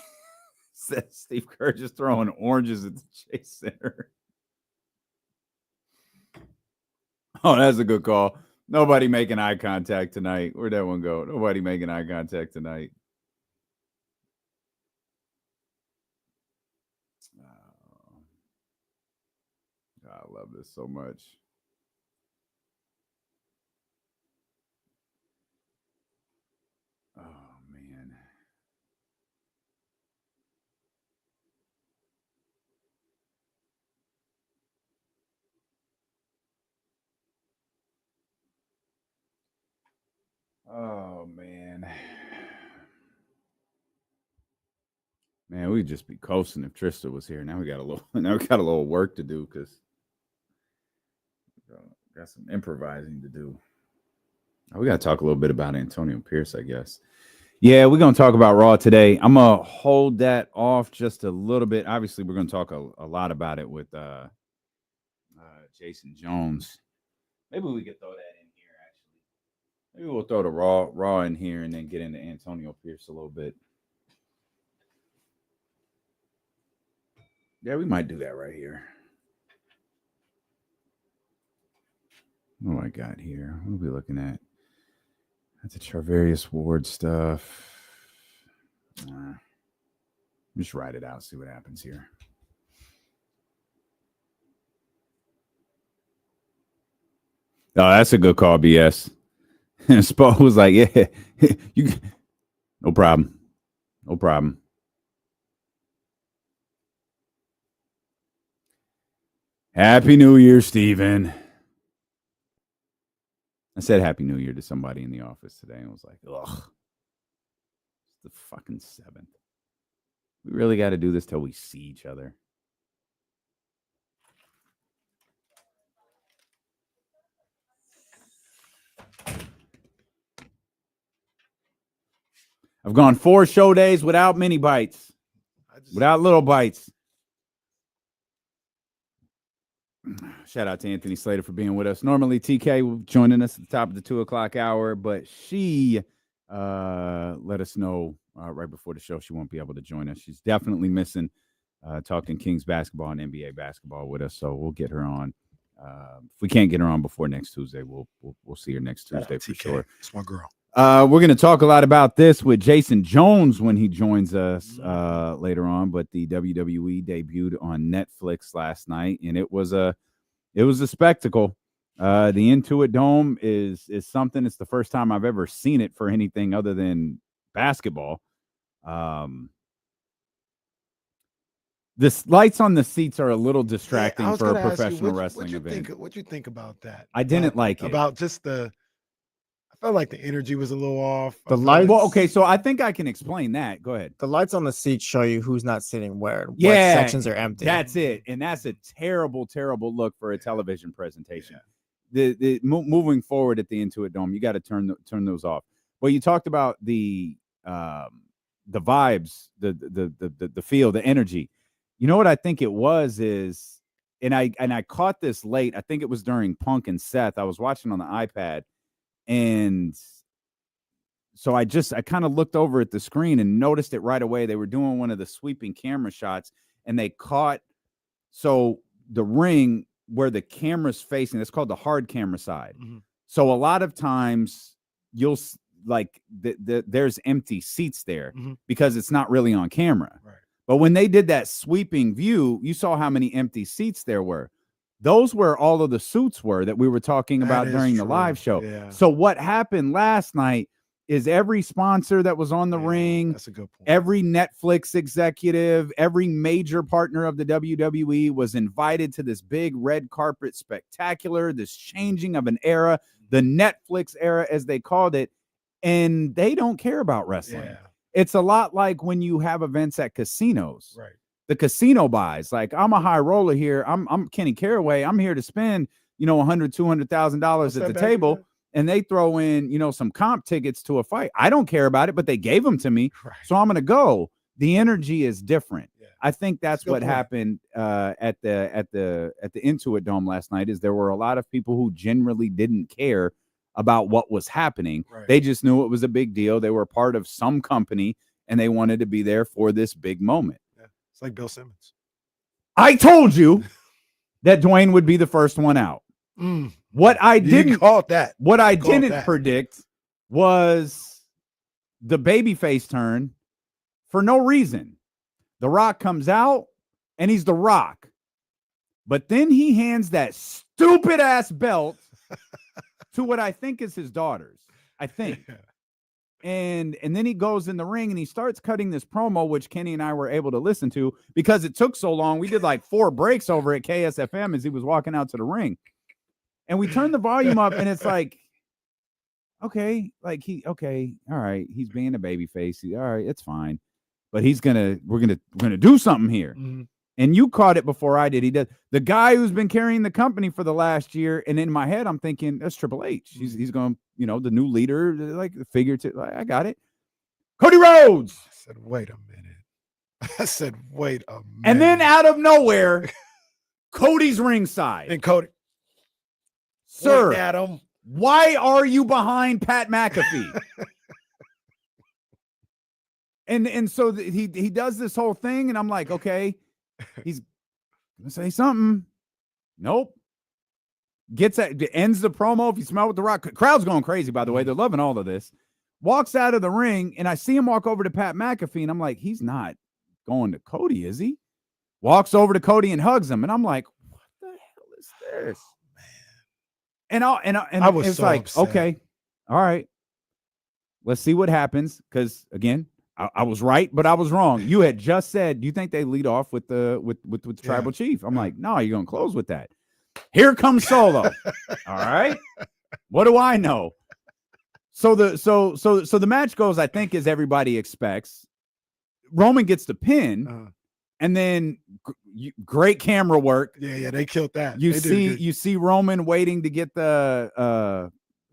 Steve Kerr just throwing oranges at the Chase Center. Oh, that's a good call. Nobody making eye contact tonight. Where'd that one go? Nobody making eye contact tonight. Oh, I love this so much. Oh, man. Oh, man. Man, we'd just be coasting if Trista was here. Now we got a little work to do because got some improvising to do. Oh, we got to talk a little bit about Antonio Pierce, I guess. Yeah, we're going to talk about Raw today. I'm going to hold that off just a little bit. Obviously, we're going to talk a lot about it with Jason Jones. Maybe we could throw that in here, actually. Maybe we'll throw the Raw in here and then get into Antonio Pierce a little bit. Yeah, we might do that right here. What do I got here? What are we looking at? That's the Charvarius Ward stuff. Just write it out, see what happens here. Oh, that's a good call, BS. Spo was like, yeah, no problem. No problem. Happy New Year, Steven. I said Happy New Year to somebody in the office today and was like, ugh. It's the fucking 7th. We really got to do this till we see each other. I've gone 4 show days without mini bites, without little bites. Shout out to Anthony Slater for being with us. Normally, TK joining us at the top of the 2 o'clock hour, but she let us know right before the show she won't be able to join us. She's definitely missing talking Kings basketball and NBA basketball with us, so we'll get her on. If we can't get her on before next Tuesday, we'll see her next Tuesday for sure.
It's my girl.
We're going to talk a lot about this with Jason Jones when he joins us later on, but the WWE debuted on Netflix last night, and it was a spectacle. The Intuit Dome is something. It's the first time I've ever seen it for anything other than basketball. The lights on the seats are a little distracting for a professional wrestling event.
What you think about that?
I didn't like it.
About just I felt like the energy was a little off.
The lights.
Well, okay, so I think I can explain that. Go ahead.
The lights on the seats show you who's not sitting where.
Yeah,
what sections are empty.
That's it, and that's a terrible, terrible look for a television presentation. The moving forward at the Intuit Dome, you got to turn those off. Well, you talked about the vibes, the feel, the energy. You know what I think it was is, and I caught this late. I think it was during Punk and Seth. I was watching on the iPad. And so I kind of looked over at the screen and noticed it right away. They were doing one of the sweeping camera shots, and they caught the ring where the camera's facing. It's called the hard camera side. Mm-hmm. So a lot of times you'll there's empty seats there because it's not really on camera. Right. But when they did that sweeping view, you saw how many empty seats there were. Those were all of the suits were that we were talking about during the live show. Yeah. So what happened last night is every sponsor that was on the ring,
that's a good point.
Every Netflix executive, every major partner of the WWE was invited to this big red carpet spectacular, this changing of an era, the Netflix era, as they called it, and they don't care about wrestling. Yeah. It's a lot like when you have events at casinos.
Right.
The casino buys, like, I'm a high roller here. I'm Kenny Caraway. I'm here to spend, $100,000, $200,000 at the table. and they throw in, some comp tickets to a fight. I don't care about it, but they gave them to me, so I'm going to go. The energy is different. Yeah. I think that's what happened at the Intuit Dome last night. Is there were a lot of people who generally didn't care about what was happening. Right. They just knew it was a big deal. They were part of some company, and they wanted to be there for this big moment.
Yeah. It's like Bill Simmons.
I told you that Dwayne would be the first one out. What I didn't predict was the babyface turn for no reason. The Rock comes out and he's The Rock, but then he hands that stupid ass belt to what I think is his daughters. I think. Yeah. And then he goes in the ring and he starts cutting this promo, which Kenny and I were able to listen to because it took so long. We did like 4 breaks over at KSFM as he was walking out to the ring. And we turned the volume up and it's like, okay, all right, he's being a baby face. All right, it's fine. But we're gonna do something here. Mm-hmm. And you caught it before I did. He does. The guy who's been carrying the company for the last year, and in my head, I'm thinking that's Triple H. He's going, the new leader, like figurative. I got it. Cody Rhodes.
I said, wait a minute.
And then out of nowhere, Cody's ringside.
And Cody,
sir,
at him.
Why are you behind Pat McAfee? and so he does this whole thing, and I'm like, okay. He's gonna say something. Nope. Ends the promo. If you smell with The Rock, crowd's going crazy, by the way. They're loving all of this. Walks out of the ring, and I see him walk over to Pat McAfee, and I'm like, he's not going to Cody, is he? Walks over to Cody and hugs him, and I'm like, what the hell is this? Oh, man. And I was so like, upset. Okay, all right. Let's see what happens. Because again, I was right, but I was wrong. You had just said, do you think they lead off with the tribal chief? I'm like, no, you're going to close with that. Here comes Solo. All right. What do I know? So the match goes, I think, as everybody expects. Roman gets the pin, and then great camera work.
Yeah, they killed that.
You see Roman waiting to get the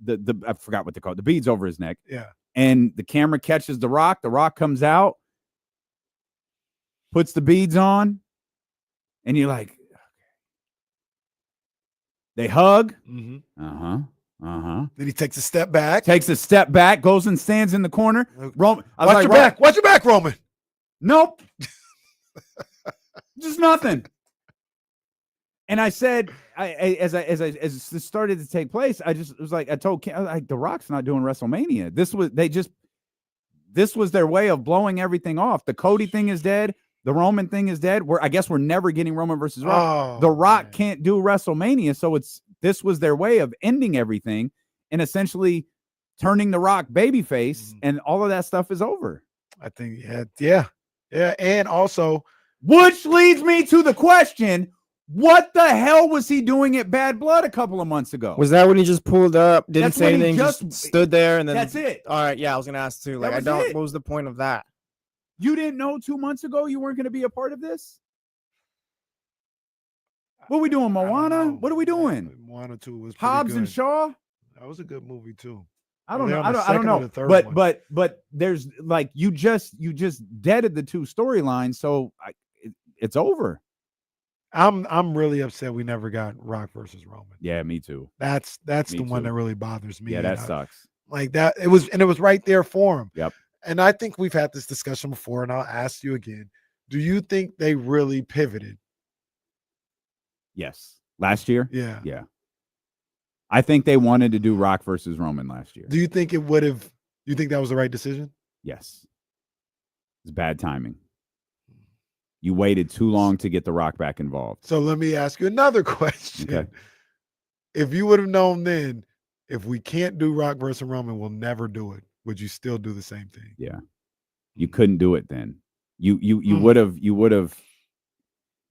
I forgot what they call it, the beads over his neck.
Yeah.
And the camera catches The Rock. The Rock comes out, puts the beads on, and you're like, okay. They hug.
Mm-hmm.
Then
he takes a step back.
Goes and stands in the corner.
Watch your back. Watch your back, Roman.
Nope. Just nothing. And I said, as this started to take place, I told Ken, The Rock's not doing WrestleMania. This was their way of blowing everything off. The Cody thing is dead. The Roman thing is dead. I guess we're never getting Roman versus Rock. The Rock can't do WrestleMania, so this was their way of ending everything and essentially turning The Rock babyface, and all of that stuff is over.
I think, yeah, and also,
which leads me to the question. What the hell was he doing at Bad Blood a couple of months ago?
Was that when he just pulled up, didn't say anything, just stood there, and then
that's it?
All right, yeah, I was gonna ask too. Like, what was the point of that?
You didn't know 2 months ago you weren't going to be a part of this? What are we doing, Moana? What are we doing?
Moana 2 was
Hobbs and Shaw.
That was a good movie too.
I don't know. I don't know. But there's like you just deaded the 2 storylines, so it's over.
I'm really upset we never got Rock versus Roman.
Yeah, me too.
That's the one that really bothers me.
Yeah, that sucks.
Like that, it was right there for him.
Yep.
And I think we've had this discussion before, and I'll ask you again. Do you think they really pivoted?
Yes. Last year?
Yeah.
Yeah. I think they wanted to do Rock versus Roman last year.
Do you think it would have? You think that was the right decision?
Yes. It's bad timing. You waited too long to get The Rock back involved.
So let me ask you another question.
Okay.
If you would have known then, if we can't do Rock versus Roman, we'll never do it. Would you still do the same thing?
Yeah. You couldn't do it then. You would have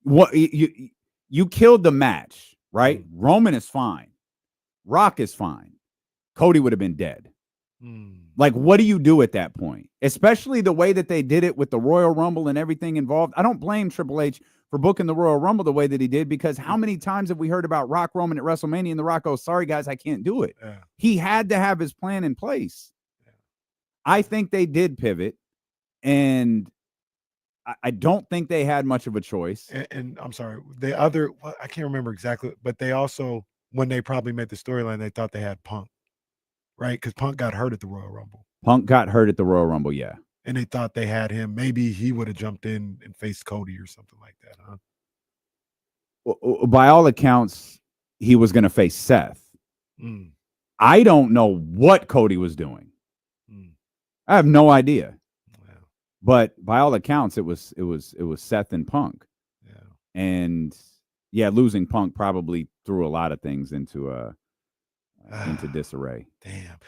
what you killed the match, right? Roman is fine. Rock is fine. Cody would have been dead. Like, what do you do at that point? Especially the way that they did it with the Royal Rumble and everything involved. I don't blame Triple H for booking the Royal Rumble the way that he did, because how many times have we heard about Rock Roman at WrestleMania and The Rock goes, sorry, guys, I can't do it.
Yeah.
He had to have his plan in place. Yeah. I think they did pivot, and I don't think they had much of a choice.
And I'm sorry, I can't remember exactly, but they also, when they probably made the storyline, they thought they had Punk, right? Because Punk got hurt at the Royal Rumble.
Punk got hurt at the Royal Rumble, yeah.
And they thought they had him. Maybe he would have jumped in and faced Cody or something like that, huh?
Well, by all accounts, he was going to face Seth. I don't know what Cody was doing. I have no idea. Yeah. But by all accounts, it was Seth and Punk. Yeah. And yeah, losing Punk probably threw a lot of things into disarray.
Damn.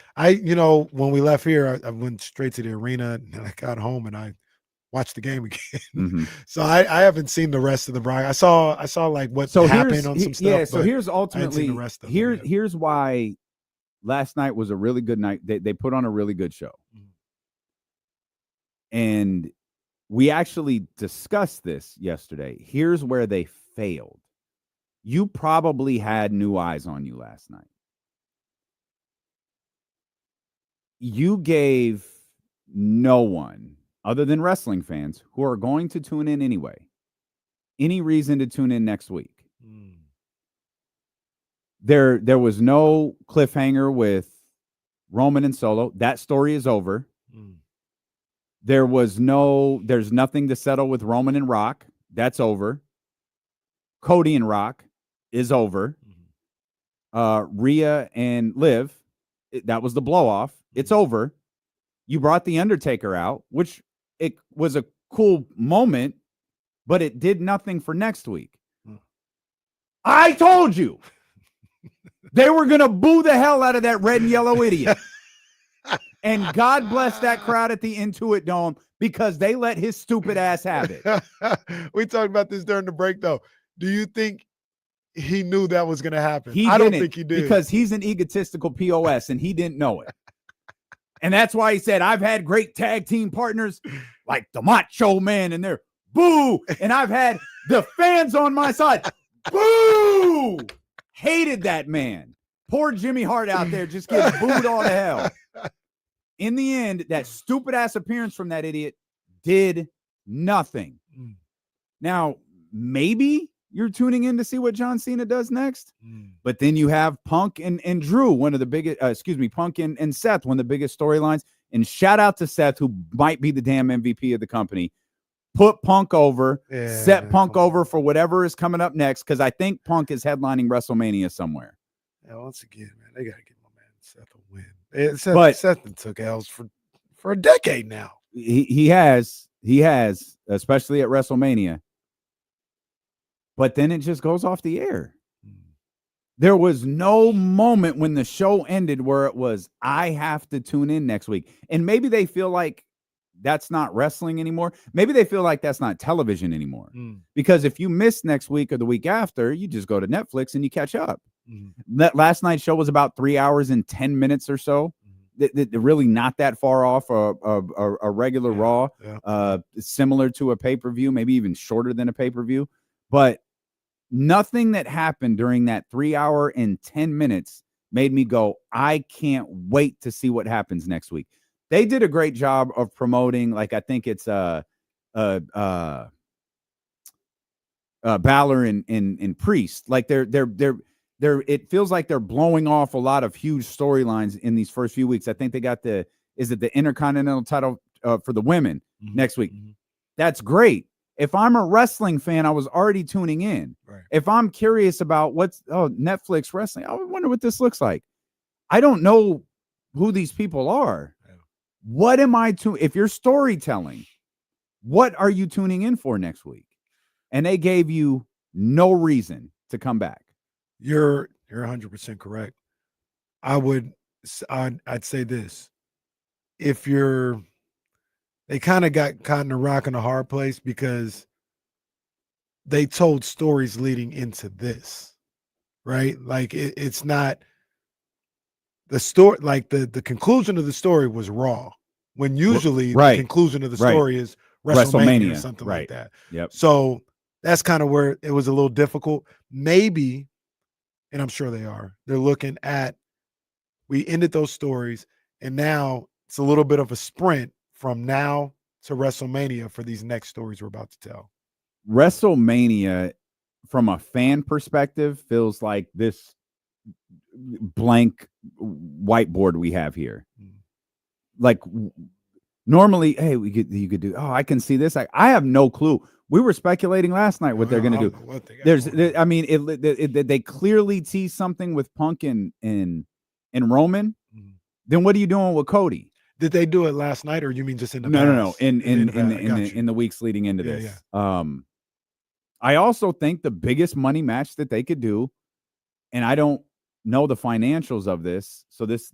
When we left here, I went straight to the arena and I got home and I watched the game again. Mm-hmm. So I haven't seen the rest of the Broncos. I saw like what happened on some stuff.
Yeah, so here's ultimately here's why last night was a really good night. They put on a really good show. Mm-hmm. And we actually discussed this yesterday. Here's where they failed. You probably had new eyes on you last night. You gave no one, other than wrestling fans, who are going to tune in anyway, any reason to tune in next week. There was no cliffhanger with Roman and Solo. That story is over. There's nothing to settle with Roman and Rock. That's over. Cody and Rock is over. Rhea and Liv, that was the blow off. It's over. You brought The Undertaker out, which it was a cool moment, but it did nothing for next week. I told you they were going to boo the hell out of that red and yellow idiot. And God bless that crowd at the Intuit Dome, because they let his stupid ass have it.
We talked about this during the break, though. Do you think he knew that was going to happen?
I
don't think he did.
Because he's an egotistical POS and he didn't know it. And that's why he said, I've had great tag team partners like the Macho Man, and they're boo. And I've had the fans on my side. Boo! Hated that man. Poor Jimmy Hart out there just getting booed all to hell. In the end, that stupid ass appearance from that idiot did nothing. Now, maybe you're tuning in to see what John Cena does next, but then you have Punk and Drew, one of the biggest, Punk and Seth, one of the biggest storylines. And shout out to Seth, who might be the damn MVP of the company. Put Punk over, set Punk over for whatever is coming up next, because I think Punk is headlining WrestleMania somewhere.
Yeah, once again, man, they got to give my man Seth a win. Seth took L's for a decade now.
He has, especially at WrestleMania. But then it just goes off the air. There was no moment when the show ended where it was, I have to tune in next week. And maybe they feel like that's not wrestling anymore. Maybe they feel like that's not television anymore. Because if you miss next week or the week after, you just go to Netflix and you catch up. That last night's show was about 3 hours and 10 minutes or so. They're really not that far off a regular Raw, similar to a pay-per-view, maybe even shorter than a pay-per-view. But nothing that happened during that 3 hour and 10 minutes made me go, I can't wait to see what happens next week. They did a great job of promoting, like, I think it's Balor and Priest. Like they're it feels like they're blowing off a lot of huge storylines in these first few weeks. I think they got the Intercontinental title for the women next week. That's great. If I'm a wrestling fan, I was already tuning in. Right. If I'm curious about Netflix wrestling, I wonder what this looks like. I don't know who these people are. Yeah. What am I if you're storytelling, what are you tuning in for next week? And they gave you no reason to come back.
You're 100% correct. I'd say this. They kind of got caught in a rock and a hard place because they told stories leading into this, right? Like it's not the story, like the conclusion of the story was Raw, when usually the conclusion of the story is WrestleMania or something like that.
Yep.
So that's kind of where it was a little difficult. Maybe, and I'm sure they're looking at, we ended those stories, and now it's a little bit of a sprint from now to WrestleMania for these next stories we're about to tell.
WrestleMania, from a fan perspective, feels like this blank whiteboard we have here. Like normally, hey, you could do. Oh, I can see this. I have no clue. We were speculating last night what they're going to do. I mean, they clearly tease something with Punk and Roman. Then what are you doing with Cody?
Did they do it last night, or you mean just in the
No. In the weeks leading into this.
Yeah.
I also think the biggest money match that they could do, and I don't know the financials of this. So this,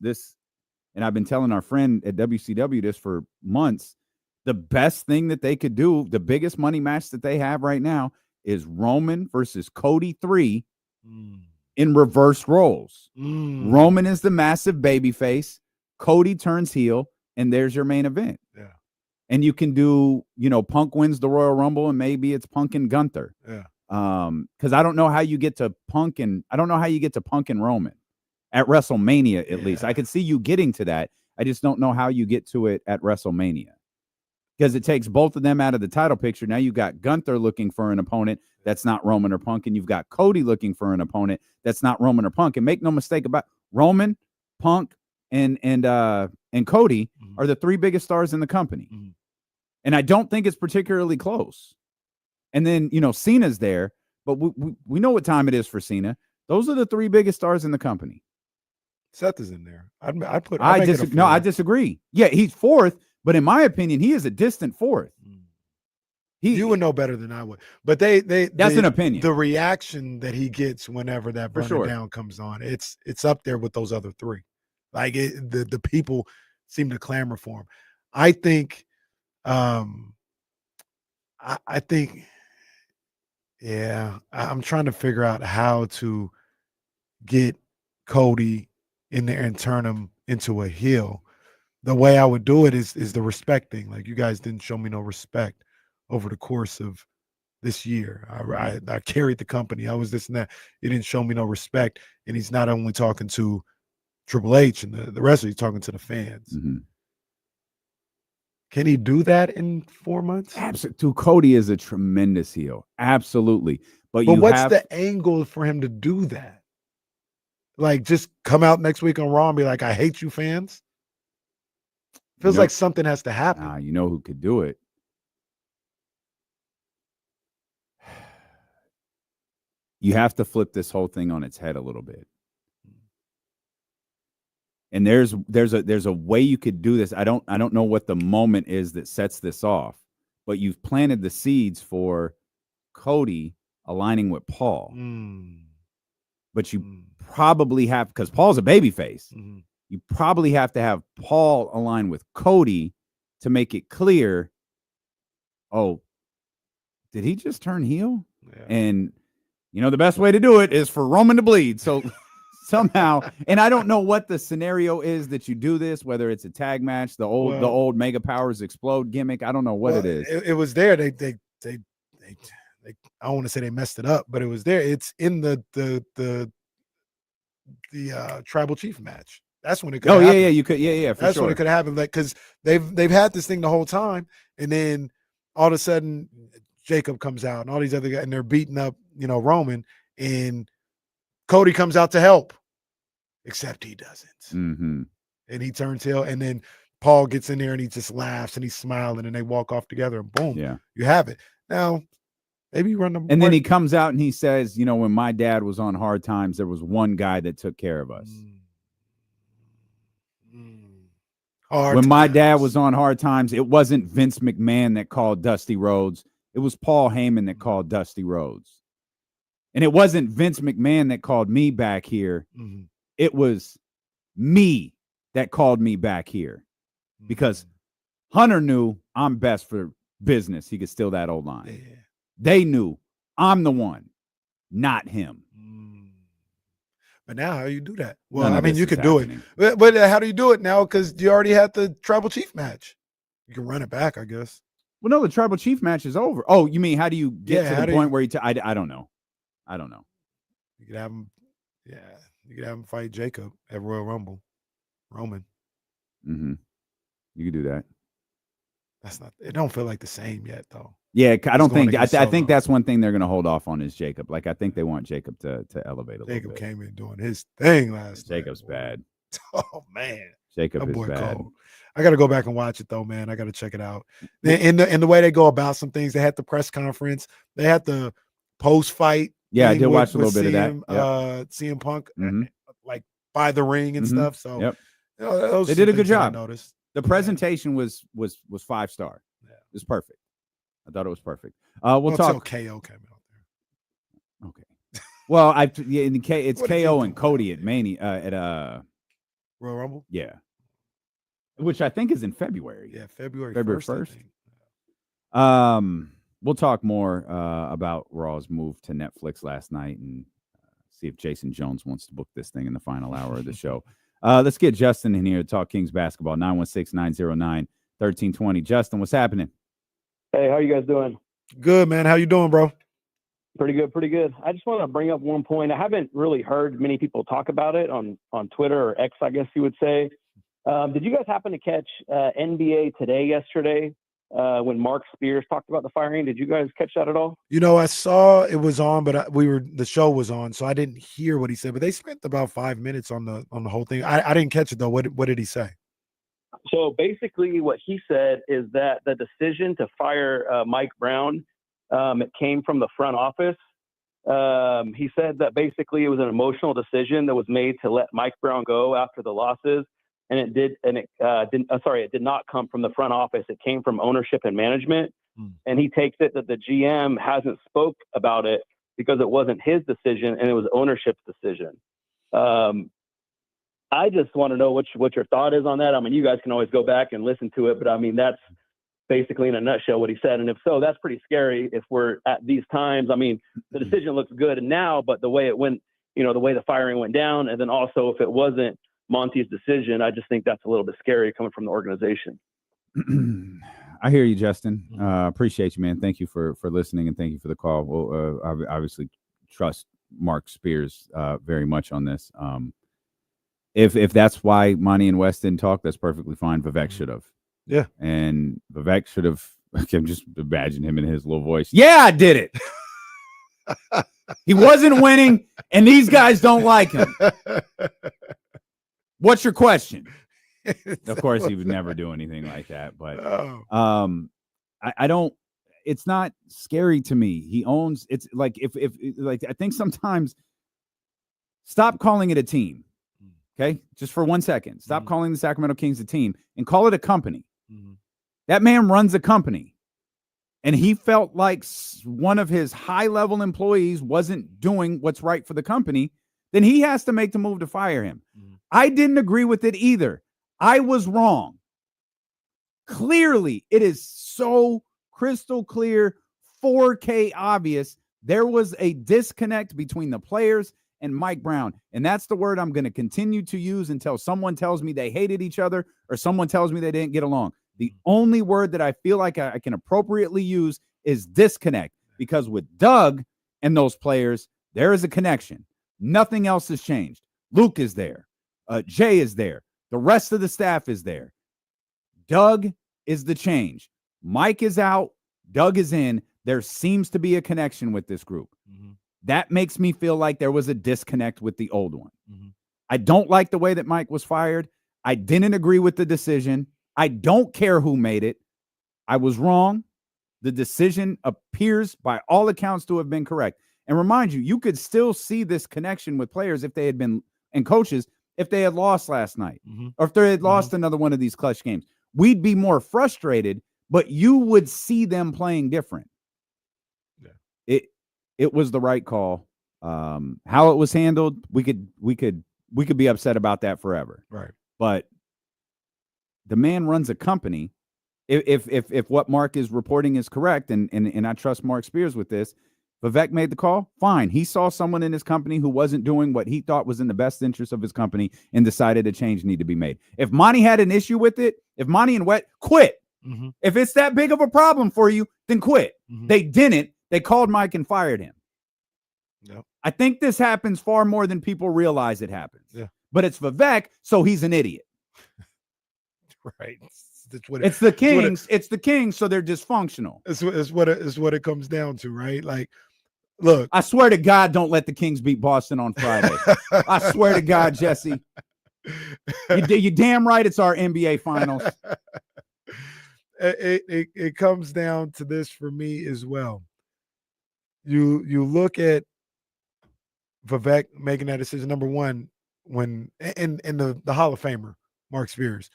and I've been telling our friend at WCW this for months. The best thing that they could do, the biggest money match that they have right now, is Roman versus Cody 3 in reverse roles. Roman is the massive babyface. Cody turns heel, and there's your main event.
Yeah.
And you can do, Punk wins the Royal Rumble, and maybe it's Punk and Gunther.
Yeah.
Because I don't know how you get to Punk and Roman at WrestleMania, at least. I could see you getting to that. I just don't know how you get to it at WrestleMania. Because it takes both of them out of the title picture. Now you've got Gunther looking for an opponent that's not Roman or Punk, and you've got Cody looking for an opponent that's not Roman or Punk. And make no mistake about Roman, Punk, and Cody are the 3 biggest stars in the company. And I don't think it's particularly close. And then, Cena's there, but we know what time it is for Cena. Those are the 3 biggest stars in the company.
Seth is in there.
I disagree. Yeah, he's 4th, but in my opinion, he is a distant 4th.
You would know better than I would. But
that's an opinion.
The reaction that he gets whenever that Burn It Down comes on, it's up there with those other 3. Like the people seem to clamor for him. I think, I'm trying to figure out how to get Cody in there and turn him into a heel. The way I would do it is the respect thing. Like, you guys didn't show me no respect over the course of this year. I carried the company. I was this and that. You didn't show me no respect. And he's not only talking to Triple H and the rest of he's talking to the fans. Can he do that in 4 months?
Absolutely. Cody is a tremendous heel. Absolutely. But
what's the angle for him to do that? Like, just come out next week on Raw and be like, I hate you, fans? Feels like something has to happen.
You know who could do it? You have to flip this whole thing on its head a little bit. And there's a way you could do this. I don't know what the moment is that sets this off, but you've planted the seeds for Cody aligning with Paul. But you probably have, because Paul's a babyface, you probably have to have Paul align with Cody to make it clear, oh, did he just turn heel?
Yeah.
And the best way to do it is for Roman to bleed. So somehow, and I don't know what the scenario is that you do this, whether it's a tag match, the old Mega Powers Explode gimmick. I don't know what it is.
It was there. They I don't want to say they messed it up, but it was there. It's in the Tribal Chief match. That's when it could happen.
You could, for
That's
sure.
when it could happen. Like, because they've had this thing the whole time, and then all of a sudden Jacob comes out and all these other guys, and they're beating up, Roman, and Cody comes out to help, except he doesn't. And he turns heel, and then Paul gets in there and he just laughs and he's smiling, and they walk off together, and boom, you have it. Now, maybe you run them.
And then he comes out and he says, when my dad was on hard times, there was one guy that took care of us. When my dad was on hard times, it wasn't Vince McMahon that called Dusty Rhodes. It was Paul Heyman that called Dusty Rhodes. And it wasn't Vince McMahon that called me back here. It was me that called me back here. Because Hunter knew I'm best for business. He could steal that old line.
Yeah.
They knew I'm the one, not him.
But now, how do you do that? Well, you could do it. But how do you do it now? Because you already had the Tribal Chief match. You can run it back, I guess.
Well, no, the tribal chief match is over. Oh, you mean how do you get to the point where I don't know. I don't know.
You could have him, you could have him fight Jacob at Royal Rumble. Roman.
Mm-hmm. You could do that.
It don't feel like the same yet, though.
Yeah, I don't think. I think that's one thing they're going to hold off on is Jacob. Like I think they want Jacob to elevate a little bit.
Jacob came in doing his thing last night.
Jacob's bad.
Oh man,
Jacob is bad.
Cold. I got to go back and watch it though, man. I got to check it out. In the way they go about some things, they had the press conference, they had the post fight.
Yeah, I did watch a little bit of that.
CM Punk,
mm-hmm.
like by the ring and stuff. So
yep.
You know,
they did a good job.
Noticed.
The presentation was 5-star. Yeah. It was perfect. I thought it was perfect. We'll talk.
KO came out there.
Okay. Well, it's KO and Cody at Mania at
Royal Rumble.
Yeah. Which I think is in February.
Yeah, February
1st. We'll talk more about Raw's move to Netflix last night and see if Jason Jones wants to book this thing in the final hour of the show. Let's get Justin in here to talk Kings basketball. 916-909-1320. Justin, what's happening?
Hey, how you guys doing?
Good, man. How you doing, bro?
Pretty good, pretty good. I just want to bring up one point. I haven't really heard many people talk about it on Twitter or X, I guess you would say. Did you guys happen to catch NBA Today yesterday when Mark Spears talked about the firing? Did you guys catch that at all?
You know, I saw it was on, but the show was on, so I didn't hear what he said. But they spent about 5 minutes on the whole thing. I didn't catch it though. What did he say?
So basically, what he said is that the decision to fire Mike Brown, it came from the front office. He said that basically it was an emotional decision that was made to let Mike Brown go after the losses. And it did not come from the front office. It came from ownership and management. And he takes it that the GM hasn't spoke about it because it wasn't his decision and it was ownership's decision. I just want to know what your thought is on that. I mean, you guys can always go back and listen to it, but I mean, that's basically in a nutshell what he said. And if so, that's pretty scary if we're at these times. I mean, the decision looks good now, but the way it went, the way the firing went down, and then also if it wasn't Monty's decision, I just think that's a little bit scary coming from the organization.
I hear you, Justin. Appreciate you, man. Thank you for listening and thank you for the call. We'll obviously trust Mark Spears very much on this. If that's why Monty and West didn't talk, that's perfectly fine. Vivek should have.
Yeah.
And Vivek should have. I can just imagine him in his little voice. Yeah, I did it. He wasn't winning, and these guys don't like him. What's your question? Of course, he would never do anything like that. But I don't. It's not scary to me. He owns. It's like if I think sometimes stop calling it a team. Okay, just for 1 second, stop calling the Sacramento Kings a team and call it a company. That man runs a company, and he felt like one of his high-level employees wasn't doing what's right for the company. Then he has to make the move to fire him. I didn't agree with it either. I was wrong. Clearly, it is so crystal clear, 4K obvious. There was a disconnect between the players and Mike Brown. And that's the word I'm going to continue to use until someone tells me they hated each other or someone tells me they didn't get along. The only word that I feel like I can appropriately use is disconnect, because with Doug and those players, there is a connection. Nothing else has changed. Luke is there. Jay is there. The rest of the staff is there. Doug is the change. Mike is out. Doug is in. There seems to be a connection with this group. That makes me feel like there was a disconnect with the old one. I don't like the way that Mike was fired. I didn't agree with the decision. I don't care who made it. I was wrong. The decision appears by all accounts to have been correct. And remind you, you could still see this connection with players if they had been, and coaches, if they had lost last night or if they had lost another one of these clutch games. We'd be more frustrated, but you would see them playing different. It was the right call. How it was handled, we could be upset about that forever.
Right.
But the man runs a company. If what Mark is reporting is correct, and I trust Mark Spears with this, Vivek made the call. Fine. He saw someone in his company who wasn't doing what he thought was in the best interest of his company and decided a change needed to be made. If Monty had an issue with it, if Monty and Wet quit,
Mm-hmm.
If it's that big of a problem for you, then quit.
Mm-hmm.
They didn't. They called Mike and fired him.
Yep.
I think this happens far more than people realize it happens.
Yeah.
But it's Vivek, so he's an idiot.
Right.
It's the Kings. It's the Kings, so they're dysfunctional.
It's what it comes down to, right? Like, look.
I swear to God, don't let the Kings beat Boston on Friday. I swear to God, Jesse. You damn right it's our NBA Finals.
It comes down to this for me as well. You look at Vivek making that decision. Number one, when in the Hall of Famer, Mark Spears,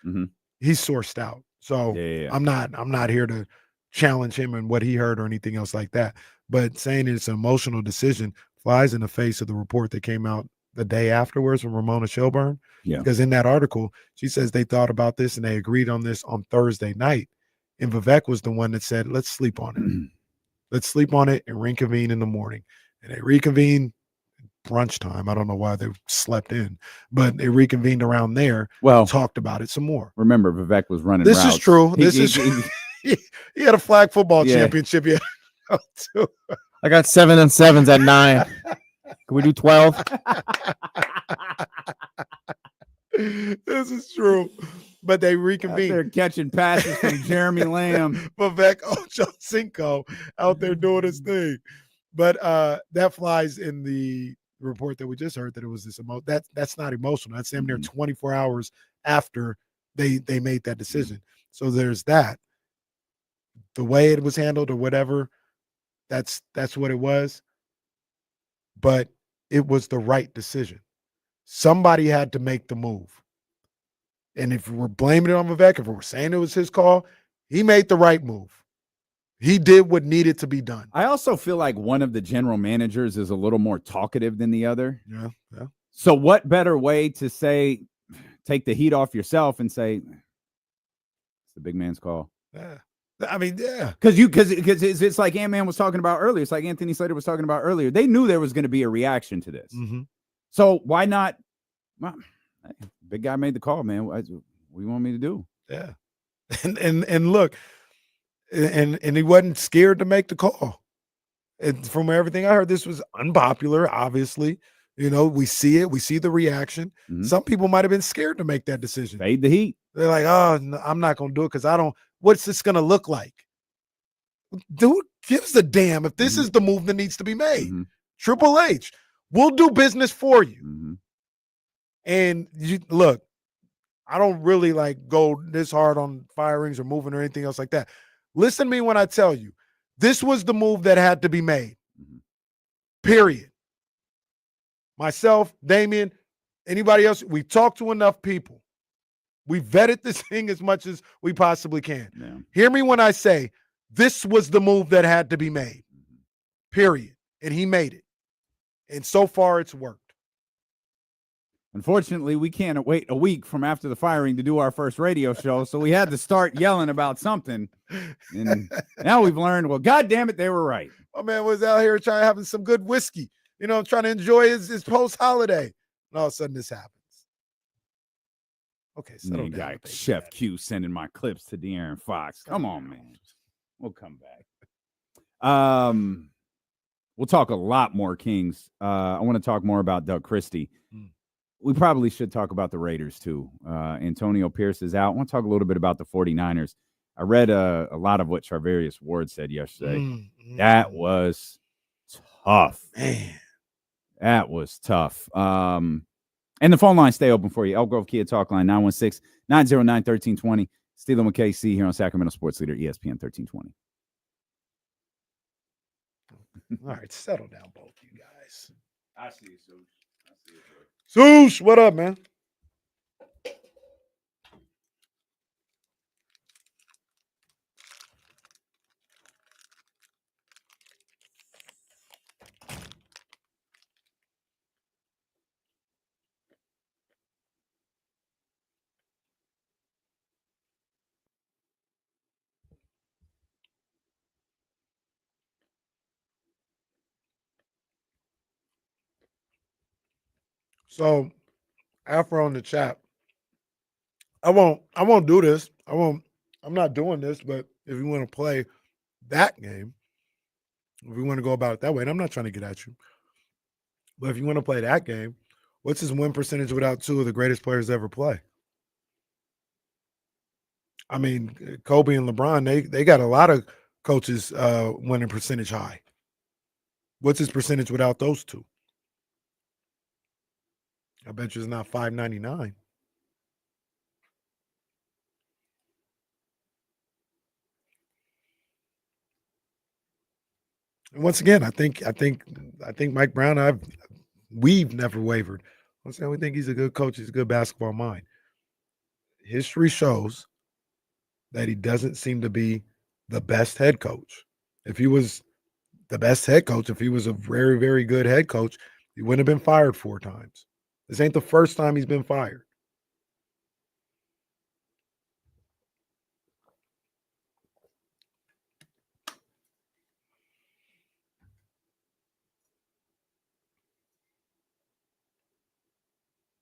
he's sourced out. So I'm not here to challenge him and what he heard or anything else like that. But saying it's an emotional decision flies in the face of the report that came out the day afterwards from Ramona Shelburne.
Yeah.
Because in that article, she says they thought about this and they agreed on this on Thursday night. And Vivek was the one that said, let's sleep on it. Let's sleep on it and reconvene in the morning. And they reconvened brunch time. I don't know why they slept in, but they reconvened around there.
Well,
talked about it some more.
Remember, Vivek was running
This
routes.
is true. He had a flag football championship. Yeah.
I got 7 and 7s at 9. Can we do 12?
This is true. But they reconvened.
They're catching passes from Jeremy Lamb.
Vivek Ochocinco out there doing his thing. But that flies in the report that we just heard that it was this that's not emotional. That's damn near 24 hours after they made that decision. So there's that. The way it was handled or whatever, that's what it was. But it was the right decision. Somebody had to make the move. And if we're blaming it on Vivek, if we're saying it was his call, he made the right move. He did what needed to be done.
I also feel like one of the general managers is a little more talkative than the other.
Yeah.
So what better way to say, take the heat off yourself and say, it's the big man's call.
Yeah. I mean, yeah.
Because it's like Ant-Man was talking about earlier. It's like Anthony Slater was talking about earlier. They knew there was going to be a reaction to this.
Mm-hmm.
So why not? Well, big guy made the call, man. What do you want me to do?
Yeah. And look, and he wasn't scared to make the call. And from everything I heard, this was unpopular, obviously. You know, we see it. We see the reaction.
Mm-hmm.
Some people might have been scared to make that decision.
Fade the heat.
They're like, oh, no, I'm not going to do it because what's this going to look like? Dude gives a damn if this is the move that needs to be made. Triple H, we'll do business for you. And look, I don't really go this hard on firings or moving or anything else like that. Listen to me when I tell you, this was the move that had to be made. Period. Myself, Damian, anybody else, we talked to enough people. We vetted this thing as much as we possibly can.
Yeah.
Hear me when I say this was the move that had to be made. Period. And he made it. And so far it's worked.
Unfortunately, we can't wait a week from after the firing to do our first radio show, so we had to start yelling about something. And now we've learned, well, God damn it, they were right.
My man was out here having some good whiskey, trying to enjoy his post-holiday. And all of a sudden this happens. Okay, settle down.
Guy, Chef Q sending my clips to De'Aaron Fox. Come on, man. We'll come back. We'll talk a lot more Kings. I want to talk more about Doug Christie. We probably should talk about the Raiders, too. Antonio Pierce is out. I want to talk a little bit about the 49ers. I read a lot of what Charvarius Ward said yesterday. That was tough.
Man.
That was tough. And the phone lines stay open for you. Elk Grove Kia Talk Line, 916-909-1320. Steeler with KC here on Sacramento Sports Leader, ESPN 1320.
All right, settle down, both you guys.
I see you, Seuss.
Seuss, what up, man? So, Afro in the chat. I won't do this. I won't I'm not doing this, but if you want to play that game, if we want to go about it that way, and I'm not trying to get at you, but if you want to play that game, what's his win percentage without two of the greatest players to ever play? I mean, Kobe and LeBron, they got a lot of coaches winning percentage high. What's his percentage without those two? I bet you it's not 599. And once again, I think Mike Brown, we've never wavered. Once again, we think he's a good coach. He's a good basketball mind. History shows that he doesn't seem to be the best head coach. If he was the best head coach, if he was a very, very good head coach, he wouldn't have been fired 4 times. This ain't the first time he's been fired.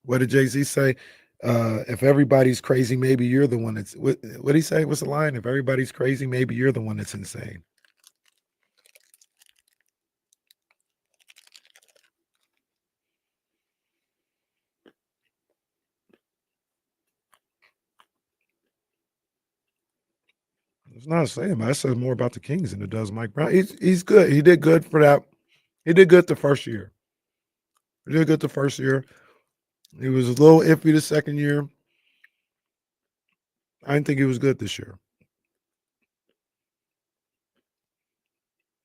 What did Jay-Z say? If everybody's crazy, maybe you're the one that's what did he say? What's the line? If everybody's crazy, maybe you're the one that's insane. It's not saying, but that says more about the Kings than it does Mike Brown. He's good. He did good for that. He did good the first year. He did good the first year. He was a little iffy the second year. I didn't think he was good this year.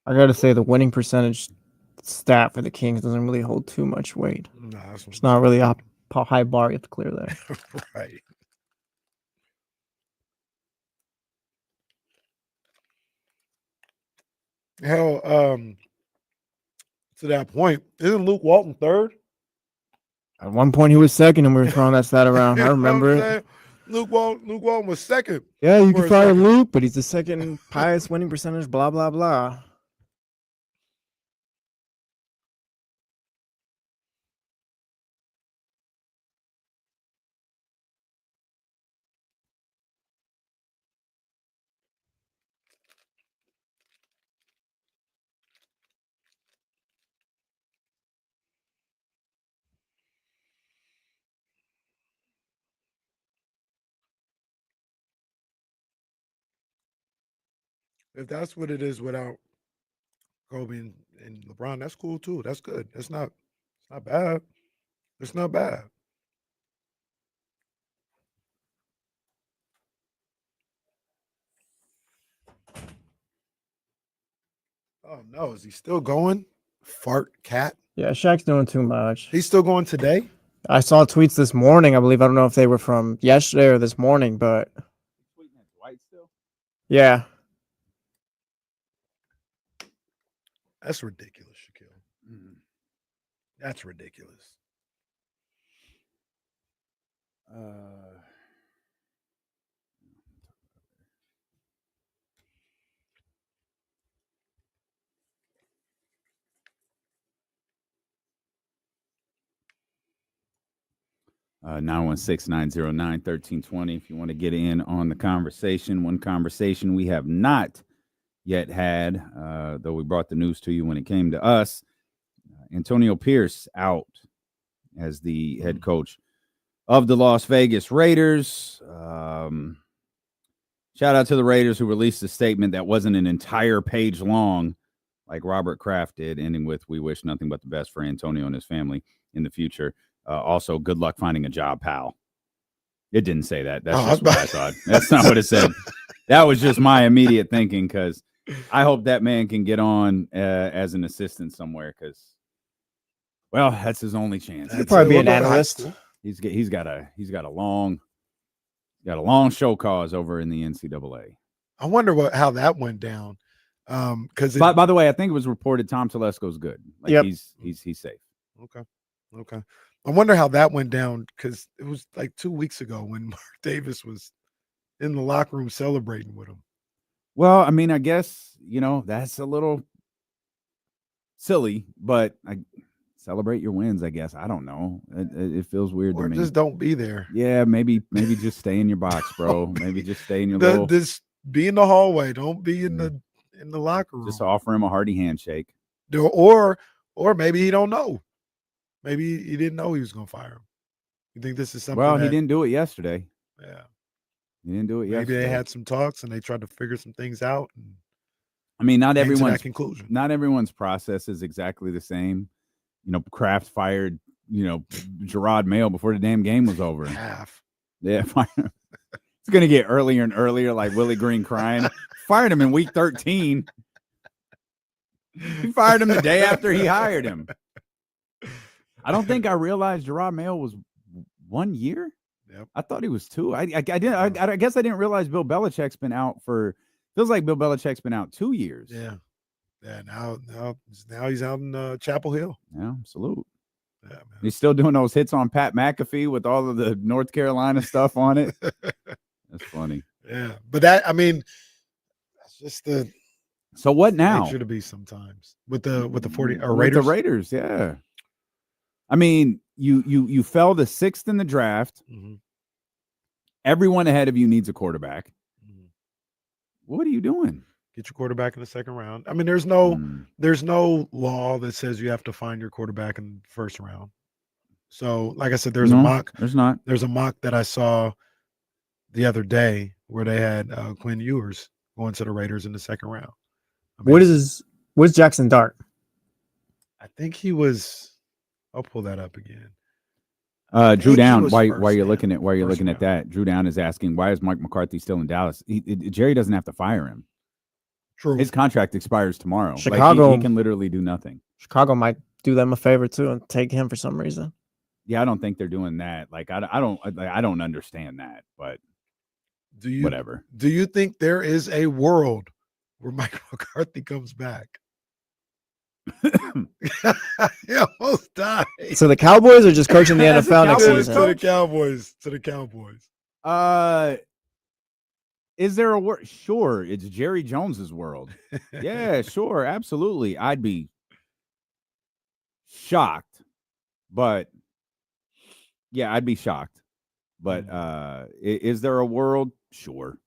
I got to say the winning percentage stat for the Kings doesn't really hold too much weight.
Nah,
it's not really a high bar you have to clear there.
Right. Hell, to that point, isn't Luke Walton third?
At one point, he was second, and we were throwing that stat around. I remember it.
Luke Walton was second.
Yeah, you can fire Luke, but he's the second highest winning percentage, blah, blah, blah.
If that's what it is without Kobe and LeBron, that's cool too. That's good. It's not bad. It's not bad. Oh no, is he still going? Fart cat.
Yeah, Shaq's doing too much.
He's still going today?
I saw tweets this morning, I believe. I don't know if they were from yesterday or this morning, but yeah.
That's ridiculous, Shaquille. That's ridiculous.
916-909-1320 if you want to get in on the conversation. One conversation we have not yet had, though we brought the news to you when it came to us. Antonio Pierce out as the head coach of the Las Vegas Raiders. Shout out to the Raiders who released a statement that wasn't an entire page long like Robert Kraft did, ending with, "We wish nothing but the best for Antonio and his family in the future. Also, good luck finding a job, pal." It didn't say that. That's just what I thought. That's not what it said. That was just my immediate thinking, because I hope that man can get on as an assistant somewhere, because, well, that's his only chance.
He'll probably be an analyst.
He's got a long show cause over in the NCAA.
I wonder how that went down. Because
by the way, I think it was reported Tom Telesco's good. Like,
yep.
He's safe.
Okay. I wonder how that went down, because it was like 2 weeks ago when Mark Davis was in the locker room celebrating with him.
Well, I mean, I guess, that's a little silly, but celebrate your wins, I guess. I don't know. It feels weird
Or
to me.
just don't be there.
Yeah, maybe just stay in your box, bro. Maybe just stay in your little.
Just be in the hallway. Don't be in the locker room.
Just offer him a hearty handshake.
Or maybe he don't know. Maybe he didn't know he was going to fire him. You think this is something?
Well, he didn't do it yesterday.
Yeah.
He didn't do it yesterday.
Maybe they had some talks and they tried to figure some things out. And
I mean, not
came to that
everyone's
conclusion.
Not everyone's process is exactly the same. You know, Kraft fired, Gerard Mayo before the damn game was over.
Half.
Yeah, it's going to get earlier and earlier, like Willie Green crying. Fired him in week 13. He fired him the day after he hired him. I don't think I realized Gerard Mayo was 1 year.
Yep.
I thought he was 2. I guess I didn't realize Bill Belichick's been out for. Feels like Bill Belichick's been out 2 years.
Yeah. Yeah. Now he's out in Chapel Hill.
Yeah. Salute.
Yeah, man.
He's still doing those hits on Pat McAfee with all of the North Carolina stuff on it. That's funny.
Yeah, but that's just the.
So what now?
Nature to be sometimes with the 40 or
With
Raiders.
the Raiders, yeah. I mean, you fell to 6th in the draft.
Mm-hmm.
Everyone ahead of you needs a quarterback.
Mm-hmm.
What are you doing?
Get your quarterback in the second round. I mean, there's no law that says you have to find your quarterback in the first round. So, like I said, there's a mock.
There's not.
There's a mock that I saw the other day where they had Quinn Ewers going to the Raiders in the second round. I mean,
What's Jackson Dart?
I think he was. I'll pull that up again.
Drew Down. Why
first,
you're looking at
round.
that? Drew Down is asking, why is Mike McCarthy still in Dallas? Jerry doesn't have to fire him.
True.
His contract expires tomorrow.
Chicago,
he can literally do nothing.
Chicago might do them a favor too and take him for some reason.
Yeah, I don't think they're doing that. Like I don't understand that, but whatever.
Do you think there is a world where Mike McCarthy comes back? He almost died.
So the Cowboys are just coaching the NFL next season.
To the Cowboys.
Is there a world? Sure, it's Jerry Jones's world. Yeah, sure, absolutely. I'd be shocked, but yeah, I'd be shocked. But is there a world? Sure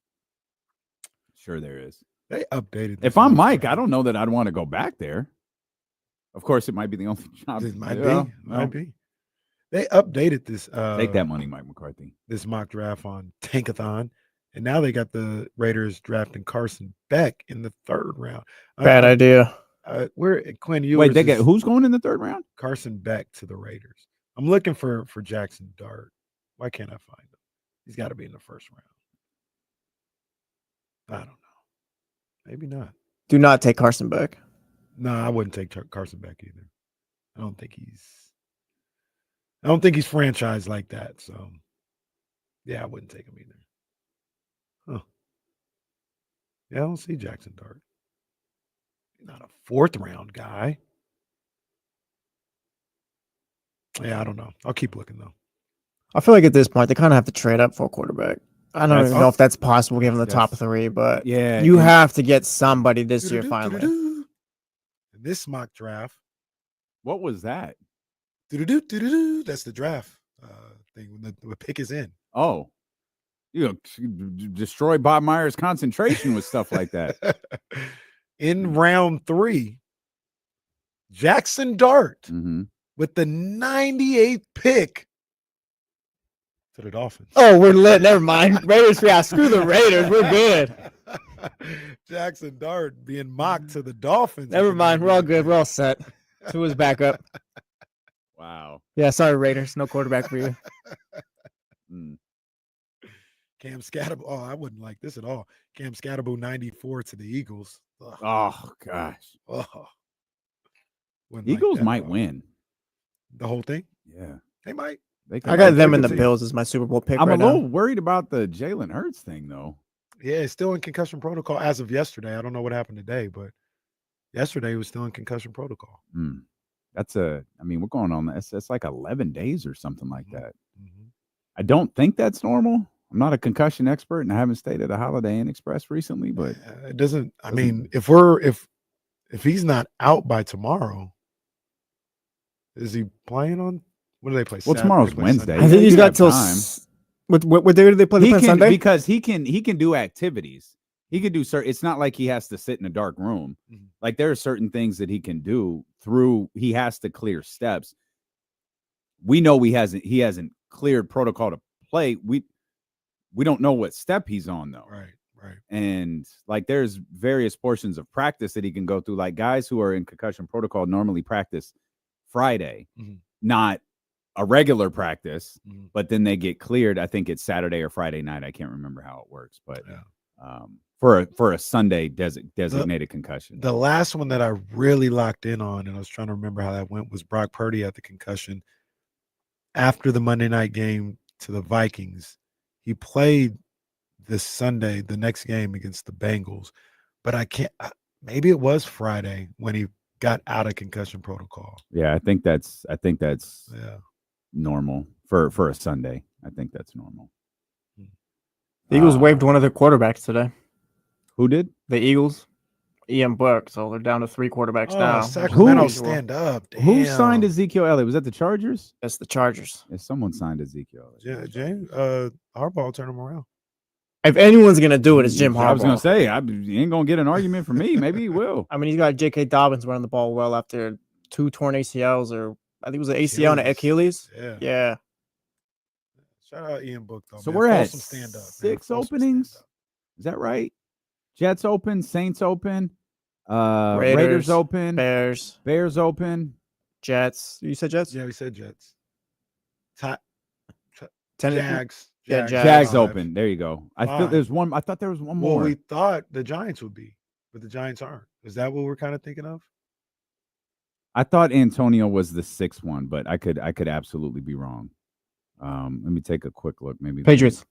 there is.
They updated.
If I'm Mike, I don't know that I'd want to go back there. Of course, it might be the only job.
It might be. They updated this.
Take that money, Mike McCarthy.
This mock draft on Tankathon, and now they got the Raiders drafting Carson Beck in the third round.
Bad idea.
Where Quinn Ewers?
Wait, who's going in the third round?
Carson Beck to the Raiders. I'm looking for Jackson Dart. Why can't I find him? He's got to be in the first round. I don't know. Maybe not.
Do not take Carson Beck.
No, I wouldn't take Carson Beck either. I don't think he's franchised like that. So, yeah, I wouldn't take him either. Huh. Yeah, I don't see Jackson Dart. He's not a fourth round guy. Yeah, I don't know. I'll keep looking though.
I feel like at this point they kind of have to trade up for a quarterback. I don't even know if that's possible given the top 3, but
yeah,
you have to get somebody this year finally.
In this mock draft.
What was that?
That's the draft thing when the pick is in.
Oh, you destroy Bob Myers' concentration with stuff like that.
In round 3, Jackson Dart with the 98th pick to the Dolphins.
Oh, we're lit. Never mind. Raiders, yeah, screw the Raiders. We're good.
Jackson Dart being mocked to the Dolphins.
Never mind. We're all good. We're all set. To his backup.
Wow.
Yeah, sorry, Raiders. No quarterback for you.
Cam Scatterbo. Oh, I wouldn't like this at all. Cam Scatterbo 94 to the Eagles. Ugh.
Oh, gosh.
Oh.
Eagles might win.
The whole thing?
Yeah.
They might.
I got them in the Bills as my Super Bowl pick.
I'm
right
a little
now.
worried about the Jalen Hurts thing, though.
Yeah, it's still in concussion protocol as of yesterday. I don't know what happened today, but yesterday it was still in concussion protocol.
We're going on. That's like 11 days or something like that. I don't think that's normal. I'm not a concussion expert, and I haven't stayed at a Holiday Inn Express recently, but
it doesn't. I mean, if he's not out by tomorrow, Is he playing on? What do they play?
Well, tomorrow's Wednesday.
I think he's got till
time.
What day do they play? Sunday?
Because he can do activities. He can do certain. It's not like he has to sit in a dark room.
Mm-hmm.
Like there are certain things that he can do through. He has to clear steps. We know he hasn't cleared protocol to play. We don't know what step he's on though.
Right.
And like there's various portions of practice that he can go through. Like guys who are in concussion protocol normally practice Friday, not a regular practice, but then they get cleared. I think it's Saturday or Friday night. I can't remember how it works, but for a Sunday designated concussion.
The last one that I really locked in on, and I was trying to remember how that went, was Brock Purdy at the concussion after the Monday night game to the Vikings. He played this Sunday, the next game against the Bengals, but I can't. Maybe it was Friday when he got out of concussion protocol.
Yeah, I think that's normal for a Sunday. I think that's normal.
The Eagles waived one of their quarterbacks today.
Who did?
The Eagles. Ian Book. So they're down to 3 quarterbacks now.
Sacramento, stand up. Damn.
Who signed Ezekiel Elliott? Was that the Chargers?
That's the Chargers.
Yeah, someone signed Ezekiel Elliott.
Yeah, James. Harbaugh turned him around.
If anyone's gonna do it, it's Jim Harbaugh.
I was gonna say, he ain't gonna get an argument from me. Maybe he will.
I mean, he's got J.K. Dobbins running the ball well after 2 torn ACLs, or I think it was an ACL and an Achilles. Yeah.
Shout out Ian Book though.
So
man.
we're at
stand up,
6 openings. Is that right? Jets open, Saints open, Raiders open,
Bears
open,
Jets. You said Jets?
Yeah, we said Jets.
Jags.
Jags open. There you go. I thought there was one more.
Well, we thought the Giants would be, but the Giants aren't. Is that what we're kind of thinking of?
I thought Antonio was the 6th one, but I could absolutely be wrong. Let me take a quick look. Maybe
Patriots.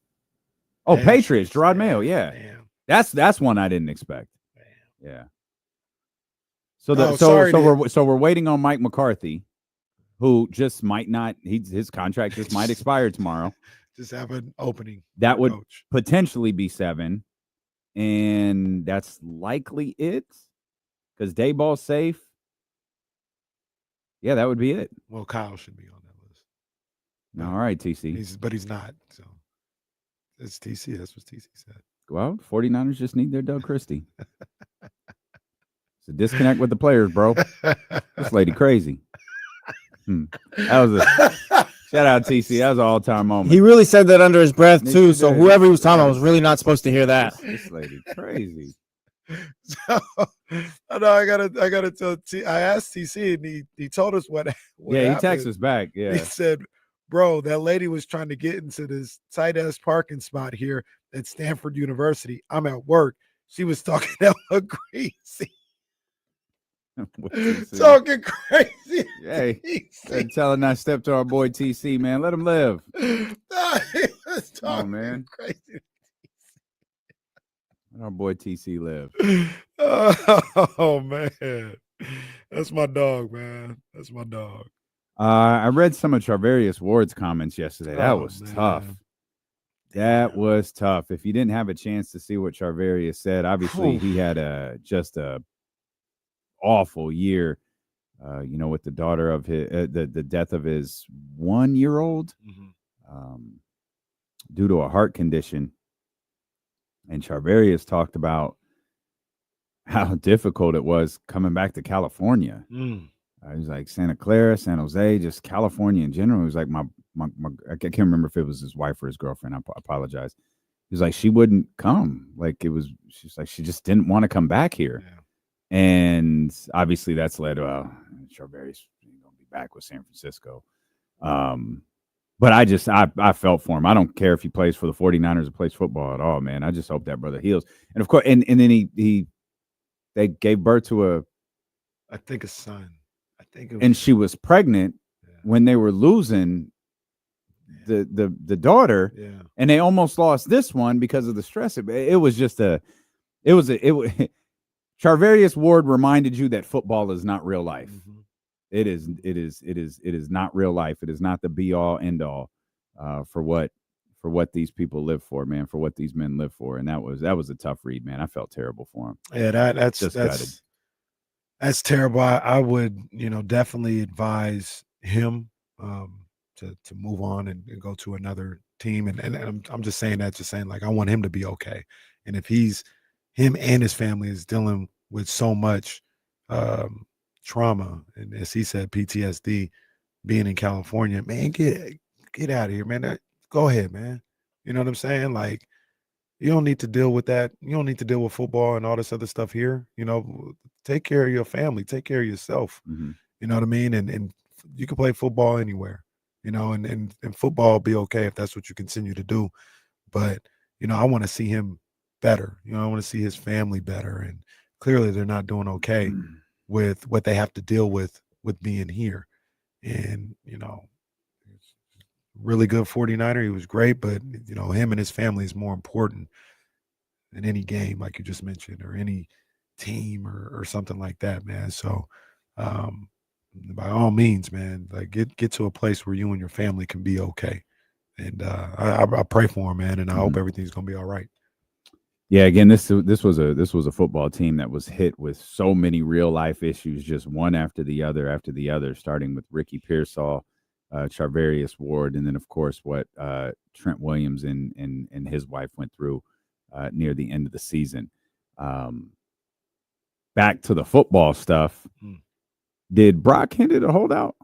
Oh, Patriots. Gerard Mayo. Yeah, that's one I didn't expect. Yeah. So we're waiting on Mike McCarthy, who just might not. His contract just might expire tomorrow.
Just have an opening.
That would potentially be 7, and that's likely it because Dayball's safe. Yeah, that would be it.
Well, Kyle should be on that list.
All right, TC.
But he's not. So it's TC. That's what TC said.
Well, 49ers just need their Doug Christie. It's a disconnect with the players, bro. This lady crazy. That was a shout out TC. That was an all-time moment.
He really said that under his breath too. So whoever he was talking about was really not supposed to hear that.
This lady crazy.
So I know I gotta tell I asked TC and he told us what
yeah, he texted us back. Yeah.
He said, bro, that lady was trying to get into this tight-ass parking spot here at Stanford University. I'm at work. She was talking hella crazy. Talking crazy.
Hey, telling I stepped to our boy TC, man. Let him live.
Come
on, man.
Crazy.
Let our boy TC live.
Oh man. That's my dog, man. That's my dog.
I read some of Charvarius Ward's comments yesterday. That was tough. That was tough. If you didn't have a chance to see what Charvarius said, obviously he had just a awful year. With the daughter of his the death of his 1-year-old due to a heart condition. And Charvarius talked about how difficult it was coming back to California. He was like Santa Clara, San Jose, just California in general. He was like my I can't remember if it was his wife or his girlfriend. I apologize. He was like, she wouldn't come. She's like, she just didn't want to come back here. Yeah. And obviously that's led to Charvarius going to be back with San Francisco. But I felt for him. I don't care if he plays for the 49ers or plays football at all, man. I just hope that brother heals. And of course, and then they gave birth to
I think a son. I think it was,
and she was pregnant when they were losing the daughter, and they almost lost this one because of the stress. It was Charvarius Ward reminded you that football is not real life. It is not real life. It is not the be all end all for what these people live for, man, for what these men live for. And that was a tough read, man. I felt terrible for him.
Yeah, that's terrible. I would, definitely advise him to move on and go to another team. And I'm just saying that, like I want him to be okay. And if him and his family is dealing with so much trauma, and as he said, PTSD, being in California, man, get out of here, man. Go ahead, man. You know what I'm saying? Like, you don't need to deal with that. You don't need to deal with football and all this other stuff here. You know, take care of your family, take care of yourself.
Mm-hmm.
You know what I mean? And you can play football anywhere, you know, and football will be okay if that's what you continue to do. But, you know, I want to see him better. You know, I want to see his family better. And clearly they're not doing okay with what they have to deal with being here. And, you know, really good 49er. He was great, but, you know, him and his family is more important than any game, like you just mentioned, or any team or something like that, man. So, by all means, man, like get to a place where you and your family can be okay. And I pray for him, man, and I hope everything's gonna be all right.
Yeah, again, this was a football team that was hit with so many real life issues, just one after the other, starting with Ricky Pearsall, Charvarius Ward, and then of course what Trent Williams and his wife went through near the end of the season. Back to the football stuff. Did Brock hit it a holdout?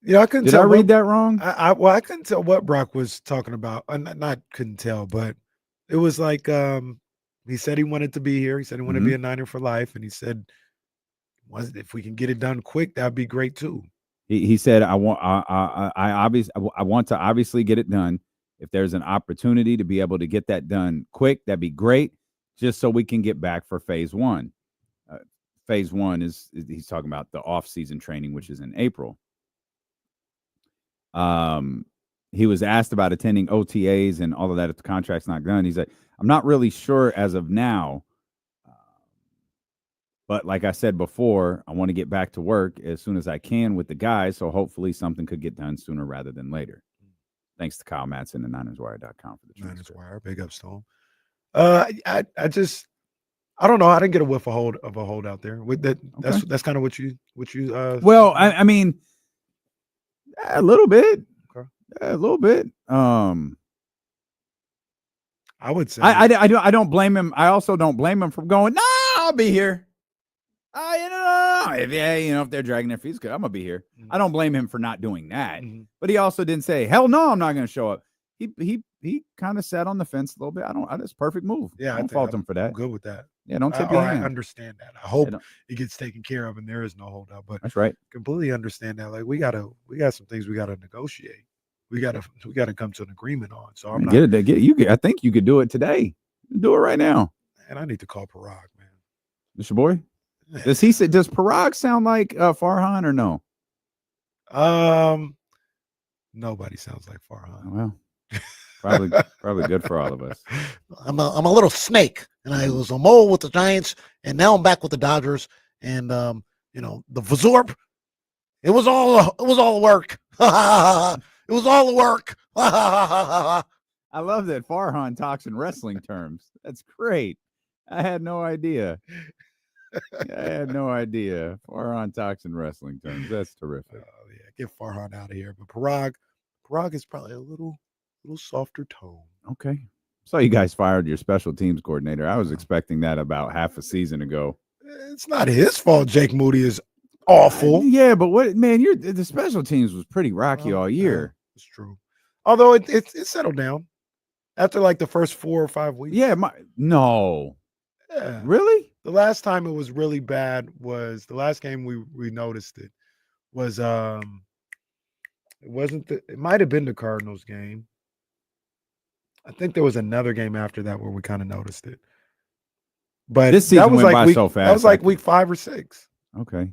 Yeah, I couldn't tell.
Did I read that wrong?
I couldn't tell what Brock was talking about. Not couldn't tell, but it was like he said he wanted to be here. He said he wanted to be a Niner for life, and he said, if we can get it done quick, that'd be great too.
He said, I want to obviously get it done. If there's an opportunity to be able to get that done quick, that'd be great, just so we can get back for phase one. Phase one is he's talking about the off-season training, which is in April. He was asked about attending OTAs and all of that if the contract's not done. He's like, I'm not really sure as of now. But like I said before, I want to get back to work as soon as I can with the guys, so hopefully something could get done sooner rather than later. Thanks to Kyle Madsen and NinersWire.com for the transcript.
Niners Wire, big ups to him. I don't know. I didn't get a whiff of a hold out there. With that,
Okay.
that's kind of what you.
Well, I mean, a little bit.
Okay.
A little bit.
I would say
I don't blame him. I also don't blame him for going, no, I'll be here. If they're dragging their feet, I'm gonna be here. I don't blame him for not doing that. But he also didn't say, hell no, I'm not gonna show up. He kind of sat on the fence a little bit. That's a perfect move.
Yeah,
I don't fault him for that.
I'm good with that.
Yeah, don't tip your hand.
I understand that. I hope it gets taken care of and there is no holdout. But
that's right.
Completely understand that. Like we got some things we gotta negotiate. We gotta come to an agreement on. So I'm not.
I think you could do it today. Do it right now.
And I need to call Parag, man.
Mr. Boy. Does Parag sound like Farhan or no?
Nobody sounds like Farhan.
Well, probably good for all of us.
I'm a little snake, and I was a mole with the Giants, and now I'm back with the Dodgers. And the Vazorp, it was all work. It was all the work.
I love that Farhan talks in wrestling terms. That's great. I had no idea. Farhan talks in wrestling terms. That's terrific.
Yeah, get Farhan out of here. But Parag is probably a little softer tone.
Okay. So you guys fired your special teams coordinator. I was expecting that about half a season ago.
It's not his fault. Jake Moody is awful.
Yeah, but the special teams was pretty rocky all year.
It's true. Although it settled down after like the first 4 or 5 weeks.
Yeah, no.
Yeah.
Really?
The last time it was really bad was the last game we noticed it was it might have been the Cardinals game. I think there was another game after that where we kind of noticed it. But
this season went by so fast.
That was like week 5 or 6.
Okay.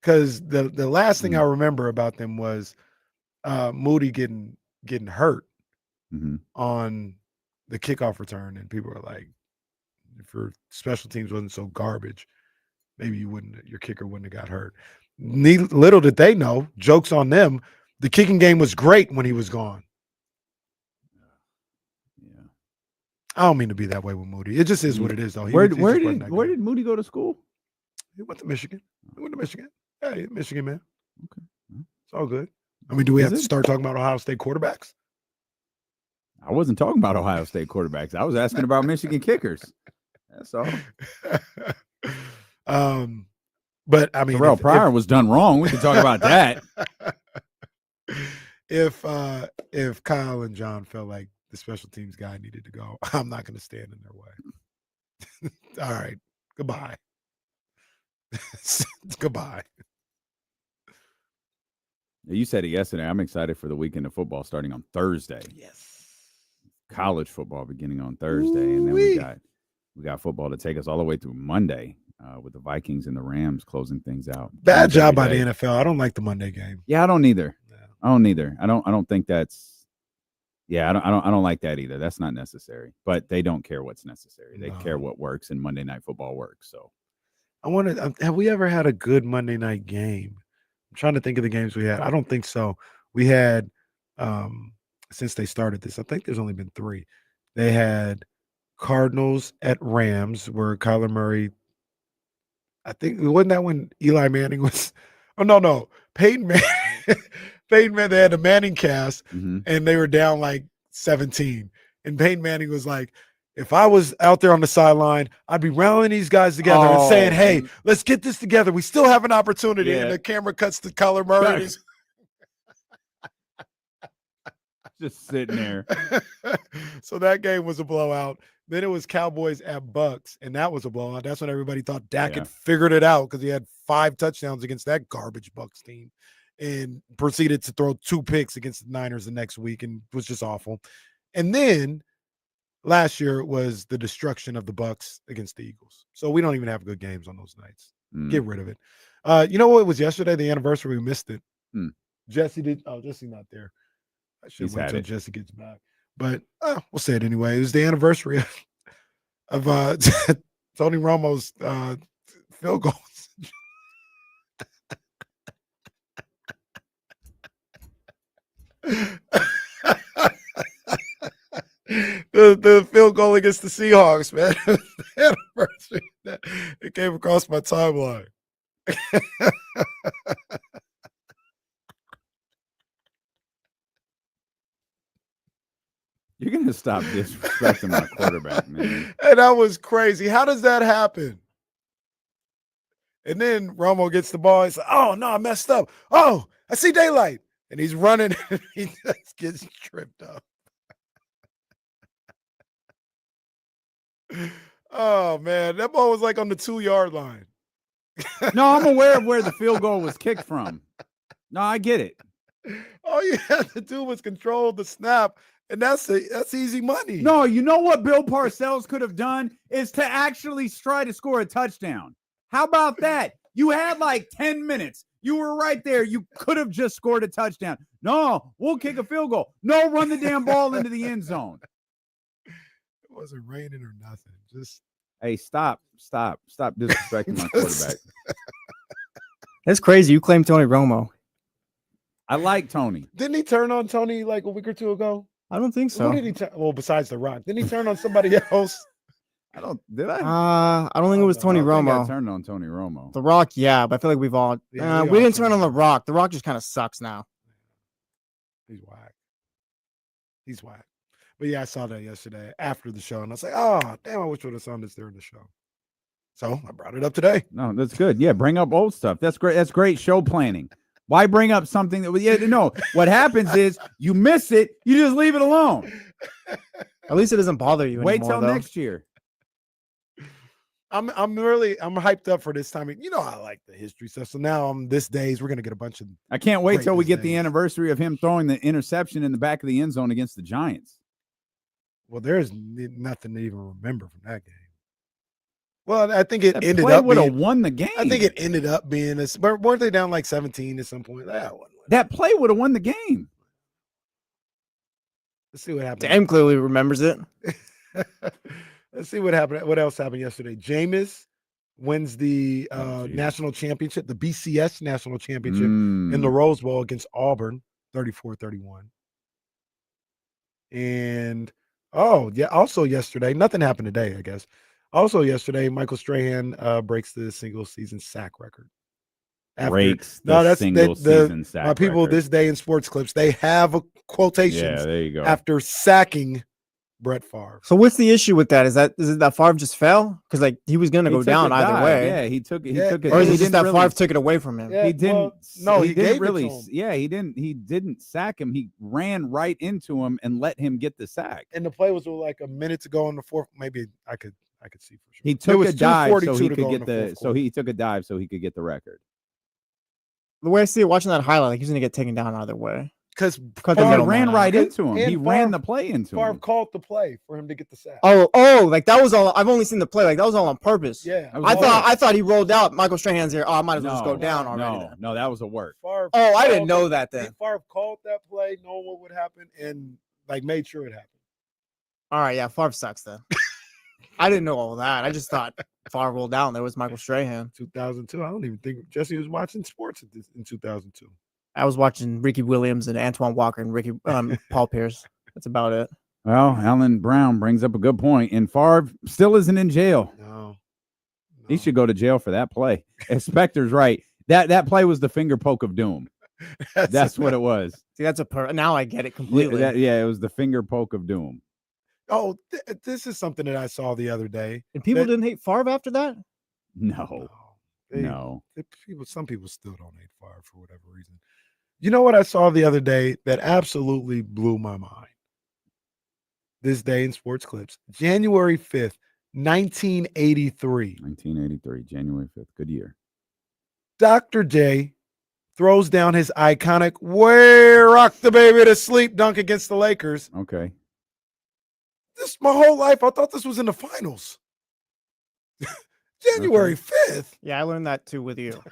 Because the last thing I remember about them was Moody getting hurt on the kickoff return, and people were like, if your special teams wasn't so garbage, maybe your kicker wouldn't have got hurt. Little did they know, joke's on them, the kicking game was great when he was gone.
Yeah.
I don't mean to be that way with Moody. It just is what it is, though.
Where did Moody go to school?
He went to Michigan. Yeah, Michigan man.
Okay.
It's all good. I mean, do we
Is
have to
it?
start talking about Ohio State quarterbacks?
I wasn't talking about Ohio State quarterbacks. I was asking about Michigan kickers. That's all.
But I mean,
Terrell Pryor was done wrong. We can talk about that.
If Kyle and John felt like the special teams guy needed to go, I'm not going to stand in their way. All right. Goodbye. Goodbye.
You said it yesterday. I'm excited for the weekend of football starting on Thursday.
Yes.
College football beginning on Thursday, and then we got football to take us all the way through Monday with the Vikings and the Rams closing things out.
Bad job by the NFL. I don't like the Monday game.
Yeah, I don't either. I don't think that's. Yeah, I don't like that either. That's not necessary. But they don't care what's necessary. They care what works, and Monday Night Football works. So,
I wanted. Have we ever had a good Monday night game? I'm trying to think of the games we had. I don't think so. We had, since they started this, I think there's only been 3. They had Cardinals at Rams, where Kyler Murray. I think wasn't that when Eli Manning was. Oh no, Peyton Manning. Peyton Manning. They had a Manning cast, and they were down like 17. And Peyton Manning was like, "If I was out there on the sideline, I'd be rallying these guys together and saying, hey, let's get this together. We still have an opportunity."
Yeah.
And the camera cuts to Kyler Murray.
Just sitting there.
So that game was a blowout. Then it was Cowboys at Bucks, and that was a blowout. That's when everybody thought Dak had figured it out because he had 5 touchdowns against that garbage Bucks team and proceeded to throw 2 picks against the Niners the next week and was just awful. And then last year it was the destruction of the Bucks against the Eagles. So we don't even have good games on those nights. Get rid of it. You know what was yesterday? The anniversary. We missed it. Jesse did. Oh, Jesse not there. I should wait until Jesse gets back. But we'll say it anyway. It was the anniversary of Tony Romo's field goals. the field goal against the Seahawks, man. The anniversary. It came across my timeline.
You're going to stop disrespecting my quarterback, man.
And that was crazy. How does that happen? And then Romo gets the ball. He's like, oh, no, I messed up. Oh, I see daylight. And he's running. And he just gets tripped up. Oh, man. That ball was like on the 2-yard line.
No, I'm aware of where the field goal was kicked from. No, I get it.
All you had to do was control the snap. And that's easy money.
No, you know what Bill Parcells could have done is to actually try to score a touchdown. How about that? You had like 10 minutes. You were right there. You could have just scored a touchdown. No, we'll kick a field goal. No, run the damn ball into the end zone.
It wasn't raining or nothing. Just
hey, stop disrespecting my quarterback.
That's crazy. You claim Tony Romo.
I like Tony.
Didn't he turn on Tony like a week or 2 ago?
I don't think so.
Who did he turn? Well, besides The Rock, didn't he turn on somebody else?
Did I?
I don't think it was Tony Romo.
I turned on Tony Romo.
The Rock, yeah, but I feel like we've all. we didn't turn on The Rock. The Rock just kind of sucks now.
He's whack. But yeah, I saw that yesterday after the show, and I was like, oh, damn, I wish I would have saw this during the show. So I brought it up today.
No, that's good. Yeah, bring up old stuff. That's great. That's great show planning. Why bring up something that no? What happens is you miss it, you just leave it alone.
At least it doesn't bother you
Wait
anymore.
till next year.
I'm hyped up for this time. You know, I like the history stuff. So now this days we're gonna get a bunch of.
I can't wait till we get the anniversary of him throwing the interception in the back of the end zone against the Giants.
Well, there's nothing to even remember from that game. Well, I think it
that
ended
play
up
would have
being,
won the game.
I think it ended up being this. Weren't they down like 17 at some point?
That play would have won the game.
Let's see what happened.
Damn clearly remembers it.
Let's see what happened. What else happened yesterday? Jameis wins the national championship, the BCS national championship in the Rose Bowl against Auburn, 34-31. And also yesterday, nothing happened today, I guess. Also yesterday, Michael Strahan breaks the single season sack record.
breaks the single season sack
my people
record.
this day in sports clips. They have quotations.
Yeah, there you go.
After sacking Brett Favre.
So what's the issue with that? Is it that Favre just fell? Because like he was gonna go down either way.
Yeah, he took it.
Or is it just that Favre took it away from him?
Yeah,
He didn't.
he
didn't
gave
really.
it to him.
Yeah, he didn't. He didn't sack him. He ran right into him and let him get the sack.
And the play was like a minute to go in the fourth. Maybe I could see for sure.
He took a dive so
2:42
he
to
could
go in
get
the
the.
fourth
So he took a dive so he could get the record.
The way I see it, watching that highlight, like he's gonna get taken down either way.
Because
the
He
middle
ran
man
right
out.
into him.
And
He ran the play into
Favre
him.
called the play for him to get the sack.
Oh, like that was all. I've only seen the play. Like that was all on purpose.
Yeah,
I thought he rolled out. Michael Strahan's here. Oh, I might as well just go down already.
No, that was a work.
Favre
Oh, I didn't
called
know
it.
that then.
Favre called that play, knowing what would happen, and like made sure it happened.
All right, yeah, Favre sucks then. I didn't know all that. I just thought Favre rolled down. There was Michael Strahan.
2002. I don't even think Jesse was watching sports in 2002.
I was watching Ricky Williams and Antoine Walker and Paul Pierce. That's about it.
Well, Alan Brown brings up a good point, and Favre still isn't in jail.
No.
He should go to jail for that play. If Specter's right, that play was the finger poke of doom. That's what it was.
See, that's now I get it completely.
Yeah, it was the finger poke of doom.
Oh, this is something that I saw the other day.
And people didn't hate Favre after that?
No.
Some people still don't hate Favre for whatever reason. You know what I saw the other day that absolutely blew my mind? This day in sports clips, January 5th, 1983.
1983, January 5th. Good year.
Dr. J throws down his iconic "Way rock the baby to sleep" dunk against the Lakers.
Okay.
This my whole life, I thought this was in the finals. January 5th.
Yeah, I learned that too with you.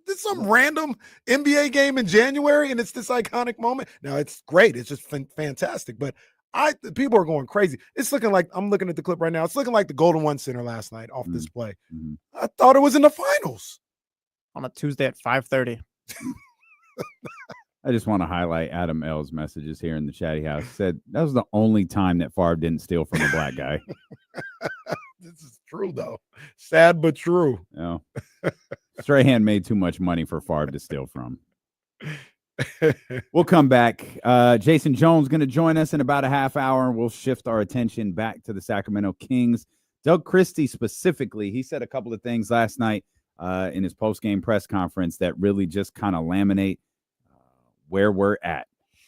This some random NBA game in January, and it's this iconic moment. Now it's great. It's just fantastic. But people are going crazy. It's looking like I'm looking at the clip right now. It's looking like the Golden One Center last night off this play. I thought it was in the finals
on a Tuesday at 5:30.
I just want to highlight Adam L's messages here in the chatty house. Said that was the only time that Favre didn't steal from a black guy.
This is true, though. Sad but true.
No. Strahan made too much money for Favre to steal from. We'll come back. Jason Jones going to join us in about a half hour, and we'll shift our attention back to the Sacramento Kings. Doug Christie specifically, he said a couple of things last night in his post-game press conference that really just kind of laminate where we're at.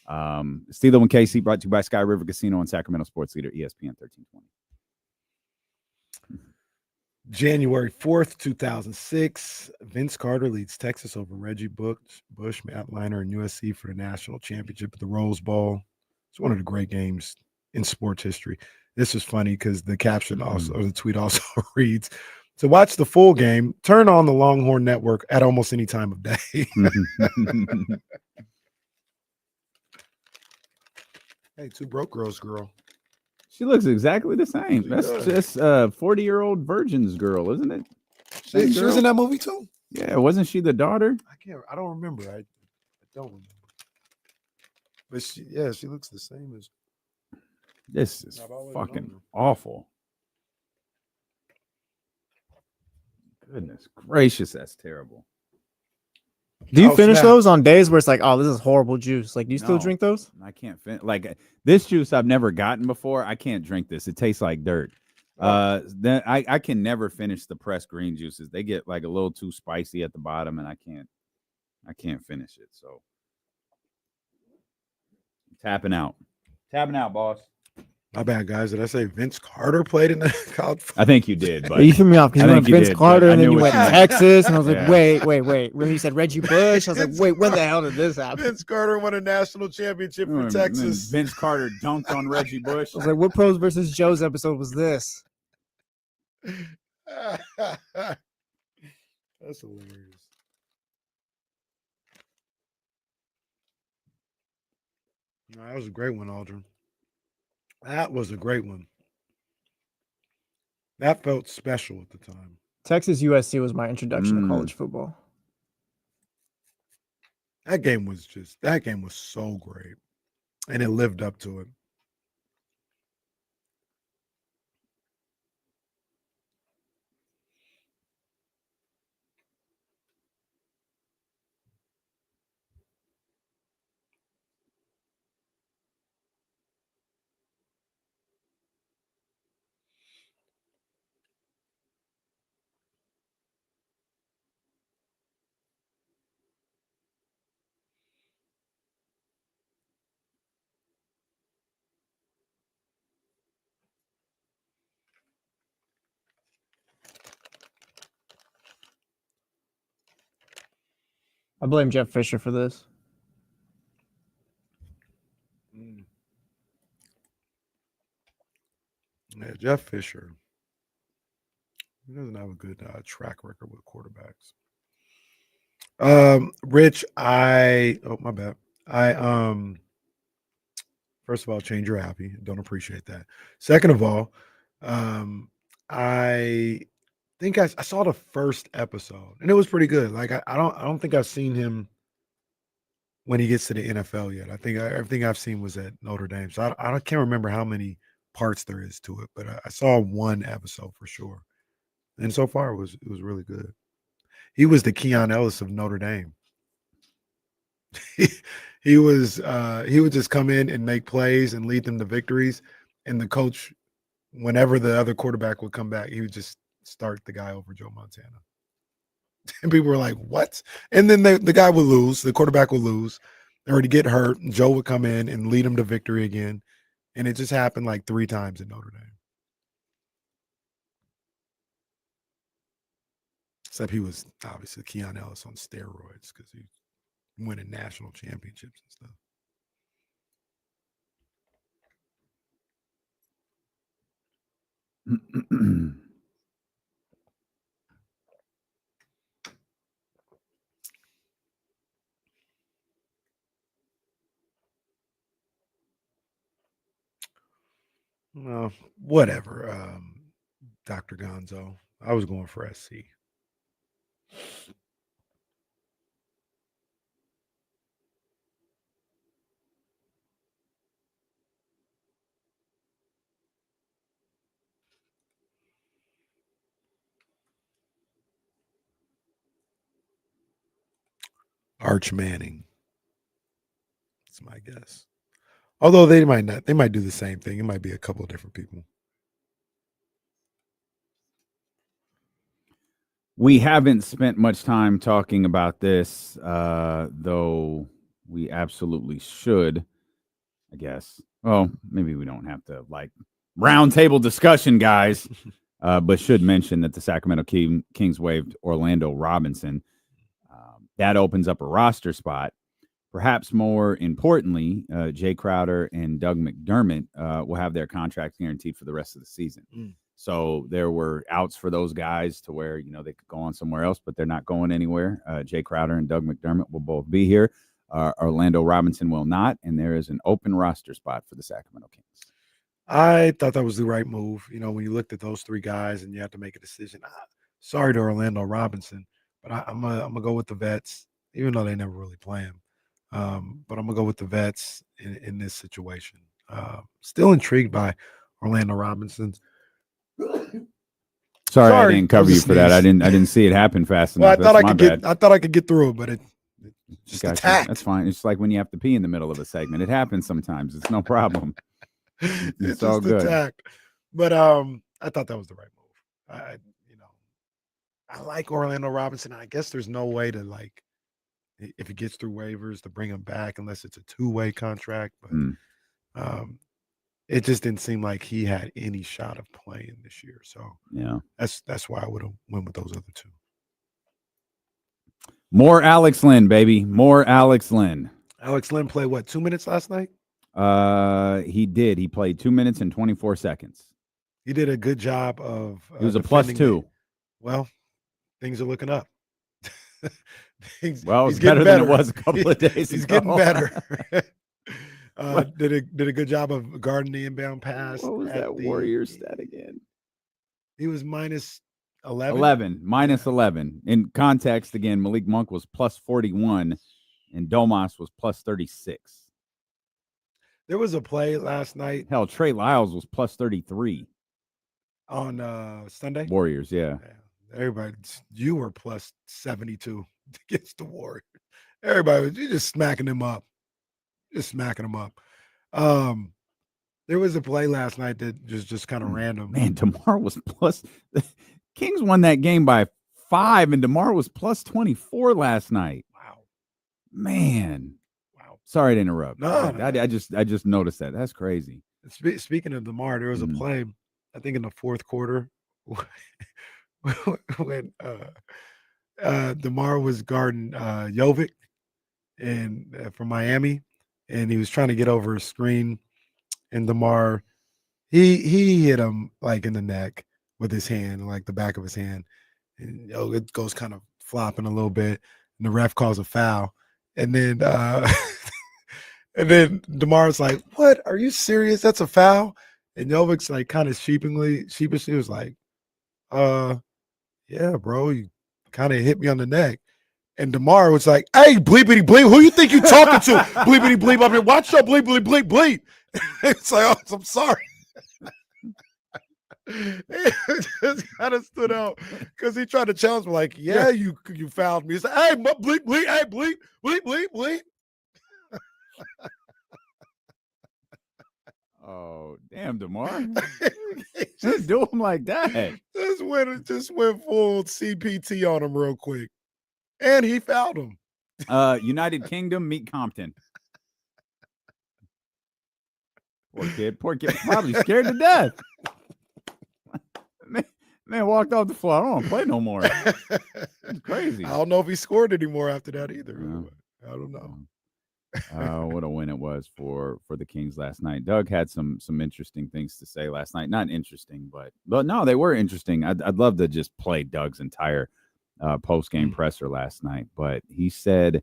Steelo and KC brought to you by Sky River Casino and Sacramento Sports Leader, ESPN 1320.
January 4th, 2006, Vince Carter leads Texas over Reggie Bush, Matt Leinart, and USC for the national championship at the Rose Bowl. It's one of the great games in sports history. This is funny because the caption also, or the tweet also reads, to watch the full game, turn on the Longhorn Network at almost any time of day. Hey, two broke girls, girl.
She looks exactly the same. That's just 40-year-old virgin's girl, isn't it?
She was in that movie too?
Yeah, wasn't she the daughter?
I don't remember. I don't remember. But she looks the same as.
This is fucking awful. Goodness gracious, that's terrible.
Do you finish those on days where it's like, oh, this is horrible juice? Like, do you still drink those?
I can't finish. Like this juice I've never gotten before. I can't drink this. It tastes like dirt. Then I can never finish the pressed green juices. They get like a little too spicy at the bottom, and I can't finish it. So tapping out, boss.
My bad, guys. Did I say Vince Carter played in the college?
I think you did. But
you threw me off because you went Vince Carter and then you went
meant.
Texas, and I was like, wait. When you said Reggie Bush, I was like, wait, when the hell did this happen?
Vince Carter won a national championship for Texas.
Vince Carter dunked on Reggie Bush.
I was like, what Pros versus Joe's episode was this?
That's hilarious. No, that was a great one, Aldrin. That was a great one. That felt special at the time.
Texas USC was my introduction to college football.
That game was so great. And it lived up to it.
I blame Jeff Fisher for this.
Yeah, Jeff Fisher. He doesn't have a good track record with quarterbacks. Rich, my bad. First of all, change your happy. Don't appreciate that. Second of all, I think I saw the first episode and it was pretty good. Like I don't think I've seen him when he gets to the NFL yet. I think everything I've seen was at Notre Dame. So I can't remember how many parts there is to it, but I saw one episode for sure. And so far it was really good. He was the Keon Ellis of Notre Dame. he would just come in and make plays and lead them to victories. And the coach, whenever the other quarterback would come back, he would just start the guy over Joe Montana. And people were like, what? And then the guy would lose, the quarterback would lose, or to get hurt, and Joe would come in and lead him to victory again. And it just happened like 3 times in Notre Dame. Except he was obviously Keon Ellis on steroids because he winning national championships and stuff. Well, whatever, Dr. Gonzo. I was going for SC. Arch Manning. That's my guess. Although they might not. They might do the same thing. It might be a couple of different people.
We haven't spent much time talking about this, though we absolutely should, I guess. Well, maybe we don't have to, like, roundtable discussion, guys, but should mention that the Sacramento Kings waived Orlando Robinson. That opens up a roster spot. Perhaps more importantly, Jay Crowder and Doug McDermott will have their contracts guaranteed for the rest of the season. So there were outs for those guys to where, they could go on somewhere else, but they're not going anywhere. Jay Crowder and Doug McDermott will both be here. Orlando Robinson will not, and there is an open roster spot for the Sacramento Kings.
I thought that was the right move. When you looked at those 3 guys and you have to make a decision. Sorry to Orlando Robinson, but I'm gonna go with the vets, even though they never really play him. But I'm gonna go with the vets in this situation. Still intrigued by Orlando Robinson.
Sorry, I didn't cover you for that. I didn't see it happen fast enough.
Well, I thought I could get through it, but it just attacked.
That's fine. It's like when you have to pee in the middle of a segment. It happens sometimes. It's no problem. It's all good.
Attacked. But I thought that was the right move. I like Orlando Robinson. I guess there's no way to, like, if he gets through waivers, to bring him back unless it's a 2-way contract. But it just didn't seem like he had any shot of playing this year. So
yeah,
that's why I would have went with those other 2.
More Alex Lynn, baby. More Alex Lynn.
Alex Lynn played what, 2 minutes last night?
He did. He played 2 minutes and 24 seconds.
He did a good job of.
He was a +2.
Well, things are looking up.
It's better than it was a couple of days ago.
He's getting better. Did a good job of guarding the inbound pass.
What was that Warriors stat again?
He was minus 11.
11, minus 11. In context, again, Malik Monk was +41, and Domas was +36.
There was a play last night.
Hell, Trey Lyles was +33
on Sunday.
Warriors, yeah.
Everybody, you were +72 against the Warriors. Everybody, you just smacking them up. There was a play last night that just kind of random.
Man, DeMar was plus. The Kings won that game by 5, and DeMar was +24 last night.
Wow,
man. Wow. Sorry to interrupt.
No.
I just noticed that. That's crazy.
Speaking of DeMar, there was a play, I think in the fourth quarter, when DeMar was guarding Jovic and from Miami, and he was trying to get over a screen, and DeMar he hit him like in the neck with his hand, like the back of his hand, and it goes kind of flopping a little bit, and the ref calls a foul, and then and then DeMar's like, "What? Are you serious? That's a foul?" And Jovic's like kind of sheepishly was like, yeah, bro, you kind of hit me on the neck." And DeMar was like, "Hey, bleepity bleep, who you think you talking to? Bleepity bleep up here. Watch your bleep bleep bleep bleep." It's like, "Oh, I'm sorry." It just kind of stood out because he tried to challenge me, like, "Yeah, you fouled me." He's like, "Hey, bleep bleep, hey, bleep bleep bleep bleep."
Oh, damn, DeMar. Just do him like that.
Just went full CPT on him real quick. And he fouled him.
United Kingdom, meet Compton. Poor kid, probably scared to death. Man walked off the floor. I don't want to play no more. It's crazy.
I don't know if he scored anymore after that either. I don't know.
What a win it was for the Kings last night. Doug had some interesting things to say last night. Not interesting, but no, they were interesting. I'd love to just play Doug's entire post-game presser last night, but he said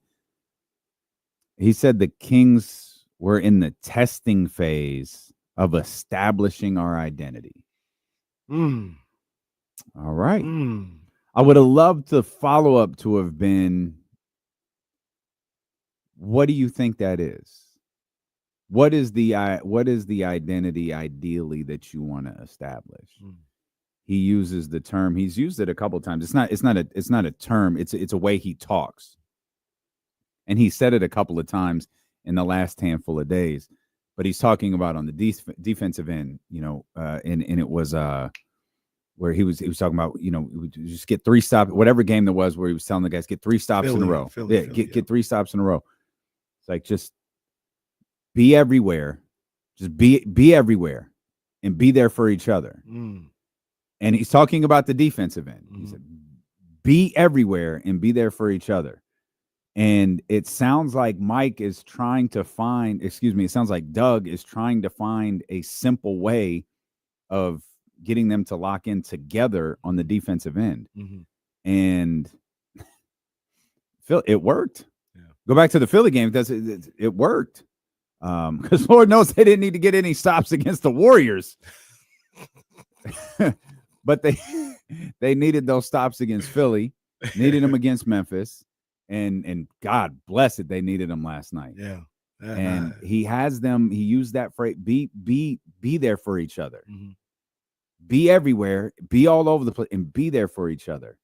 the Kings were in the testing phase of establishing our identity. All right. I would have loved the follow-up to have been, what do you think that is? What is the identity ideally that you want to establish? He uses the term. He's used it a couple of times. It's not a term. It's a way he talks, and he said it a couple of times in the last handful of days. But he's talking about on the defensive end, and it was where he was talking about, just get 3 stops, whatever game there was, where he was telling the guys, get 3 stops in a row. Get 3 stops in a row. It's like, just be everywhere. Just be everywhere and be there for each other. And he's talking about the defensive end. He said, be everywhere and be there for each other. And it sounds like Doug is trying to find a simple way of getting them to lock in together on the defensive end. And it worked. Go back to the Philly game. It worked. Because Lord knows they didn't need to get any stops against the Warriors. But they needed those stops against Philly, needed them against Memphis, and God bless it, they needed them last night.
Yeah.
And he has them. He used that phrase: be there for each other, be everywhere, be all over the place, and be there for each other.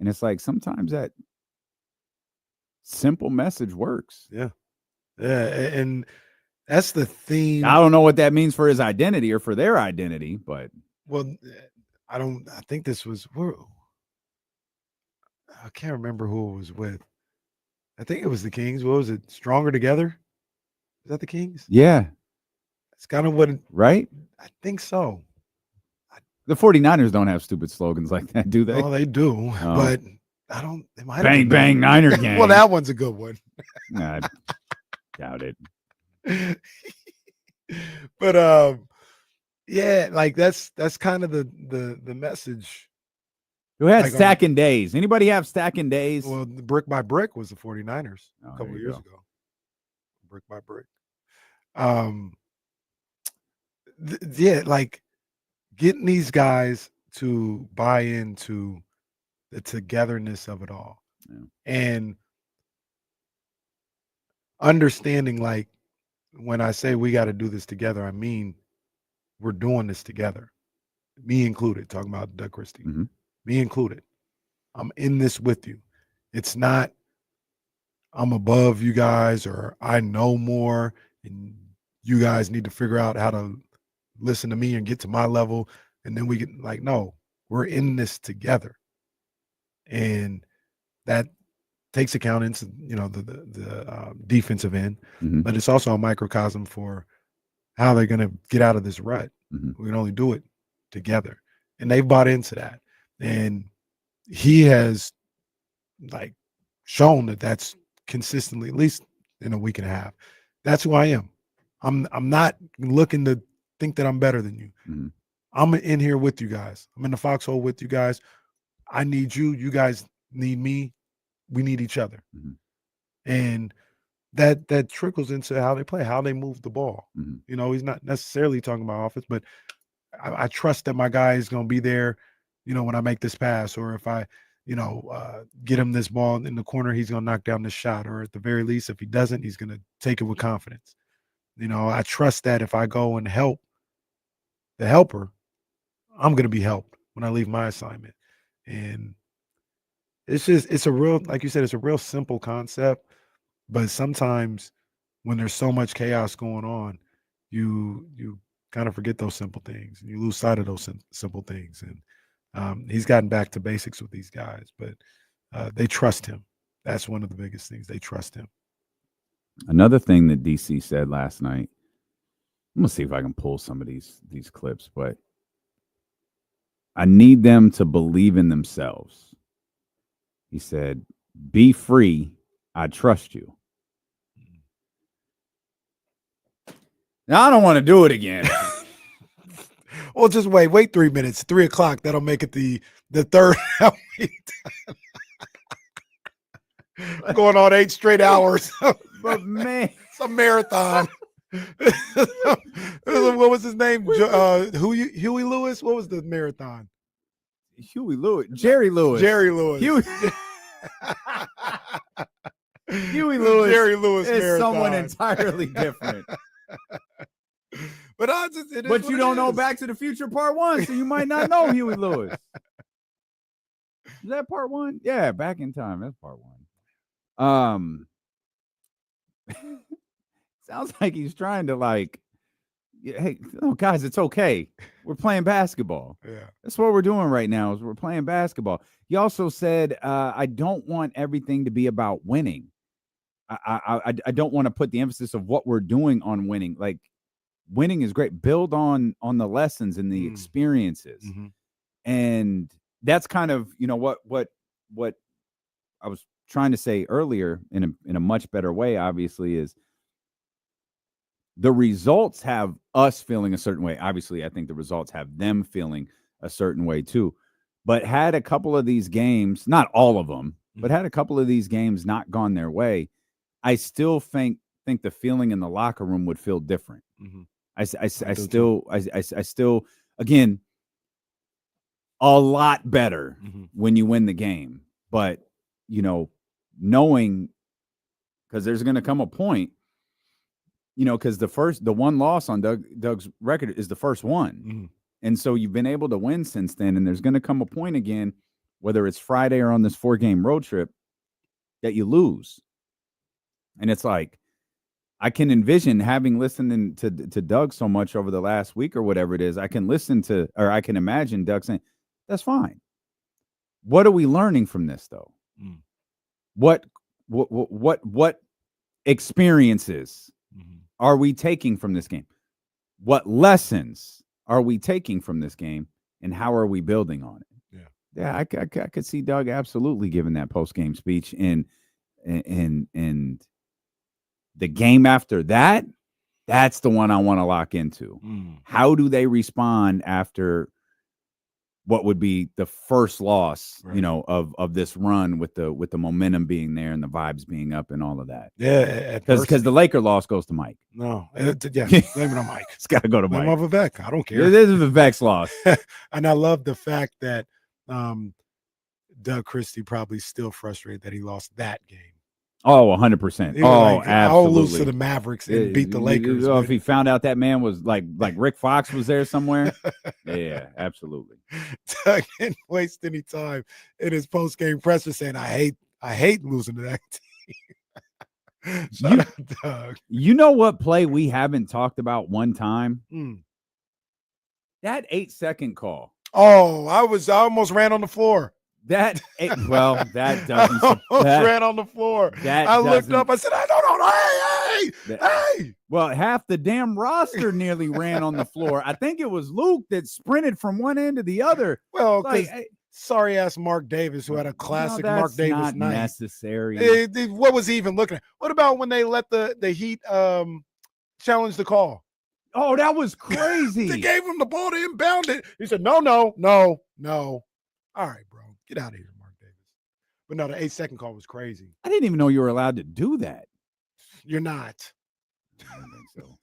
And it's like sometimes that simple message works.
Yeah, and that's the theme.
I don't know what that means for his identity or for their identity, but
I think this was, I can't remember who it was with. I think it was the Kings. What was it? Stronger Together? Is that the Kings?
Yeah.
It's kind of what,
right?
I think so.
The 49ers don't have stupid slogans like that, do they?
Oh, they do.
Oh.
But I don't. It might
bang, bang, Niner gang.
Well, that one's a good one.
Nah, I doubt it.
But yeah, like that's kind of the message.
Who had stacking days? Anybody have stacking days?
Well, the brick by brick was the 49ers a couple of years ago. Brick by brick. Yeah, like getting these guys to buy into the togetherness of it all.
Yeah.
And understanding, like, when I say we got to do this together, I mean we're doing this together. Me included, talking about Doug Christie. Me included. I'm in this with you. It's not I'm above you guys or I know more and you guys need to figure out how to listen to me and get to my level. And then we get like, no, we're in this together. And that takes account into, the defensive end, but it's also a microcosm for how they're going to get out of this rut. We can only do it together. And they've bought into that. And he has like shown that that's consistently, at least in a week and a half. That's who I am. I'm not looking to think that I'm better than you.
Mm-hmm.
I'm in here with you guys. I'm in the foxhole with you guys. I need you. You guys need me. We need each other.
Mm-hmm.
And that trickles into how they play, how they move the ball.
Mm-hmm.
You know, he's not necessarily talking about offense, but I trust that my guy is going to be there, you know, when I make this pass, or if I, you know, get him this ball in the corner, he's going to knock down this shot, or at the very least, if he doesn't, he's going to take it with confidence. You know, I trust that if I go and help the helper, I'm going to be helped when I leave my assignment. And it's a real, like you said, it's a real simple concept, but sometimes when there's so much chaos going on, you kind of forget those simple things, and you lose sight of those simple things. And he's gotten back to basics with these guys, but they trust him. That's one of the biggest things. They trust him.
Another thing that DC said last night, I'm gonna see if I can pull some of these clips, but I need them to believe in themselves. He said, "Be free. I trust you." Now I don't want to do it again.
Well, just wait 3 minutes, 3 o'clock. That'll make it the third. Going on 8 straight hours.
But man,
it's a marathon. What was his name? Huey Lewis. What was the marathon?
Huey Lewis. Jerry Lewis. Huey Lewis.
Jerry Lewis
is
marathon.
Someone entirely different. But you don't know Back to the Future Part 1, so you might not know Huey Lewis. Is that Part 1? Yeah, Back in Time. That's Part 1. Sounds like he's trying to hey, no, guys, it's okay. We're playing basketball.
Yeah.
That's what we're doing right now is we're playing basketball. He also said, I don't want everything to be about winning. I don't want to put the emphasis of what we're doing on winning. Like, winning is great. Build on the lessons and the experiences.
Mm-hmm.
And that's kind of, you know, what I was trying to say earlier in a much better way, obviously, is the results have us feeling a certain way. Obviously, I think the results have them feeling a certain way too. But had a couple of these games, not all of them, but had a couple of these games not gone their way, I still think the feeling in the locker room would feel different.
Mm-hmm.
I still, again, a lot better when you win the game. But, you know, knowing, because there's going to come a point, you know, because the one loss on Doug's record is the first one.
Mm-hmm.
And so you've been able to win since then. And there's going to come a point again, whether it's Friday or on this 4-game road trip, that you lose. And it's like, I can envision, having listened to Doug so much over the last week or whatever it is, I can imagine Doug saying, that's fine. What are we learning from this though?
Mm.
What experiences are we taking from this game? What lessons are we taking from this game, and how are we building on it? Yeah, I could see Doug absolutely giving that post-game speech, and the game after that, that's the one I want to lock into. How do they respond after what would be the first loss, right, you know, of this run, with the momentum being there and the vibes being up and all of that?
Yeah,
because the Laker loss goes to Mike.
No, blame it on Mike.
It's got to go to
blame
Mike.
Blame on Vivek. I don't care.
This is Vivek's loss.
And I love the fact that Doug Christie probably still frustrated that he lost that game.
Oh, 100%. Oh, absolutely.
I'll lose to the Mavericks and beat the Lakers.
If he found out that man was like Rick Fox was there somewhere. Yeah, absolutely.
Doug didn't waste any time in his post-game presser saying, I hate losing to that team. Shout out, Doug.
You know what play we haven't talked about one time? That 8-second call.
Oh, I almost ran on the floor.
That doesn't.
Ran on the floor. I looked up. I said, hey.
Well, half the damn roster nearly ran on the floor. I think it was Luke that sprinted from one end to the other.
Well,
like,
sorry ass Mark Davis, who had a classic
No,
Mark
that's
Davis
not
night.
necessary.
What was he even looking at? What about when they let the Heat challenge the call?
Oh, that was crazy.
They gave him the ball to inbound it. He said, no. All right, bro. Get out of here, Mark Davis. But no, the 8-second call was crazy.
I didn't even know you were allowed to do that.
You're not.
I don't think so.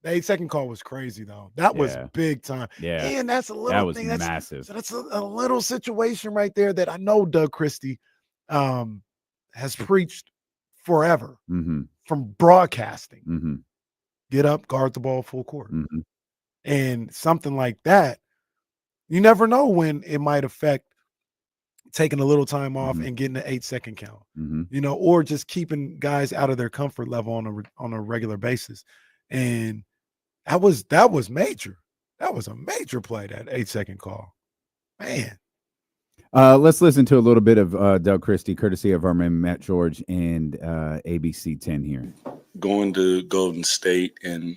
The 8-second call was crazy, though. That was big time.
Yeah.
And that's a little
that was
thing.
massive.
That's a little situation right there that I know Doug Christie has preached forever from broadcasting. Get up, guard the ball full court. And something like that, you never know when it might affect taking a little time off and getting the 8-second count, or just keeping guys out of their comfort level on a regular basis. And that was major. That was a major play, that 8-second call. Man.
Let's listen to a little bit of Doug Christie, courtesy of our man Matt George and ABC 10 here.
Going to Golden State and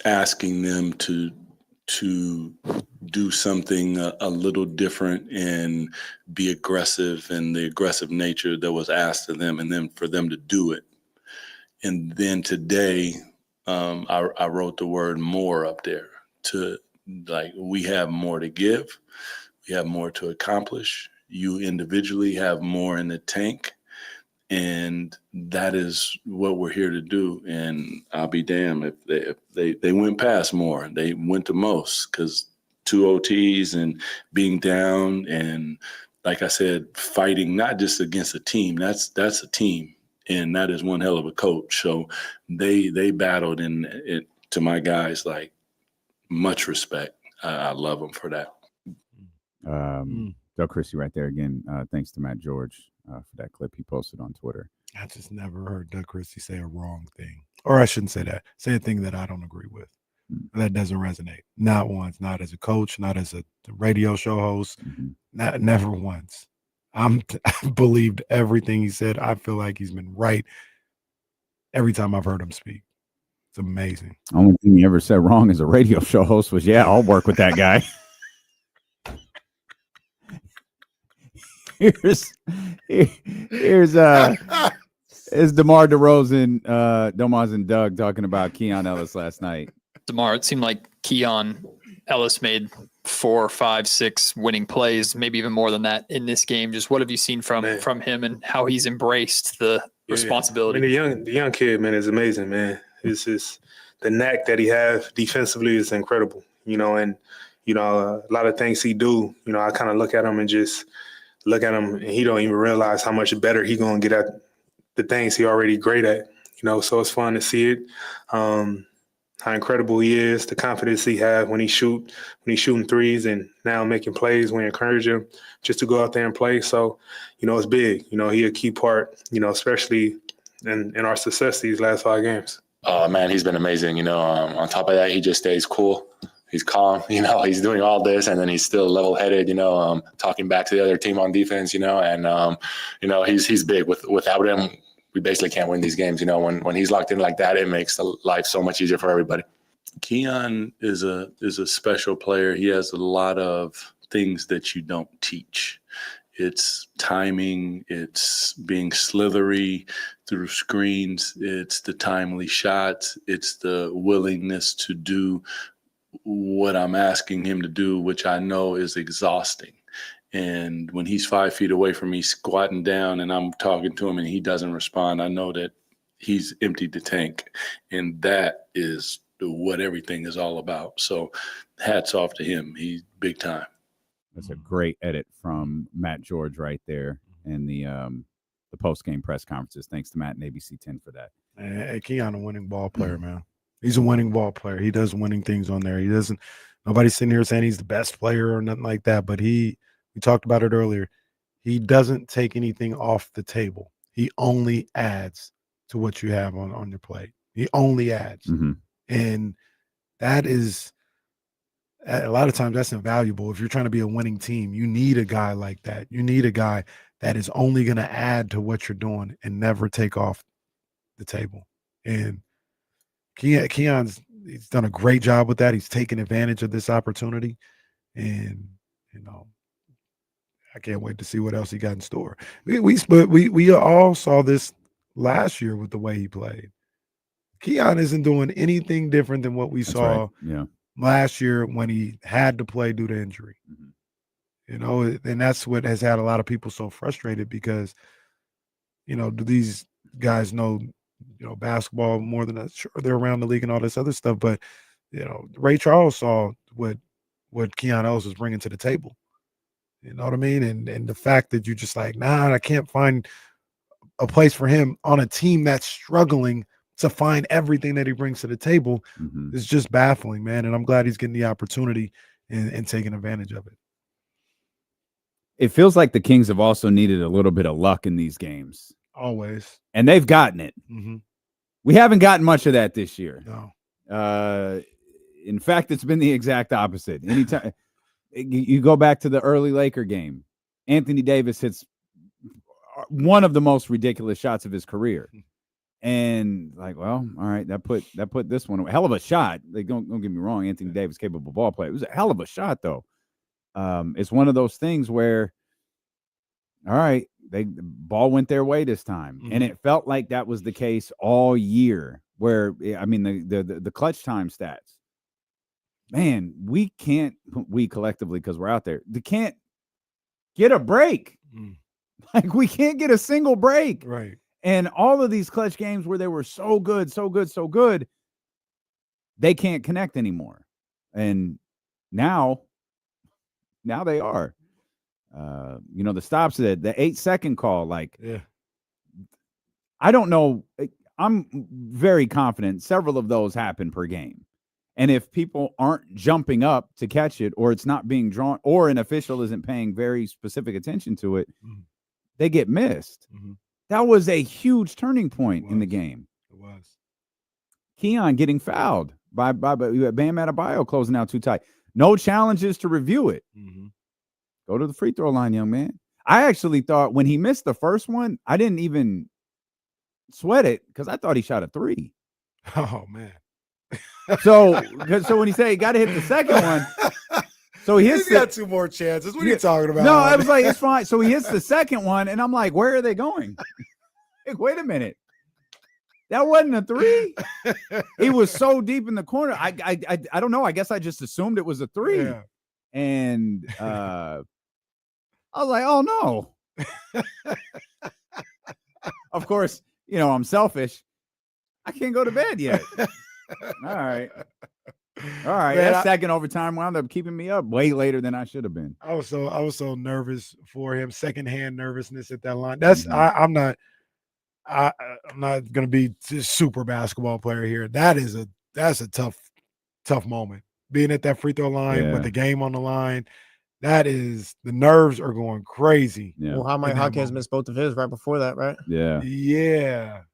asking them to do something a little different and be aggressive, and the aggressive nature that was asked of them, and then for them to do it. And then today, I wrote the word more up there, to like, we have more to give. We have more to accomplish. You individually have more in the tank. And that is what we're here to do. And I'll be damned if they went past more. They went to most, because 2 OTs and being down, and like I said, fighting not just against a team. That's a team, and that is one hell of a coach. So they battled, and it, to my guys, like, much respect. I love them for that.
Doug Christie right there again. Thanks to Matt George for that clip he posted on Twitter.
I just never heard Doug Christie say a wrong thing. Or I shouldn't say that. Say a thing that I don't agree with. That doesn't resonate. Not once. Not as a coach. Not as a radio show host. Never once. I believed everything he said. I feel like he's been right every time I've heard him speak. It's amazing.
Only thing he ever said wrong as a radio show host was, I'll work with that guy. Here's DeMar DeRozan, Domaz and Doug talking about Keon Ellis last night.
DeMar, it seemed like Keon Ellis made 4, 5, 6 winning plays, maybe even more than that in this game. Just what have you seen from him and how he's embraced the responsibility?
I mean, the young kid, man, is amazing, man. It's just the knack that he has defensively is incredible, and a lot of things he do, I kind of look at him and just look at him, and he don't even realize how much better he gonna get at the things he already great at. So it's fun to see it. How incredible he is, the confidence he has when he's shooting threes and now making plays. We encourage him just to go out there and play. So, it's big. He a key part, especially in our success these last 5 games.
Oh man, he's been amazing. On top of that, he just stays cool. He's calm, he's doing all this, and then he's still level-headed, talking back to the other team on defense, and he's big. Without him, we basically can't win these games. When he's locked in like that, it makes life so much easier for everybody. Keon is a special player. He has a lot of things that you don't teach. It's timing, it's being slithery through screens, it's the timely shots, it's the willingness to do what I'm asking him to do, which I know is exhausting. And when he's 5 feet away from me squatting down and I'm talking to him and he doesn't respond, I know that he's emptied the tank. And that is what everything is all about. So hats off to him. He's big time.
That's a great edit from Matt George right there in the post-game press conferences. Thanks to Matt and ABC 10 for that.
Hey, Keon, a winning ball player, man. He's a winning ball player. He does winning things on there. Nobody's sitting here saying he's the best player or nothing like that, but we talked about it earlier. He doesn't take anything off the table. He only adds to what you have on your plate. He only adds. And that is, a lot of times that's invaluable. If you're trying to be a winning team, you need a guy like that. You need a guy that is only going to add to what you're doing and never take off the table. And Keon's he's done a great job with that. He's taken advantage of this opportunity. And, I can't wait to see what else he got in store. We all saw this last year with the way he played. Keon isn't doing anything different than what we saw last year when he had to play due to injury. You know, and that's what has had a lot of people so frustrated because, you know, do these guys know, you know, basketball more than us? Sure, they're around the league and all this other stuff, but you know, Ray Charles saw what Keon Ellis was bringing to the table. You know what I mean? And the fact that you just like, nah, I can't find a place for him on a team that's struggling to find everything that he brings to the table is just baffling, man. And I'm glad he's getting the opportunity and taking advantage of it.
It feels like the Kings have also needed a little bit of luck in these games.
Always.
And they've gotten it. We haven't gotten much of that this year.
No.
In fact, it's been the exact opposite. Anytime you go back to the early Laker game, Anthony Davis hits one of the most ridiculous shots of his career. And like, well, all right, that put this one away. Hell of a shot. Don't get me wrong, Anthony Davis, capable ball player. It was a hell of a shot, though. It's one of those things where, all right, the ball went their way this time, and it felt like that was the case all year. Where I mean, the clutch time stats, man, we collectively, because we're out there, they can't get a break. Like we can't get a single break,
right?
And all of these clutch games where they were so good, they can't connect anymore. And now they are. You know, the stops, the 8-second call, like, I don't know. I'm very confident several of those happen per game. And if people aren't jumping up to catch it, or it's not being drawn, or an official isn't paying very specific attention to it, they get missed. That was a huge turning point in the game.
It was.
Keon getting fouled by Bam Adebayo closing out too tight. No challenges to review it. Go to the free throw line, young man. I actually thought when he missed the first one, I didn't even sweat it because I thought he shot a 3.
Oh, man.
So when he said he got to hit the second one, so he's
got 2 more chances. What are you talking about?
No, I was like, it's fine. So he hits the second one, and I'm like, where are they going? Like, wait a minute. That wasn't a 3. He was so deep in the corner. I don't know. I guess I just assumed it was a 3.
Yeah.
And I was like, oh no. Of course, you know, I'm selfish. I can't go to bed yet. All right. Man, that second overtime wound up keeping me up way later than I should have been.
I was so nervous for him. Secondhand nervousness at that line. That's I'm not gonna be a super basketball player here. That's a tough moment. Being at that free throw line with the game on the line, the nerves are going crazy.
Yeah. Well, how Mike Hawkins missed both of his right before that, right?
Yeah.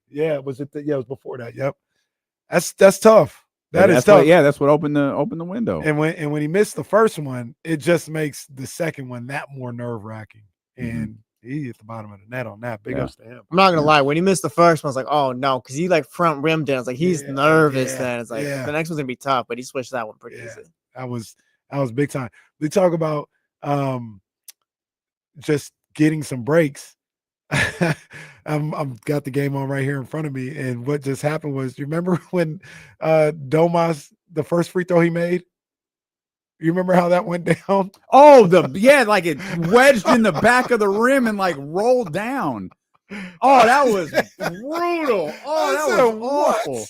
Yeah. Was it? It was before that. Yep. That's tough. That's tough.
That's what opened the window.
And when he missed the first one, it just makes the second one that more nerve-wracking. And he hit the bottom of the net on that. Big ups to him.
I'm not gonna lie. When he missed the first one, I was like, oh no, because he like front rimmed it. I was like, he's nervous. Then it's like the next one's gonna be tough, but he switched that one pretty easy.
That was big time. We talk about just getting some breaks. I've got the game on right here in front of me, and what just happened was, you remember when Domas, the first free throw he made? You remember how that went down?
Oh, like it wedged in the back of the rim and like rolled down. Oh, that was brutal. Oh, that was awful.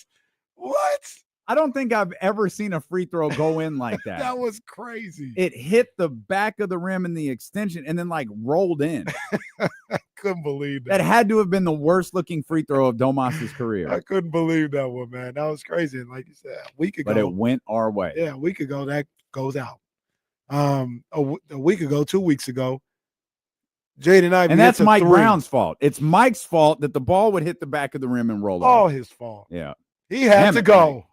What?
I don't think I've ever seen a free throw go in like that.
That was crazy.
It hit the back of the rim and the extension and then like rolled in.
I couldn't believe that.
That had to have been the worst looking free throw of Domas's career.
I couldn't believe that one, man. That was crazy. And like you said, a week ago.
But it went our way.
Yeah, a week ago, that goes out. A week ago, 2 weeks ago, Jaden Ivey.
And that's Mike Brown's fault. It's Mike's fault that the ball would hit the back of the rim and roll off.
All his fault.
Yeah.
He had to go.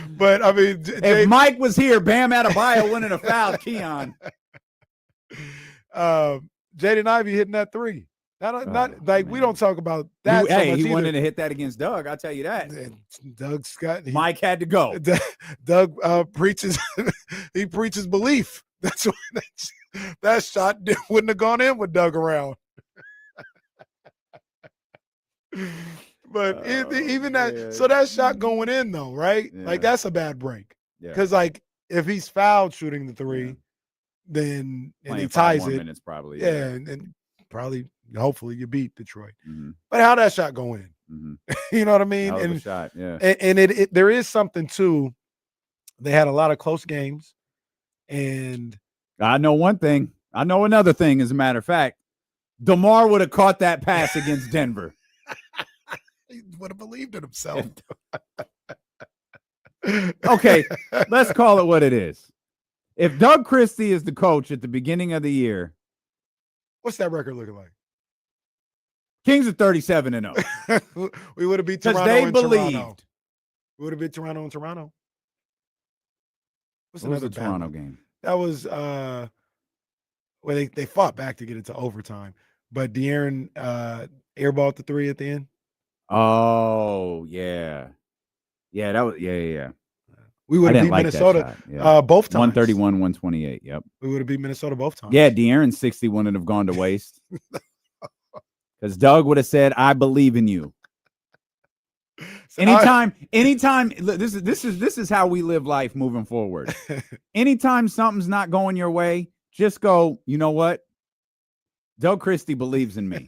But I mean,
if Mike was here, Bam Adebayo wouldn't have fouled Keon.
Jaden Ivey hitting that 3. Not like we don't talk about that.
He wanted to hit that against Doug. I'll tell you that.
Doug Scott.
Mike had to go.
Doug preaches. He preaches belief. That's what that shot wouldn't have gone in with Doug around. But even that, so that shot going in though, right?
Yeah.
Like that's a bad break.
Yeah.
Because like if he's fouled shooting the three, then and
Playing
he
5
ties
more
it,
minutes probably.
yeah, and probably hopefully you beat Detroit.
Mm-hmm.
But how that shot go in?
Mm-hmm.
You know what I mean?
Hell of a
And
shot, yeah.
And it there is something too. They had a lot of close games, and
I know one thing. I know another thing. As a matter of fact, DeMar would have caught that pass against Denver.
He would have believed in himself.
Okay, let's call it what it is. If Doug Christie is the coach at the beginning of the year,
what's that record looking like?
Kings are 37-0.
We would have beat Toronto
they
and
believed.
Toronto. We would have beat Toronto and Toronto.
What was the Toronto game?
That was where they fought back to get it to overtime. But De'Aaron airballed the three at the end.
Oh, yeah. Yeah, that was yeah.
We would have beat Minnesota both times.
131, 128. Yep.
We would have beat Minnesota both times.
Yeah, De'Aaron's 60 wouldn't have gone to waste. Because Doug would have said, I believe in you. Anytime, this is how we live life moving forward. Anytime something's not going your way, just go, you know what? Doug Christie believes in me.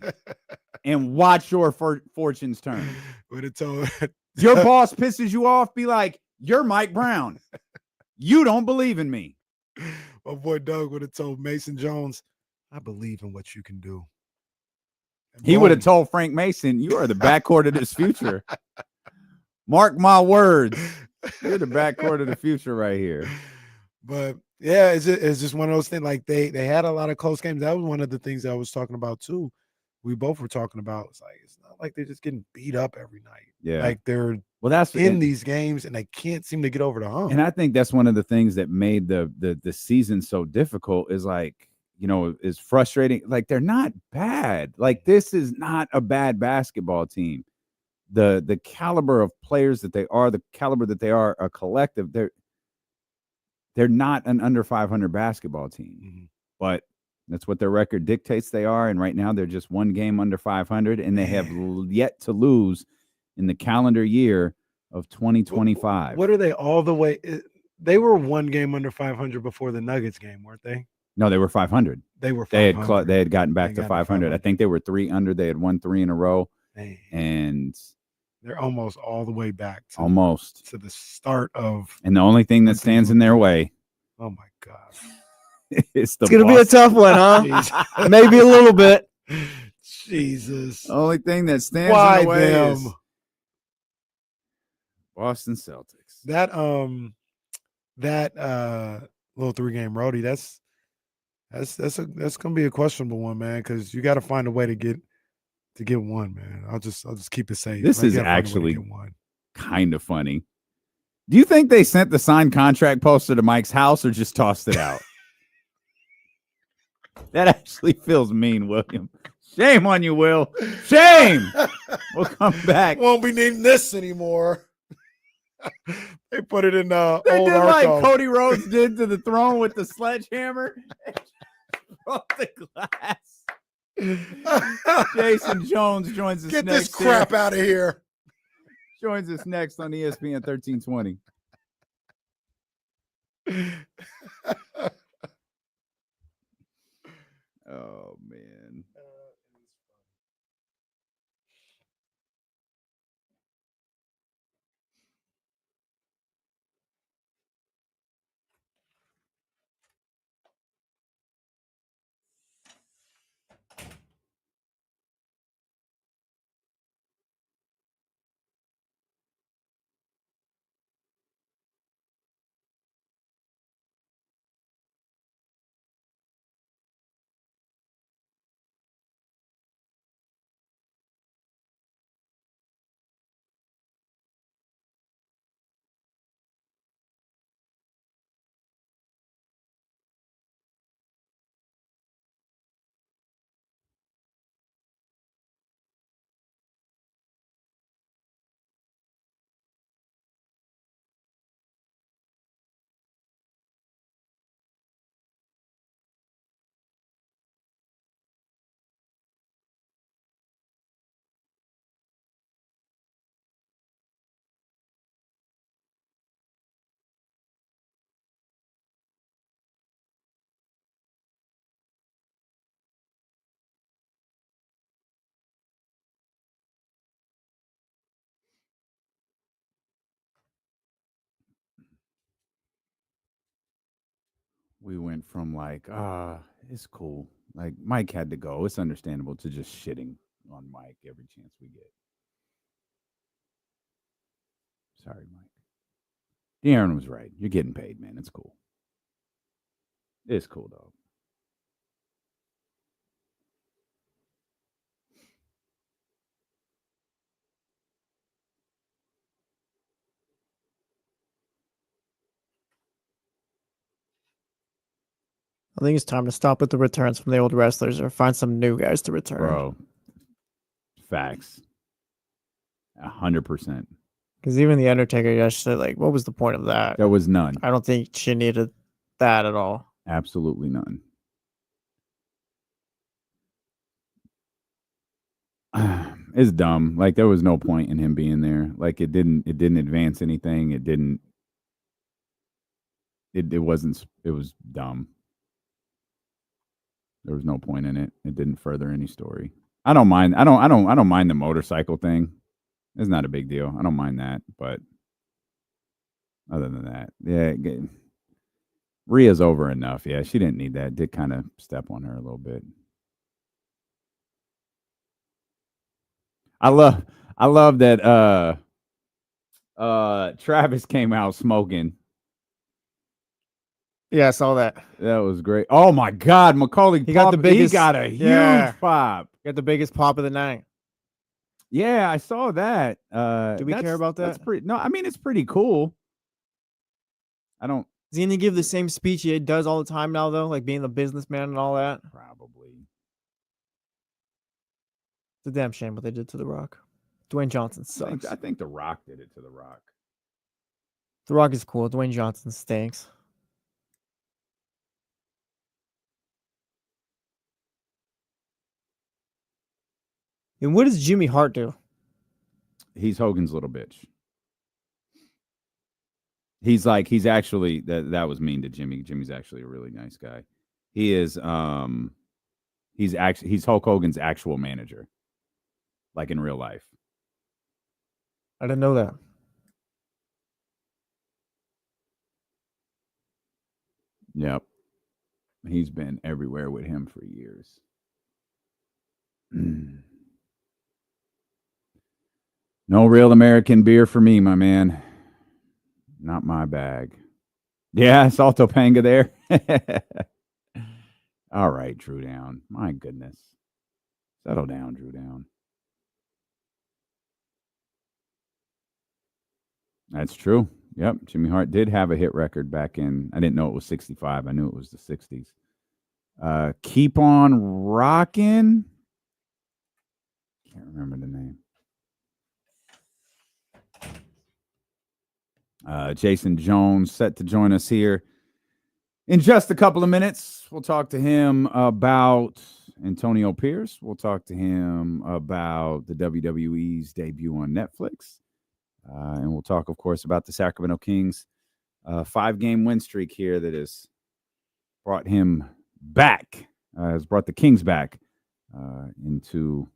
And watch your fortunes turn.
Would have told
your boss pisses you off, be like, you're Mike Brown. You don't believe in me.
My boy Doug would have told Mason Jones, I believe in what you can do.
He would have told Frank Mason, you are the backcourt of this future. Mark my words. You're the backcourt of the future right here.
But yeah, it's just one of those things. Like they had a lot of close games. That was one of the things that I was talking about too. We both were talking about. It's like it's not like they're just getting beat up every night.
Yeah,
like they're
that's
in these games and they can't seem to get over the hump.
And I think that's one of the things that made the season so difficult. Is like, you know, is frustrating. Like they're not bad. Like this is not a bad basketball team. The caliber of players that they are, the caliber that they are, a collective. They're not an under 500 basketball team, but that's what their record dictates they are. And right now they're just one game under 500, and they have yet to lose in the calendar year of 2025.
What are they all the way? They were one game under 500 before the Nuggets game, weren't they?
No, they were 500.
They were 500.
They had gotten back to 500. I think they were 3 under. They had won 3 in a row.
Man.
And
they're almost all the way back
to
the start of.
And the only thing that stands in their way.
Oh my God.
It's going to be a tough one, huh? Maybe a little bit.
Jesus.
The only thing that stands in the way is Boston Celtics.
That little 3-game roadie, that's gonna be a questionable one, man, because you got to find a way to get one, man. I'll just keep it safe.
This is actually kind of funny. Do you think they sent the signed contract poster to Mike's house or just tossed it out? That actually feels mean, William. Shame on you, Will. Shame. We'll come back.
Won't be needing this anymore. They put it in
they
old
did
Arco.
like Cody Rhodes did to the throne with the sledgehammer. Broke the glass. Jason Jones joins us
Get
next.
this crap out of here.
Joins us next on ESPN 1320. Oh, man. we went from like, it's cool. Like Mike had to go. It's understandable to just shitting on Mike every chance we get. Sorry, Mike. De'Aaron was right. You're getting paid, man. It's cool. It's cool, dog.
I think it's time to stop with the returns from the old wrestlers or find some new guys to return.
Bro, facts. 100%.
Because even the Undertaker yesterday, like, what was the point of that?
There was none.
I don't think she needed that at all.
Absolutely none. It's dumb. Like there was no point in him being there. Like it didn't advance anything. It was dumb. There was no point in it. It didn't further any story. I don't mind. I don't mind the motorcycle thing. It's not a big deal. I don't mind that, but other than that, yeah, Rhea's over enough. Yeah, she didn't need that. Did kind of step on her a little bit. I love that Travis came out smoking.
Yeah, I saw that.
That was great. Oh my God, Macaulay!
He got the biggest.
He got a huge pop.
Got the biggest pop of the night.
Yeah, I saw that.
Do we care about that?
That's pretty. No, I mean it's pretty cool. I don't.
Is he gonna give the same speech he does all the time now, though, like being the businessman and all that?
Probably.
It's a damn shame what they did to The Rock. Dwayne Johnson sucks.
I think The Rock did it to The Rock.
The Rock is cool. Dwayne Johnson stinks. And what does Jimmy Hart do?
He's Hogan's little bitch. He's actually that was mean to Jimmy. Jimmy's actually a really nice guy. He is he's Hulk Hogan's actual manager. Like in real life.
I didn't know that.
Yep. He's been everywhere with him for years. No real American beer for me, my man. Not my bag. Yeah, Salto Panga there. All right, Drew Down. My goodness. Settle down, Drew Down. That's true. Yep. Jimmy Hart did have a hit record back in, I didn't know it was 65. I knew it was the 60s. Keep on Rockin'. Can't remember the name. Jason Jones set to join us here in just a couple of minutes. We'll talk to him about Antonio Pierce. We'll talk to him about the WWE's debut on Netflix. And we'll talk, of course, about the Sacramento Kings 5-game win streak here that has brought him back, has brought the Kings back into,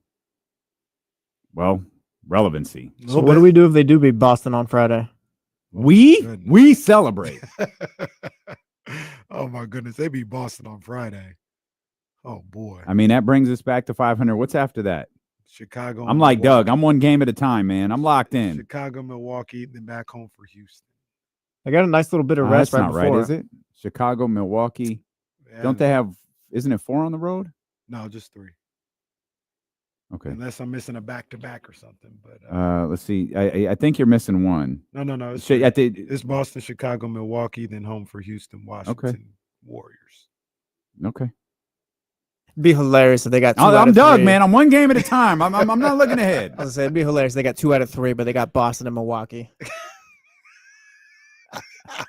well, relevancy.
So what do we do if they do beat Boston on Friday?
We celebrate.
Oh, my goodness. They beat Boston on Friday. Oh, boy.
I mean, that brings us back to 500. What's after that?
Chicago.
I'm like Doug. I'm one game at a time, man. I'm locked in.
Chicago, Milwaukee, then back home for Houston.
I got a nice little bit of rest
that's
right
not
before.
right, is it? Chicago, Milwaukee.
Yeah.
Don't they have, isn't it 4 on the road?
No, just 3.
Okay.
Unless I'm missing a back-to-back or something. But
let's see. I think you're missing one.
No.
It's
Boston, Chicago, Milwaukee, then home for Houston, Washington, Warriors.
Okay.
It'd be hilarious if they got 2 out
I'm
of
Doug,
3.
man. I'm one game at a time. I'm not looking ahead.
I was gonna say it'd be hilarious. They got 2 out of 3, but they got Boston and Milwaukee.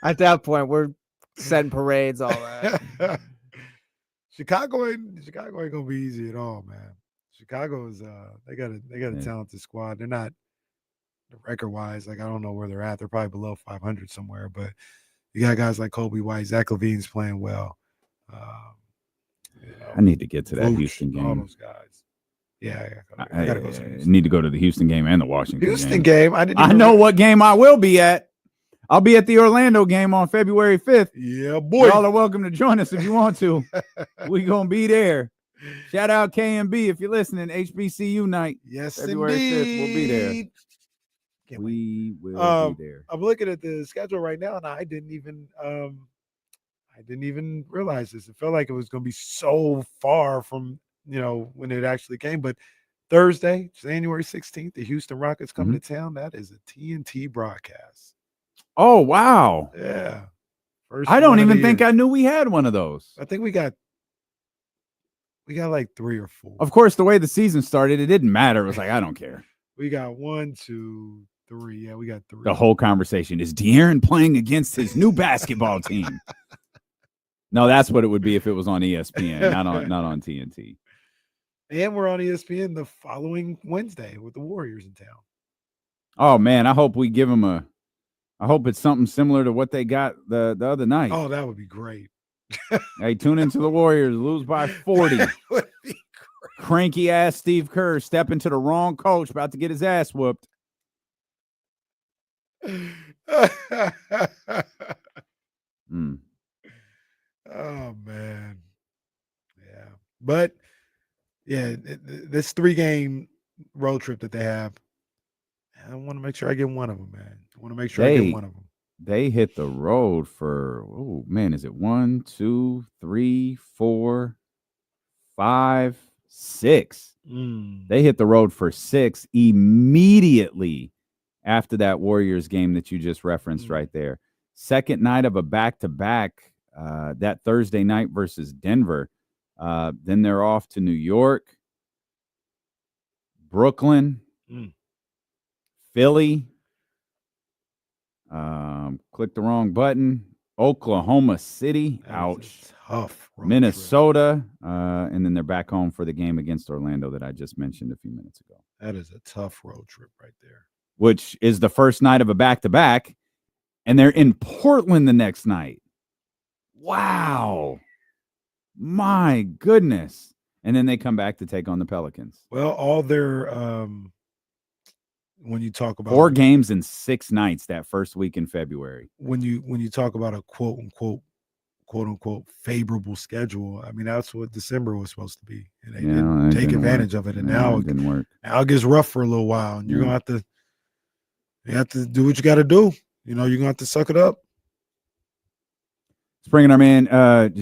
At that point, we're setting parades, all that.
Chicago ain't gonna be easy at all, man. Chicago is they got a talented squad. They're not record-wise, like I don't know where they're at. They're probably below 500 somewhere, but you got guys like Kobe White, Zach LaVine's playing well.
I need to get to that Houston game.
All those guys. Yeah, I gotta go.
I need to go to the Houston game and the Washington
game. I
know what game I will be at. I'll be at the Orlando game on February 5th.
Yeah, boy.
Y'all are welcome to join us if you want to. We're going to be there. Shout out KMB if you're listening. HBCU night.
Yes,
February
indeed.
5th. We'll be there. We will be there.
I'm looking at the schedule right now, and I didn't even realize this. It felt like it was going to be so far from when it actually came. But Thursday, January 16th, the Houston Rockets coming to town. That is a TNT broadcast.
Oh wow!
Yeah.
I don't even think I knew we had one of those.
I think we got like 3 or 4.
Of course, the way the season started, it didn't matter. It was like, I don't care.
We got 1, 2, 3. Yeah, we got 3.
The whole conversation is De'Aaron playing against his new basketball team. No, that's what it would be if it was on ESPN, not on TNT.
And we're on ESPN the following Wednesday with the Warriors in town.
Oh man, I hope we give them I hope it's something similar to what they got the other night.
Oh, that would be great.
Hey, tune into the Warriors, lose by 40. Cranky ass Steve Kerr stepping to the wrong coach, about to get his ass whooped.
Oh man, yeah. But yeah, this 3-game road trip that they have, I want to make sure I get one of them, man. I want to make sure I get one of them.
They hit the road for, oh man, is it 1, 2, 3, 4, 5, 6? They hit the road for 6 immediately after that Warriors game that you just referenced right there. Second night of a back-to-back, that Thursday night versus Denver. Then they're off to New York, Brooklyn, Philly. Click the wrong button. Oklahoma City. Ouch.
Tough.
Minnesota. And then they're back home for the game against Orlando that I just mentioned a few minutes ago.
That is a tough road trip right there.
Which is the first night of a back-to-back. And they're in Portland the next night. Wow. My goodness. And then they come back to take on the Pelicans.
Well, all their when you talk about
4 games in 6 nights that first week in February.
When you talk about a quote unquote favorable schedule, I mean that's what December was supposed to be. And they didn't take advantage of it. And now
it didn't work.
Now it gets rough for a little while. And you're gonna have to do what you gotta do. You're gonna have to suck it up.
Let's bring in our man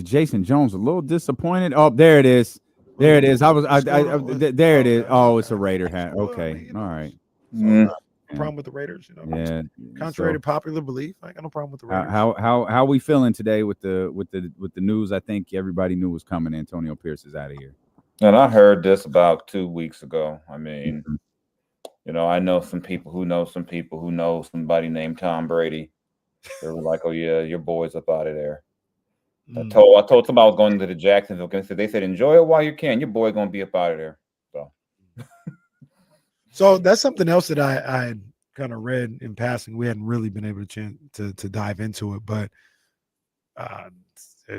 Jason Jones, a little disappointed. Oh, there it is. There it is. There it is. Oh, it's a Raider hat. Okay. All right.
No problem with the Raiders,
Yeah.
Contrary to popular belief, I got no problem with the Raiders.
How we feeling today with the news? I think everybody knew was coming. Antonio Pierce is out of here.
And I heard this about 2 weeks ago. I mean, I know some people who know some people who know somebody named Tom Brady. They were like, "Oh yeah, your boy's up out of there." I told somebody I was going to the Jacksonville game. They said, "Enjoy it while you can. Your boy gonna be up out of there."
So that's something else that I had kind of read in passing. We hadn't really been able to dive into it, but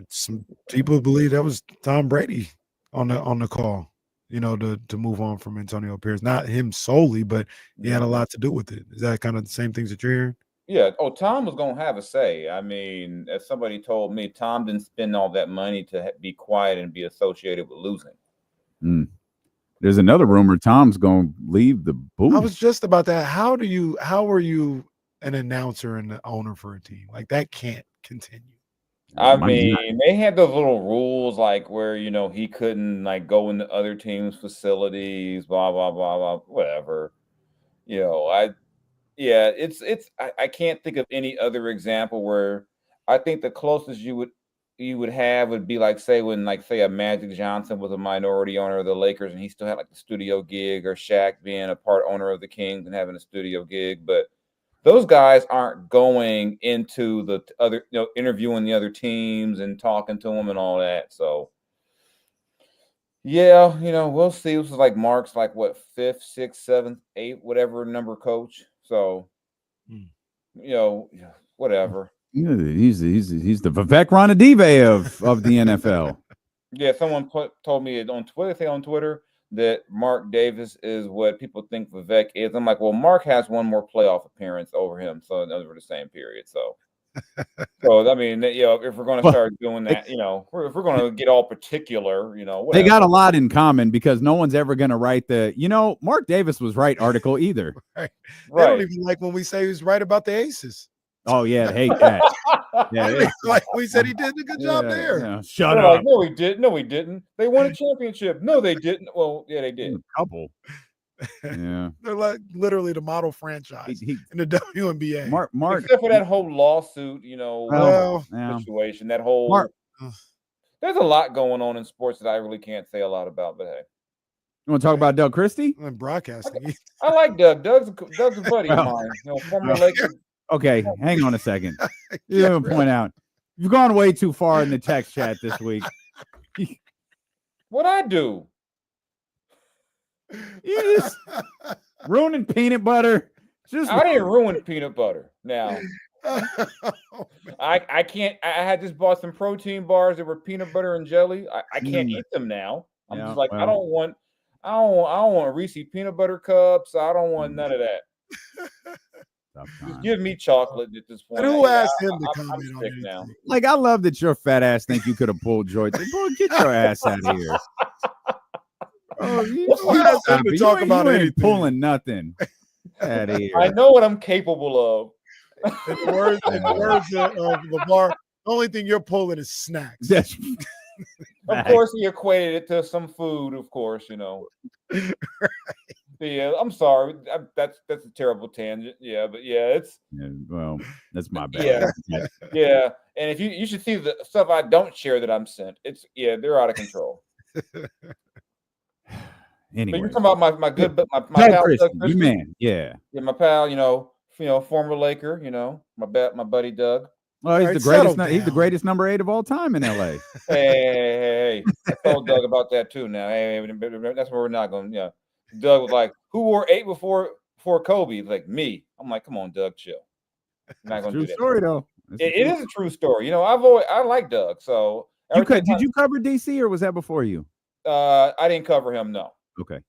some people believe that was Tom Brady on the call, to move on from Antonio Pierce. Not him solely, but he had a lot to do with it. Is that kind of the same things that you're hearing?
Yeah. Oh, Tom was going to have a say. I mean, as somebody told me, Tom didn't spend all that money to be quiet and be associated with losing.
There's another rumor Tom's going to leave the booth.
I was just about that. How are you an announcer and the owner for a team? Like that can't continue.
I mean, they had those little rules like where, he couldn't like go into other teams' facilities, blah, blah, blah, blah, whatever. I can't think of any other example where I think the closest you would have would be like, say, when like, say a Magic Johnson was a minority owner of the Lakers and he still had like the studio gig, or Shaq being a part owner of the Kings and having a studio gig. But those guys aren't going into the other, interviewing the other teams and talking to them and all that. So, yeah, we'll see. This is like Mark's like what, 5th, 6th, 7th, 8th, whatever number coach. So, whatever.
Yeah, he's the Vivek Ranadive of the NFL.
Yeah, someone told me on Twitter, that Mark Davis is what people think Vivek is. I'm like, well, Mark has one more playoff appearance over him, so over the same period. So I mean, if we're going to start doing that, if we're going to get all particular, whatever.
They got a lot in common because no one's ever going to write Mark Davis was right article either.
Right. They don't even like when we say he's right about the Aces.
Oh yeah, hate that.
Yeah, like we said, he did a good job there.
Yeah. Shut
They're
up.
like, no, he didn't. No, he didn't. They won a championship. No, they didn't. Well, yeah, they did.
A couple. Yeah.
They're like literally the model franchise in the WNBA.
Mark,
except for that whole lawsuit, situation. That whole there's a lot going on in sports that I really can't say a lot about. But hey,
you want to talk about Doug Christie?
And broadcasting.
I like Doug. Doug's a buddy of mine. Former Lakers.
Okay, hang on a second. You're going to point out you've gone way too far in the text chat this week.
What I do?
You just ruining peanut butter.
I didn't ruin peanut butter. Now, I can't. I had just bought some protein bars that were peanut butter and jelly. I can't eat them now. I'm just like, I don't want Reese peanut butter cups. I don't want none of that. Just give me chocolate at this point.
And who asked him to comment on it
now?
Like, I love that your fat ass think you could have pulled Joy. Boy, get your ass out of here. Oh, you
asked him to talk about anything.
Pulling nothing out of here.
I know what I'm capable of.
In the words of LeVar, the only thing you're pulling is snacks.
Of course, he equated it to some food. Of course, Yeah, I'm sorry. That's a terrible tangent. Yeah, but
well, that's my bad.
Yeah. And if you should see the stuff I don't share that I'm sent. They're out of control.
Anyway,
but you're talking about my pal, Doug Christie.
Man, yeah,
my pal. Former Laker. My buddy Doug.
Well, he's the greatest. He's the greatest number 8 of all time in LA.
Hey! I told Doug about that too. Now, hey, that's where we're not going. Yeah. Doug was like, "Who wore 8 before Kobe?" He's like, "Me." I'm like, "Come on, Doug, chill." I'm not going to do that.
True story, though.
It is a true story. I like Doug. So
did you cover DC or was that before you?
I didn't cover him. No.
Okay.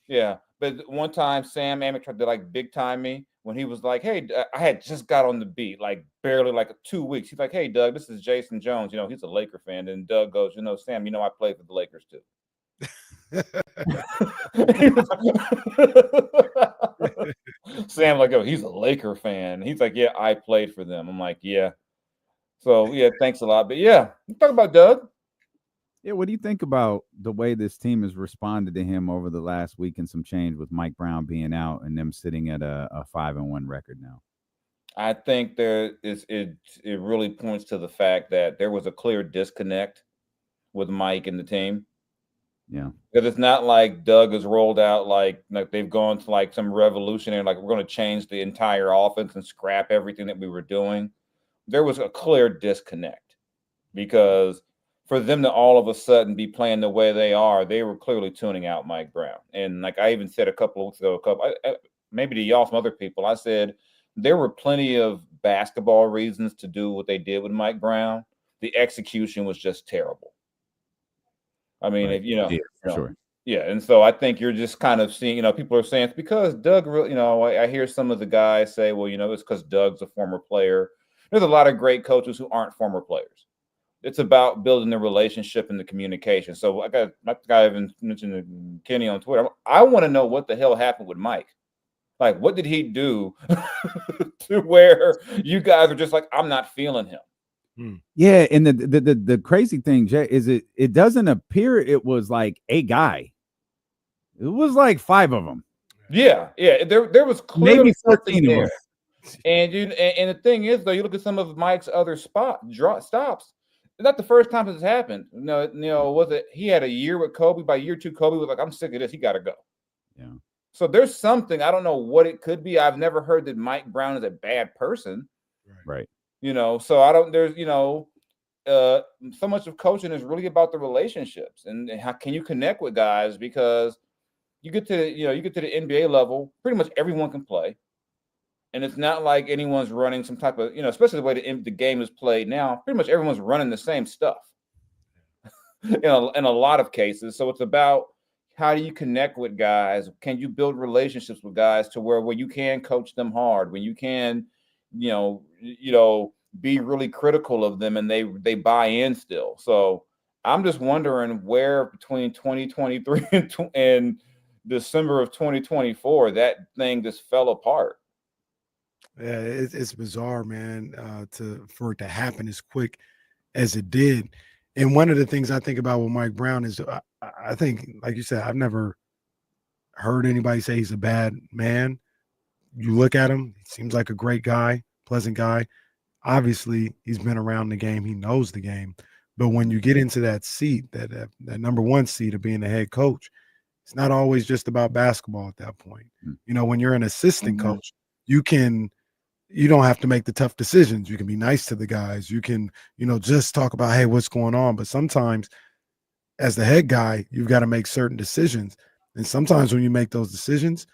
Yeah, but one time Sam Amick tried to big time me when he was like, "Hey, I had just got on the beat, barely 2 weeks." He's like, "Hey, Doug, this is Jason Jones. He's a Laker fan." And Doug goes, "Sam, I played for the Lakers too." Sam he's a Laker fan. He's like, "Yeah, I played for them." I'm like, "Yeah." So yeah, thanks a lot. But yeah, talk about Doug.
Yeah, what do you think about the way this team has responded to him over the last week and some change with Mike Brown being out and them sitting at a 5-1 record now?
I think it really points to the fact that there was a clear disconnect with Mike and the team.
Yeah,
because it's not like Doug has rolled out like they've gone to some revolutionary, we're going to change the entire offense and scrap everything that we were doing. There was a clear disconnect because for them to all of a sudden be playing the way they are, they were clearly tuning out Mike Brown. And I even said a couple of weeks ago, maybe to y'all, some other people, I said there were plenty of basketball reasons to do what they did with Mike Brown. The execution was just terrible. I mean,
right. Sure.
Yeah, and so I think you're just kind of seeing, people are saying it's because Doug, I hear some of the guys say, well, it's because Doug's a former player. There's a lot of great coaches who aren't former players. It's about building the relationship and the communication. So I even mentioned to Kenny on Twitter. I want to know what the hell happened with Mike. What did he do to where you guys are just like, I'm not feeling him.
Yeah, and the crazy thing, Jay, is it doesn't appear it was a guy. It was 5 of them.
Yeah. There was clearly
maybe 14
there.
of them.
And and the thing is, though, you look at some of Mike's other stops. It's not the first time this has happened. Was it? He had a year with Kobe. By year 2, Kobe was like, "I'm sick of this. He got to go."
Yeah.
So there's something, I don't know what it could be. I've never heard that Mike Brown is a bad person.
Right.
So I don't. There's so much of coaching is really about the relationships and how can you connect with guys, because you get to the NBA level, pretty much everyone can play. And it's not like anyone's running some type of, especially the way the game is played now, pretty much everyone's running the same stuff in a lot of cases. So it's about how do you connect with guys? Can you build relationships with guys to where you can coach them hard, when you can, be really critical of them and they buy in still. So I'm just wondering where between 2023 and December of 2024 that thing just fell apart.
Yeah, it's bizarre, man, for it to happen as quick as it did. And one of the things I think about with Mike Brown is I think, like you said, I've never heard anybody say he's a bad man. You look at him, he seems like a great guy, pleasant guy. Obviously, he's been around the game. He knows the game. But when you get into that seat, that number one seat of being the head coach, it's not always just about basketball at that point. When you're an assistant coach, you don't have to make the tough decisions. You can be nice to the guys. You can, just talk about, hey, what's going on? But sometimes as the head guy, you've got to make certain decisions. And sometimes when you make those decisions,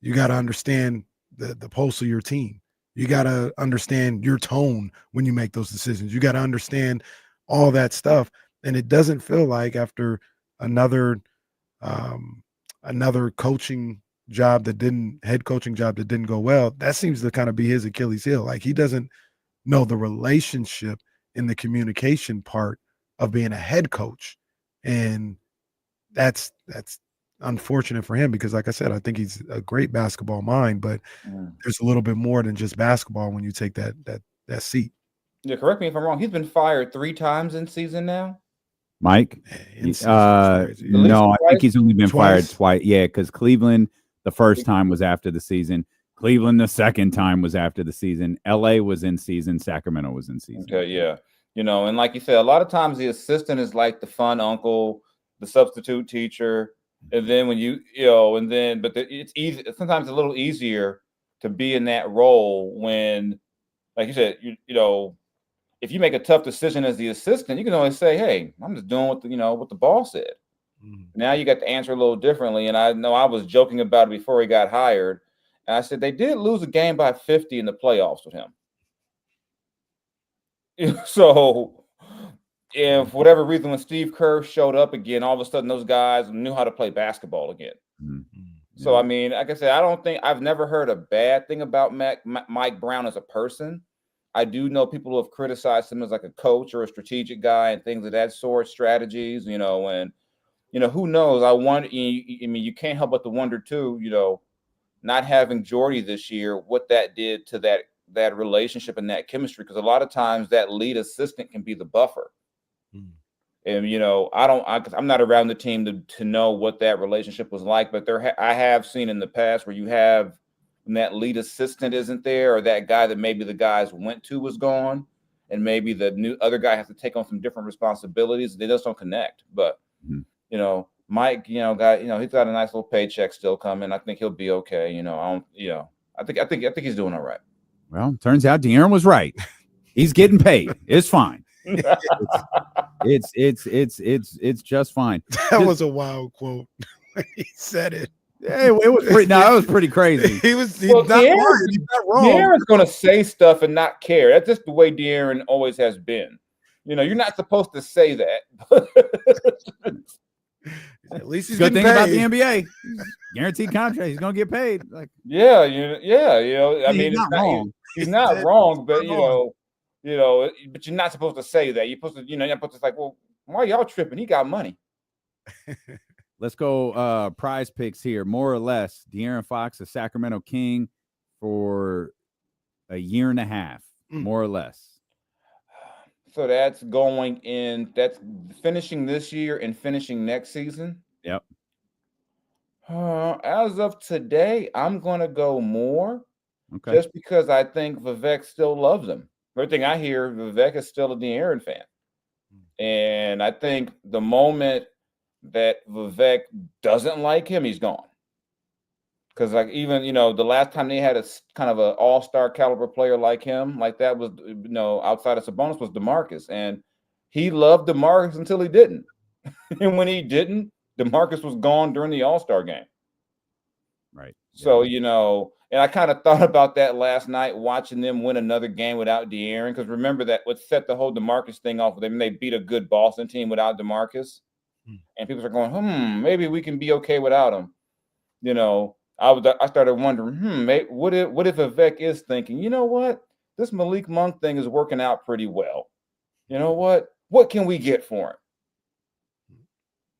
you got to understand the pulse of your team. You got to understand your tone when you make those decisions. You got to understand all that stuff. And it doesn't feel like after another coaching job head coaching job that didn't go well, that seems to kind of be his Achilles heel. Like, he doesn't know the relationship in the communication part of being a head coach. And that's unfortunate for him, because like I said, I think he's a great basketball mind, but there's a little bit more than just basketball when you take that seat.
Yeah, correct me if I'm wrong. He's been fired 3 times in season now.
Mike? No, I think he's only been fired twice. Yeah, because Cleveland, the first time was after the season. Cleveland, the second time was after the season. LA was in season. Sacramento was in season.
Okay, yeah. And like you said, a lot of times the assistant is like the fun uncle, the substitute teacher. And then when it's easy. Sometimes it's a little easier to be in that role when, like you said, if you make a tough decision as the assistant, you can always say, "Hey, I'm just doing what the boss said." Now you got to answer a little differently. And I know I was joking about it before he got hired, and I said they did lose a game by 50 in the playoffs with him. So, and for whatever reason, when Steve Kerr showed up again, all of a sudden those guys knew how to play basketball again. So, I mean, like I said, I've never heard a bad thing about Mike Brown as a person. I do know people who have criticized him as like a coach or a strategic guy and things of that sort, strategies, and, who knows? You can't help but to wonder too, not having Jordy this year, what that did to that relationship and that chemistry, because a lot of times that lead assistant can be the buffer. And I'm not around the team to know what that relationship was like, but I have seen in the past where you have when that lead assistant isn't there, or that guy that maybe the guys went to was gone, and maybe the new other guy has to take on some different responsibilities. They just don't connect. But Mike, he's got a nice little paycheck still coming. I think he'll be okay. I think he's doing all right.
Well, turns out De'Aaron was right. He's getting paid. It's fine. It's just fine.
That was a wild quote. He said it.
Hey, it was pretty. No, that was pretty crazy.
He's not lying. He's not wrong.
De'Aaron's going to say stuff and not care. That's just the way De'Aaron always has been. You're not supposed to say that.
At least he's
good thing
paid.
about the NBA. Guaranteed contract. He's going to get paid. Like,
yeah. I mean,
he's not wrong.
He's not wrong, but but you're not supposed to say that. You're supposed to, you're supposed to like, well, why are y'all tripping? He got money.
Let's go prize picks here. More or less, De'Aaron Fox, a Sacramento King for a year and a half, more or less.
So that's finishing this year and finishing next season.
Yep.
As of today, I'm going to go more.
Okay.
Just because I think Vivek still loves him. Everything I hear, Vivek is still a De'Aaron fan. And I think the moment that Vivek doesn't like him, he's gone. Because like even, the last time they had a kind of an all-star caliber player like him, like that was, outside of Sabonis, was DeMarcus. And he loved DeMarcus until he didn't. And when he didn't, DeMarcus was gone during the all-star game.
Right.
So, and I kind of thought about that last night, watching them win another game without De'Aaron. Because remember that what set the whole DeMarcus thing off, they beat a good Boston team without DeMarcus. and people are going, maybe we can be okay without him. You know, I started wondering, what if Vivek is thinking, you know what, this Malik Monk thing is working out pretty well. You know what can we get for him?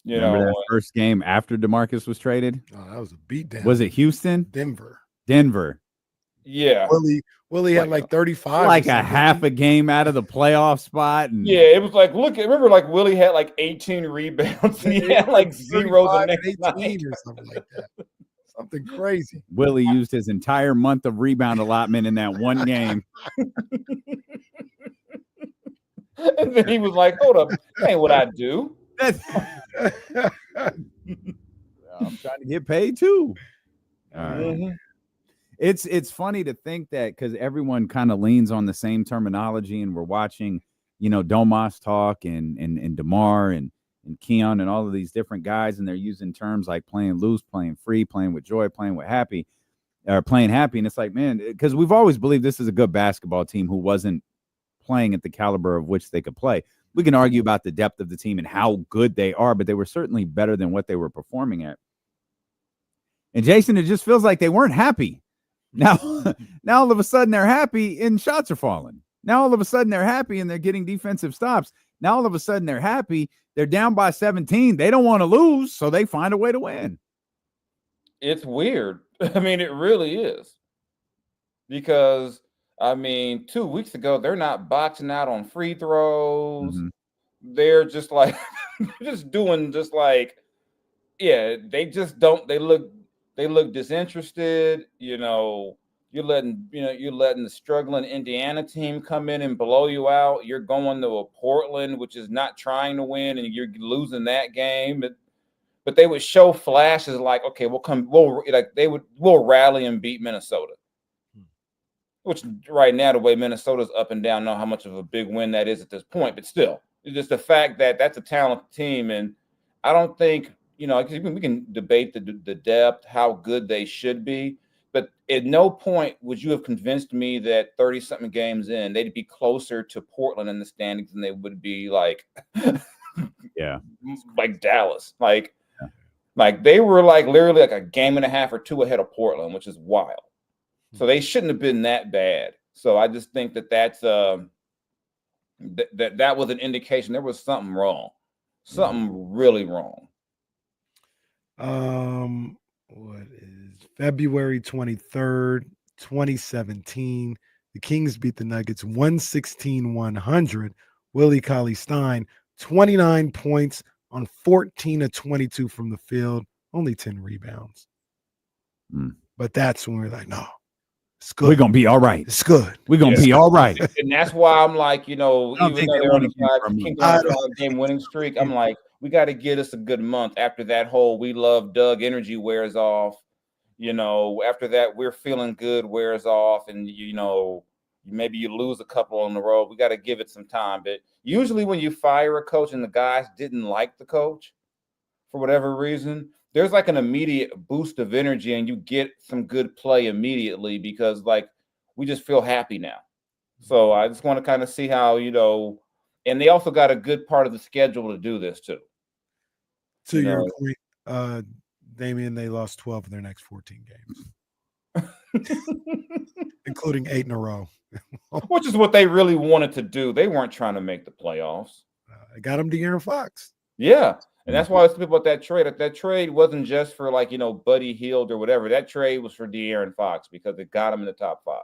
You
Remember
know,
that first game after DeMarcus was traded?
Oh, that was a beatdown.
Was it Houston?
Denver.
Yeah.
Willie had like 35.
Like a half a game out of the playoff spot. And
yeah, it was like, remember, like Willie had like 18 rebounds and he had like 0 the next night
or something like that. Something crazy.
Willie used his entire month of rebound allotment in that one game.
And then he was like, hold up, that ain't what I do.
I'm trying to get paid too. It's funny to think that because everyone kind of leans on the same terminology, and we're watching, Domas talk and DeMar and Keon and all of these different guys, and they're using terms like playing loose, playing free, playing with joy, playing with happy, or playing happy. And it's like, man, because we've always believed this is a good basketball team who wasn't playing at the caliber of which they could play. We can argue about the depth of the team and how good they are, but they were certainly better than what they were performing at. And Jason, it just feels like they weren't happy. Now all of a sudden they're happy and shots are falling. Now all of a sudden they're happy and they're getting defensive stops. Now all of a sudden they're happy. They're down by 17. They don't want to lose, so they find a way to win.
It's weird. I mean, it really is. Because, 2 weeks ago, they're not boxing out on free throws. They're just like, they just don't, they look disinterested. You're letting the struggling Indiana team come in and blow you out. You're going to a Portland, which is not trying to win, and you're losing that game. But they would show flashes like, okay, we'll rally and beat Minnesota. Which right now, the way Minnesota's up and down, know how much of a big win that is at this point. But still, it's just the fact that that's a talented team, and I don't think we can debate the depth, how good they should be. But at no point would you have convinced me that 30-something games in, they'd be closer to Portland in the standings than they would be like Dallas. Like they were like literally like a game and a half or two ahead of Portland, which is wild. So they shouldn't have been that bad. So I just think that's that was an indication there was something wrong, something really wrong.
What is February 23rd, 2017? The Kings beat the Nuggets 116-100. Willie Cauley-Stein, 29 points on 14 of 22 from the field, only 10 rebounds. But that's when we're like, no, it's good.
We're going to be all right.
It's good.
We're going to be all right.
And that's why I'm like, even though they're on a game winning streak, I'm like, we got to get us a good month after that whole we love Doug energy wears off. After that, we're feeling good wears off, and maybe you lose a couple on the road. We got to give it some time. But usually when you fire a coach and the guys didn't like the coach for whatever reason, there's like an immediate boost of energy and you get some good play immediately because like we just feel happy now. So I just want to kind of see how, and they also got a good part of the schedule to do this too.
To your point, Damian, they lost 12 of their next 14 games, including 8 in a row.
Which is what they really wanted to do. They weren't trying to make the playoffs.
I got them De'Aaron Fox.
Yeah. And that's why I was thinking about that trade. That trade wasn't just for like, Buddy Hield or whatever. That trade was for De'Aaron Fox because it got him in the top 5.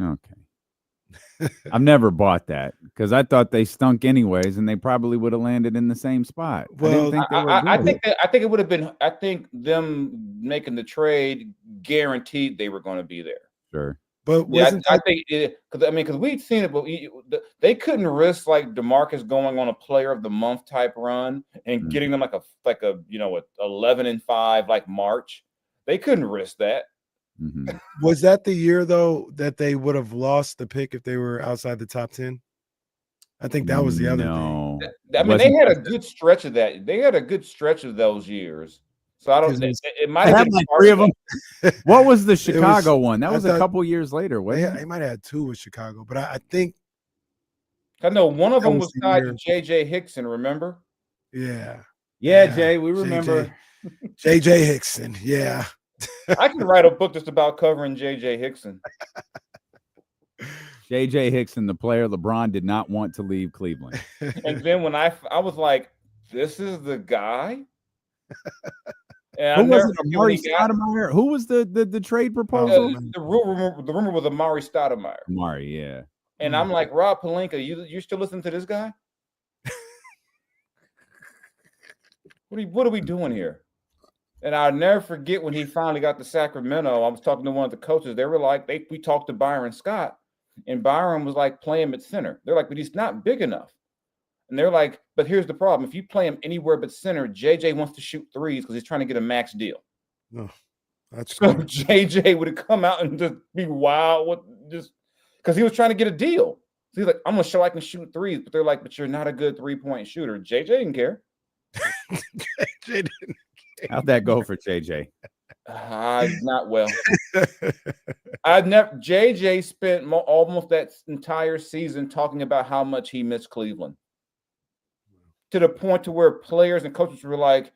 Okay. I've never bought that because I thought they stunk anyways, and they probably would have landed in the same spot.
Well,
I think it would have been. I think them making the trade guaranteed they were going to be there.
Sure,
but
I think because we'd seen it, but they couldn't risk like DeMarcus going on a Player of the Month type run and getting them like a 11-5 like March. They couldn't risk that.
Was that the year though that they would have lost the pick if they were outside the top 10? I think that was the other thing.
They had a good stretch of that. They had a good stretch of those years. So I don't think it might have been
like 3 of them. What was the Chicago one? That was a couple years later.
They might have had 2 with Chicago, but I think
I know one of them was tied to J.J. Hickson. Remember?
Yeah, Jay, we remember.
JJ Hickson. Yeah.
I can write a book just about covering JJ Hickson.
JJ Hickson, the player LeBron did not want to leave Cleveland.
And then when I was like, this is the guy?
And who was it? Amari Stoudemire? Who was the trade proposal?
The rumor was Amari Stoudemire.
Amari, yeah.
And I'm like, Rob Pelinka, you still listening to this guy? What are we doing here? And I'll never forget when he finally got to Sacramento. I was talking to one of the coaches. They were like, we talked to Byron Scott, and Byron was like, play him at center. They're like, but he's not big enough. And they're like, but here's the problem. If you play him anywhere but center, JJ wants to shoot threes because he's trying to get a max deal.
No, that's
so JJ would have come out and just be wild because he was trying to get a deal. So he's like, I'm gonna show I can shoot threes, but they're like, but you're not a good 3-point shooter. JJ didn't care.
JJ didn't care.
How'd that go for JJ?
Not well. JJ spent almost that entire season talking about how much he missed Cleveland. To the point to where players and coaches were like,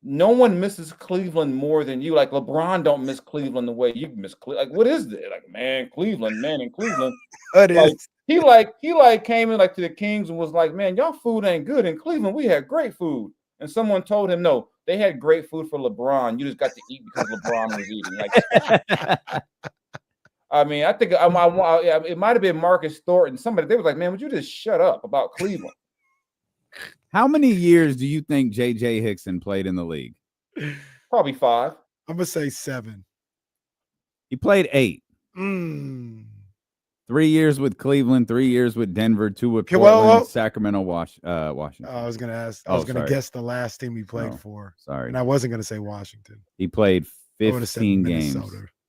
no one misses Cleveland more than you. Like LeBron don't miss Cleveland the way you miss Cleveland. Like, what is this? Like, man, Cleveland, man, in Cleveland. He came in like to the Kings and was like, man, y'all food ain't good. In Cleveland, we had great food. And someone told him, no, they had great food for LeBron. You just got to eat because LeBron was eating. Like, I mean, I think it might have been Marcus Thornton. Somebody, they was like, man, would you just shut up about Cleveland?
How many years do you think JJ Hickson played in the league?
Probably 5.
I'm gonna say 7.
He played 8. 3 years with Cleveland, 3 years with Denver, 2 with Portland, Sacramento, Washington.
I was gonna ask. I was gonna guess the last team he played for.
Sorry,
and I wasn't gonna say Washington.
He played 15 games.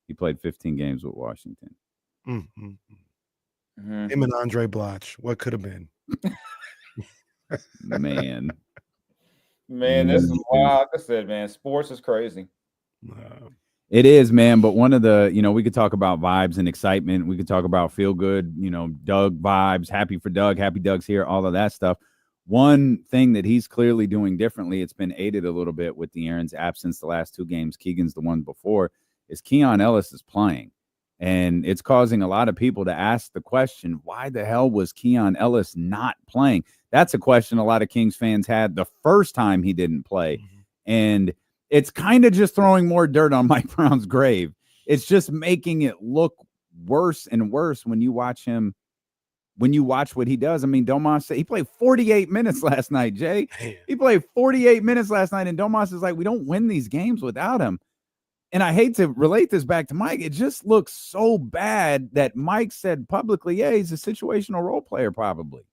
He played 15 games with Washington.
Him and Andre Bloch. What could have been?
Man,
this is wild. Like I said, man, sports is crazy.
It is, man. But one of the, we could talk about vibes and excitement. We could talk about feel good, Doug vibes, happy for Doug, happy Doug's here, all of that stuff. One thing that he's clearly doing differently, it's been aided a little bit with De'Aaron's absence the last 2 games. Keegan's the one before, is Keon Ellis is playing. And it's causing a lot of people to ask the question, why the hell was Keon Ellis not playing? That's a question a lot of Kings fans had the first time he didn't play. And it's kind of just throwing more dirt on Mike Brown's grave. It's just making it look worse and worse when you watch him, when you watch what he does. I mean, Domas said he played 48 minutes last night, Jay. He played 48 minutes last night, and Domas is like, we don't win these games without him. And I hate to relate this back to Mike. It just looks so bad that Mike said publicly, yeah, he's a situational role player probably.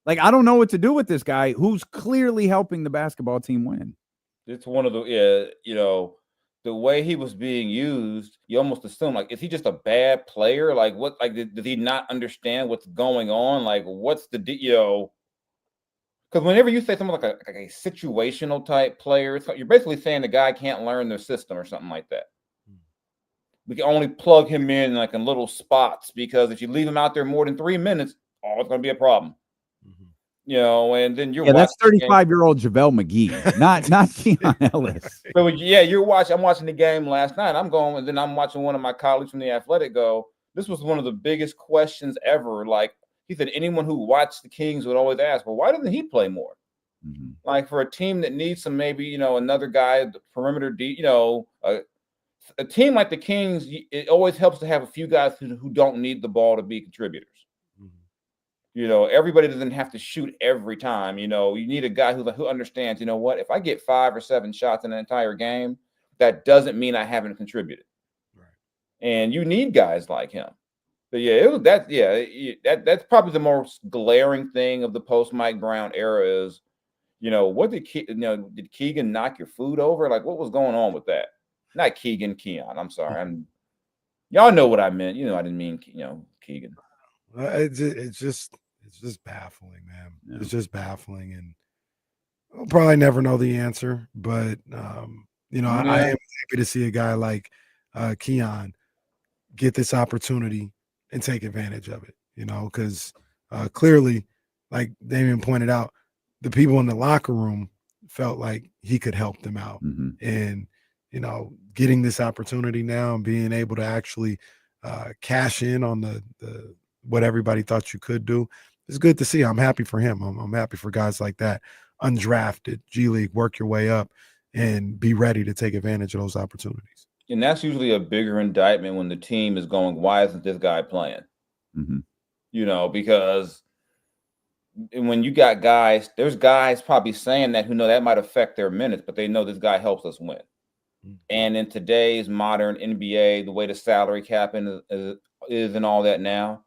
Like, I don't know what to do with this guy who's clearly helping the basketball team win.
It's one of the, the way he was being used, you almost assume, like, is he just a bad player? Like, what, like, did he not understand what's going on? Like, what's the, because whenever you say something like a situational type player, you're basically saying the guy can't learn their system or something like that. We can only plug him in like in little spots because if you leave him out there more than 3 minutes, it's going to be a problem. And then you're
that's 35-year-old JaVale McGee, not Keon Ellis.
So I'm watching the game last night. I'm going, and then I'm watching one of my colleagues from The Athletic go, this was one of the biggest questions ever. Like, he said anyone who watched the Kings would always ask, well, why doesn't he play more? Like, for a team that needs some, maybe, another guy, the perimeter, a team like the Kings, it always helps to have a few guys who don't need the ball to be contributors. Everybody doesn't have to shoot every time. You need a guy who understands, what, if I get 5 or 7 shots in an entire game, that doesn't mean I haven't contributed. Right. And you need guys like him. But that's probably the most glaring thing of the post Mike Brown era is, what did Keegan knock your food over? Like, what was going on with that? Not Keegan, I'm sorry. Y'all know what I meant. I didn't mean, Keegan.
It's just baffling, man. Yeah. It's just baffling, and we'll probably never know the answer. But I am happy to see a guy like Keon get this opportunity and take advantage of it. Because clearly, like Damian pointed out, the people in the locker room felt like he could help them out. And, getting this opportunity now and being able to actually cash in on the what everybody thought you could do, it's good to see. I'm happy for him. I'm happy for guys like that, undrafted, G League, work your way up and be ready to take advantage of those opportunities.
And that's usually a bigger indictment when the team is going, why isn't this guy playing? Because when you got guys, there's guys probably saying that who know that might affect their minutes, but they know this guy helps us win. And in today's modern NBA, the way the salary cap is and all that now,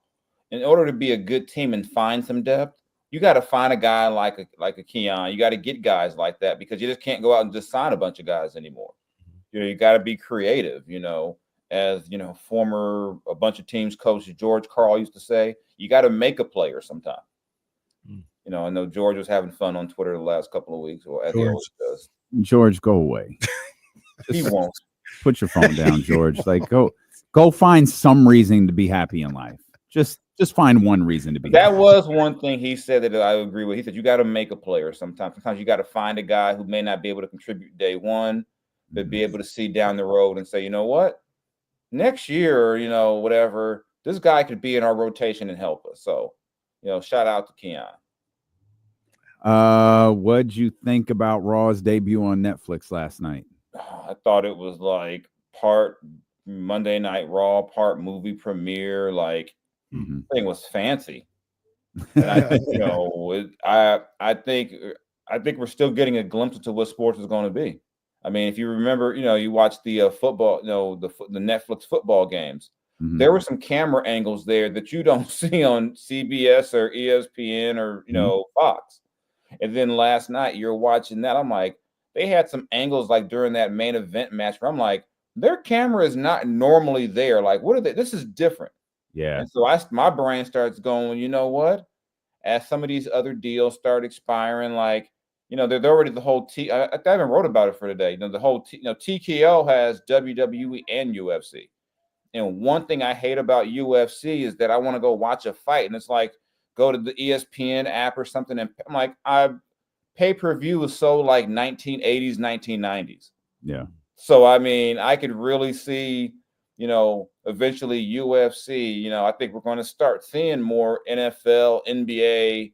in order to be a good team and find some depth, you got to find a guy like a Keon. You got to get guys like that because you just can't go out and just sign a bunch of guys anymore. You got to be creative, as, former a bunch of teams coach George Karl used to say, you got to make a player sometime. I know George was having fun on Twitter the last couple of weeks, or as he always does.
George, go away.
He won't.
Put your phone down, George. Like, go find some reason to be happy in life. Just find one reason to be happy.
That was one thing he said that I agree with. He said you got to make a player sometimes. Sometimes you got to find a guy who may not be able to contribute day one, but be able to see down the road and say, you know what, next year, whatever, this guy could be in our rotation and help us. So, shout out to Keon.
What'd you think about Raw's debut on Netflix last night?
I thought it was like part Monday Night Raw, part movie premiere. Like, thing was fancy. And I think, I think we're still getting a glimpse into what sports is going to be. I mean, if you remember, you watched the football, the Netflix football games. There were some camera angles there that you don't see on CBS or ESPN or Fox. And then last night you're watching that. I'm like, they had some angles like during that main event match where I'm like, their camera is not normally there. Like, what are they? This is different.
Yeah.
And so my brain starts going, you know what? As some of these other deals start expiring, like, they're already the whole I haven't wrote about it for today. The whole TKO has WWE and UFC. And one thing I hate about UFC is that I want to go watch a fight, and it's like go to the ESPN app or something, and I'm like, pay-per-view is so like 1980s, 1990s.
Yeah.
So I mean, I could really see, eventually UFC. I think we're going to start seeing more NFL, NBA,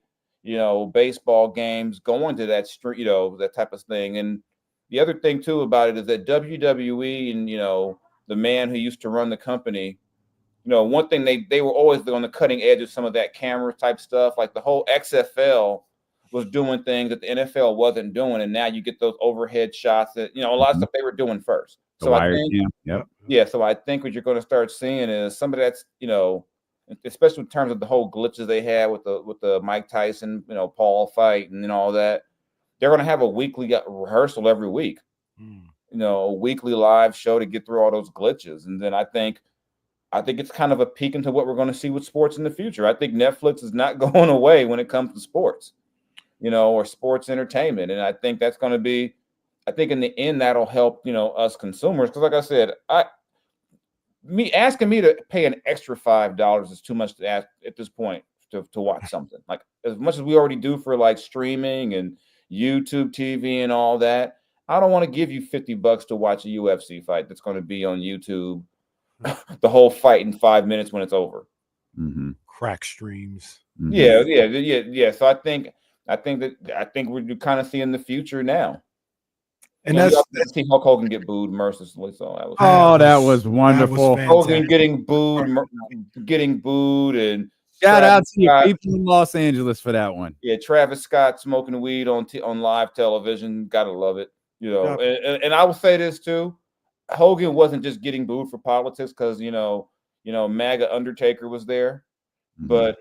baseball games going to that street, that type of thing. And the other thing too about it is that WWE and the man who used to run the company, one thing they were always on the cutting edge of some of that camera type stuff. Like the whole XFL was doing things that the NFL wasn't doing, and now you get those overhead shots that a lot of stuff they were doing first. So I think, so I think what you're going to start seeing is some of that's, especially in terms of the whole glitches they had with the Mike Tyson, Paul fight and all that. They're going to have a weekly rehearsal every week, a weekly live show to get through all those glitches. And then I think it's kind of a peek into what we're going to see with sports in the future. I think Netflix is not going away when it comes to sports, or sports entertainment. And I think that's going to be, I think in the end, that'll help, us consumers. Because like I said, asking me to pay an extra $5 is too much to ask at this point to watch something. Like as much as we already do for like streaming and YouTube TV and all that, I don't want to give you $50 to watch a UFC fight that's going to be on YouTube, the whole fight in 5 minutes when it's over.
Crack streams.
Yeah. So I think we're kind of seeing the future now. And that's see Hulk Hogan get booed mercilessly. So
that was wonderful.
Hogan getting booed, and
shout out to you people in Los Angeles for that one.
Yeah, Travis Scott smoking weed on live television. Gotta love it. And I will say this too: Hogan wasn't just getting booed for politics because MAGA Undertaker was there, but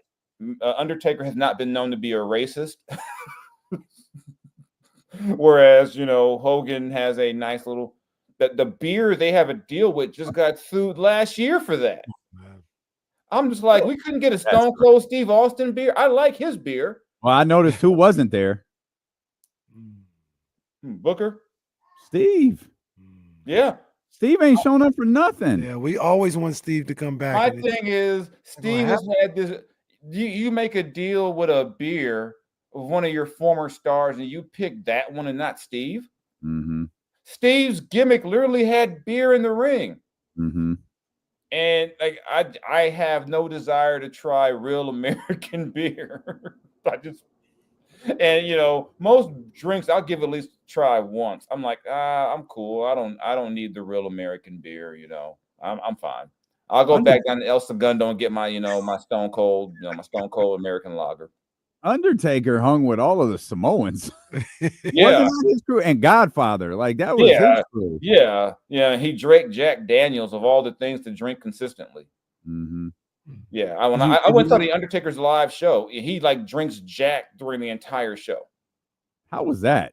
Undertaker has not been known to be a racist. Whereas, Hogan has a nice little the beer they have a deal with just got sued last year for that. I'm just like, we couldn't get a Stone Cold Steve Austin beer. I like his beer.
Well, I noticed who wasn't there.
Booker.
Steve.
Yeah.
Steve ain't showing up for nothing.
Yeah, we always want Steve to come back.
My thing is, Steve has had this. You make a deal with a beer of one of your former stars and you pick that one and not Steve.
Mm-hmm.
Steve's gimmick literally had beer in the ring.
Mm-hmm.
And like I have no desire to try real American beer. Most drinks I'll give at least try once. I'm like, I'm cool. I don't need the real American beer, I'm fine. I'll go back down to El Segundo and get my, my Stone Cold American lager.
Undertaker hung with all of the Samoans.
Yeah.
Wasn't that his crew? And Godfather, like that was his crew.
Yeah. He drank Jack Daniels of all the things to drink consistently.
Mm-hmm.
Yeah. I went to the Undertaker's live show. He like drinks Jack during the entire show.
How was that?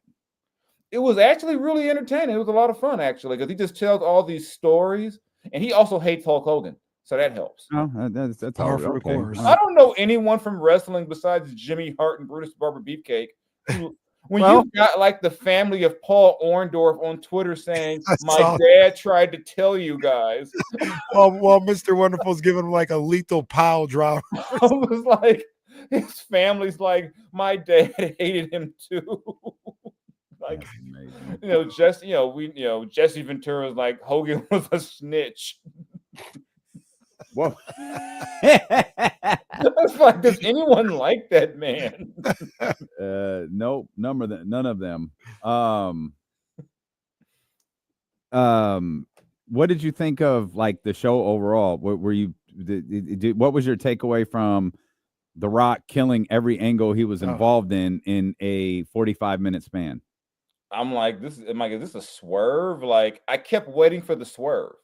It was actually really entertaining. It was a lot of fun actually, because he just tells all these stories, and he also hates Hulk Hogan. So that helps.
Oh, that's
par for the course.
I don't know anyone from wrestling besides Jimmy Hart and Brutus Barber Beefcake. You've got like the family of Paul Orndorff on Twitter saying, "My dad tried to tell you guys."
Well, Mr. Wonderful's giving him like a lethal pile driver.
I was like, his family's like, "My dad hated him too." Like, Jesse Ventura's like, Hogan was a snitch.
Whoa.
That's like, does anyone like that man?
Nope, none of them. What did you think of like the show overall? What was your takeaway from The Rock killing every angle he was involved in a 45-minute span?
I'm like, is this a swerve? Like, I kept waiting for the swerve.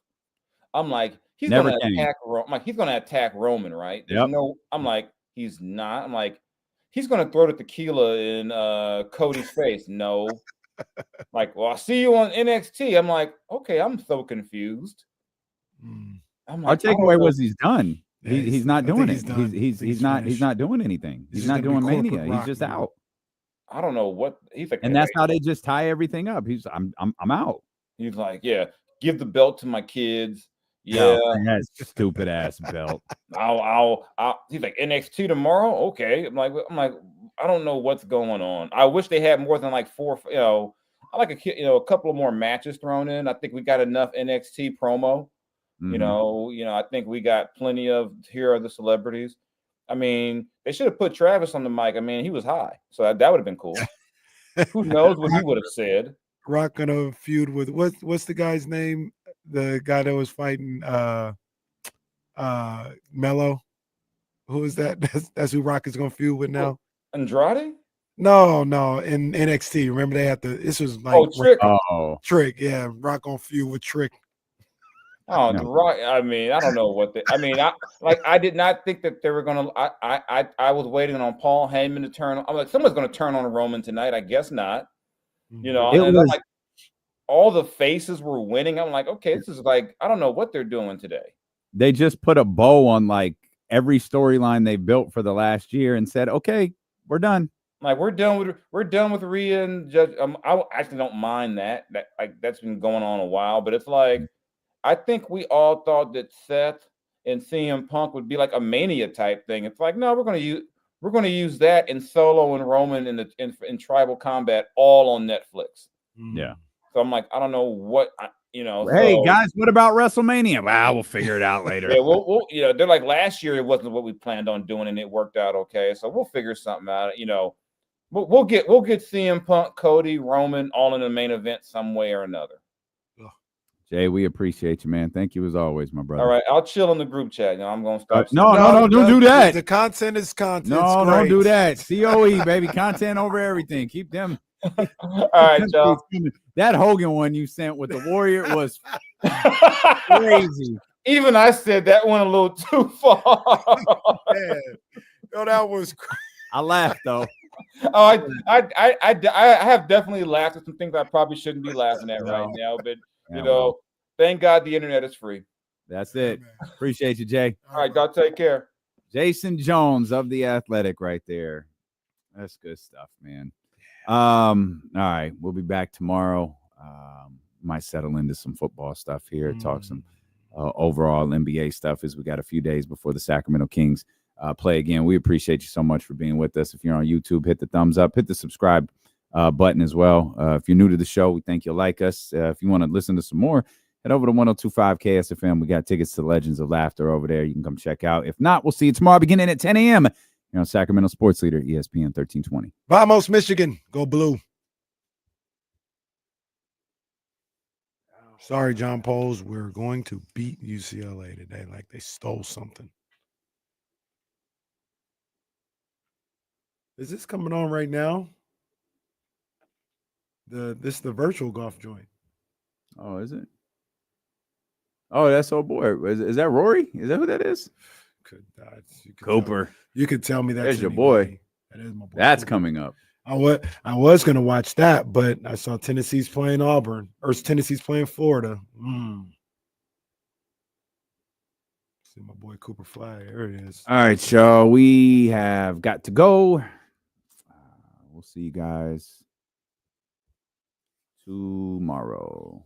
I'm like, he's going to attack. He's going to attack Roman, right?
Yep.
I'm like, he's not. I'm like, he's going to throw the tequila in Cody's face. No. Like, well, I'll see you on NXT. I'm like, okay, I'm so confused.
I'm like, our takeaway was he's done. He's not doing it. He's not doing anything. He's not doing Mania. He's just out.
I don't know what he's like,
and that's how they just tie everything up. I'm out.
He's like, yeah, give the belt to my kids. Yeah,
that's stupid ass belt.
I'll. He's like, NXT tomorrow. Okay, I'm like, I don't know what's going on. I wish they had more than like 4. I like a couple of more matches thrown in. I think we got enough NXT promo. Mm-hmm. I think we got plenty of here are the celebrities. I mean, they should have put Travis on the mic. I mean, he was high, so that would have been cool. Who knows what he would have said?
Rock gonna feud with what's the guy's name? The guy that was fighting Mello. Who is that? That's who Rock is gonna feud with now.
Andrade?
No, in NXT. Remember they had this was like
Trick.
Trick, yeah. Rock gonna feud with Trick.
Oh, no. Right. I mean, I don't know what I did not think that they were gonna. I was waiting on Paul Heyman to turn. I'm like, someone's gonna turn on Roman tonight. I guess not. And I'm like, all the faces were winning. I'm like, okay, this is like, I don't know what they're doing today.
They just put a bow on like every storyline they built for the last year and said, okay, we're done.
Like we're done with Rhea and Judge. I actually don't mind that. That's been going on a while, but it's like, I think we all thought that Seth and CM Punk would be like a Mania type thing. It's like, no, we're going to use that in Solo and Roman in Tribal Combat all on Netflix.
Yeah.
So I'm like, I don't know what
Hey guys, what about WrestleMania? Well, we'll figure it out later.
Yeah, we'll they're like, last year it wasn't what we planned on doing, and it worked out okay. So we'll figure something out. We'll get CM Punk, Cody, Roman all in the main event some way or another.
Jay, we appreciate you, man. Thank you as always, my brother.
All right, I'll chill in the group chat. I'm gonna stop.
No, don't do that.
The content is content.
No, don't do that. COE, baby, content over everything. Keep them.
All right, y'all.
That Hogan one you sent with the Warrior was crazy.
Even I said that went a little too far.
No, that was crazy.
I laughed though.
Oh, I have definitely laughed at some things I probably shouldn't be laughing at right now, but thank God the internet is free.
That's it. Appreciate you, Jay.
All right, y'all take care.
Jason Jones of The Athletic right there. That's good stuff, man. All right, we'll be back tomorrow. Might settle into some football stuff here, talk some overall NBA stuff as we got a few days before the Sacramento Kings play again. We appreciate you so much for being with us. If you're on YouTube, hit the thumbs up, hit the subscribe button as well. If you're new to the show, we think you'll like us. If you want to listen to some more, head over to 102.5 KSFM. We got tickets to Legends of Laughter over there. You can come check out. If not, we'll see you tomorrow beginning at 10 a.m. here on Sacramento Sports Leader, ESPN 1320.
Vamos, Michigan. Go blue. Sorry, John Poles. We're going to beat UCLA today like they stole something. Is this coming on right now? This is the virtual golf joint.
Oh, is it? Oh, that's old boy. Is that Rory? Is that who that is? Cooper.
You could tell me that's
There's your boy.
That is my boy.
That's
Cooper.
coming up.
I was going to watch that, but I saw Tennessee's playing Auburn, or Tennessee's playing Florida. See my boy Cooper Fly. There it is.
All right, y'all. We have got to go. We'll see you guys tomorrow.